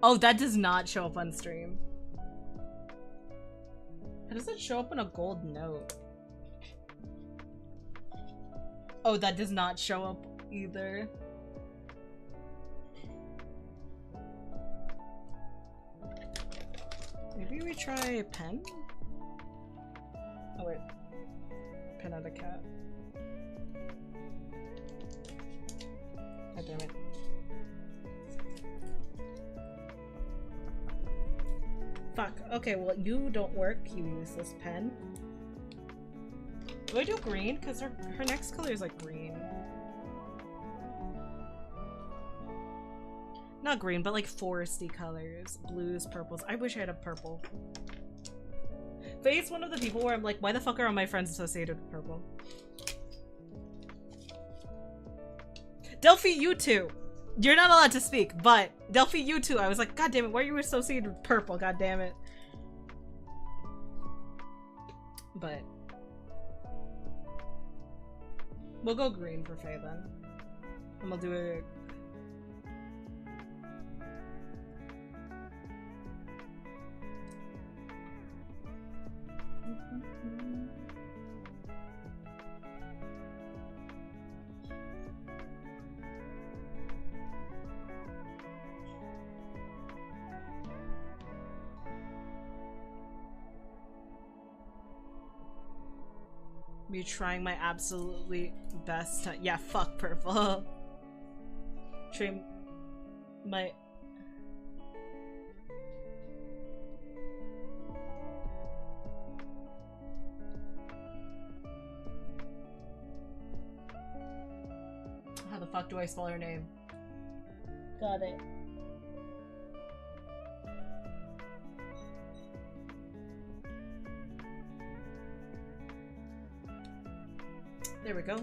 Oh, that does not show up on stream. How does that show up on a gold note? Oh, that does not show up either. Maybe we try a pen? Oh wait. Pen out a cat. God damn it. Fuck. Okay, well you don't work, you useless pen. Do I do green? Because her next color is like green. Not green, but like foresty colors. Blues, purples. I wish I had a purple. Faye's one of the people where I'm like, why the fuck are all my friends associated with purple? Delphi, you too! You're not allowed to speak, but Delphi, you too. I was like, god damn it, why are you associated with purple? God damn it. But we'll go green for Faye then. And we'll do it. Me trying my absolutely best to— yeah, fuck purple. Trim my— how the fuck do I spell her name? Got it. There we go.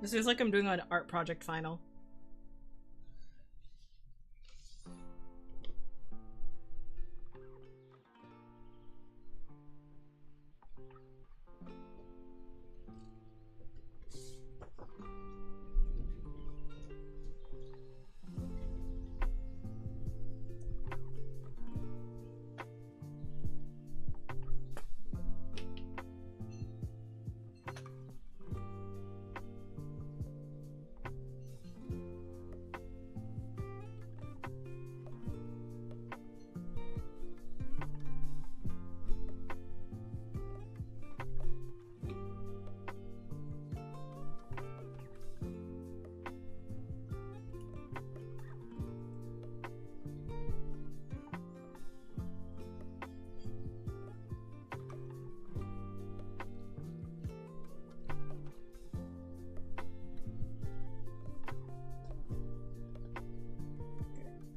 This feels like I'm doing an art project final.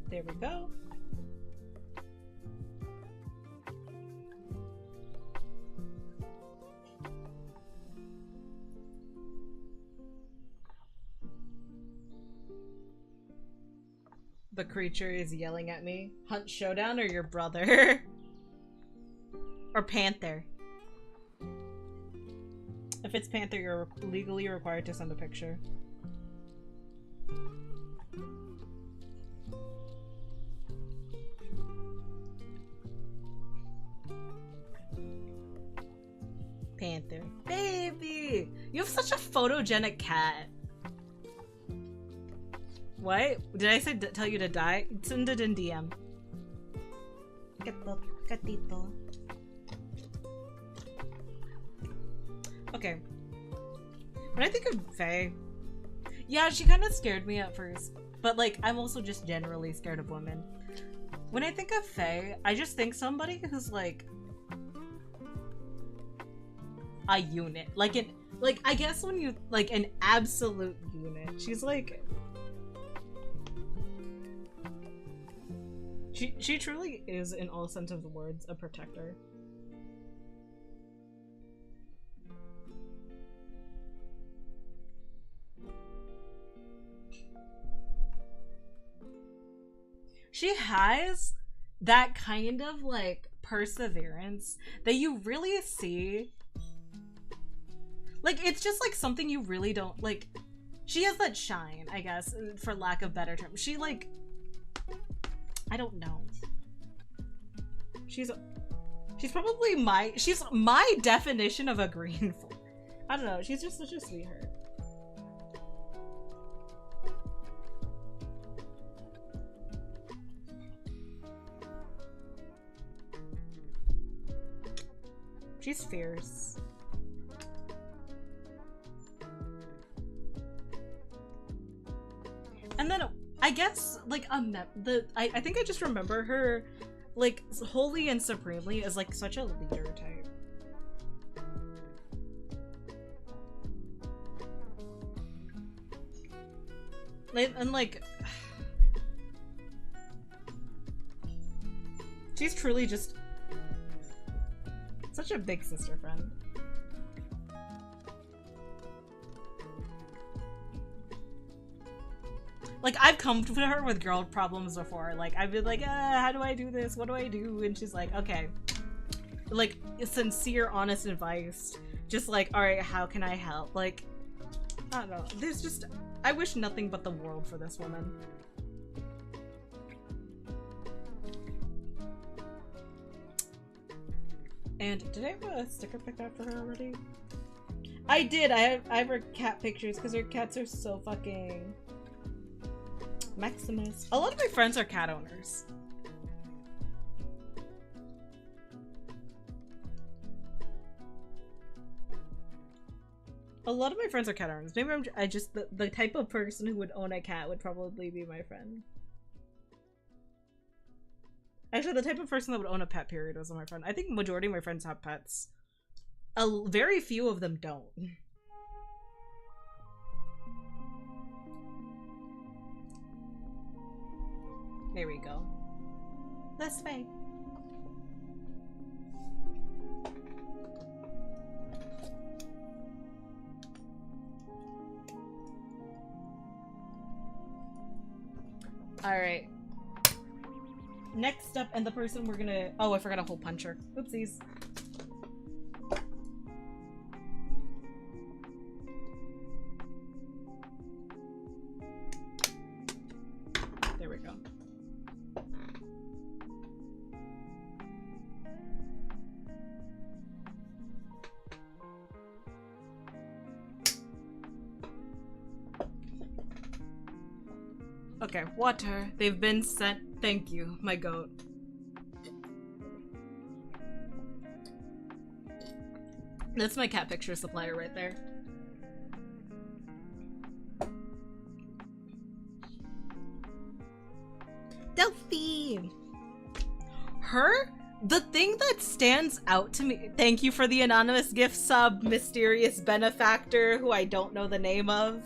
There we go. The creature is yelling at me. Hunt Showdown or your brother? Or Panther? If it's Panther, you're legally required to send a picture. Panther. Baby! You have such a photogenic cat. What? Did I say tell you to die? Send it in DM. Gatito. Okay. When I think of Faye, yeah, she kind of scared me at first. But, like, I'm also just generally scared of women. When I think of Faye, I just think somebody who's, like, a unit. Like, I guess when you, like, an absolute unit. She's, like... She truly is, in all sense of the words, a protector. She has that kind of, like, perseverance that you really see. Like, it's just, like, something you really don't, like, she has that shine, I guess, for lack of better term. She, like, I don't know. She's probably she's my definition of a green flag. I don't know, she's just such a sweetheart. She's fierce. And then I guess like I think I just remember her like wholly and supremely as like such a leader type. And like she's truly just such a big sister friend. Like, I've come to her with girl problems before. Like, I've been like, how do I do this? What do I do? And she's like, okay. Like, sincere, honest advice. Just like, alright, how can I help? Like, I don't know. There's just, I wish nothing but the world for this woman. And did I have a sticker picked out for her already? I did. I have her cat pictures because her cats are so fucking Maximus. A lot of my friends are cat owners. A lot of my friends are cat owners. Maybe I just the type of person who would own a cat would probably be my friend. Actually, the type of person that would own a pet, period, was my friend. I think majority of my friends have pets. Very few of them don't. There we go. This way. Alright. Next up, and the person we're gonna... Oh, I forgot a hole puncher. Oopsies. There we go. Okay, water. They've been sent. Thank you, my goat. That's my cat picture supplier right there. Delphine! Her? The thing that stands out to me— thank you for the anonymous gift sub, mysterious benefactor who I don't know the name of.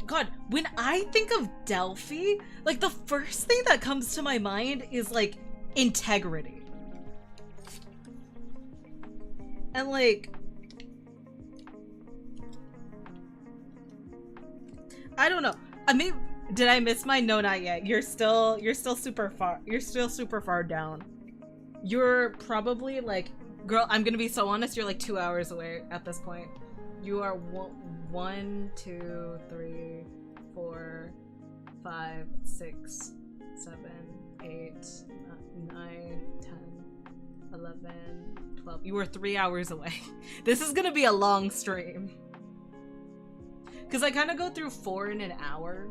God, when I think of Delphi, like the first thing that comes to my mind is like integrity. And like, I don't know. I mean, did I miss mine? No, not yet. You're still super far. You're still super far down. You're probably like, girl, I'm gonna be so honest, you're like 2 hours away at this point. You are 1, 2, 3, 4, 5, 6, 7, 8, 9, 10, 11, 12. You are 3 hours away. This is gonna be a long stream. Because I kind of go through 4 in an hour.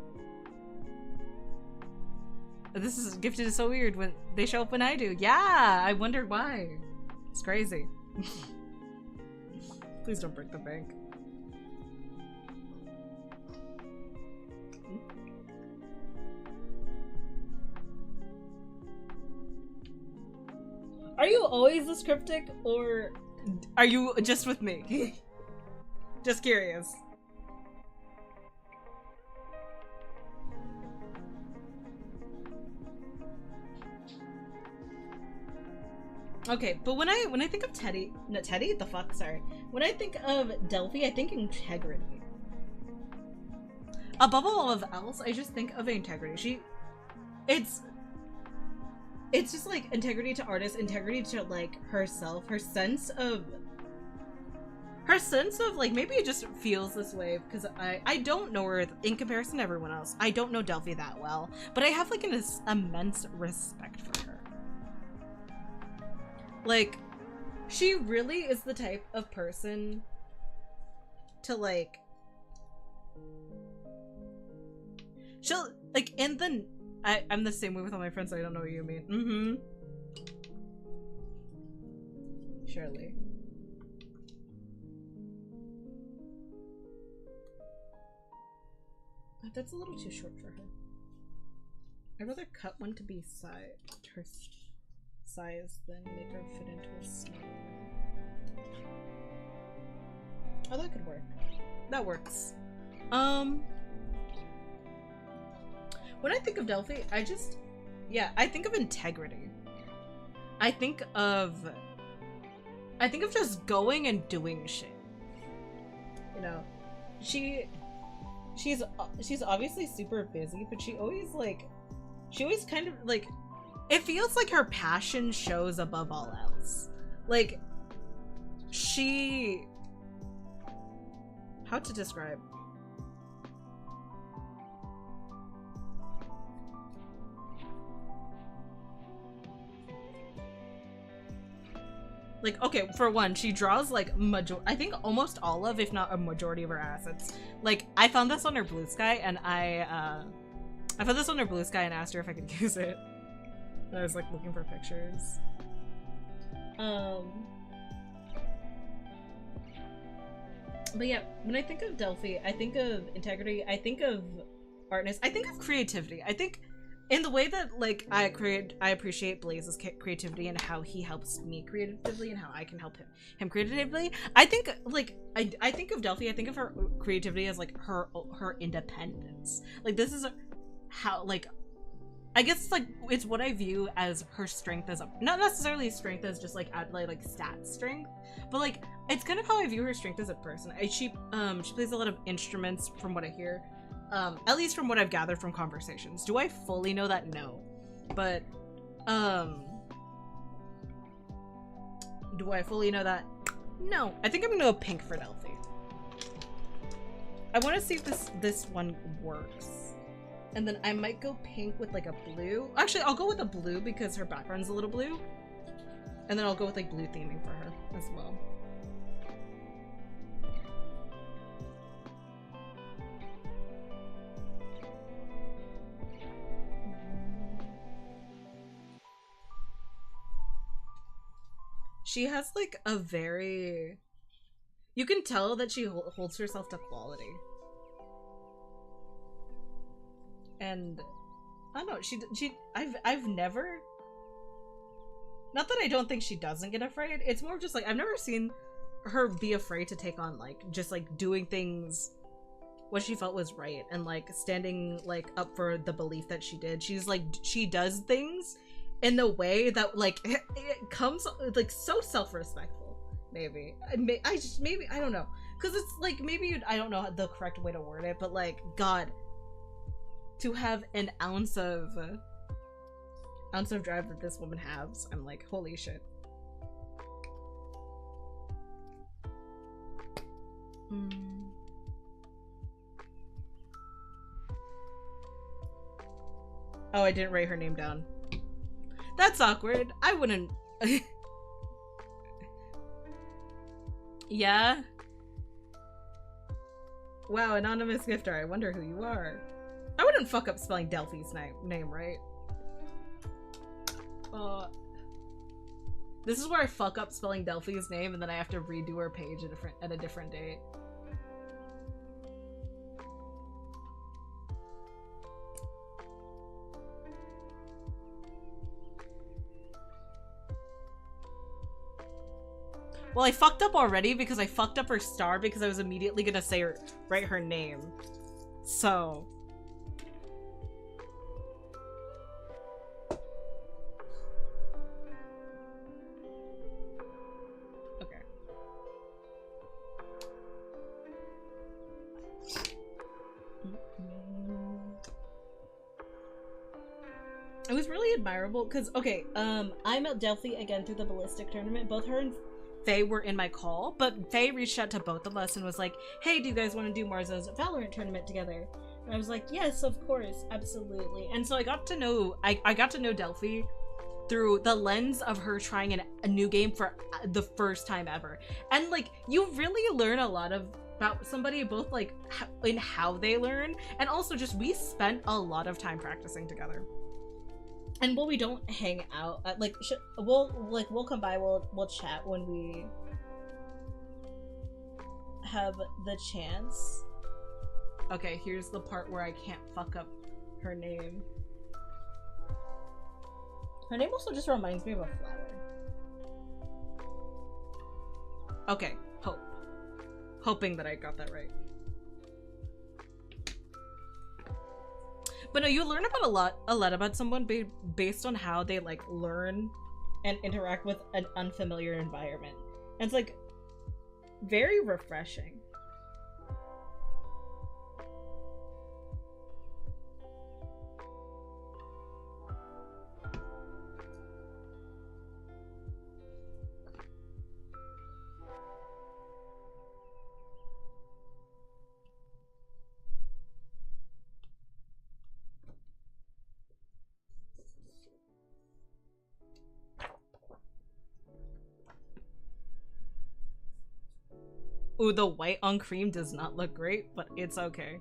This is Gifted is so weird when they show up when I do. Yeah, I wondered why. It's crazy. Please don't break the bank. Are you always this cryptic, or are you just with me? Just curious. Okay, but when I think of Teddy, no, Teddy, the fuck, sorry. When I think of Delphi, I think integrity. Above all of else, I just think of integrity. It's just like integrity to artists, integrity to like herself, her sense of like, maybe it just feels this way because I don't know her in comparison to everyone else. I don't know Delphi that well, but I have like an immense respect for her. Like, she really is the type of person to like, she'll like in the I'm the same way with all my friends, so I don't know what you mean. Surely. That's a little too short for her. I'd rather cut one to be her size than make her fit into a small one. Oh, that could work. That works. When I think of Delphi, I think of integrity. I think of just going and doing shit. You know, she's obviously super busy, but she always kind of like, it feels like her passion shows above all else. Like, how to describe? Like, okay, for one, she draws like I think almost all of, if not a majority of her assets. Like, I found this on her Blue Sky, and I found this on her Blue Sky and asked her if I could use it. And I was like looking for pictures. But yeah, when I think of Delphi, I think of integrity, I think of artness, I think of creativity. I think in the way that like I appreciate Blaze's creativity and how he helps me creatively and how I can help him creatively. I think like I think of Delphi, I think of her creativity as like her independence. Like, this is how, like, I guess like it's what I view as her strength as not necessarily strength as just like stat strength, but like it's kind of how I view her strength as a person. She plays a lot of instruments from what I hear. At least from what I've gathered from conversations. Do I fully know that? No. But, do I fully know that? No. I think I'm gonna go pink for Delphi. I want to see if this one works. And then I might go pink with like a blue. Actually, I'll go with a blue because her background's a little blue. And then I'll go with like blue theming for her as well. She has like a very, you can tell that she holds herself to quality. And I don't know, I've never, not that I don't think she doesn't get afraid, it's more just like I've never seen her be afraid to take on like just like doing things what she felt was right and like standing like up for the belief that she did. She's like, she does things in the way that like it comes like so self-respectful. Maybe I don't know, because it's like maybe I don't know the correct way to word it, but like, God, to have an ounce of drive that this woman has, I'm like, holy shit. Oh, I didn't write her name down. That's awkward. I wouldn't. Yeah? Wow, anonymous gifter. I wonder who you are. I wouldn't fuck up spelling Delphi's name, right? This is where I fuck up spelling Delphi's name and then I have to redo her page at a different date. Well, I fucked up already because I fucked up her star because I was immediately gonna write her name. So. Okay. It was really admirable because, okay, I met Delphi again through the ballistic tournament. Both her and Faye were in my call, but Faye reached out to both of us and was like, hey, do you guys want to do Marzo's Valorant tournament together? And I was like, yes, of course, absolutely. And so I got to know, I got to know Delphi through the lens of her trying a new game for the first time ever. And like, you really learn a lot about somebody, both like in how they learn, and also just we spent a lot of time practicing together. And while we don't hang out, we'll come by, we'll chat when we have the chance. Okay, here's the part where I can't fuck up her name. Her name also just reminds me of a flower. Okay, Hope. Hoping that I got that right. But no, you learn about a lot about someone based on how they like learn and interact with an unfamiliar environment. And it's like very refreshing. Ooh, the white on cream does not look great, but it's okay.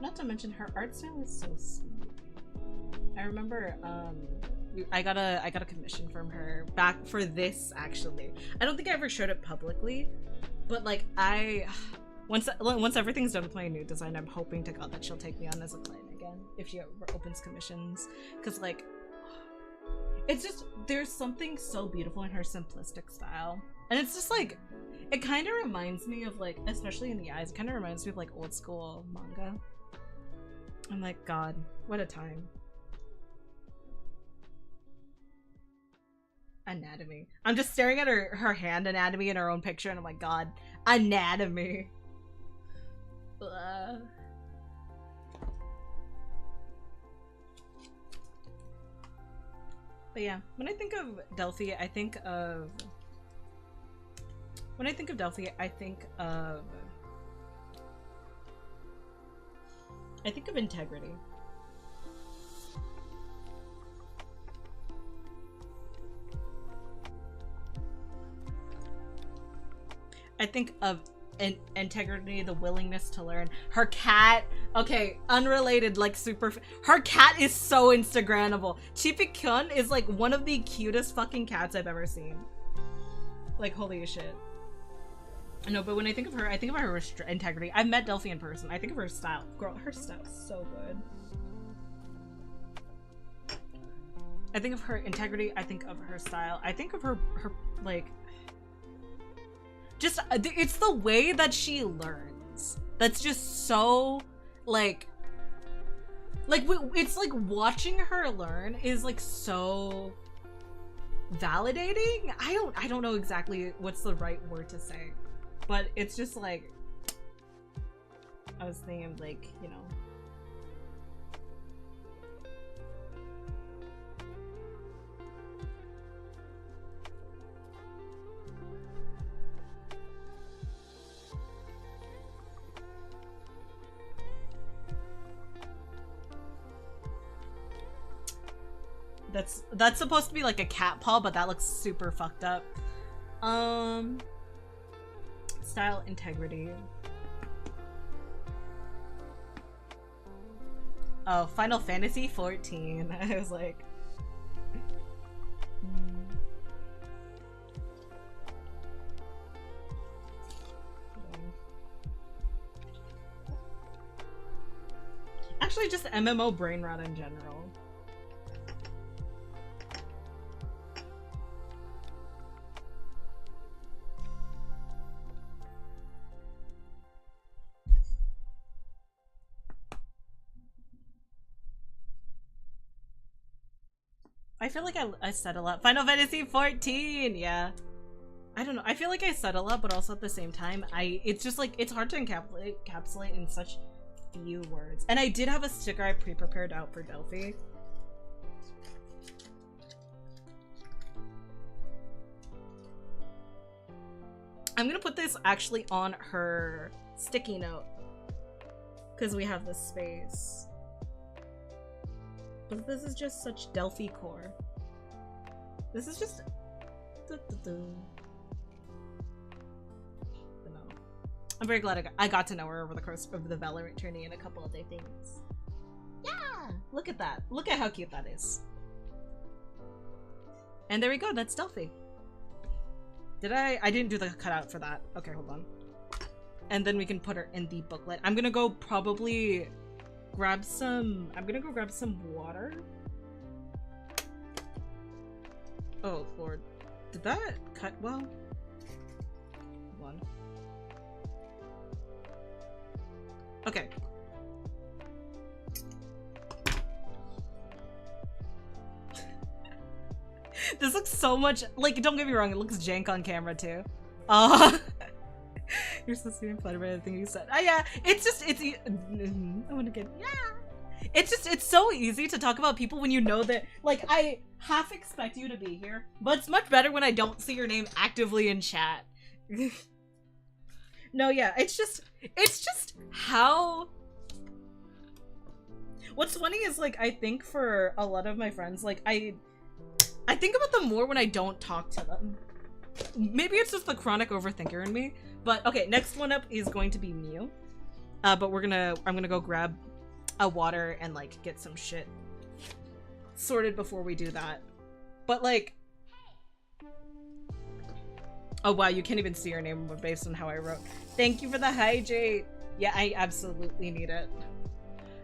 Not to mention her art style is so sweet. I remember I got a commission from her back for this actually. I don't think I ever showed it publicly, but like once everything's done with my new design, I'm hoping to God that she'll take me on as a client again if she ever opens commissions, because like it's just there's something so beautiful in her simplistic style, and it's just like it kind of reminds me of like, especially in the eyes, it kind of reminds me of like old school manga. I'm like, God, what a time. Anatomy. I'm just staring at her hand anatomy in her own picture and I'm like, God, anatomy. Ugh. But yeah, when I think of Delphi, I think of integrity. I think of integrity, the willingness to learn. Her cat, okay, unrelated, like super. Her cat is so Instagrammable. Chipi-kyun is like one of the cutest fucking cats I've ever seen. Like, holy shit. No, but when I think of her integrity. I've met Delphi in person. I think of her style. Girl, her style is so good. I think of her integrity. I think of her style. I think of her like, just, it's the way that she learns. That's just so, like it's like watching her learn is like so validating? I don't know exactly what's the right word to say, but it's just like, I was thinking like, you know, that's supposed to be like a cat paw, but that looks super fucked up. Style integrity. Oh, Final Fantasy 14. I was like, actually just MMO brain rot in general. I feel like I said a lot. Final Fantasy 14, yeah. I don't know. I feel like I said a lot, but also at the same time, it's just like, it's hard to encapsulate in such few words. And I did have a sticker I pre-prepared out for Delphi. I'm gonna put this actually on her sticky note because we have this space. But this is just such Delphi core. This is just... I'm very glad I got to know her over the course of the Valorant tourney and a couple other things. Yeah! Look at that. Look at how cute that is. And there we go. That's Delphi. Did I didn't do the cutout for that. Okay, hold on. And then we can put her in the booklet. I'm gonna go probably... grab some water. Oh lord, did that cut well? Hold on. Okay. This looks so much like, don't get me wrong, it looks jank on camera too. You're supposed to be flattered by everything you said. Yeah, it's just, I want to get, yeah. It's so easy to talk about people when you know that, like, I half expect you to be here, but it's much better when I don't see your name actively in chat. No, yeah, it's just how... What's funny is, like, I think for a lot of my friends, like, I think about them more when I don't talk to them. Maybe it's just the chronic overthinker in me. But okay, next one up is going to be Mew. But I'm gonna go grab a water and like get some shit sorted before we do that. But like, oh wow, you can't even see your name based on how I wrote. Thank you for the hydrate. Yeah, I absolutely need it.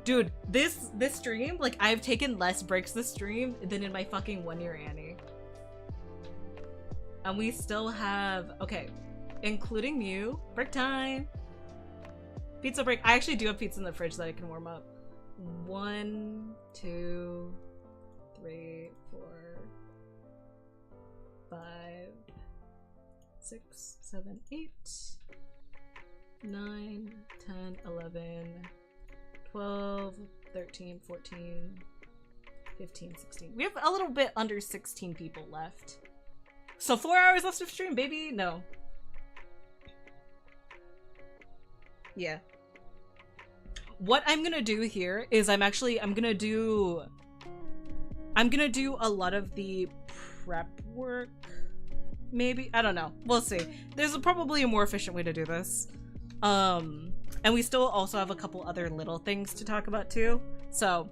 Dude, this stream, like I've taken less breaks this stream than in my fucking 1-year Annie. And we still have, okay, including Mew, break time. Pizza break. I actually do have pizza in the fridge that I can warm up. 1, 2, 3, 4, 5, 6, 7, 8, 9, 10, 11, 12, 13, 14, 15, 16. We have a little bit under 16 people left. So 4 hours left of stream, baby? No. Yeah. What I'm gonna do here is I'm gonna do a lot of the prep work. Maybe? I don't know. We'll see. There's probably a more efficient way to do this. And we still also have a couple other little things to talk about too. So,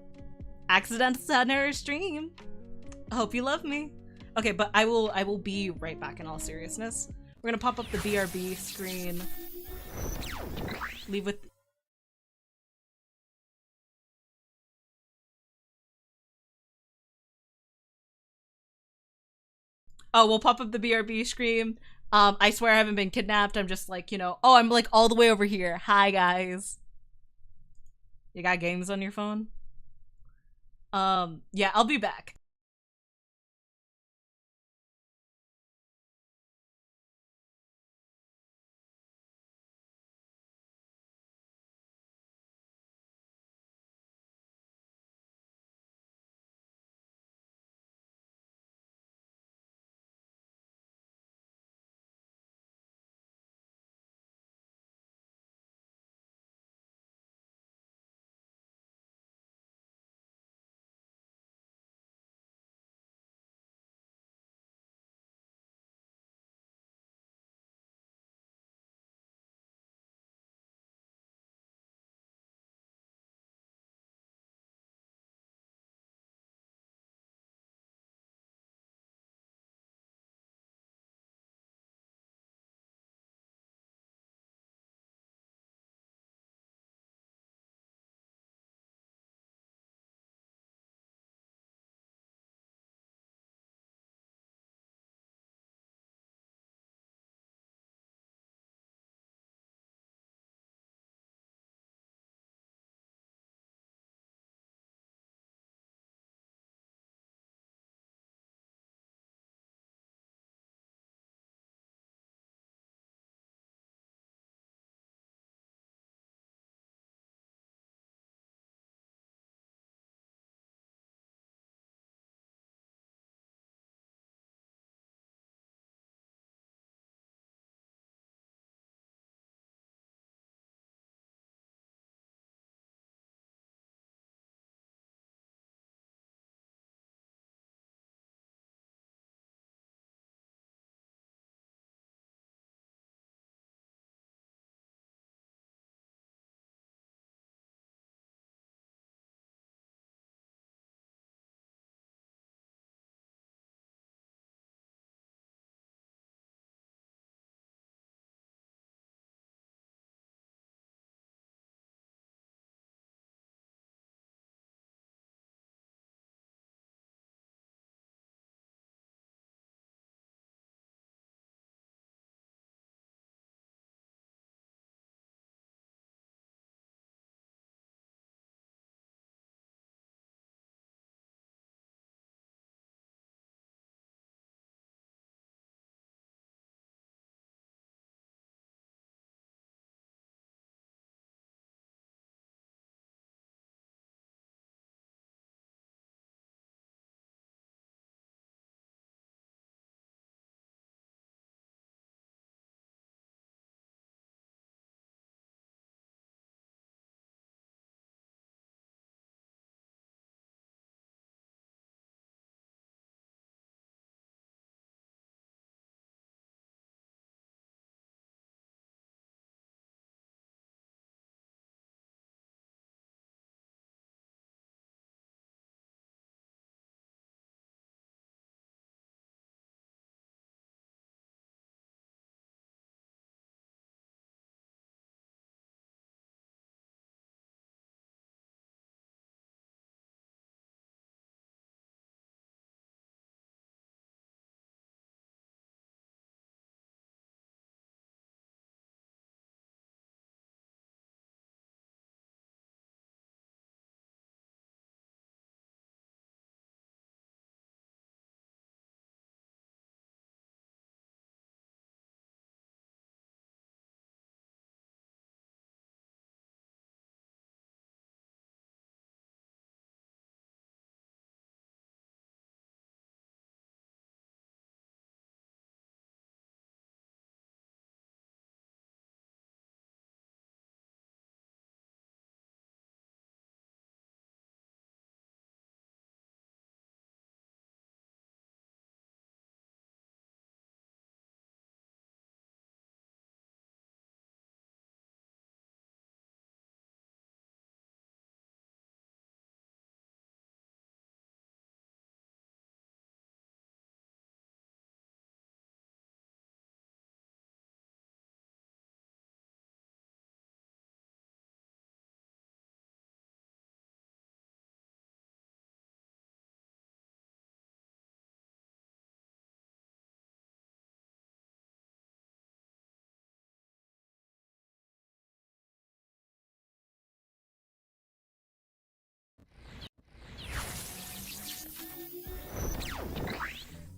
accidental center stream. I hope you love me. Okay, but I will be right back in all seriousness. We're gonna pop up the BRB screen. Leave with... Oh, we'll pop up the BRB screen. I swear I haven't been kidnapped. I'm just like, you know, oh, I'm like all the way over here. Hi, guys. You got games on your phone? Yeah, I'll be back.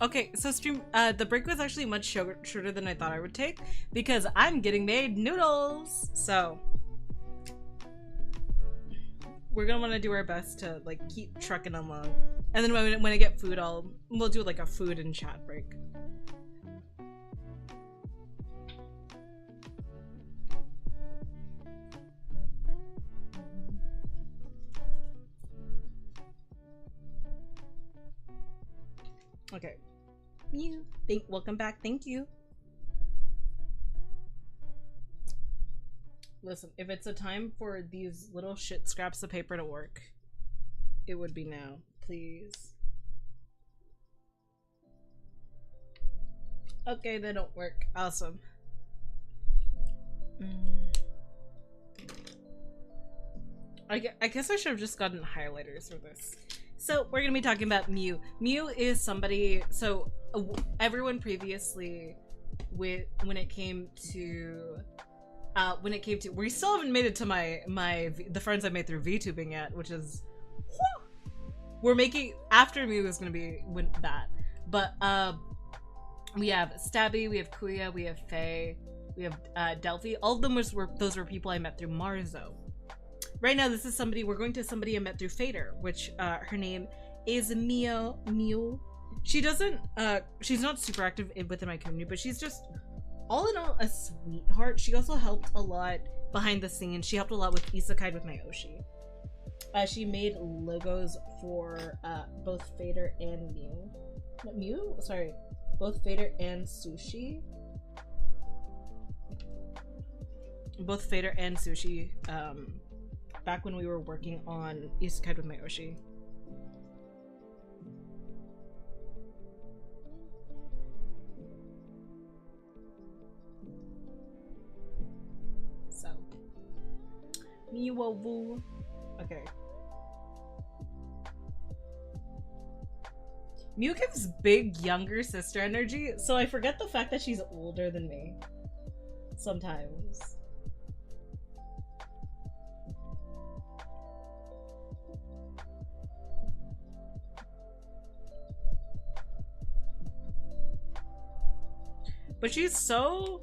Okay, so stream, the break was actually much shorter than I thought I would take because I'm getting made noodles. So we're gonna want to do our best to like keep trucking along, and then when I get food, we'll do like a food and chat break. Okay. Welcome back. Thank you. Listen, if it's a time for these little shit scraps of paper to work, it would be now. Please. Okay, they don't work. Awesome. I guess I should have just gotten highlighters for this. So we're gonna be talking about Mew. Mew is somebody. So everyone previously, when it came to, we still haven't made it to the friends I made through VTubing yet, which is, we're making after Mew is gonna be that. But we have Stabby, we have Kuya, we have Faye, we have Delphi. All of them those were people I met through Marzo. Right now, this is we're going to somebody I met through Fader, which her name is Mew. She doesn't, she's not super active within my community, but she's just, all in all, a sweetheart. She also helped a lot behind the scenes. She helped a lot with Isekai with Mayoshi. She made logos for both Fader and Mew. Sorry, both Fader and Sushi. Both Fader and Sushi, back when we were working on Isekai with Mayoshi. So, Miwavu. Okay. Mew gives big younger sister energy, so I forget the fact that she's older than me. Sometimes. But she's so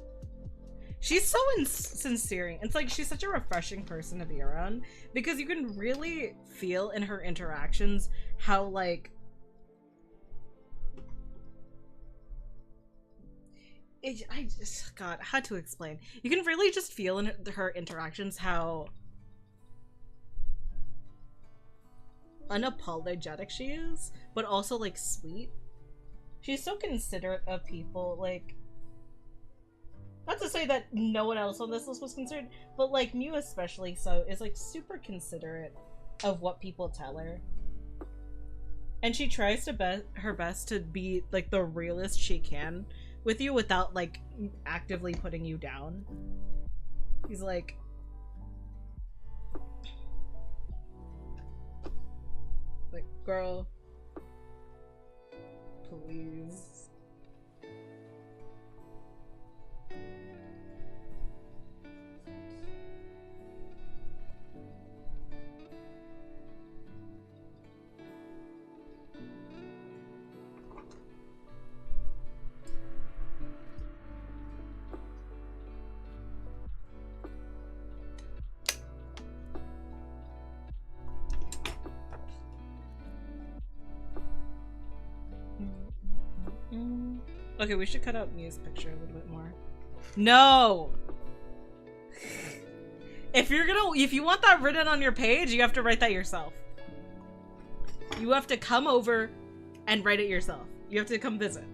sincere. It's like she's such a refreshing person to be around because you can really feel in her interactions how like God, how to explain. You can really just feel in her interactions how unapologetic she is, but also like sweet. She's so considerate of people, like, not to say that no one else on this list was considered, but like Mew especially so is like super considerate of what people tell her. And she tries to her best to be like the realest she can with you without like actively putting you down. He's like, girl, please. Okay, we should cut out Mew's picture a little bit more. No! If you want that written on your page, you have to write that yourself. You have to come over and write it yourself. You have to come visit.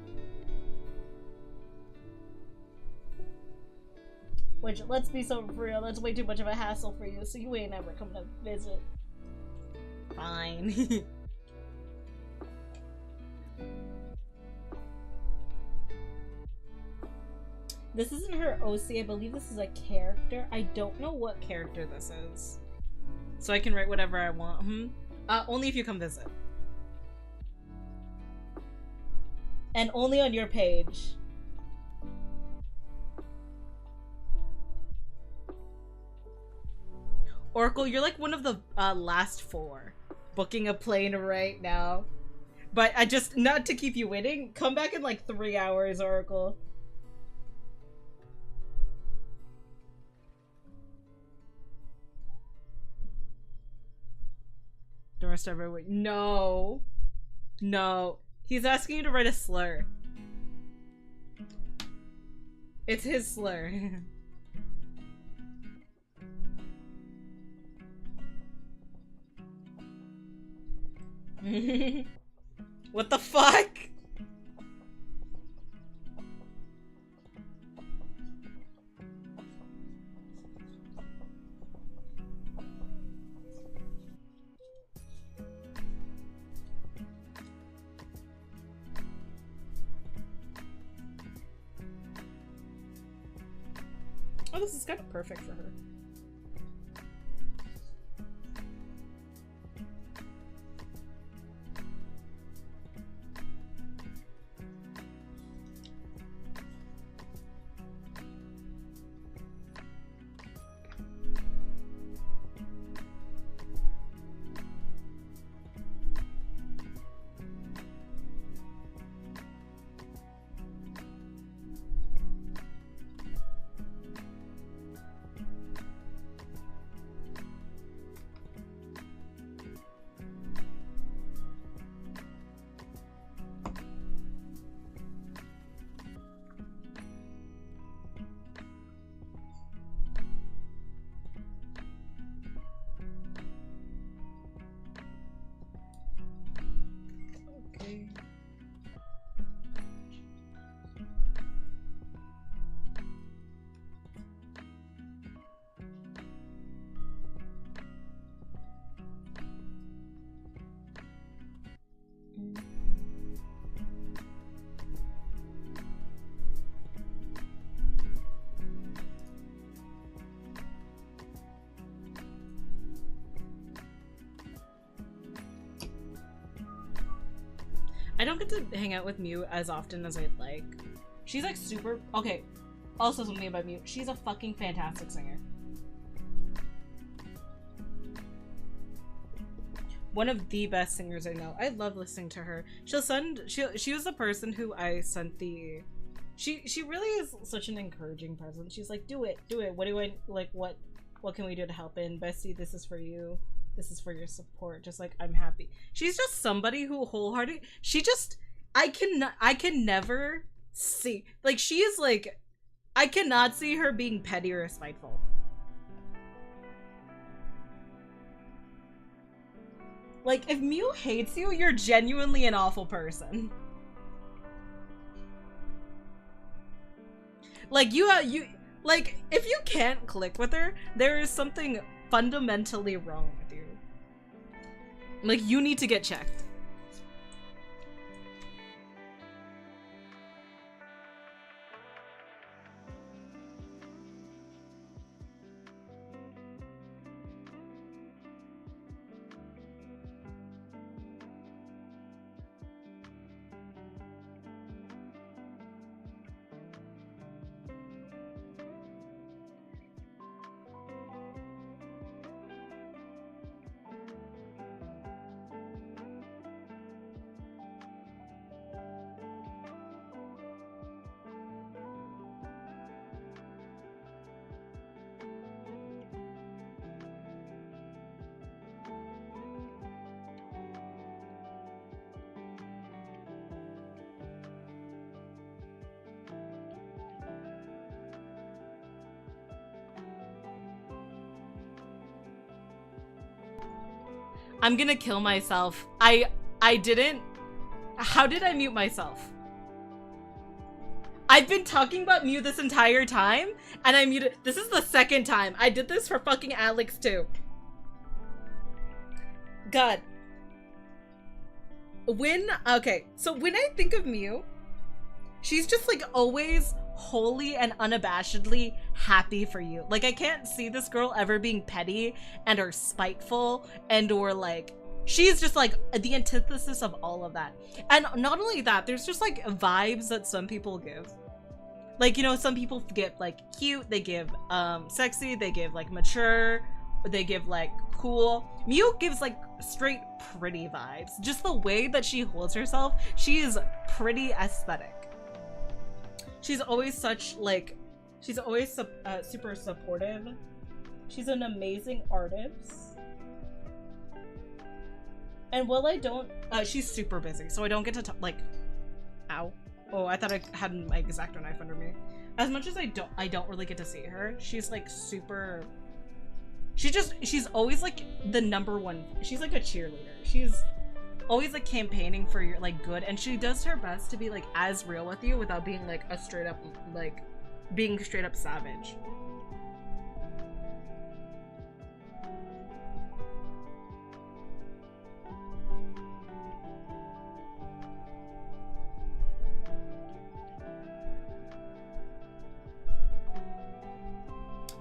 Which, let's be so real, that's way too much of a hassle for you, so you ain't ever coming to visit. Fine. This isn't her OC, I believe this is a character. I don't know what character this is. So I can write whatever I want. Only if you come visit. And only on your page. Oracle, you're like one of the last 4. Booking a plane right now. But I just, not to keep you waiting, come back in like 3 hours, Oracle. Don't rest everywhere. No. No. He's asking you to write a slur. It's his slur. What the fuck? Oh, this is kind of perfect for her. I don't get to hang out with Mew as often as I'd like. She's like super... Okay, also something about Mew. She's a fucking fantastic singer. One of the best singers I know. I love listening to her. She was the person who I sent the... She really is such an encouraging person. She's like, do it. What do I... Like, what can we do to help in? Bestie, this is for you. This is for your support. Just like, I'm happy. She's just somebody who wholeheartedly, she just, I can never see, like, she is like, I cannot see her being petty or spiteful. Like, if Mew hates you, you're genuinely an awful person. Like, like, if you can't click with her, there is something fundamentally wrong with you. Like, you need to get checked. I'm gonna kill myself. I didn't. How did I mute myself? I've been talking about Mew this entire time, and I muted. This is the second time. I did this for fucking Alex too. God. Okay, so when I think of Mew, she's just like always wholly and unabashedly happy for you. Like, I can't see this girl ever being petty and or spiteful and or like, she's just like the antithesis of all of that. And not only that, there's just like vibes that some people give. Like, you know, some people give like cute, they give sexy, they give like mature, they give like cool. Miu gives like straight pretty vibes. Just the way that she holds herself, she is pretty aesthetic. She's always such like, she's always super supportive. She's an amazing artist. And while I don't, she's super busy, so I don't get to talk, like, ow. Oh, I thought I had my X-Acto knife under me. As much as I don't really get to see her, she's like super, she's always like the #1, she's like a cheerleader. She's always like campaigning for your like good, and she does her best to be like as real with you without being like a straight up, like, being straight up savage.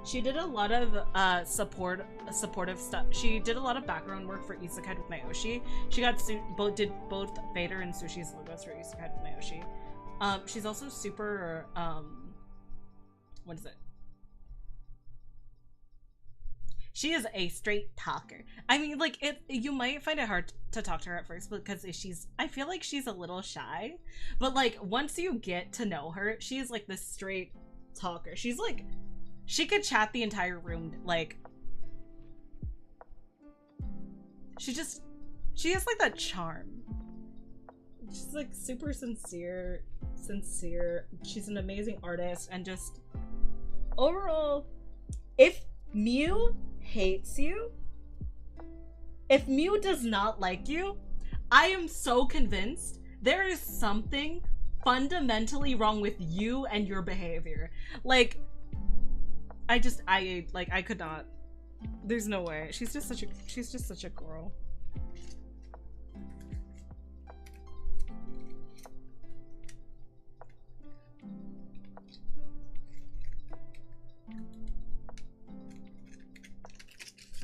She did a lot of supportive stuff. She did a lot of background work for Isekai with Naoshi. She got did both Vader and Sushi's logos for Isekai with Naoshi. She's also super what is it? She is a straight talker. I mean, like, you might find it hard to talk to her at first because I feel like she's a little shy, but like once you get to know her, she's like this straight talker. She's like, she could chat the entire room, like, she has like that charm. She's like super sincere. She's an amazing artist, and just overall, if Miu hates you, if Miu does not like you, I am so convinced there is something fundamentally wrong with you and your behavior. Like, I could not. There's no way. She's just such a girl.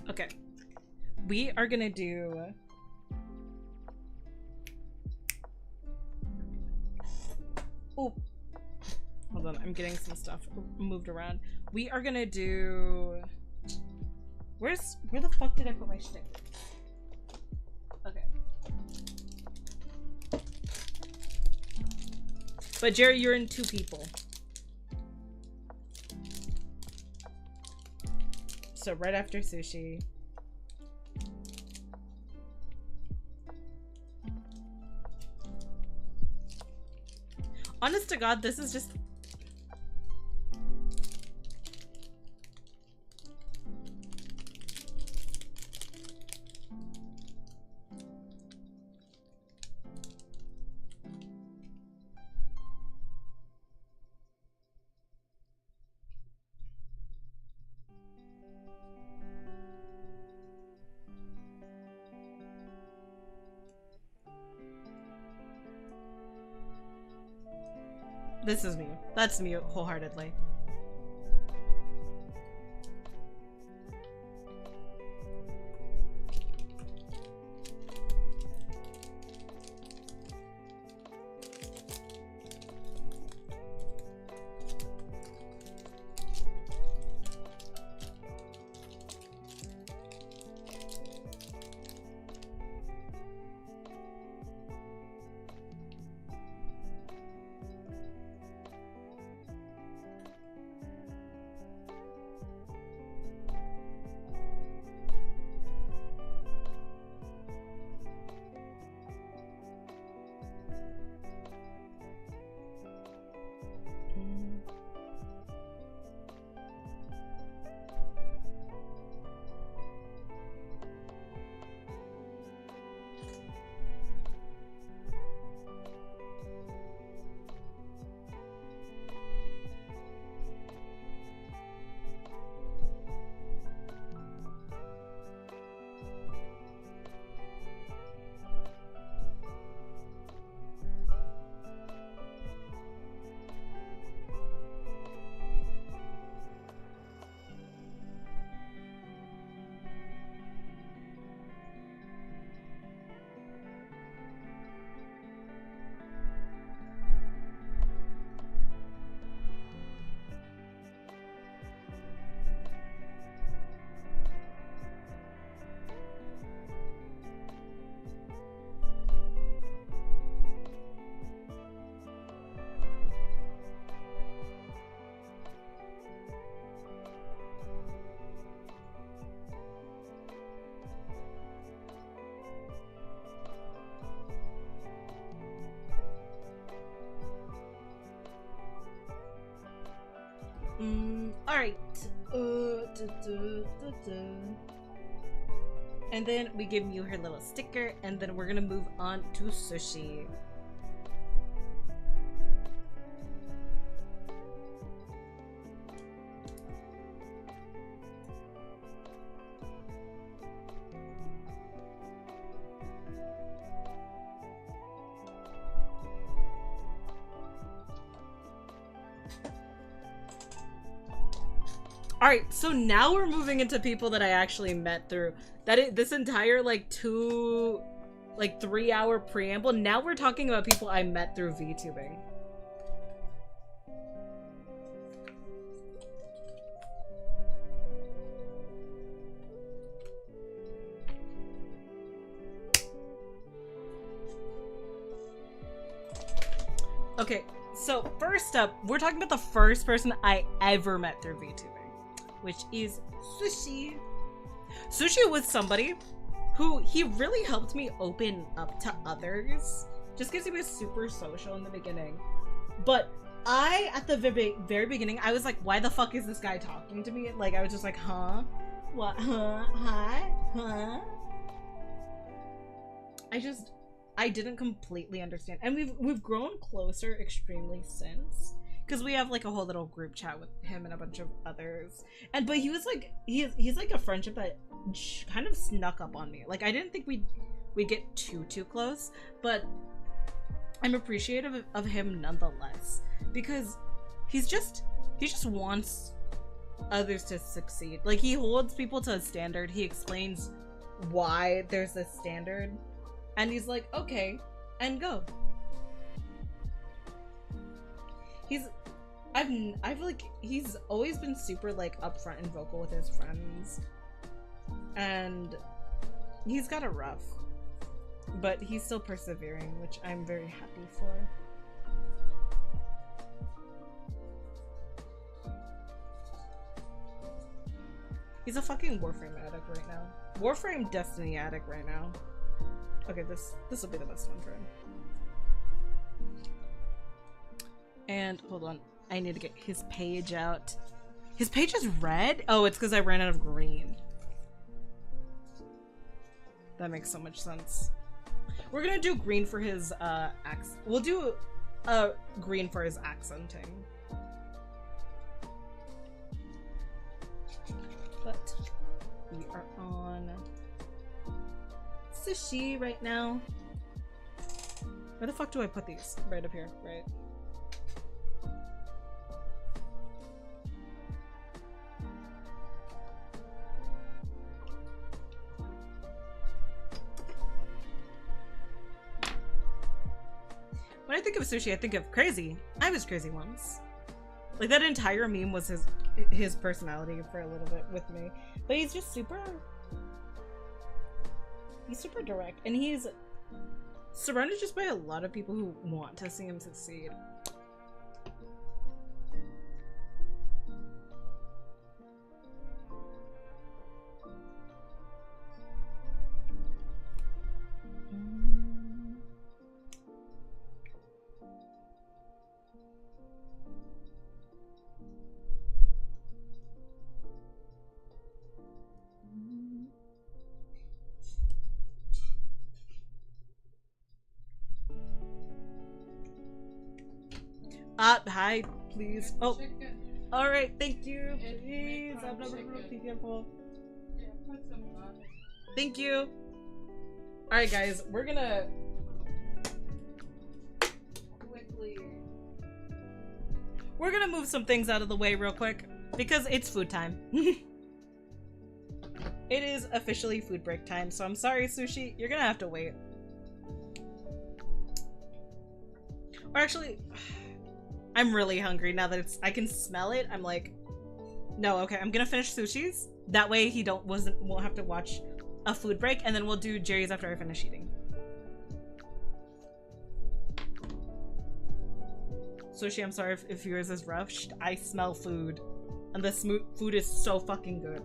Okay. We are gonna do... Oh. Hold on, I'm getting some stuff moved around. We are gonna do... Where the fuck did I put my stick? Okay. But Jerry, you're in 2 people. So right after Sushi. Honest to God, this is just... This is me. That's me wholeheartedly. Alright. And then we give you her little sticker, and then we're gonna move on to Sushi. Alright, so now we're moving into people that I actually met through this entire like 3-hour preamble. Now we're talking about people I met through VTubing. Okay, so first up, we're talking about the first person I ever met through VTubing, which is Sushi. Sushi was somebody who he really helped me open up to others, just because he was super social in the beginning. But at the very beginning, I was like, why the fuck is this guy talking to me? Like, I was just like, huh? What? Huh? Hi? Huh? I didn't completely understand. And we've grown closer extremely since. Because we have like a whole little group chat with him and a bunch of others. But he was like, he's like a friendship that kind of snuck up on me. Like, I didn't think we'd get too close, but I'm appreciative of him nonetheless. Because he just wants others to succeed. Like, he holds people to a standard. He explains why there's this standard. And he's like, okay, and go. He's always been super like upfront and vocal with his friends, and he's got it rough, but he's still persevering, which I'm very happy for. He's a fucking Warframe addict right now. Warframe Destiny addict right now. Okay, this will be the best one for him. And hold on, I need to get his page out. His page is red? Oh, it's because I ran out of green. That makes so much sense. We're gonna do green for his we'll do green for his accenting. But we are on Sushi right now. Where the fuck do I put these? Right up here, right? When I think of Sushi, I think of crazy. I was crazy once. Like, that entire meme was his personality for a little bit with me. But he's just super direct, and he's surrounded just by a lot of people who want to see him succeed. Hi, please. Oh, all right, thank you. Please, be careful. Thank you. All right, guys, we're gonna move some things out of the way real quick because it's food time. It is officially food break time, so I'm sorry, Sushi, you're gonna have to wait. Or actually, I'm really hungry now that I can smell it. I'm like, no, okay, I'm gonna finish Sushi's. That way he won't have to watch a food break, and then we'll do Jerry's after I finish eating. Sushi, I'm sorry if yours is rough. I smell food, and this food is so fucking good.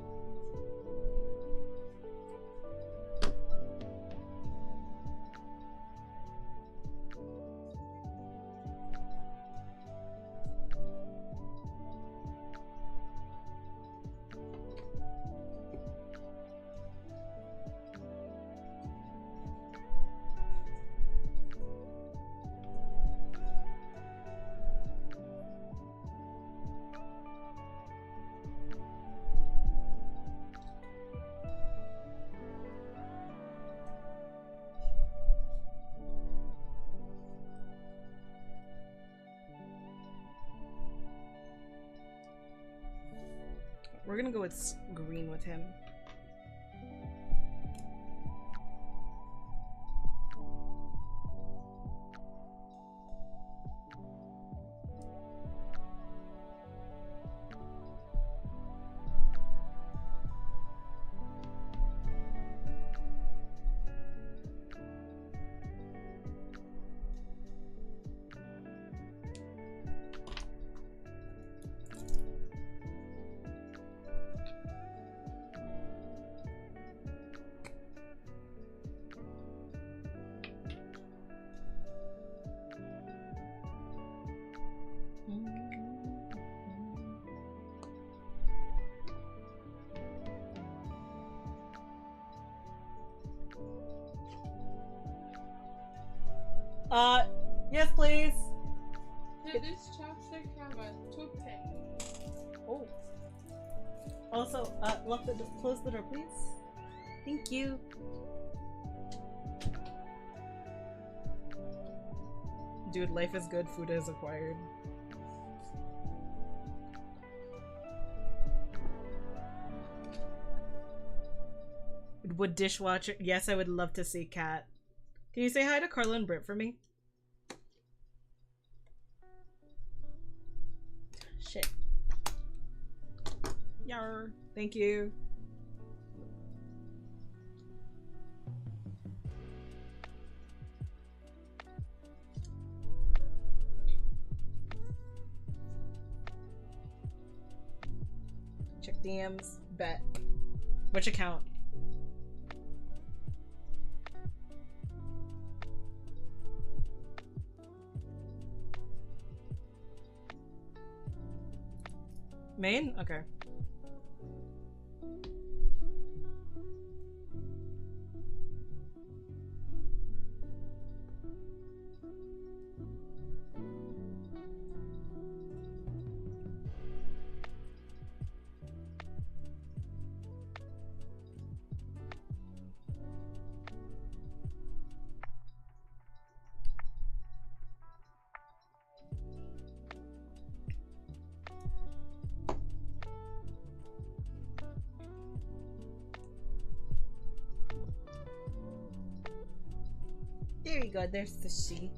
We're gonna go with green with him. Yes, please. Did this chopstick have a toothpick? Oh. Also, lock the close the door, please. Thank you. Dude, life is good. Food is acquired. Would dishwasher? Yes, I would love to see Kat. Can you say hi to Carla and Britt for me? Shit. Yar. Thank you. Check DMs. Bet. Which account? Main? Okay. There you go, there's the she.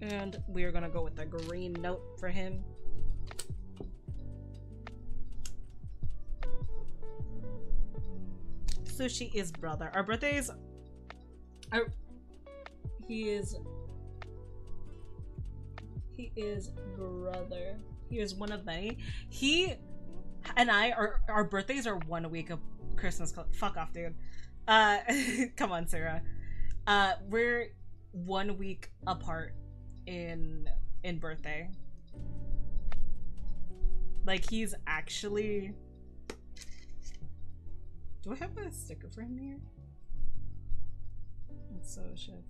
And we're gonna go with the green note for him. Sushi is brother. Our birthdays are... He is brother. He is one of many. He and I, our birthdays are 1 week of Christmas. Fuck off, dude. Come on, Sarah. We're 1 week apart in birthday. Like, he's actually... Do I have a sticker for him here? It's so shit.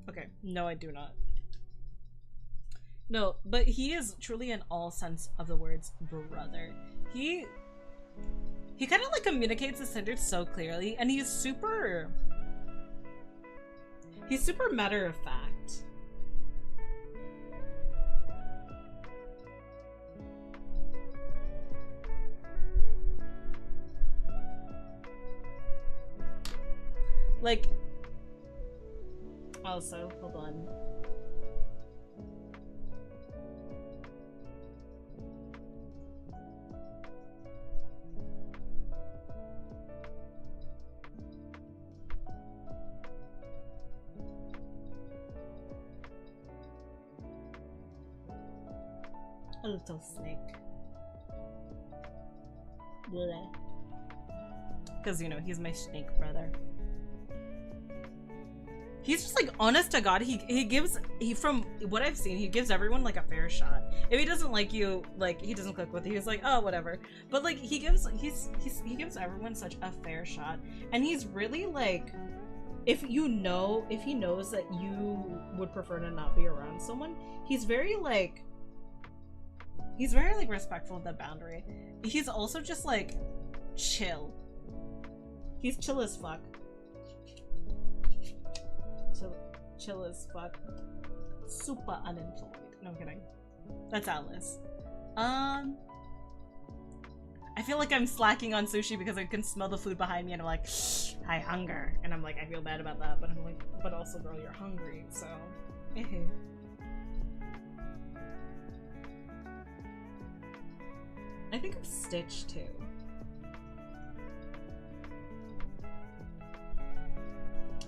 Okay, no, I do not. No, but he is truly in all sense of the words brother. He kind of like communicates the standards so clearly, and he's super matter of fact. Like, also, hold on. A little snake. Because, you know, he's my snake brother. He's just like, honest to God, from what I've seen, he gives everyone like a fair shot. If he doesn't like you, like, he doesn't click with you, he's like, oh, whatever. But like, he gives everyone such a fair shot. And he's really like, if he knows that you would prefer to not be around someone, he's very respectful of that boundary. He's also just like chill. He's chill as fuck. Chill as fuck. Super unemployed. No, I'm kidding. That's Alice. I feel like I'm slacking on sushi because I can smell the food behind me and I'm like, I hunger. And I'm like, I feel bad about that, but I'm like, but also, girl, you're hungry, so. I think of Stitch too.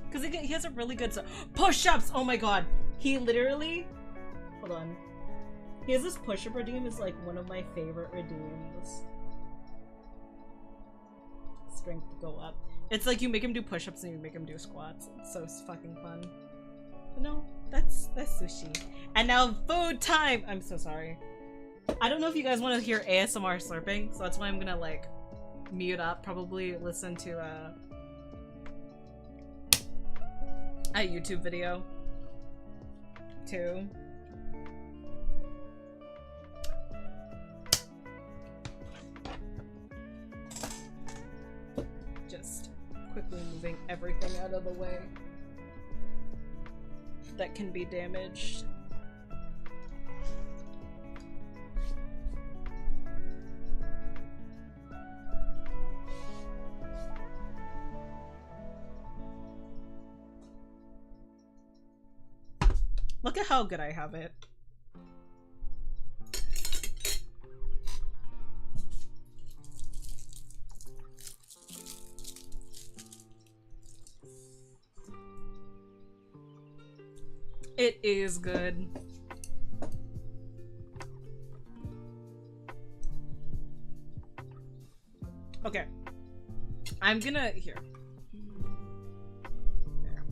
Because he has a really good push-ups! Oh my god. He literally, hold on. He has this push-up redeem is like one of my favorite redeems. Strength to go up. It's like you make him do push-ups and you make him do squats. It's so fucking fun. But no, that's sushi. And now food time! I'm so sorry. I don't know if you guys want to hear ASMR slurping, so that's why I'm gonna like mute up, probably listen to a YouTube video too. Just quickly moving everything out of the way that can be damaged. Look at how good I have it. It is good. Okay. I'm gonna here. There.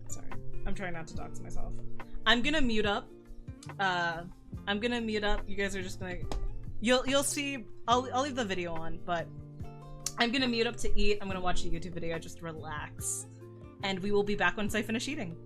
Sorry. I'm trying not to dox myself. I'm gonna mute up. I'm gonna mute up. You guys are just gonna you'll see I'll leave the video on, but I'm gonna mute up to eat. I'm gonna watch a YouTube video, just relax. And we will be back once I finish eating.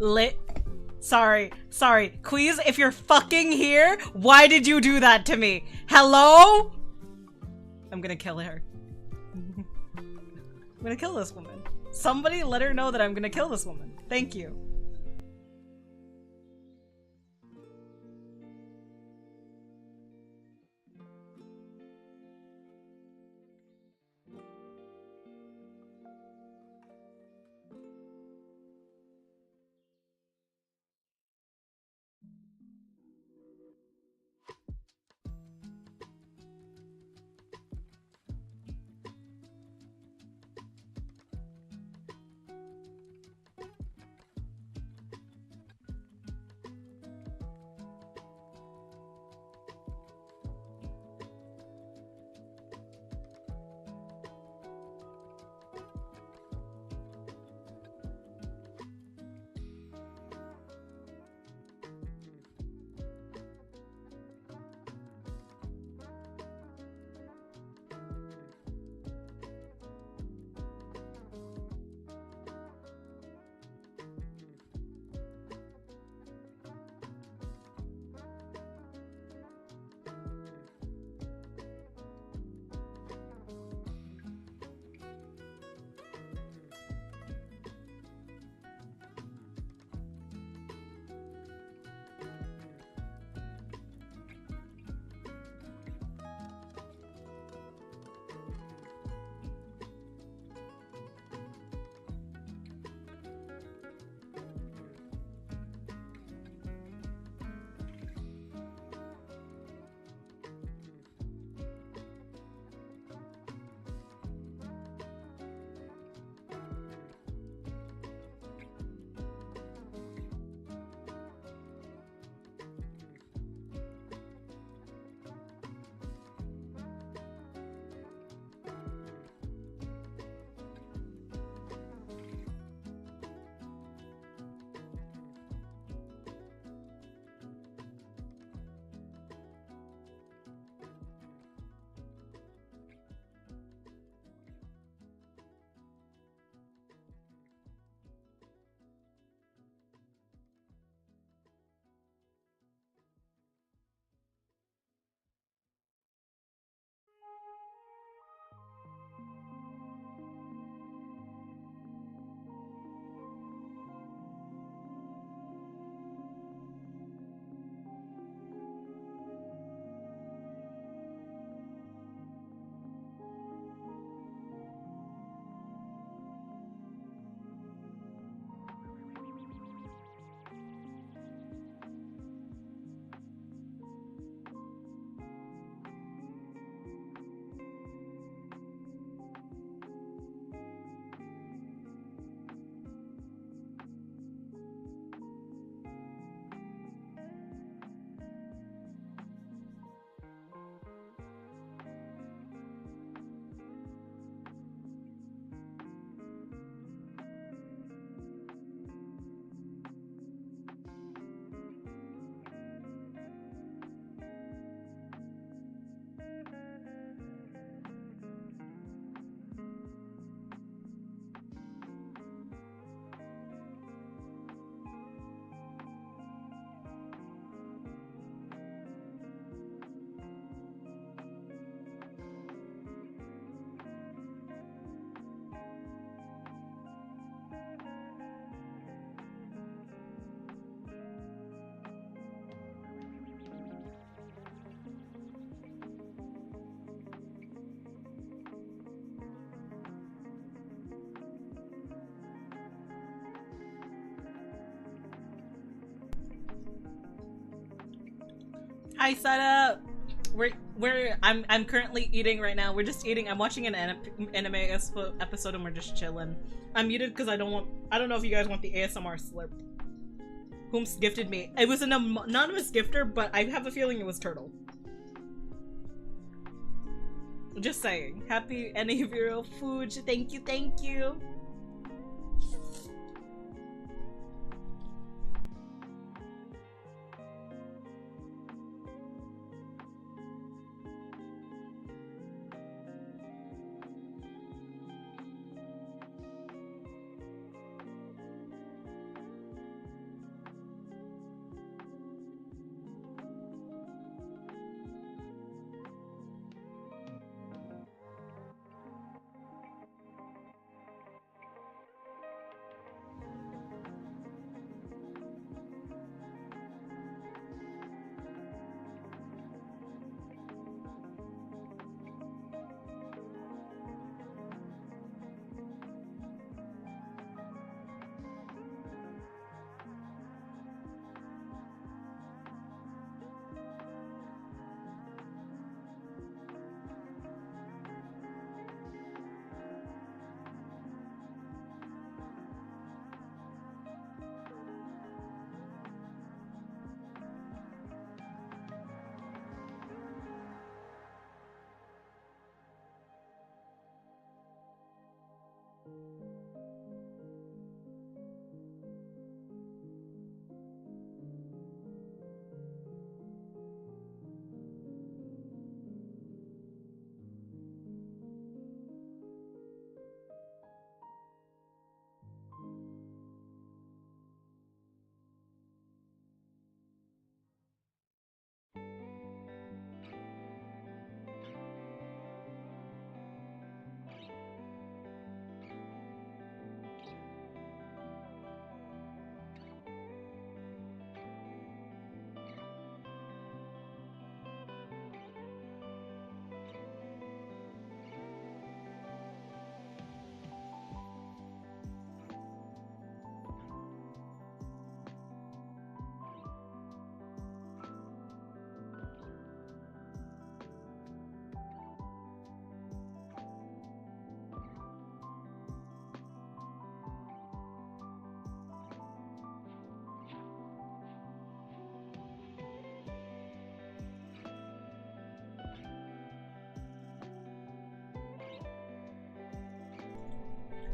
Lit. Sorry. Queez, if you're fucking here, why did you do that to me? Hello? I'm gonna kill her. I'm gonna kill this woman. Somebody let her know that I'm gonna kill this woman. Thank you. Hi, Sada. I'm currently eating right now. We're just eating. I'm watching an anime episode and we're just chilling. I'm muted because I don't know if you guys want the ASMR slurp. Whom's gifted me? It was an anonymous gifter, but I have a feeling it was Turtle. Just saying. Happy Anni Vero Food. Thank you, thank you.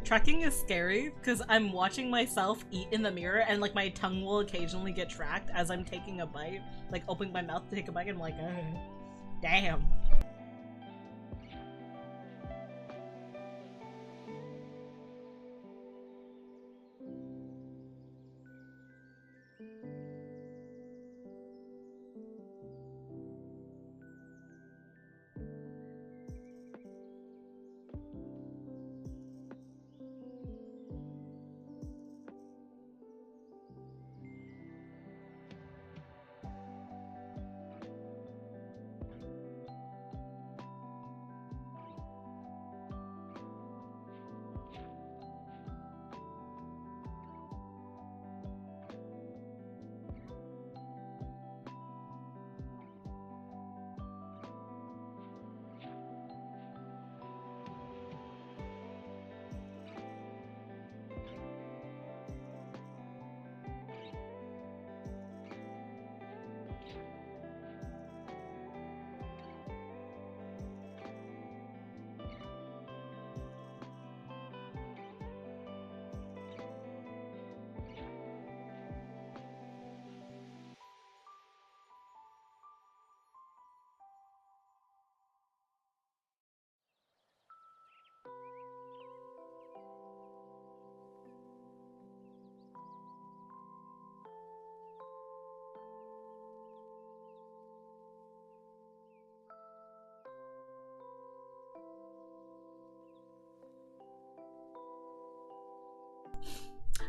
Tracking is scary because I'm watching myself eat in the mirror and like my tongue will occasionally get tracked as I'm taking a bite, like opening my mouth to take a bite and I'm like, damn.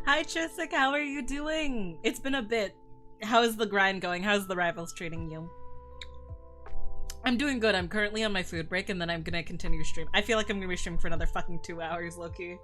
Hi Chisik, how are you doing? It's been a bit. How is the grind going? How's the rivals treating you? I'm doing good. I'm currently on my food break and then I'm gonna continue stream. I feel like I'm gonna be streaming for another fucking 2 hours, low-key.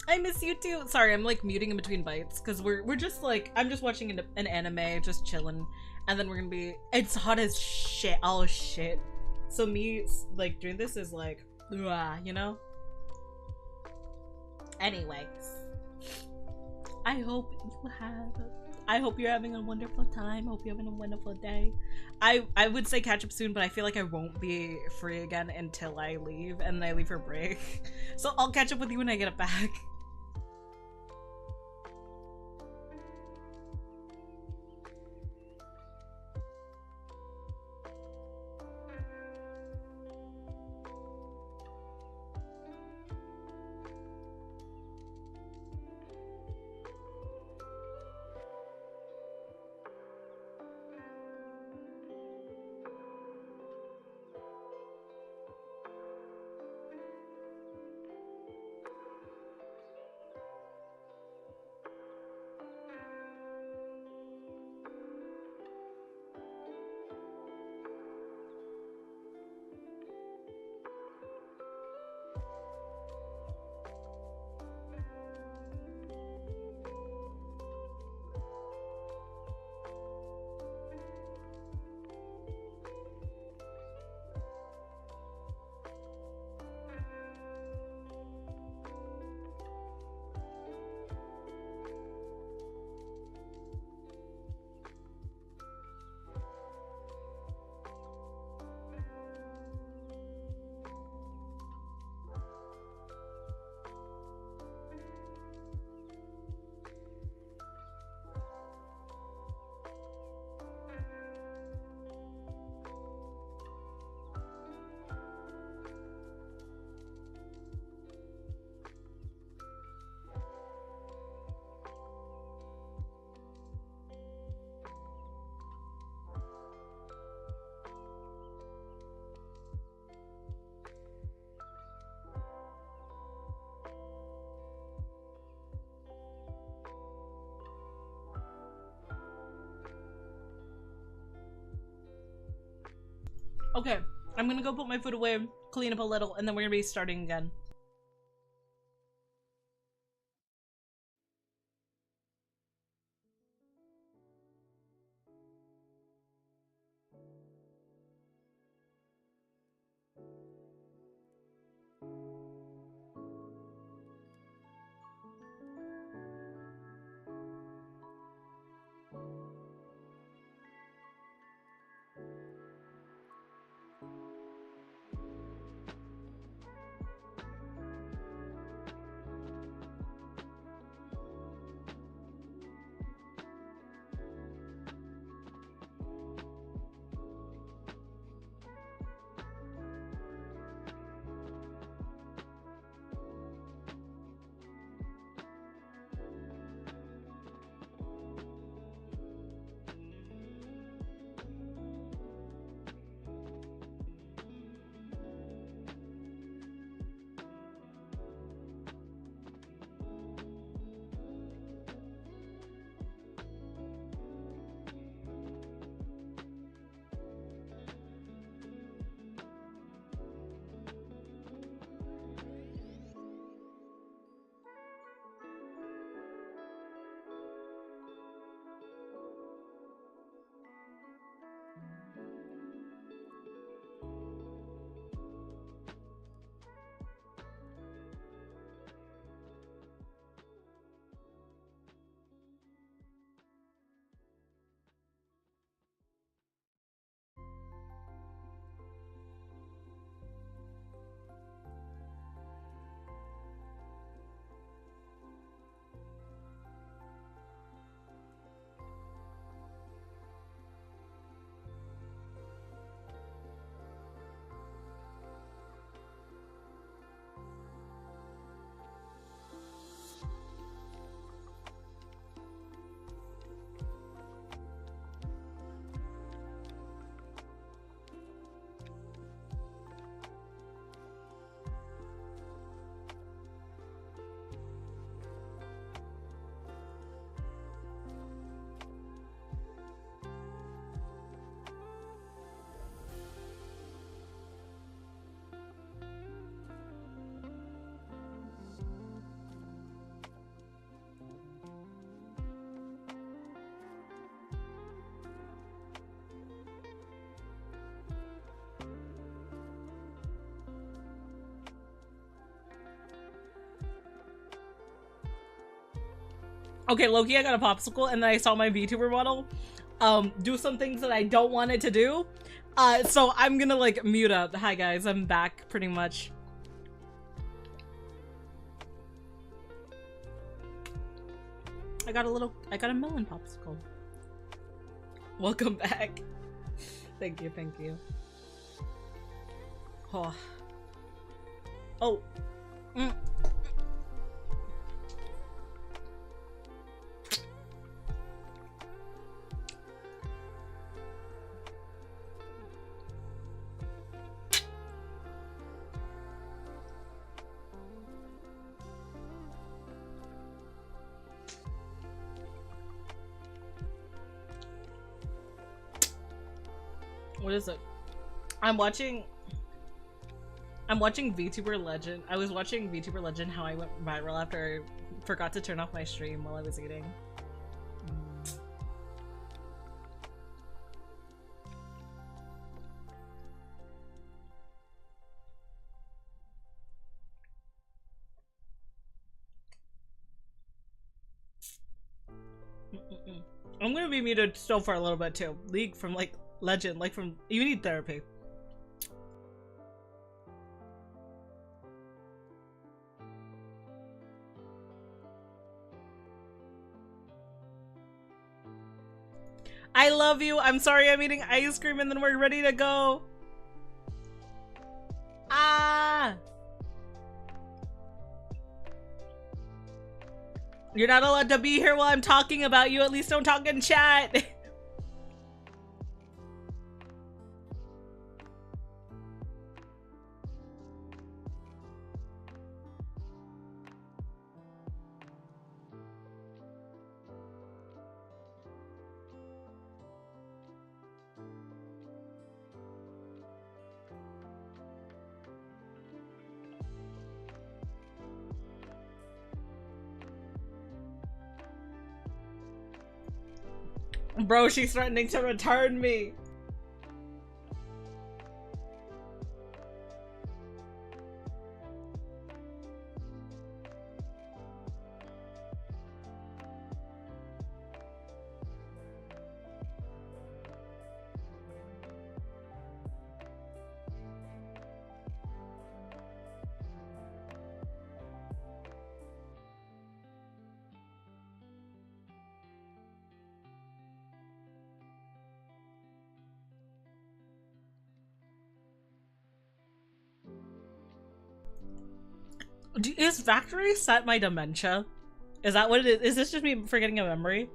I miss you too. Sorry, I'm like muting in between bites because we're just like I'm just watching an anime, just chilling, and then we're gonna be. It's hot as shit. Oh shit. So me like doing this is like, you know. Anyways, I hope you have. I hope you're having a wonderful time. Hope you're having a wonderful day. I would say catch up soon, but I feel like I won't be free again until I leave, and I leave for break. So I'll catch up with you when I get it back. Okay, I'm gonna go put my food away, clean up a little, and then we're gonna be starting again. Okay, Loki, I got a popsicle, and then I saw my VTuber model do some things that I don't want it to do. So I'm gonna like mute up. Hi guys, I'm back pretty much. I got a melon popsicle. Welcome back. Thank you, thank you. Oh. Oh. Mm. What is it? I'm watching VTuber Legend. I was watching VTuber Legend how I went viral after I forgot to turn off my stream while I was eating. I'm gonna be muted still for a little bit too. League from like Legend, like from you need therapy. I love you. I'm sorry I'm eating ice cream and then we're ready to go. Ah! You're not allowed to be here while I'm talking about you. At least don't talk in chat. Bro, she's threatening to return me. Is factory set my dementia? Is that what it is? Is this just me forgetting a memory?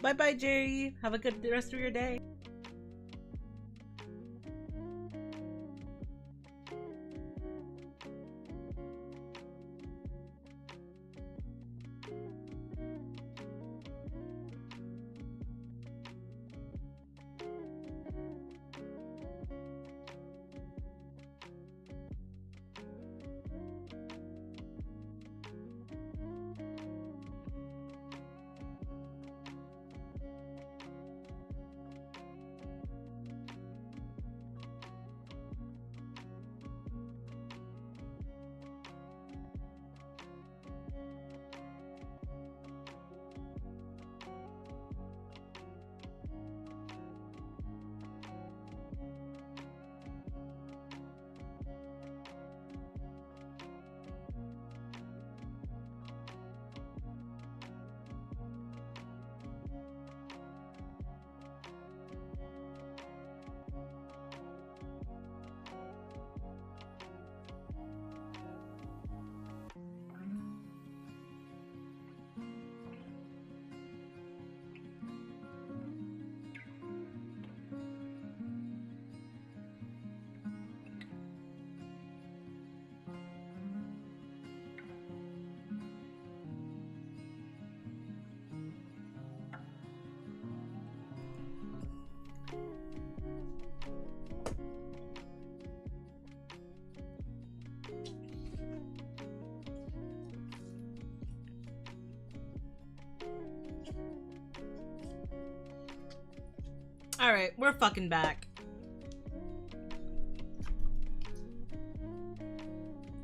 Bye bye, Jerry. Have a good rest of your day. Alright, we're fucking back.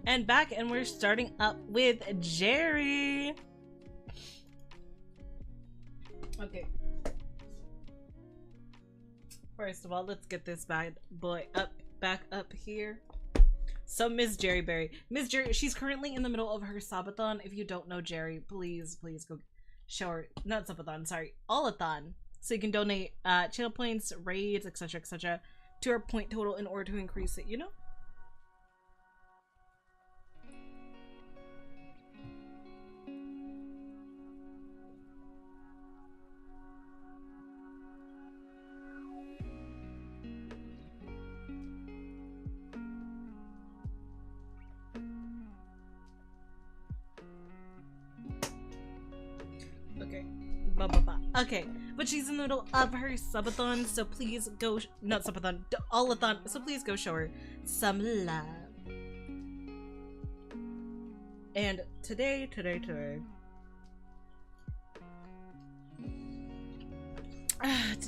And we're starting up with Jerry. Okay. First of all, let's get this bad boy back up here. So Miss Jerry Berry. Miss Jerry, she's currently in the middle of her subathon. If you don't know Jerry, please go show her, not subathon, sorry, all-a-thon. So you can donate channel points, raids, etc., to her point total in order to increase it, you know? Okay. Okay, but she's in the middle of her subathon, so please go, not subathon, all-a-thon, so please go show her some love. And today, today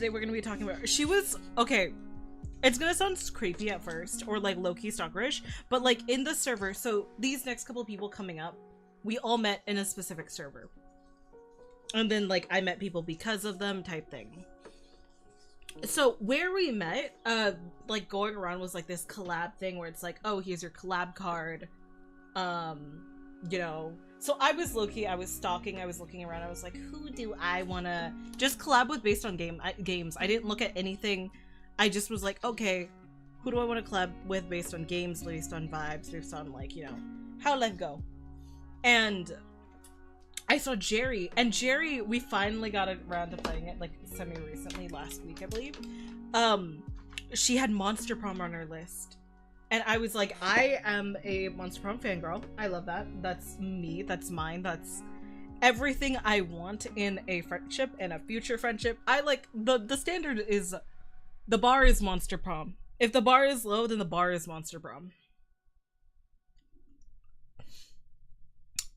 we're gonna be talking about, she was, okay, it's gonna sound creepy at first, or like low-key stalkerish, but like in the server, so these next couple people coming up, we all met in a specific server. And then, like, I met people because of them type thing. So, where we met, like, going around was, like, this collab thing where it's like, oh, here's your collab card. You know. So, I was low-key, I was stalking, I was looking around, I was like, who do I wanna just collab with based on games? I didn't look at anything. I just was like, okay, who do I want to collab with based on games, based on vibes, based on, like, you know, how life go. And I saw Jerry, and Jerry, we finally got around to playing it, like, semi-recently, last week, I believe. She had Monster Prom on her list. And I was like, I am a Monster Prom fangirl. I love that. That's me. That's mine. That's everything I want in a friendship and a future friendship. I like, the standard is, the bar is Monster Prom. If the bar is low, then the bar is Monster Prom.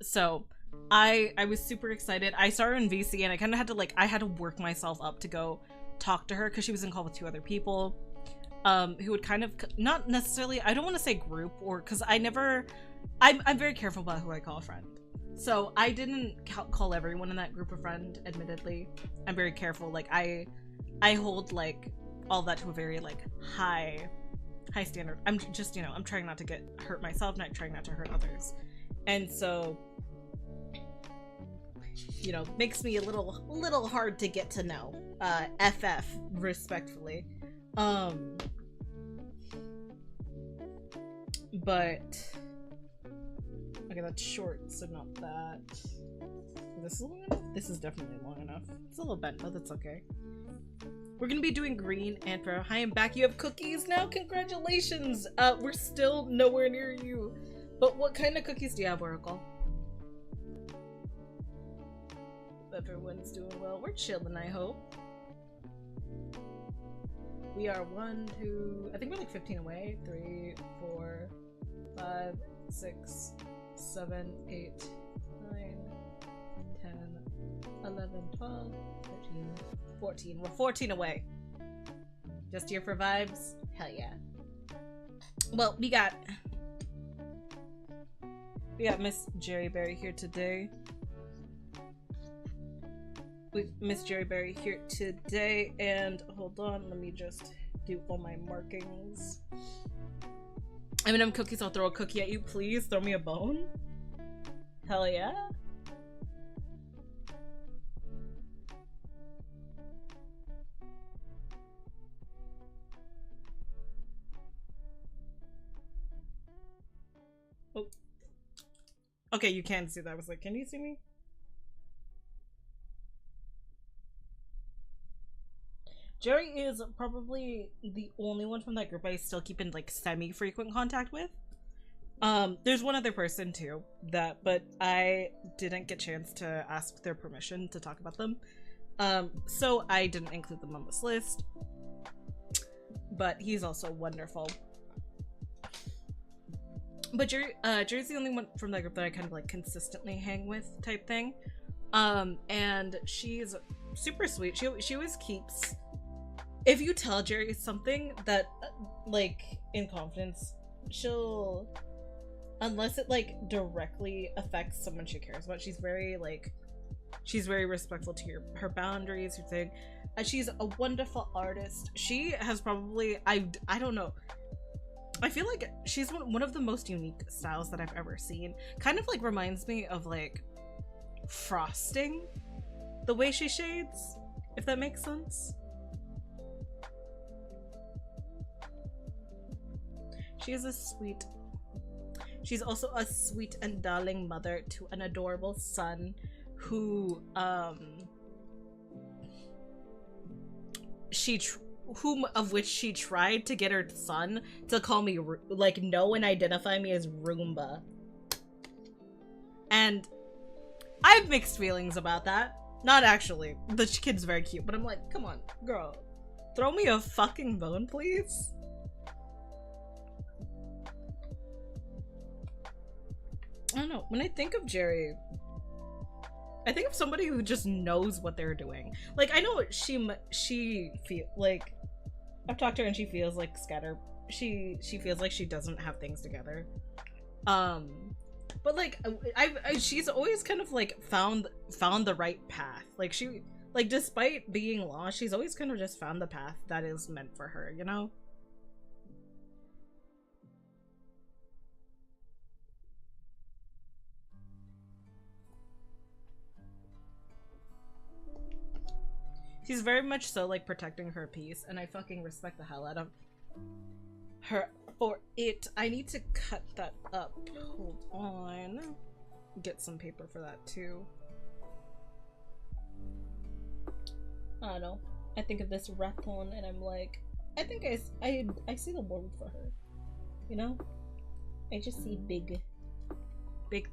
So I was super excited. I saw her in VC and I kind of had to like, I had to work myself up to go talk to her because she was in call with 2 other people who would kind of, not necessarily, I don't want to say group or, because I'm very careful about who I call a friend. So I didn't call everyone in that group a friend, admittedly. I'm very careful. Like I hold like all that to a very like high standard. I'm just, you know, I'm trying not to get hurt myself, not trying not to hurt others. And so, you know, makes me a little hard to get to know. FF, respectfully. But okay, that's short, so not that. This is long enough? This is definitely long enough. It's a little bent, but that's okay. We're gonna be doing green and for hi, I'm back. You have cookies now? Congratulations! We're still nowhere near you. But what kind of cookies do you have, Oracle? Everyone's doing well. We're chilling, I hope. We are 1, 2, I think we're like 15 away. 3, 4, 5, 6, 7, 8, 9, 10, 11, 12, 13, 14. We're 14 away. Just here for vibes? Hell yeah. Well, we got Miss Jerry Berry here today. Miss Jerry Berry here today, and hold on, let me just do all my markings. M&M cookies, I'll throw a cookie at you. Please throw me a bone. Hell yeah. Oh. Okay, you can see that. I was like, can you see me? Jerry is probably the only one from that group I still keep in like semi-frequent contact with. There's one other person too, but I didn't get a chance to ask their permission to talk about them. So I didn't include them on this list. But he's also wonderful. But Jerry's the only one from that group that I kind of like consistently hang with type thing. And she's super sweet. She always keeps if you tell Jerry something that, like, in confidence, she'll, unless it, like, directly affects someone she cares about, she's very, like, she's very respectful to her boundaries, her thing. She's a wonderful artist. She has probably, I don't know, I feel like she's one of the most unique styles that I've ever seen. Kind of, like, reminds me of, like, frosting, the way she shades, if that makes sense. She's also a sweet and darling mother to an adorable son who, of which she tried to get her son to call me, like, know and identify me as Roomba. And I have mixed feelings about that. Not actually. The kid's very cute, but I'm like, come on, girl. Throw me a fucking bone, please. I don't know. When I think of Jerry, I think of somebody who just knows what they're doing. Like, I know she feel like, I've talked to her and she feels like she feels like she doesn't have things together. But like, she's always kind of like found the right path. Like, she, like, despite being lost, she's always kind of just found the path that is meant for her, you know? She's very much so, like, protecting her peace, and I fucking respect the hell out of her for it. I need to cut that up. Hold on. Get some paper for that, too. I don't know. I think of this raccoon, and I'm like, I think I see the world for her. You know? I just see big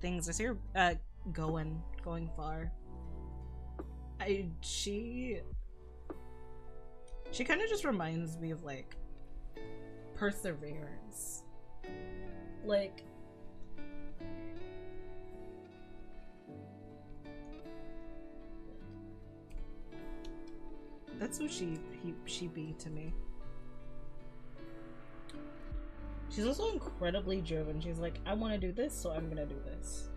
things. I see her, going far. She kind of just reminds me of, like, perseverance. Like, that's who she be to me. She's also incredibly driven. She's like, I want to do this, so I'm gonna do this.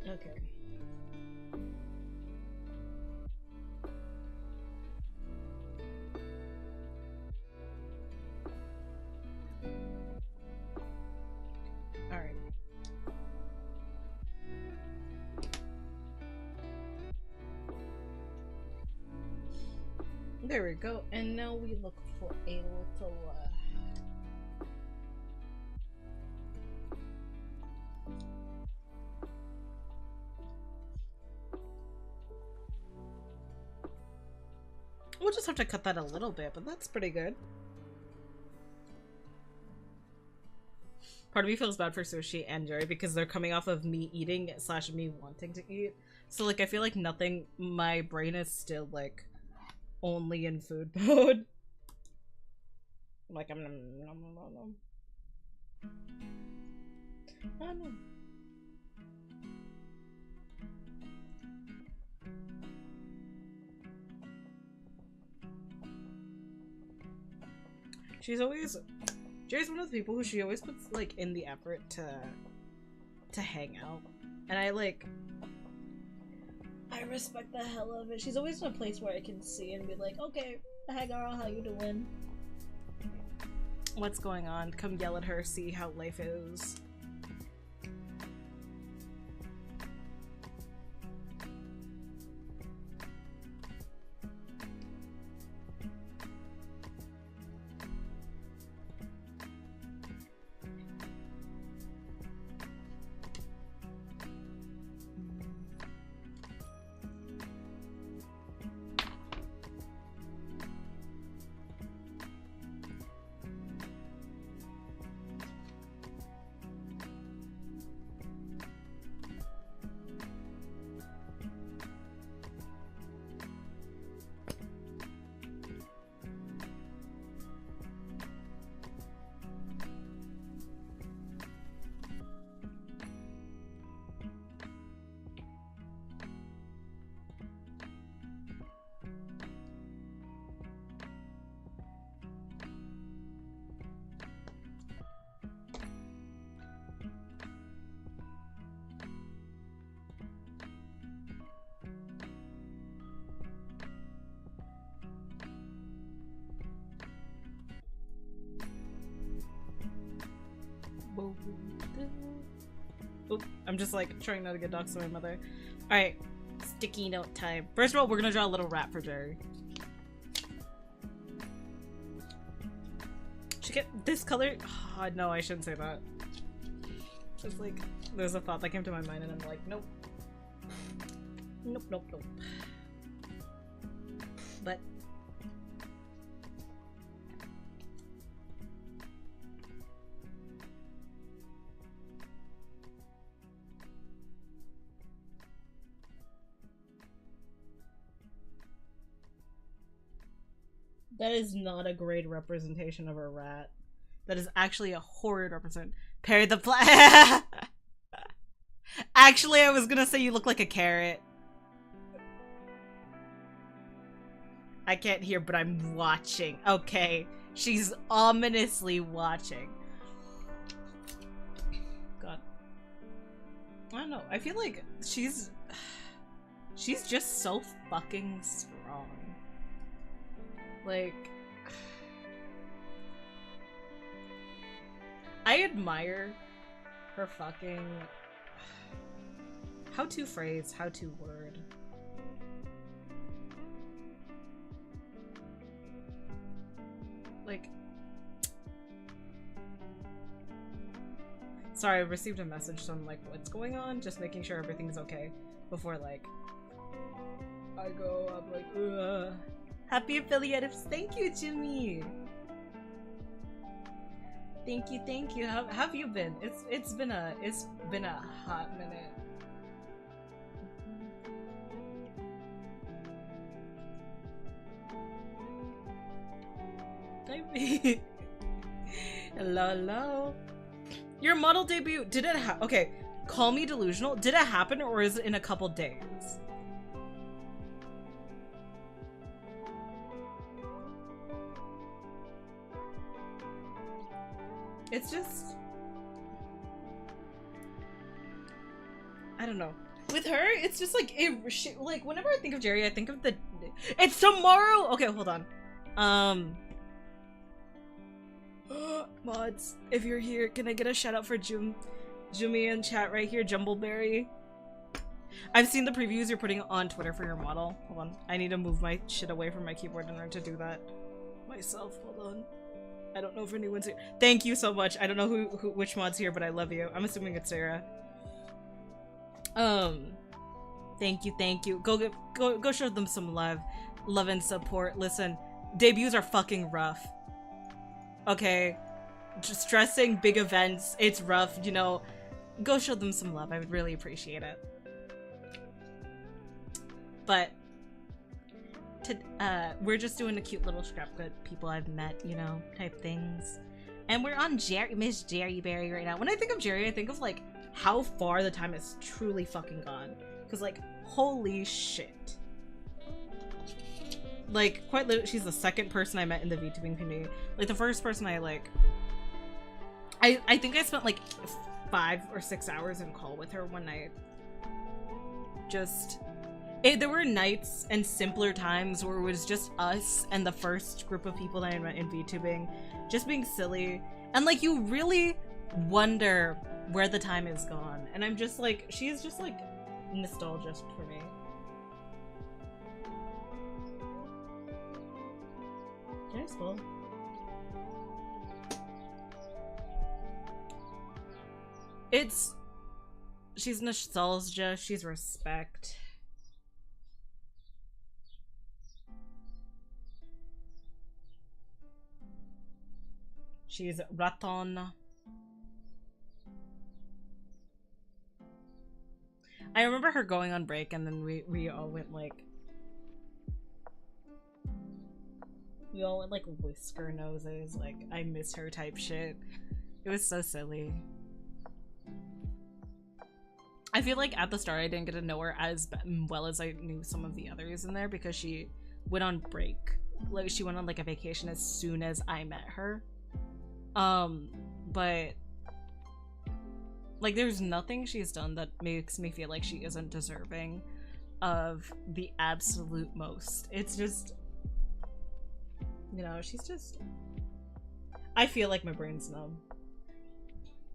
Okay. All right. There we go. And now we look for a little we'll just have to cut that a little bit, but that's pretty good. Part of me feels bad for Sushi and Jerry because they're coming off of me eating / me wanting to eat. So, like, I feel like my brain is still, like, only in food mode. Like, I don't know. Jerry's one of the people who she always puts, like, in the effort to hang out. And I respect the hell of it. She's always in a place where I can see and be like, okay, hey girl, how you doing? What's going on? Come yell at her, see how life is. Oop, I'm just like trying not to get doxed by my mother. Alright, sticky note time. First of all, we're gonna draw a little rat for Jerry. Should get this color. Oh, no, I shouldn't say that. Just like, there's a thought that came to my mind and I'm like, nope. Nope, nope, nope. But that is not a great representation of a rat. That is actually a horrid representation. Parry the Actually, I was gonna say you look like a carrot. I can't hear, but I'm watching. Okay. She's ominously watching. God. I don't know. I feel like she's just so fucking strong. Like, I admire her fucking how-to phrase, how-to word. Like, sorry, I received a message, so I'm like, what's going on? Just making sure everything's okay before, like, I go, I'm like, ugh. Happy affiliates. Thank you, Jimmy. Thank you, thank you. How have you been? It's been a hot minute. Hello, hello. Your model debut, did it okay, call me delusional. Did it happen or is it in a couple days? It's just, I don't know. With her, it's just like, like whenever I think of Jerry, I think of it's tomorrow! Okay, hold on. Mods, if you're here, can I get a shout out for Jumi in chat right here, Jumbleberry? I've seen the previews you're putting on Twitter for your model. Hold on, I need to move my shit away from my keyboard in order to do that myself. Hold on. I don't know if anyone's here. Thank you so much. I don't know which mod's here, but I love you. I'm assuming it's Sarah. Thank you. Go show them some love and support. Listen, debuts are fucking rough. Okay, just stressing big events, it's rough, you know. Go show them some love. I would really appreciate it. But we're just doing a cute little scrapbook people I've met, you know, type things. And we're on Miss Jerry Berry right now. When I think of Jerry, I think of like how far the time has truly fucking gone. Cause like, holy shit. Like, quite literally, she's the second person I met in the VTubing community. Like, the first person I like, I think I spent like 5 or 6 hours in call with her one night. Just, there were nights and simpler times where it was just us and the first group of people that I met in VTubing, just being silly. And like, you really wonder where the time is gone. And I'm just like, she's just like nostalgia for me. Can I spell? She's nostalgia, she's respect. She's raton. I remember her going on break and then we all went like, whisker noses, like I miss her type shit. It was so silly. I feel like at the start I didn't get to know her as well as I knew some of the others in there because she went on break. Like she went on like a vacation as soon as I met her. But like there's nothing she's done that makes me feel like she isn't deserving of the absolute most. It's just, you know, she's just, I feel like my brain's numb.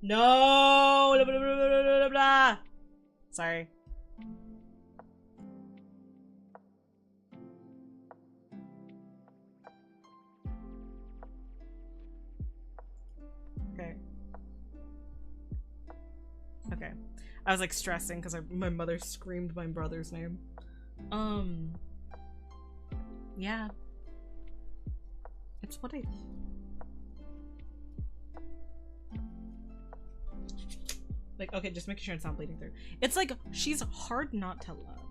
No! Blah, blah, blah, blah, blah, blah, blah. Sorry. Okay. Okay. I was like stressing because my mother screamed my brother's name. Yeah. It's what I... Like, okay, just making sure it's not bleeding through. It's like, she's hard not to love.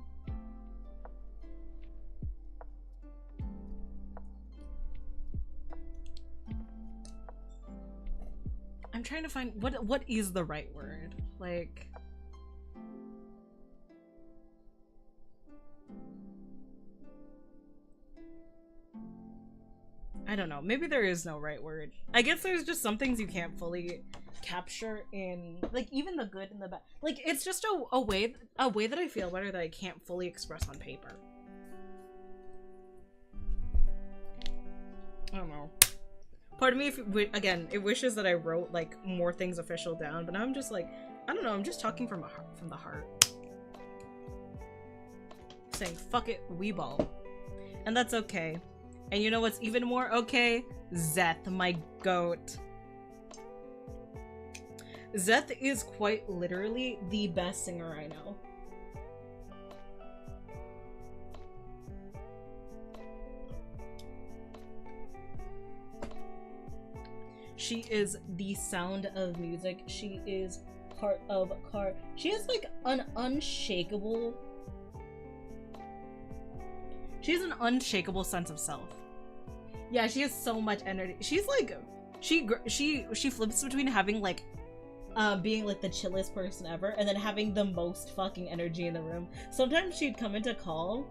I'm trying to find, what is the right word? Like... I don't know. Maybe there is no right word. I guess there's just some things you can't fully capture in, like, even the good and the bad. Like, it's just a way that I feel better that I can't fully express on paper. I don't know. Part of me, again, it wishes that I wrote like more things official down, but now I'm just like, I don't know. I'm just talking from the heart, saying fuck it, we ball, and that's okay. And you know what's even more okay? Zeth, my goat. Zeth is quite literally the best singer I know. She is the sound of music. She is part of car. She has like an unshakable... She has an unshakable sense of self. Yeah, she has so much energy. She's like, she flips between having like, being like the chillest person ever, and then having the most fucking energy in the room. Sometimes she'd come into call,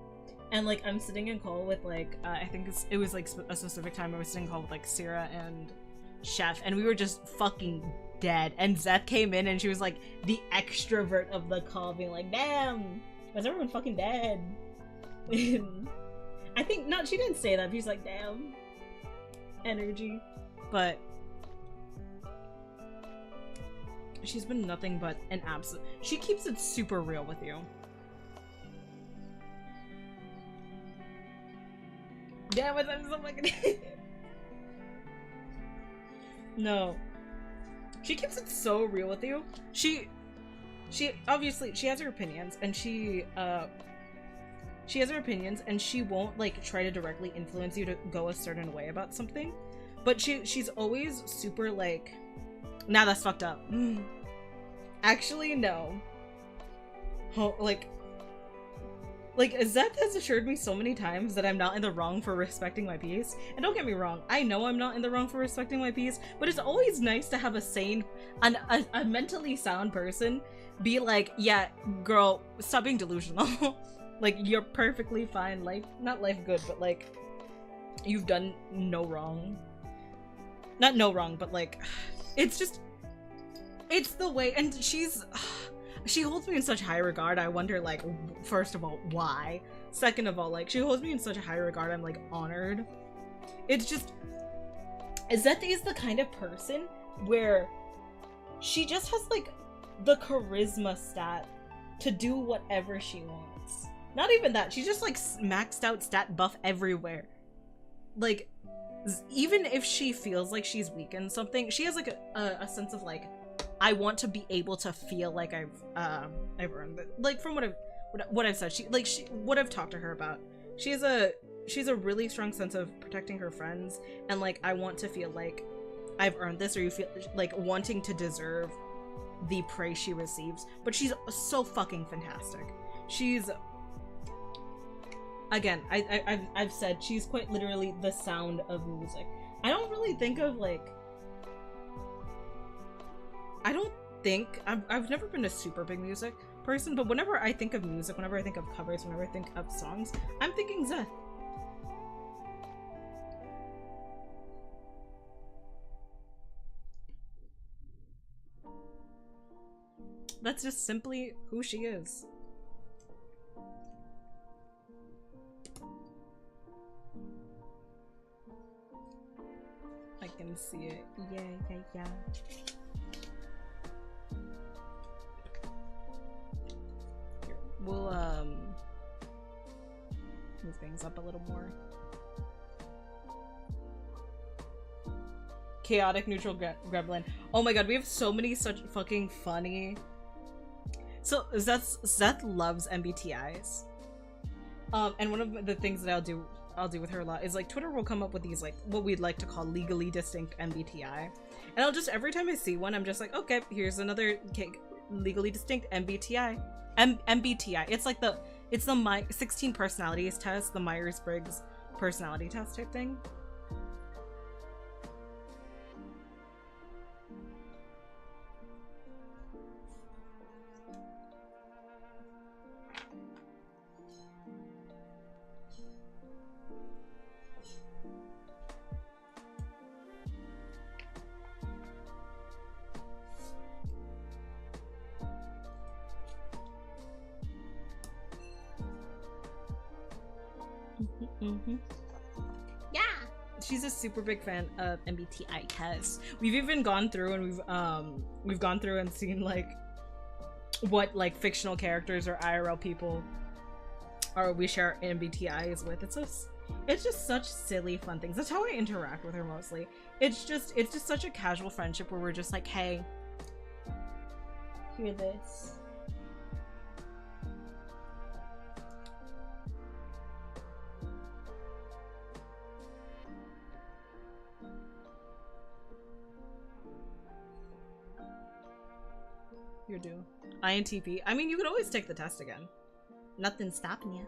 and like I'm sitting in call with like, I think it was like a specific time I was sitting in call with like Sierra and Chef, and we were just fucking dead. And Zeth came in, and she was like the extrovert of the call, being like, "Damn, was everyone fucking dead?" I think, no, she didn't say that, but she's like, damn, energy. But she's been nothing but an absolute... She keeps it super real with you. Damn, I'm so fucking... No. She keeps it so real with you. She obviously, she has her opinions, and she has her opinions, and she won't like try to directly influence you to go a certain way about something, but she's always super like, nah, that's fucked up. Actually, no. Like Zeth has assured me so many times that I'm not in the wrong for respecting my peace. And don't get me wrong, I know I'm not in the wrong for respecting my peace, but it's always nice to have a sane, a mentally sound person be like, yeah, girl, stop being delusional. Like, you're perfectly fine. Life, not life good, but like, you've done no wrong. Not no wrong, but like, it's just, it's the way, and she holds me in such high regard. I wonder, like, first of all, why? Second of all, like, she holds me in such a high regard. I'm like honored. It's just, Zeth is the kind of person where she just has like the charisma stat to do whatever she wants. Not even that, she's just like maxed out stat buff everywhere. Like, even if she feels like she's weak in something, she has like a sense of like, I want to be able to feel like I've earned it. Like, from what I've said, what I've talked to her about, she's a really strong sense of protecting her friends, and like, I want to feel like I've earned this, or you feel like wanting to deserve the praise she receives. But she's so fucking fantastic. She's, again, I've said, she's quite literally the sound of music. I don't really think of like, I don't think, I've never been a super big music person, but whenever I think of music, whenever I think of covers, whenever I think of songs, I'm thinking Zeth. That's just simply who she is. I can see it. Yeah. we'll move things up a little more. Chaotic neutral gremlin. Oh my god, we have so many such fucking funny. So Zeth loves MBTIs. And one of the things that I'll do with her a lot is like Twitter will come up with these like what we'd like to call legally distinct MBTI. And I'll just every time I see one, I'm just like, okay, here's another legally distinct MBTI. MBTI. It's like the 16 personalities test, the Myers-Briggs personality test type thing. Yeah, she's a super big fan of MBTI tests. We've even gone through and we've gone through and seen like what like fictional characters or IRL people or we share MBTIs with. It's just such silly fun things. That's how I interact with her mostly. It's just such a casual friendship where we're just like, hey, hear this. You're due. INTP. I mean, you could always take the test again. Nothing's stopping you.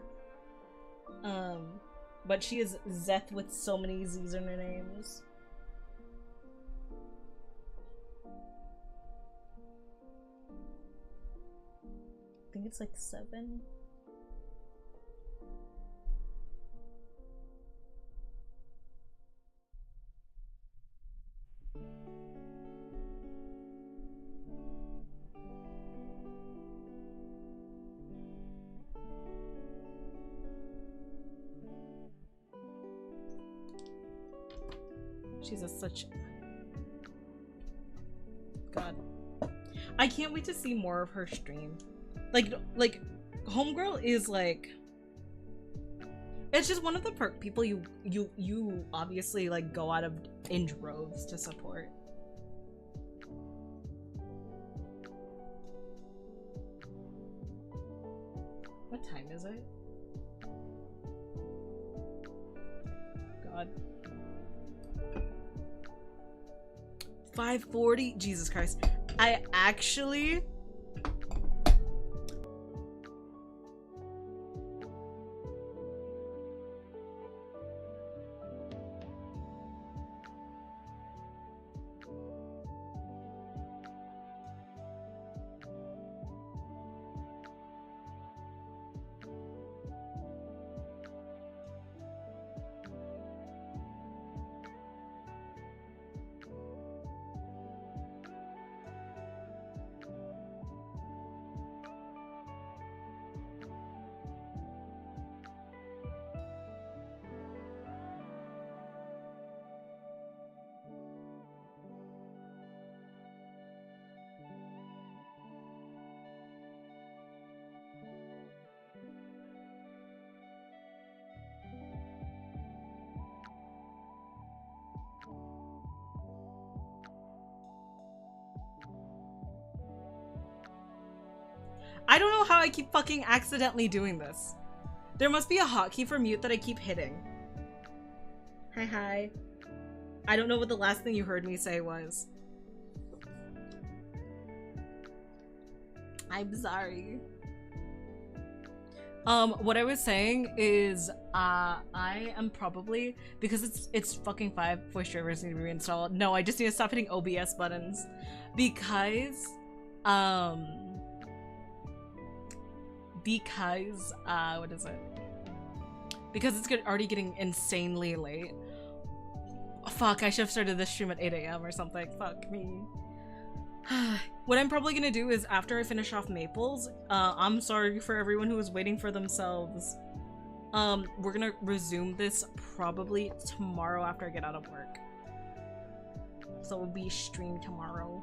But she is Zeth with so many Z's in her names. I think it's like 7. She's such... God. I can't wait to see more of her stream. Like Homegirl is like... It's just one of the people you obviously like go out of in droves to support. What time is it? God. 5:40? Jesus Christ. I actually... I don't know how I keep fucking accidentally doing this. There must be a hotkey for mute that I keep hitting. Hi. I don't know what the last thing you heard me say was. I'm sorry. What I was saying is, I am probably, because it's fucking 5, voice drivers need to be reinstalled. No, I just need to stop hitting OBS buttons. Because, what is it? Because it's already getting insanely late. Fuck, I should have started this stream at 8 AM or something. Fuck me. What I'm probably gonna do is after I finish off Maples, I'm sorry for everyone who was waiting for themselves. We're gonna resume this probably tomorrow after I get out of work. So it will be streamed tomorrow.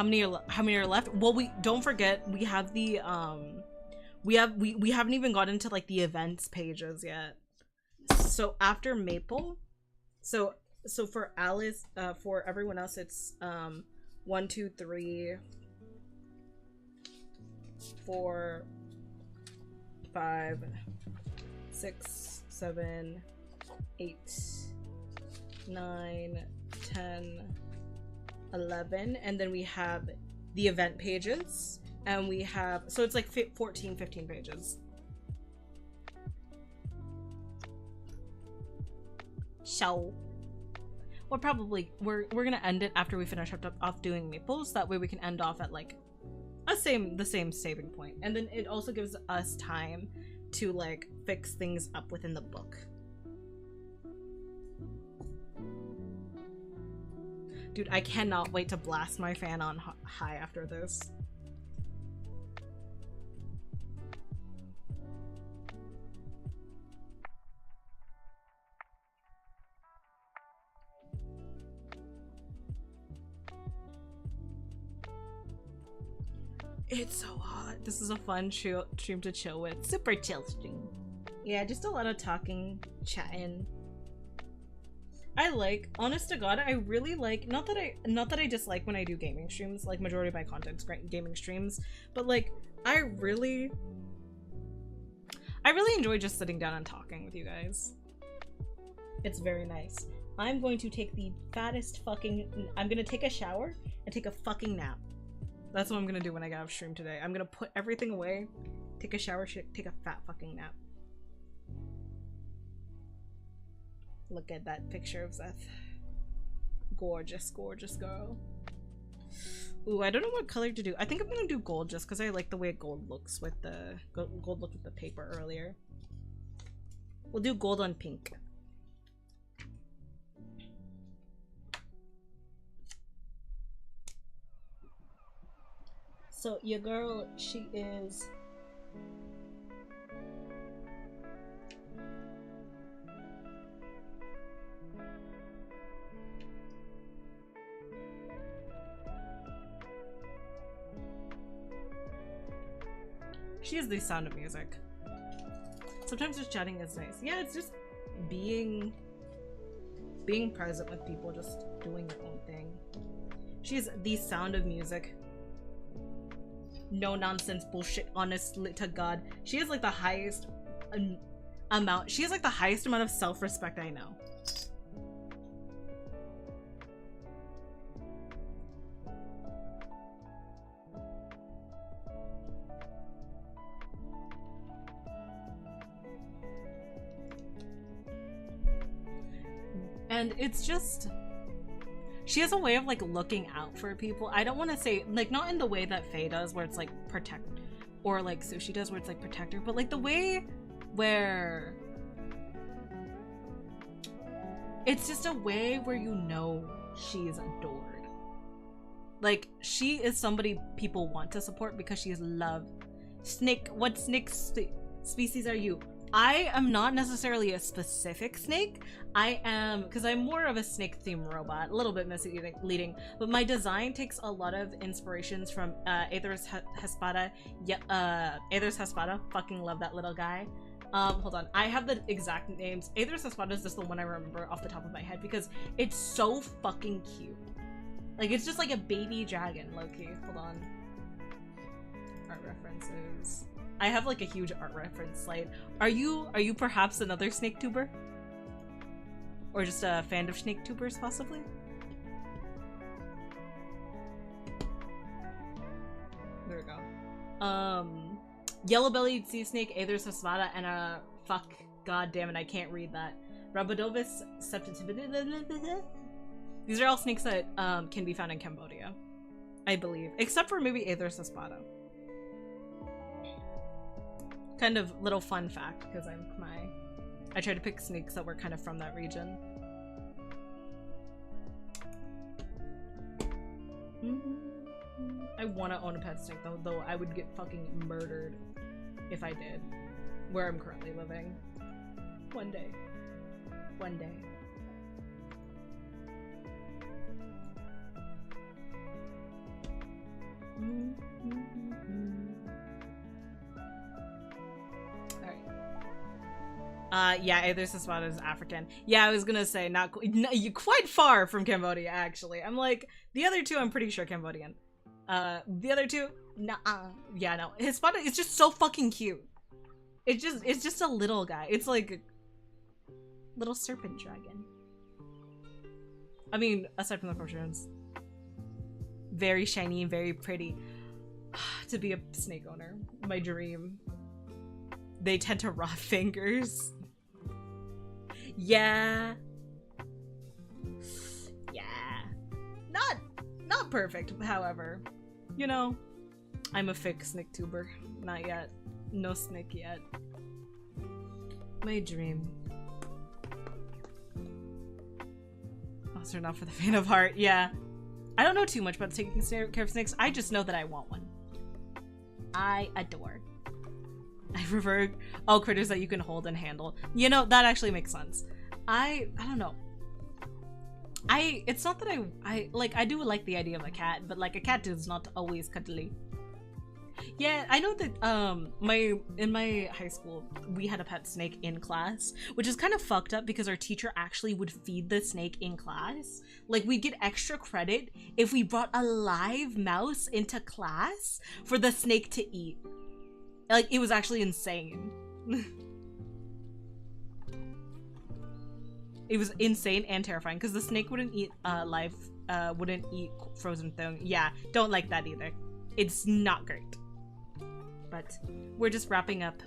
how many are left? Well, we don't forget we have the we haven't even gotten to like the events pages yet. So after Maple, so for Alice, for everyone else, it's 1, 2, 3, 4, 5, 6, 7, 8, 9, 10, 11, and then we have the event pages, and we have, so it's like 14, 15 pages. So we're gonna end it after we finish off doing Maples. That way we can end off at like the same saving point, and then it also gives us time to like fix things up within the book. Dude, I cannot wait to blast my fan on high after this. It's so hot. This is a fun stream to chill with. Super chill stream. Yeah, just a lot of talking, chatting. I like, honest to God, I really like, not that I dislike when I do gaming streams, like majority of my content's gaming streams, but like, I really enjoy just sitting down and talking with you guys. It's very nice. I'm going to take the fattest fucking, I'm gonna take a shower and take a fucking nap. That's what I'm gonna do when I get off stream today. I'm gonna put everything away, take a shower, take a fat fucking nap. Look at that picture of Zeth. Gorgeous, gorgeous girl. Ooh, I don't know what color to do. I think I'm gonna do gold just because I like the way gold looks with the gold looked with the paper earlier. We'll do gold on pink. So your girl, she is the Sound of Music. Sometimes just chatting is nice. Yeah, it's just being present with people, just doing your own thing. She's the Sound of Music. No nonsense bullshit, honestly to God. She has like the highest amount. She has like the highest amount of self-respect I know. And it's just, she has a way of like looking out for people. I don't want to say like, not in the way that Faye does where it's like protect, or like Sushi does where it's like protector, but like the way where it's just a way where you know she is adored. Like she is somebody people want to support because she is loved. Snake, what snake species are you? I am not necessarily a specific snake. I am, because I'm more of a snake theme robot, a little bit misleading, but my design takes a lot of inspirations from Aether's Hespada. Aether's Hespada, fucking love that little guy. Hold on, I have the exact names. Aether's Hespada is just the one I remember off the top of my head because it's so fucking cute. Like, it's just like a baby dragon, low-key. Hold on. Art references. I have like a huge art reference slide. Are you perhaps another snake tuber? Or just a fan of snake tubers, possibly? There we go. Yellow-bellied sea snake, Aether's Hespada, and a fuck, god damn it, I can't read that. Rabodovis septitivity. These are all snakes that can be found in Cambodia, I believe, except for maybe Aether's Hespada. Kind of little fun fact, because I tried to pick snakes that were kind of from that region. I want to own a pet snake though I would get fucking murdered if I did, where I'm currently living. One day. One day. Yeah, there's a spot as African. Yeah, I was gonna say not you're quite far from Cambodia, actually. I'm like, the other two I'm pretty sure Cambodian. The other two, nah, yeah, no. His spot is just so fucking cute. It's just a little guy. It's like a little serpent dragon. I mean, aside from the portions, very shiny and very pretty. To be a snake owner, my dream. They tend to rot fingers. Yeah. Yeah. Not perfect, however. You know, I'm a fake snake tuber. Not yet. No snake yet. My dream. Also not for the faint of heart. Yeah. I don't know too much about taking care of snakes. I just know that I want one. I adore. I prefer all critters that you can hold and handle. You know, that actually makes sense. I don't know. It's not that I do like the idea of a cat, but like a cat is not always cuddly. Yeah, I know that in my high school we had a pet snake in class, which is kind of fucked up because our teacher actually would feed the snake in class. Like, we'd get extra credit if we brought a live mouse into class for the snake to eat. Like, it was actually insane. It was insane and terrifying because the snake wouldn't eat wouldn't eat frozen thing. Yeah, don't like that either. It's not great. But we're just wrapping up.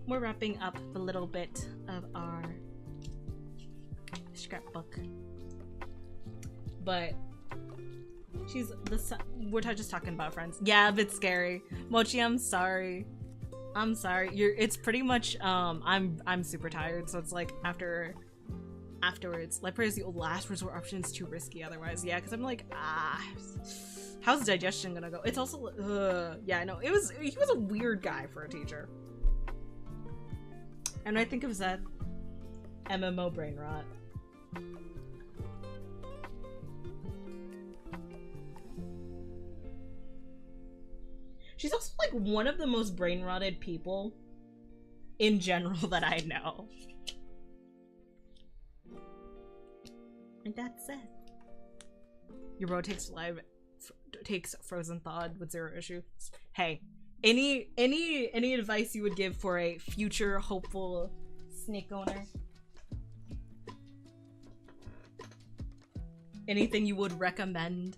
We're wrapping up a little bit of our scrapbook. But we're just talking about friends. Yeah, a bit scary. Mochi, I'm sorry. I'm sorry. It's pretty much I'm super tired, so it's like afterwards. Like, prayers the last resort option is too risky otherwise. Yeah, because I'm like, how's digestion gonna go? It's also yeah, no, he was a weird guy for a teacher. And I think of Zed, MMO brain rot. She's also like one of the most brain rotted people in general that I know. And that's it. Your bro takes frozen thawed with 0 issues. Hey, any advice you would give for a future hopeful snake owner? Anything you would recommend?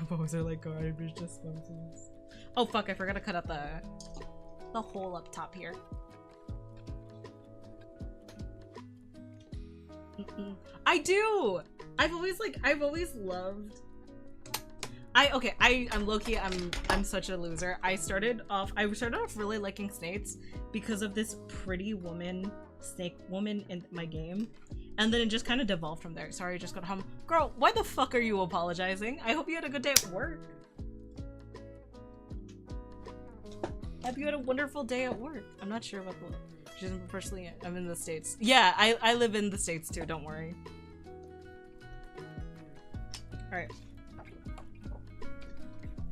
Bambos are like garbage dispensers. Oh fuck, I forgot to cut out the hole up top here. I do! I've always loved... I'm low-key, I'm such a loser. I started off really liking snakes because of this pretty snake woman in my game. And then it just kind of devolved from there. Sorry, I just got home. Girl, why the fuck are you apologizing? I hope you had a good day at work. Hope you had a wonderful day at work. I'm not sure about the... She doesn't personally... I'm in the States. Yeah, I live in the States too, don't worry. Alright.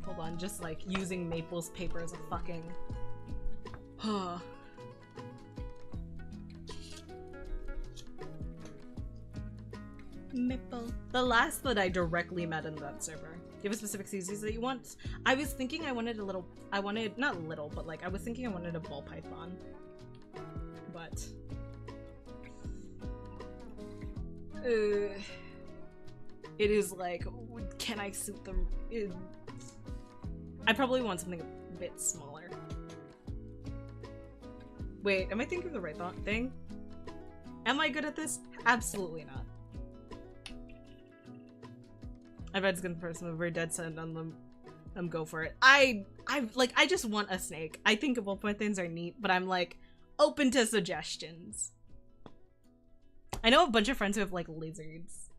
Hold on, just like using Maple's paper as a fucking... Maple. The last that I directly met in that server. Do you have a specific species that you want? I was thinking I wanted not little, but like I was thinking I wanted a ball python. But it is like, can I suit them? I probably want something a bit smaller. Wait, am I thinking of the right thing? Am I good at this? Absolutely not. I've had skin person with very dead set on them. Go for it. I just want a snake. I think both my things are neat, but I'm like open to suggestions. I know a bunch of friends who have like lizards.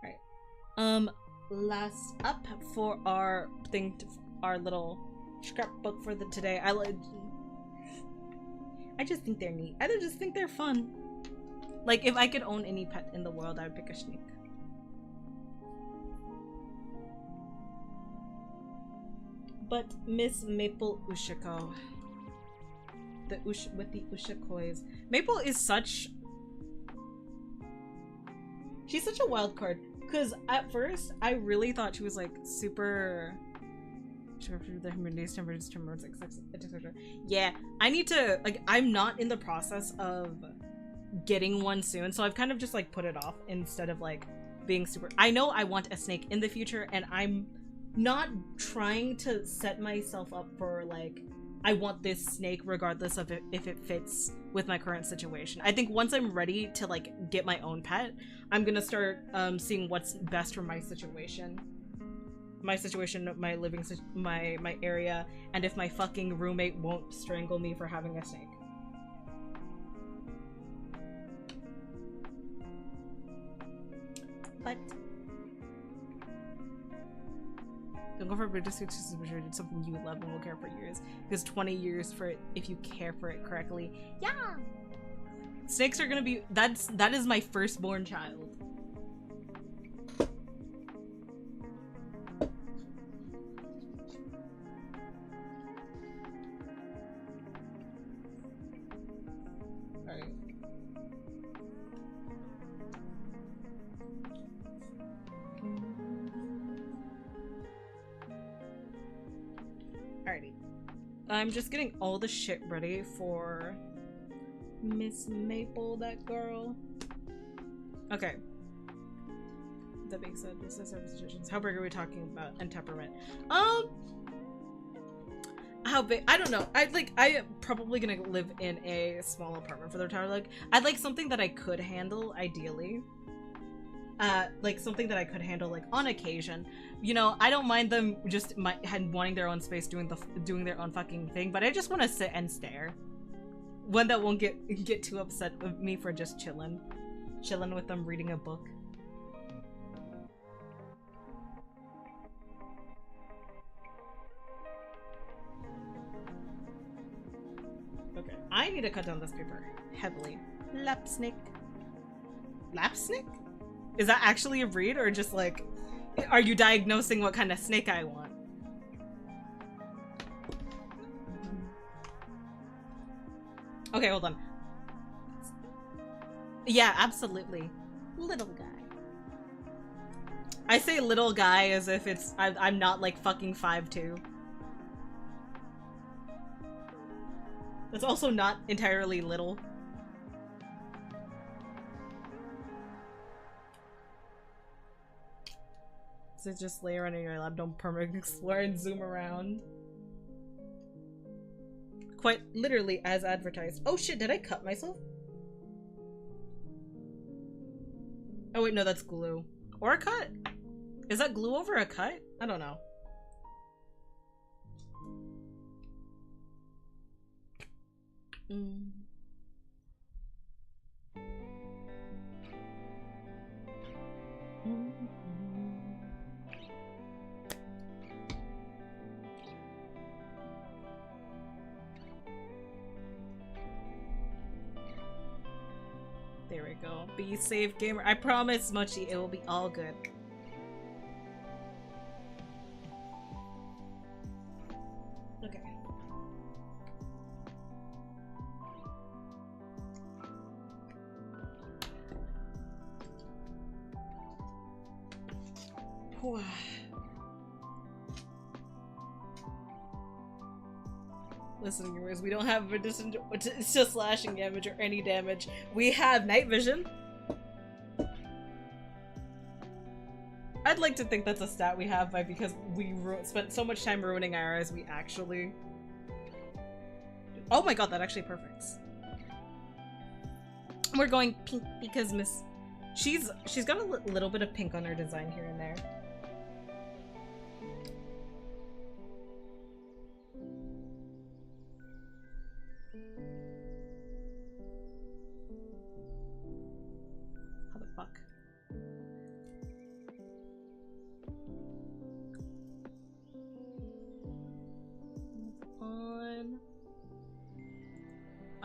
Right. Last up for our little scrapbook for today. I just think they're neat. I just think they're fun. Like, if I could own any pet in the world, I would pick a snake. But Miss Maple Ushiko. With the Ushikois. Maple is such... She's such a wild card. Because at first, I really thought she was like super... Yeah, I need to, like, I'm not in the process of getting one soon, so I've kind of just like put it off instead of like being super... I know I want a snake in the future, and I'm not trying to set myself up for like, I want this snake regardless of if it fits with my current situation. I think once I'm ready to like get my own pet, I'm gonna start seeing what's best for my situation. My living, my area, and if my fucking roommate won't strangle me for having a snake. But don't go for a British suit, it's something you love and will care for years. Because 20 years for it if you care for it correctly. Yeah. Snakes are gonna be that is my firstborn child. Alrighty. I'm just getting all the shit ready for Miss Maple, that girl. Okay. That being said, this is service situations. How big are we talking about? And temperament. How big? I don't know. I am probably gonna live in a small apartment for the entire, like, I'd like something that I could handle, ideally. Like something that I could handle like on occasion. You know, I don't mind them just wanting their own space, doing their own fucking thing, but I just want to sit and stare. One that won't get too upset with me for just chilling with them, reading a book. Okay, I need to cut down this paper heavily. Lapsnake. Lapsnake? Is that actually a breed, or just like, are you diagnosing what kind of snake I want? Okay, hold on. Yeah, absolutely. Little guy. I say little guy as if I'm not like fucking 5'2". That's also not entirely little. So just lay around in your lab, don't permanently explore and zoom around. Quite literally as advertised. Oh shit, did I cut myself? Oh wait, no, that's glue. Or a cut? Is that glue over a cut? I don't know. There we go. Be safe, gamer. I promise, Mochi, it will be all good. Okay. Listen, viewers, we don't have it's just slashing damage or any damage. We have night vision. I'd like to think that's a stat we have because we spent so much time ruining our eyes, we actually... Oh my god, that actually perfects. We're going pink because Miss... She's got a little bit of pink on her design here and there. How the fuck?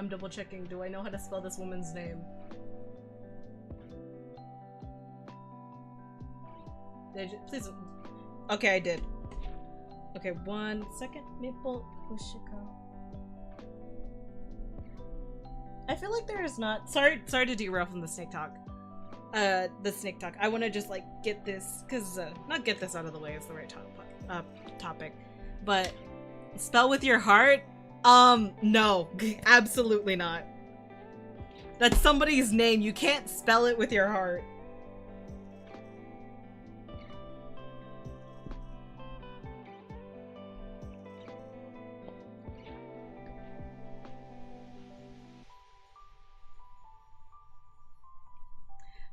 I'm double checking. Do I know how to spell this woman's name? Please. Okay, I did. Okay, 1 second. Maple Ushiko. I feel like there is not. Sorry to derail from the snake talk. I want to just like get this, cause not get this out of the way is the right topic, but spell with your heart. No, absolutely not. That's somebody's name. You can't spell it with your heart.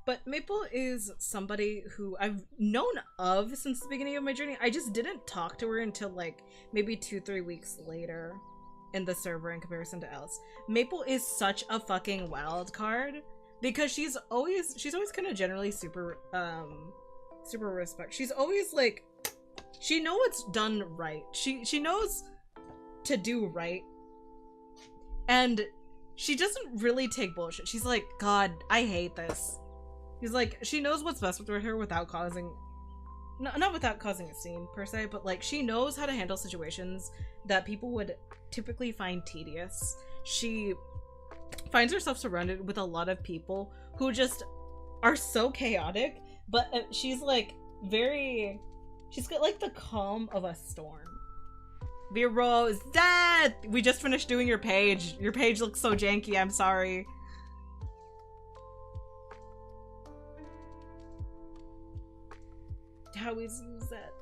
But Maple is somebody who I've known of since the beginning of my journey. I just didn't talk to her until like maybe 2-3 weeks later in the server in comparison to else. Maple is such a fucking wild card because she's always kind of generally super respect. She's always like, she knows what's done right. She knows to do right. And she doesn't really take bullshit. She's like, God, I hate this. He's like, she knows what's best with her without causing, not without causing a scene per se, but like she knows how to handle situations that people would typically find tedious. She finds herself surrounded with a lot of people who just are so chaotic, but she's like she's got like the calm of a storm. Vero is dead! We just finished doing your page. Your page looks so janky, I'm sorry. How is that?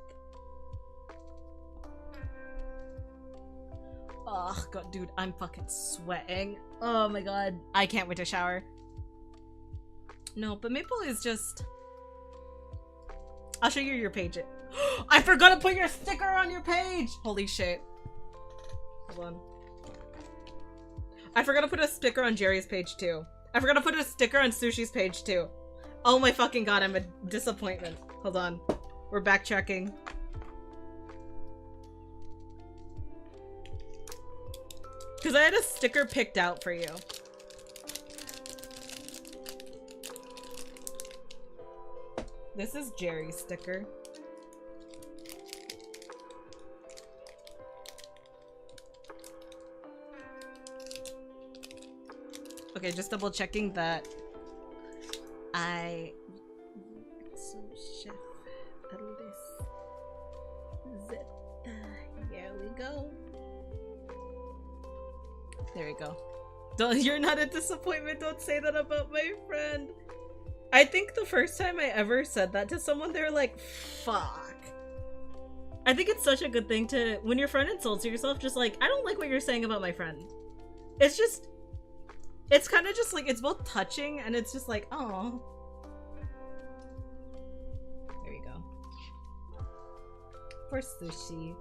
Oh god, dude, I'm fucking sweating. Oh my god, I can't wait to shower. No, but Maple is just... I'll show you your page. I forgot to put your sticker on your page! Holy shit. Hold on. I forgot to put a sticker on Jerry's page too. I forgot to put a sticker on Sushi's page too. Oh my fucking god, I'm a disappointment. Hold on. We're backtracking. Because I had a sticker picked out for you. This is Jerry's sticker. Okay, just double checking that I... Here we go. There we go. You're not a disappointment. Don't say that about my friend. I think the first time I ever said that to someone, they were like, fuck. I think it's such a good thing to, when your friend insults yourself, just like, I don't like what you're saying about my friend. It's just, it's kind of just like, it's both touching and it's just like, oh. There you go. For Sushi.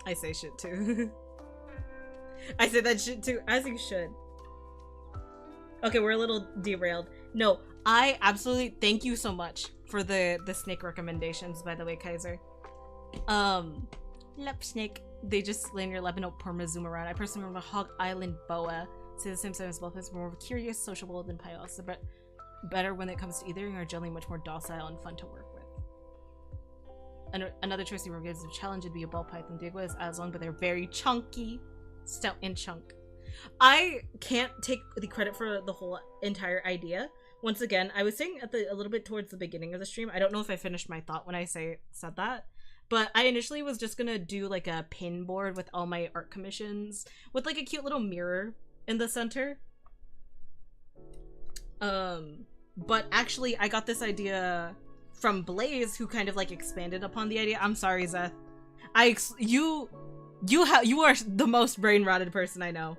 I say shit too. I say that shit too, as you should. Okay, we're a little derailed. No, I absolutely thank you so much for the snake recommendations, by the way, Kaiser. Lep snake. They just lay in your lap and don't perma zoom around. I personally remember Hog Island boa. Say the same sentence as both of us, more curious, sociable than pious, but better when it comes to eating, are generally much more docile and fun to work with. And another choice you were given is a challenge would be a ball python. Digua is as long, but they're very chunky. Stout and chunk. I can't take the credit for the whole entire idea. Once again, I was saying at a little bit towards the beginning of the stream, I don't know if I finished my thought when I said that, but I initially was just gonna do like a pin board with all my art commissions with like a cute little mirror in the center. But actually I got this idea from Blaze, who kind of like expanded upon the idea. I'm sorry, Zeth. You are the most brain-rotted person I know.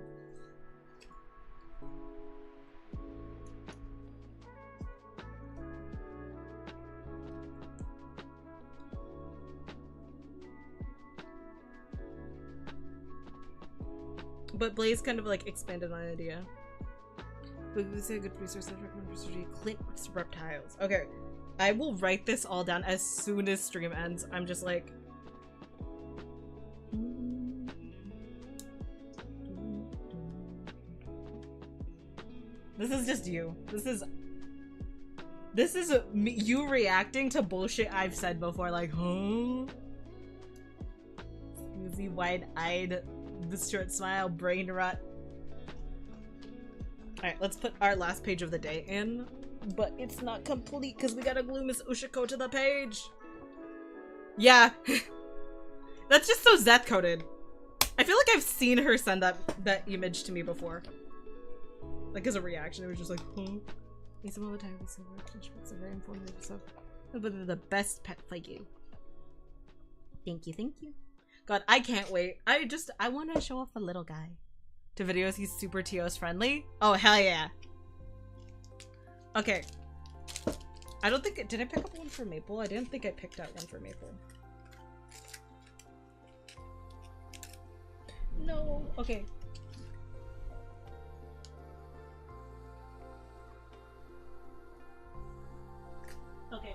But Blaze kind of like expanded on an idea. We say a good resource that recommend research Clint reptiles. Okay, I will write this all down as soon as stream ends. I'm just like. This is just you. This is you reacting to bullshit I've said before, like, huh? Easy, wide-eyed, this short smile, brain rot. Alright, let's put our last page of the day in, but it's not complete because we gotta glue Miss Ushiko to the page. Yeah. That's just so Zeth-coded. I feel like I've seen her send that image to me before. Like, as a reaction, it was just like, huh? It's all the time, so it's very informative, so. But the best pet for you. Thank you, thank you. God, I can't wait. I want to show off the little guy. To videos, he's super Teos friendly. Oh, hell yeah. Okay. I don't think, did I pick up one for Maple? I didn't think I picked out one for Maple. No. Okay. Okay.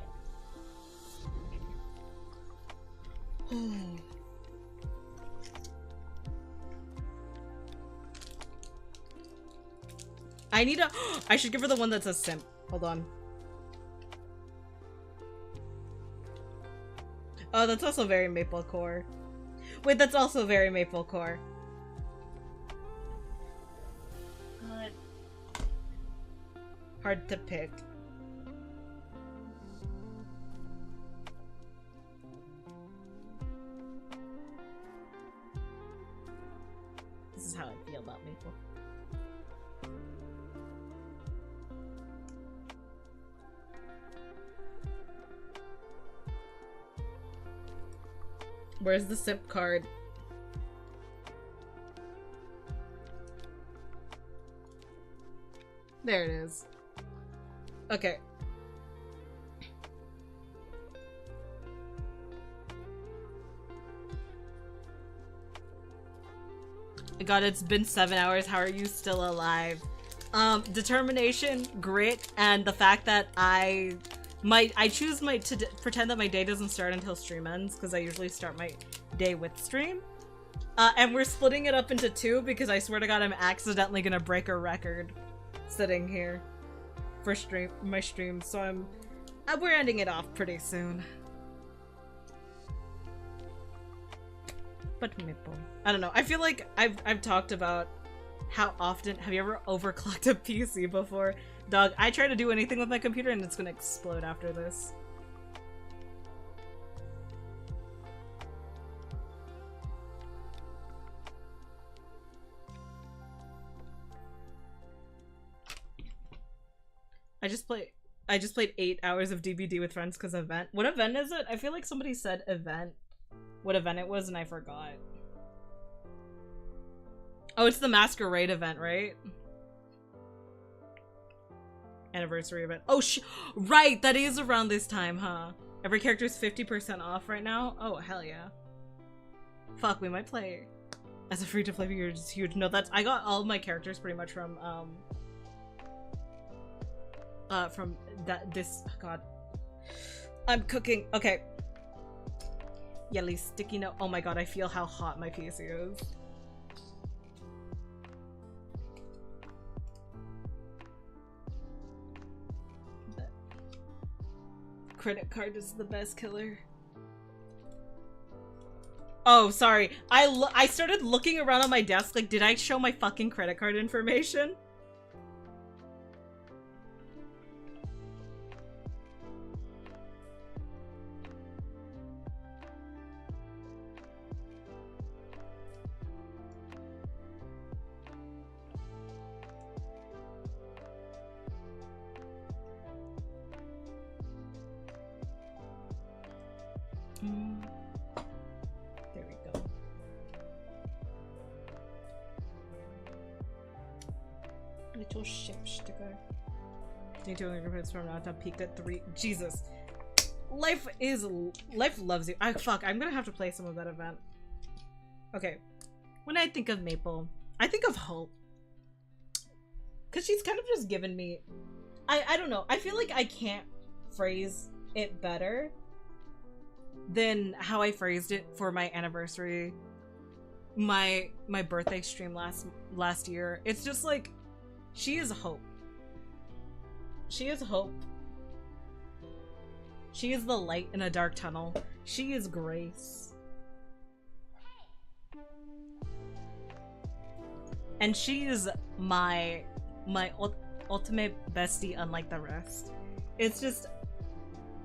I need a- I should give her the one that says simp. Hold on. Oh, that's also very Maple Core. Wait, that's also very Maple Core. God. Hard to pick. This is how I feel about Maple. Where's the simp card? There it is. Okay. God, it's been 7 hours. How are you still alive? Determination, grit, and the fact that I choose to pretend that my day doesn't start until stream ends, because I usually start my day with stream. And we're splitting it up into 2 because I swear to God I'm accidentally gonna break a record sitting here for my stream, so we're ending it off pretty soon. But Maple. I don't know. I feel like I've talked about how often have you ever overclocked a PC before? Dog, I try to do anything with my computer and it's gonna explode after this. I just played 8 hours of DBD with friends because event. What event is it? I feel like somebody said event. What event it was and I forgot. Oh, it's the Masquerade event, right? Anniversary event. Oh, right! That is around this time, huh? Every character is 50% off right now? Oh, hell yeah. Fuck, we might play as a free-to-play figure. It's huge. No, that's- I got all of my characters pretty much from this- God. I'm cooking. Okay. Yelly sticky note. Oh my god, I feel how hot my PC is. Credit card is the best killer. Oh, sorry. I started looking around on my desk like, did I show my fucking credit card information? There we go. Little ship sticker. Need 200 minutes from now to peak at 3. Jesus. Life loves you. Fuck, I'm gonna have to play some of that event. Okay. When I think of Maple, I think of Hope. Cause she's kind of just given me I don't know. I feel like I can't phrase it better than how I phrased it for my anniversary, my birthday stream last year. It's just like, she is hope. She is hope. She is the light in a dark tunnel. She is grace. And she is my ultimate bestie, unlike the rest. It's just,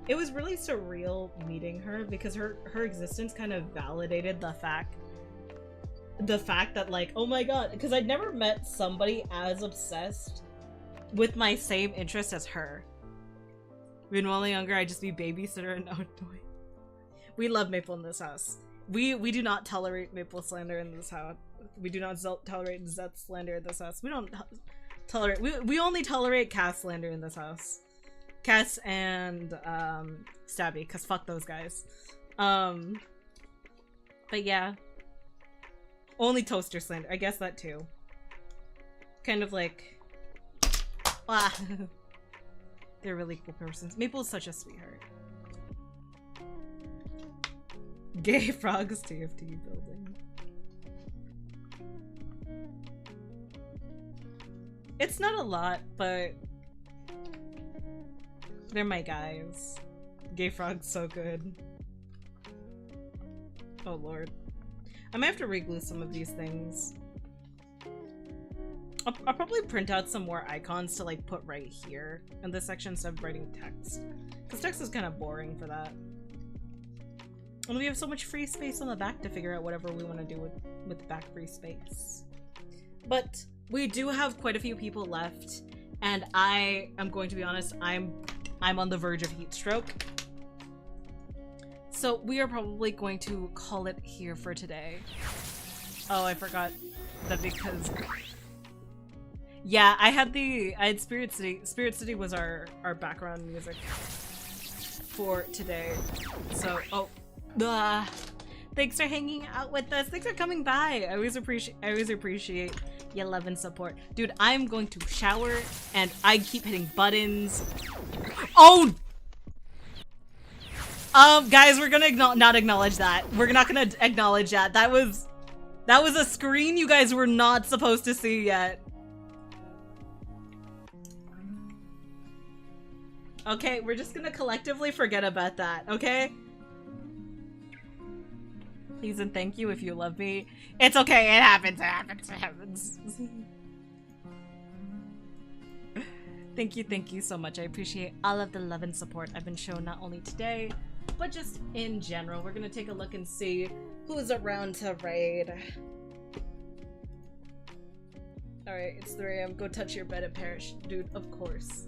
it was really surreal meeting her because her existence kind of validated the fact that, like, oh my god, because I'd never met somebody as obsessed with my same interest as her. When while younger, I'd just be babysitter and outdoor. We love Maple in this house. We do not tolerate Maple slander in this house. We do not tolerate Zeth slander in this house. We don't tolerate. We only tolerate Cass slander in this house. Cass and Stabby, cause fuck those guys. But yeah, only Toaster slander. I guess that too. Kind of like, ah, they're really cool persons. Maple's such a sweetheart. Gay Frogs TFT building. It's not a lot, but they're my guys. Gay Frog's so good. Oh lord. I might have to reglue some of these things. I'll probably print out some more icons to like put right here in this section instead of writing text. Because text is kind of boring for that. And we have so much free space on the back to figure out whatever we want to do with the back free space. But we do have quite a few people left, and I am going to be honest, I'm on the verge of heat stroke. So we are probably going to call it here for today. Oh, I forgot that because yeah, I had Spirit City. Spirit City was our background music for today. So thanks for hanging out with us. Thanks for coming by. I always appreciate your love and support. Dude, I'm going to shower and I keep hitting buttons. Oh! Guys, we're gonna not acknowledge that. We're not gonna acknowledge that. That was a screen you guys were not supposed to see yet. Okay, we're just gonna collectively forget about that, okay? Please and thank you if you love me. It's okay, it happens, it happens, it happens. Thank you so much. I appreciate all of the love and support I've been shown not only today, but just in general. We're gonna take a look and see who's around to raid. Alright, it's 3 AM. Go touch your bed and perish. Dude, of course.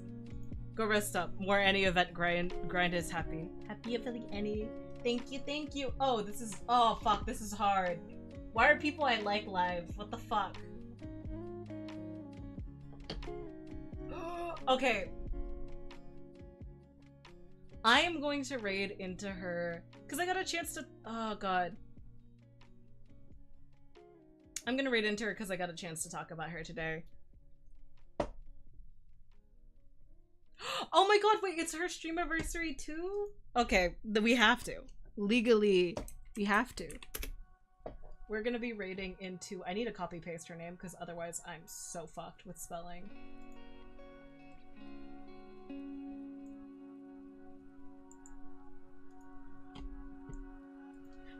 Go rest up. More Annie event grind is happy. Happy affiliate Annie. Thank you. Oh, oh fuck, this is hard. Why are people I like live? What the fuck? Okay. I am going to raid into her because I got a chance to, oh god. I'm gonna raid into her because I got a chance to talk about her today. Oh my god, wait, it's her stream anniversary too? Okay, we have to. Legally, we have to. We're gonna be raiding into, I need to copy paste her name because otherwise I'm so fucked with spelling.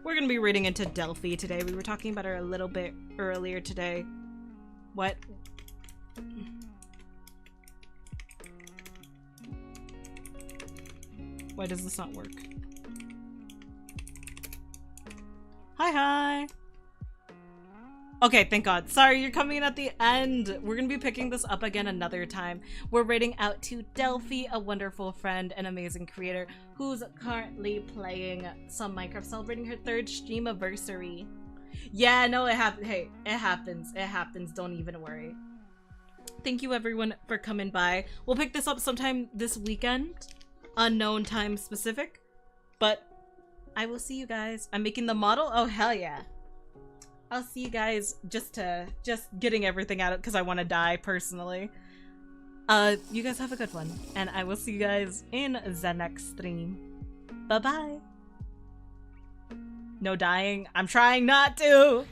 We're gonna be raiding into Delphi today. We were talking about her a little bit earlier today. What? Why does this not work? Hi. Okay, thank god. Sorry, you're coming in at the end. We're gonna be picking this up again another time. We're raiding out to Delphi, a wonderful friend and amazing creator who's currently playing some Minecraft, celebrating her 3rd stream anniversary. Yeah, no, hey, it happens. It happens. Don't even worry. Thank you everyone for coming by. We'll pick this up sometime this weekend. Unknown time specific. But I will see you guys. I'm making the model. Oh, hell yeah. I'll see you guys just getting everything out because I want to die personally. You guys have a good one. And I will see you guys in the next stream. Bye-bye. No dying. I'm trying not to.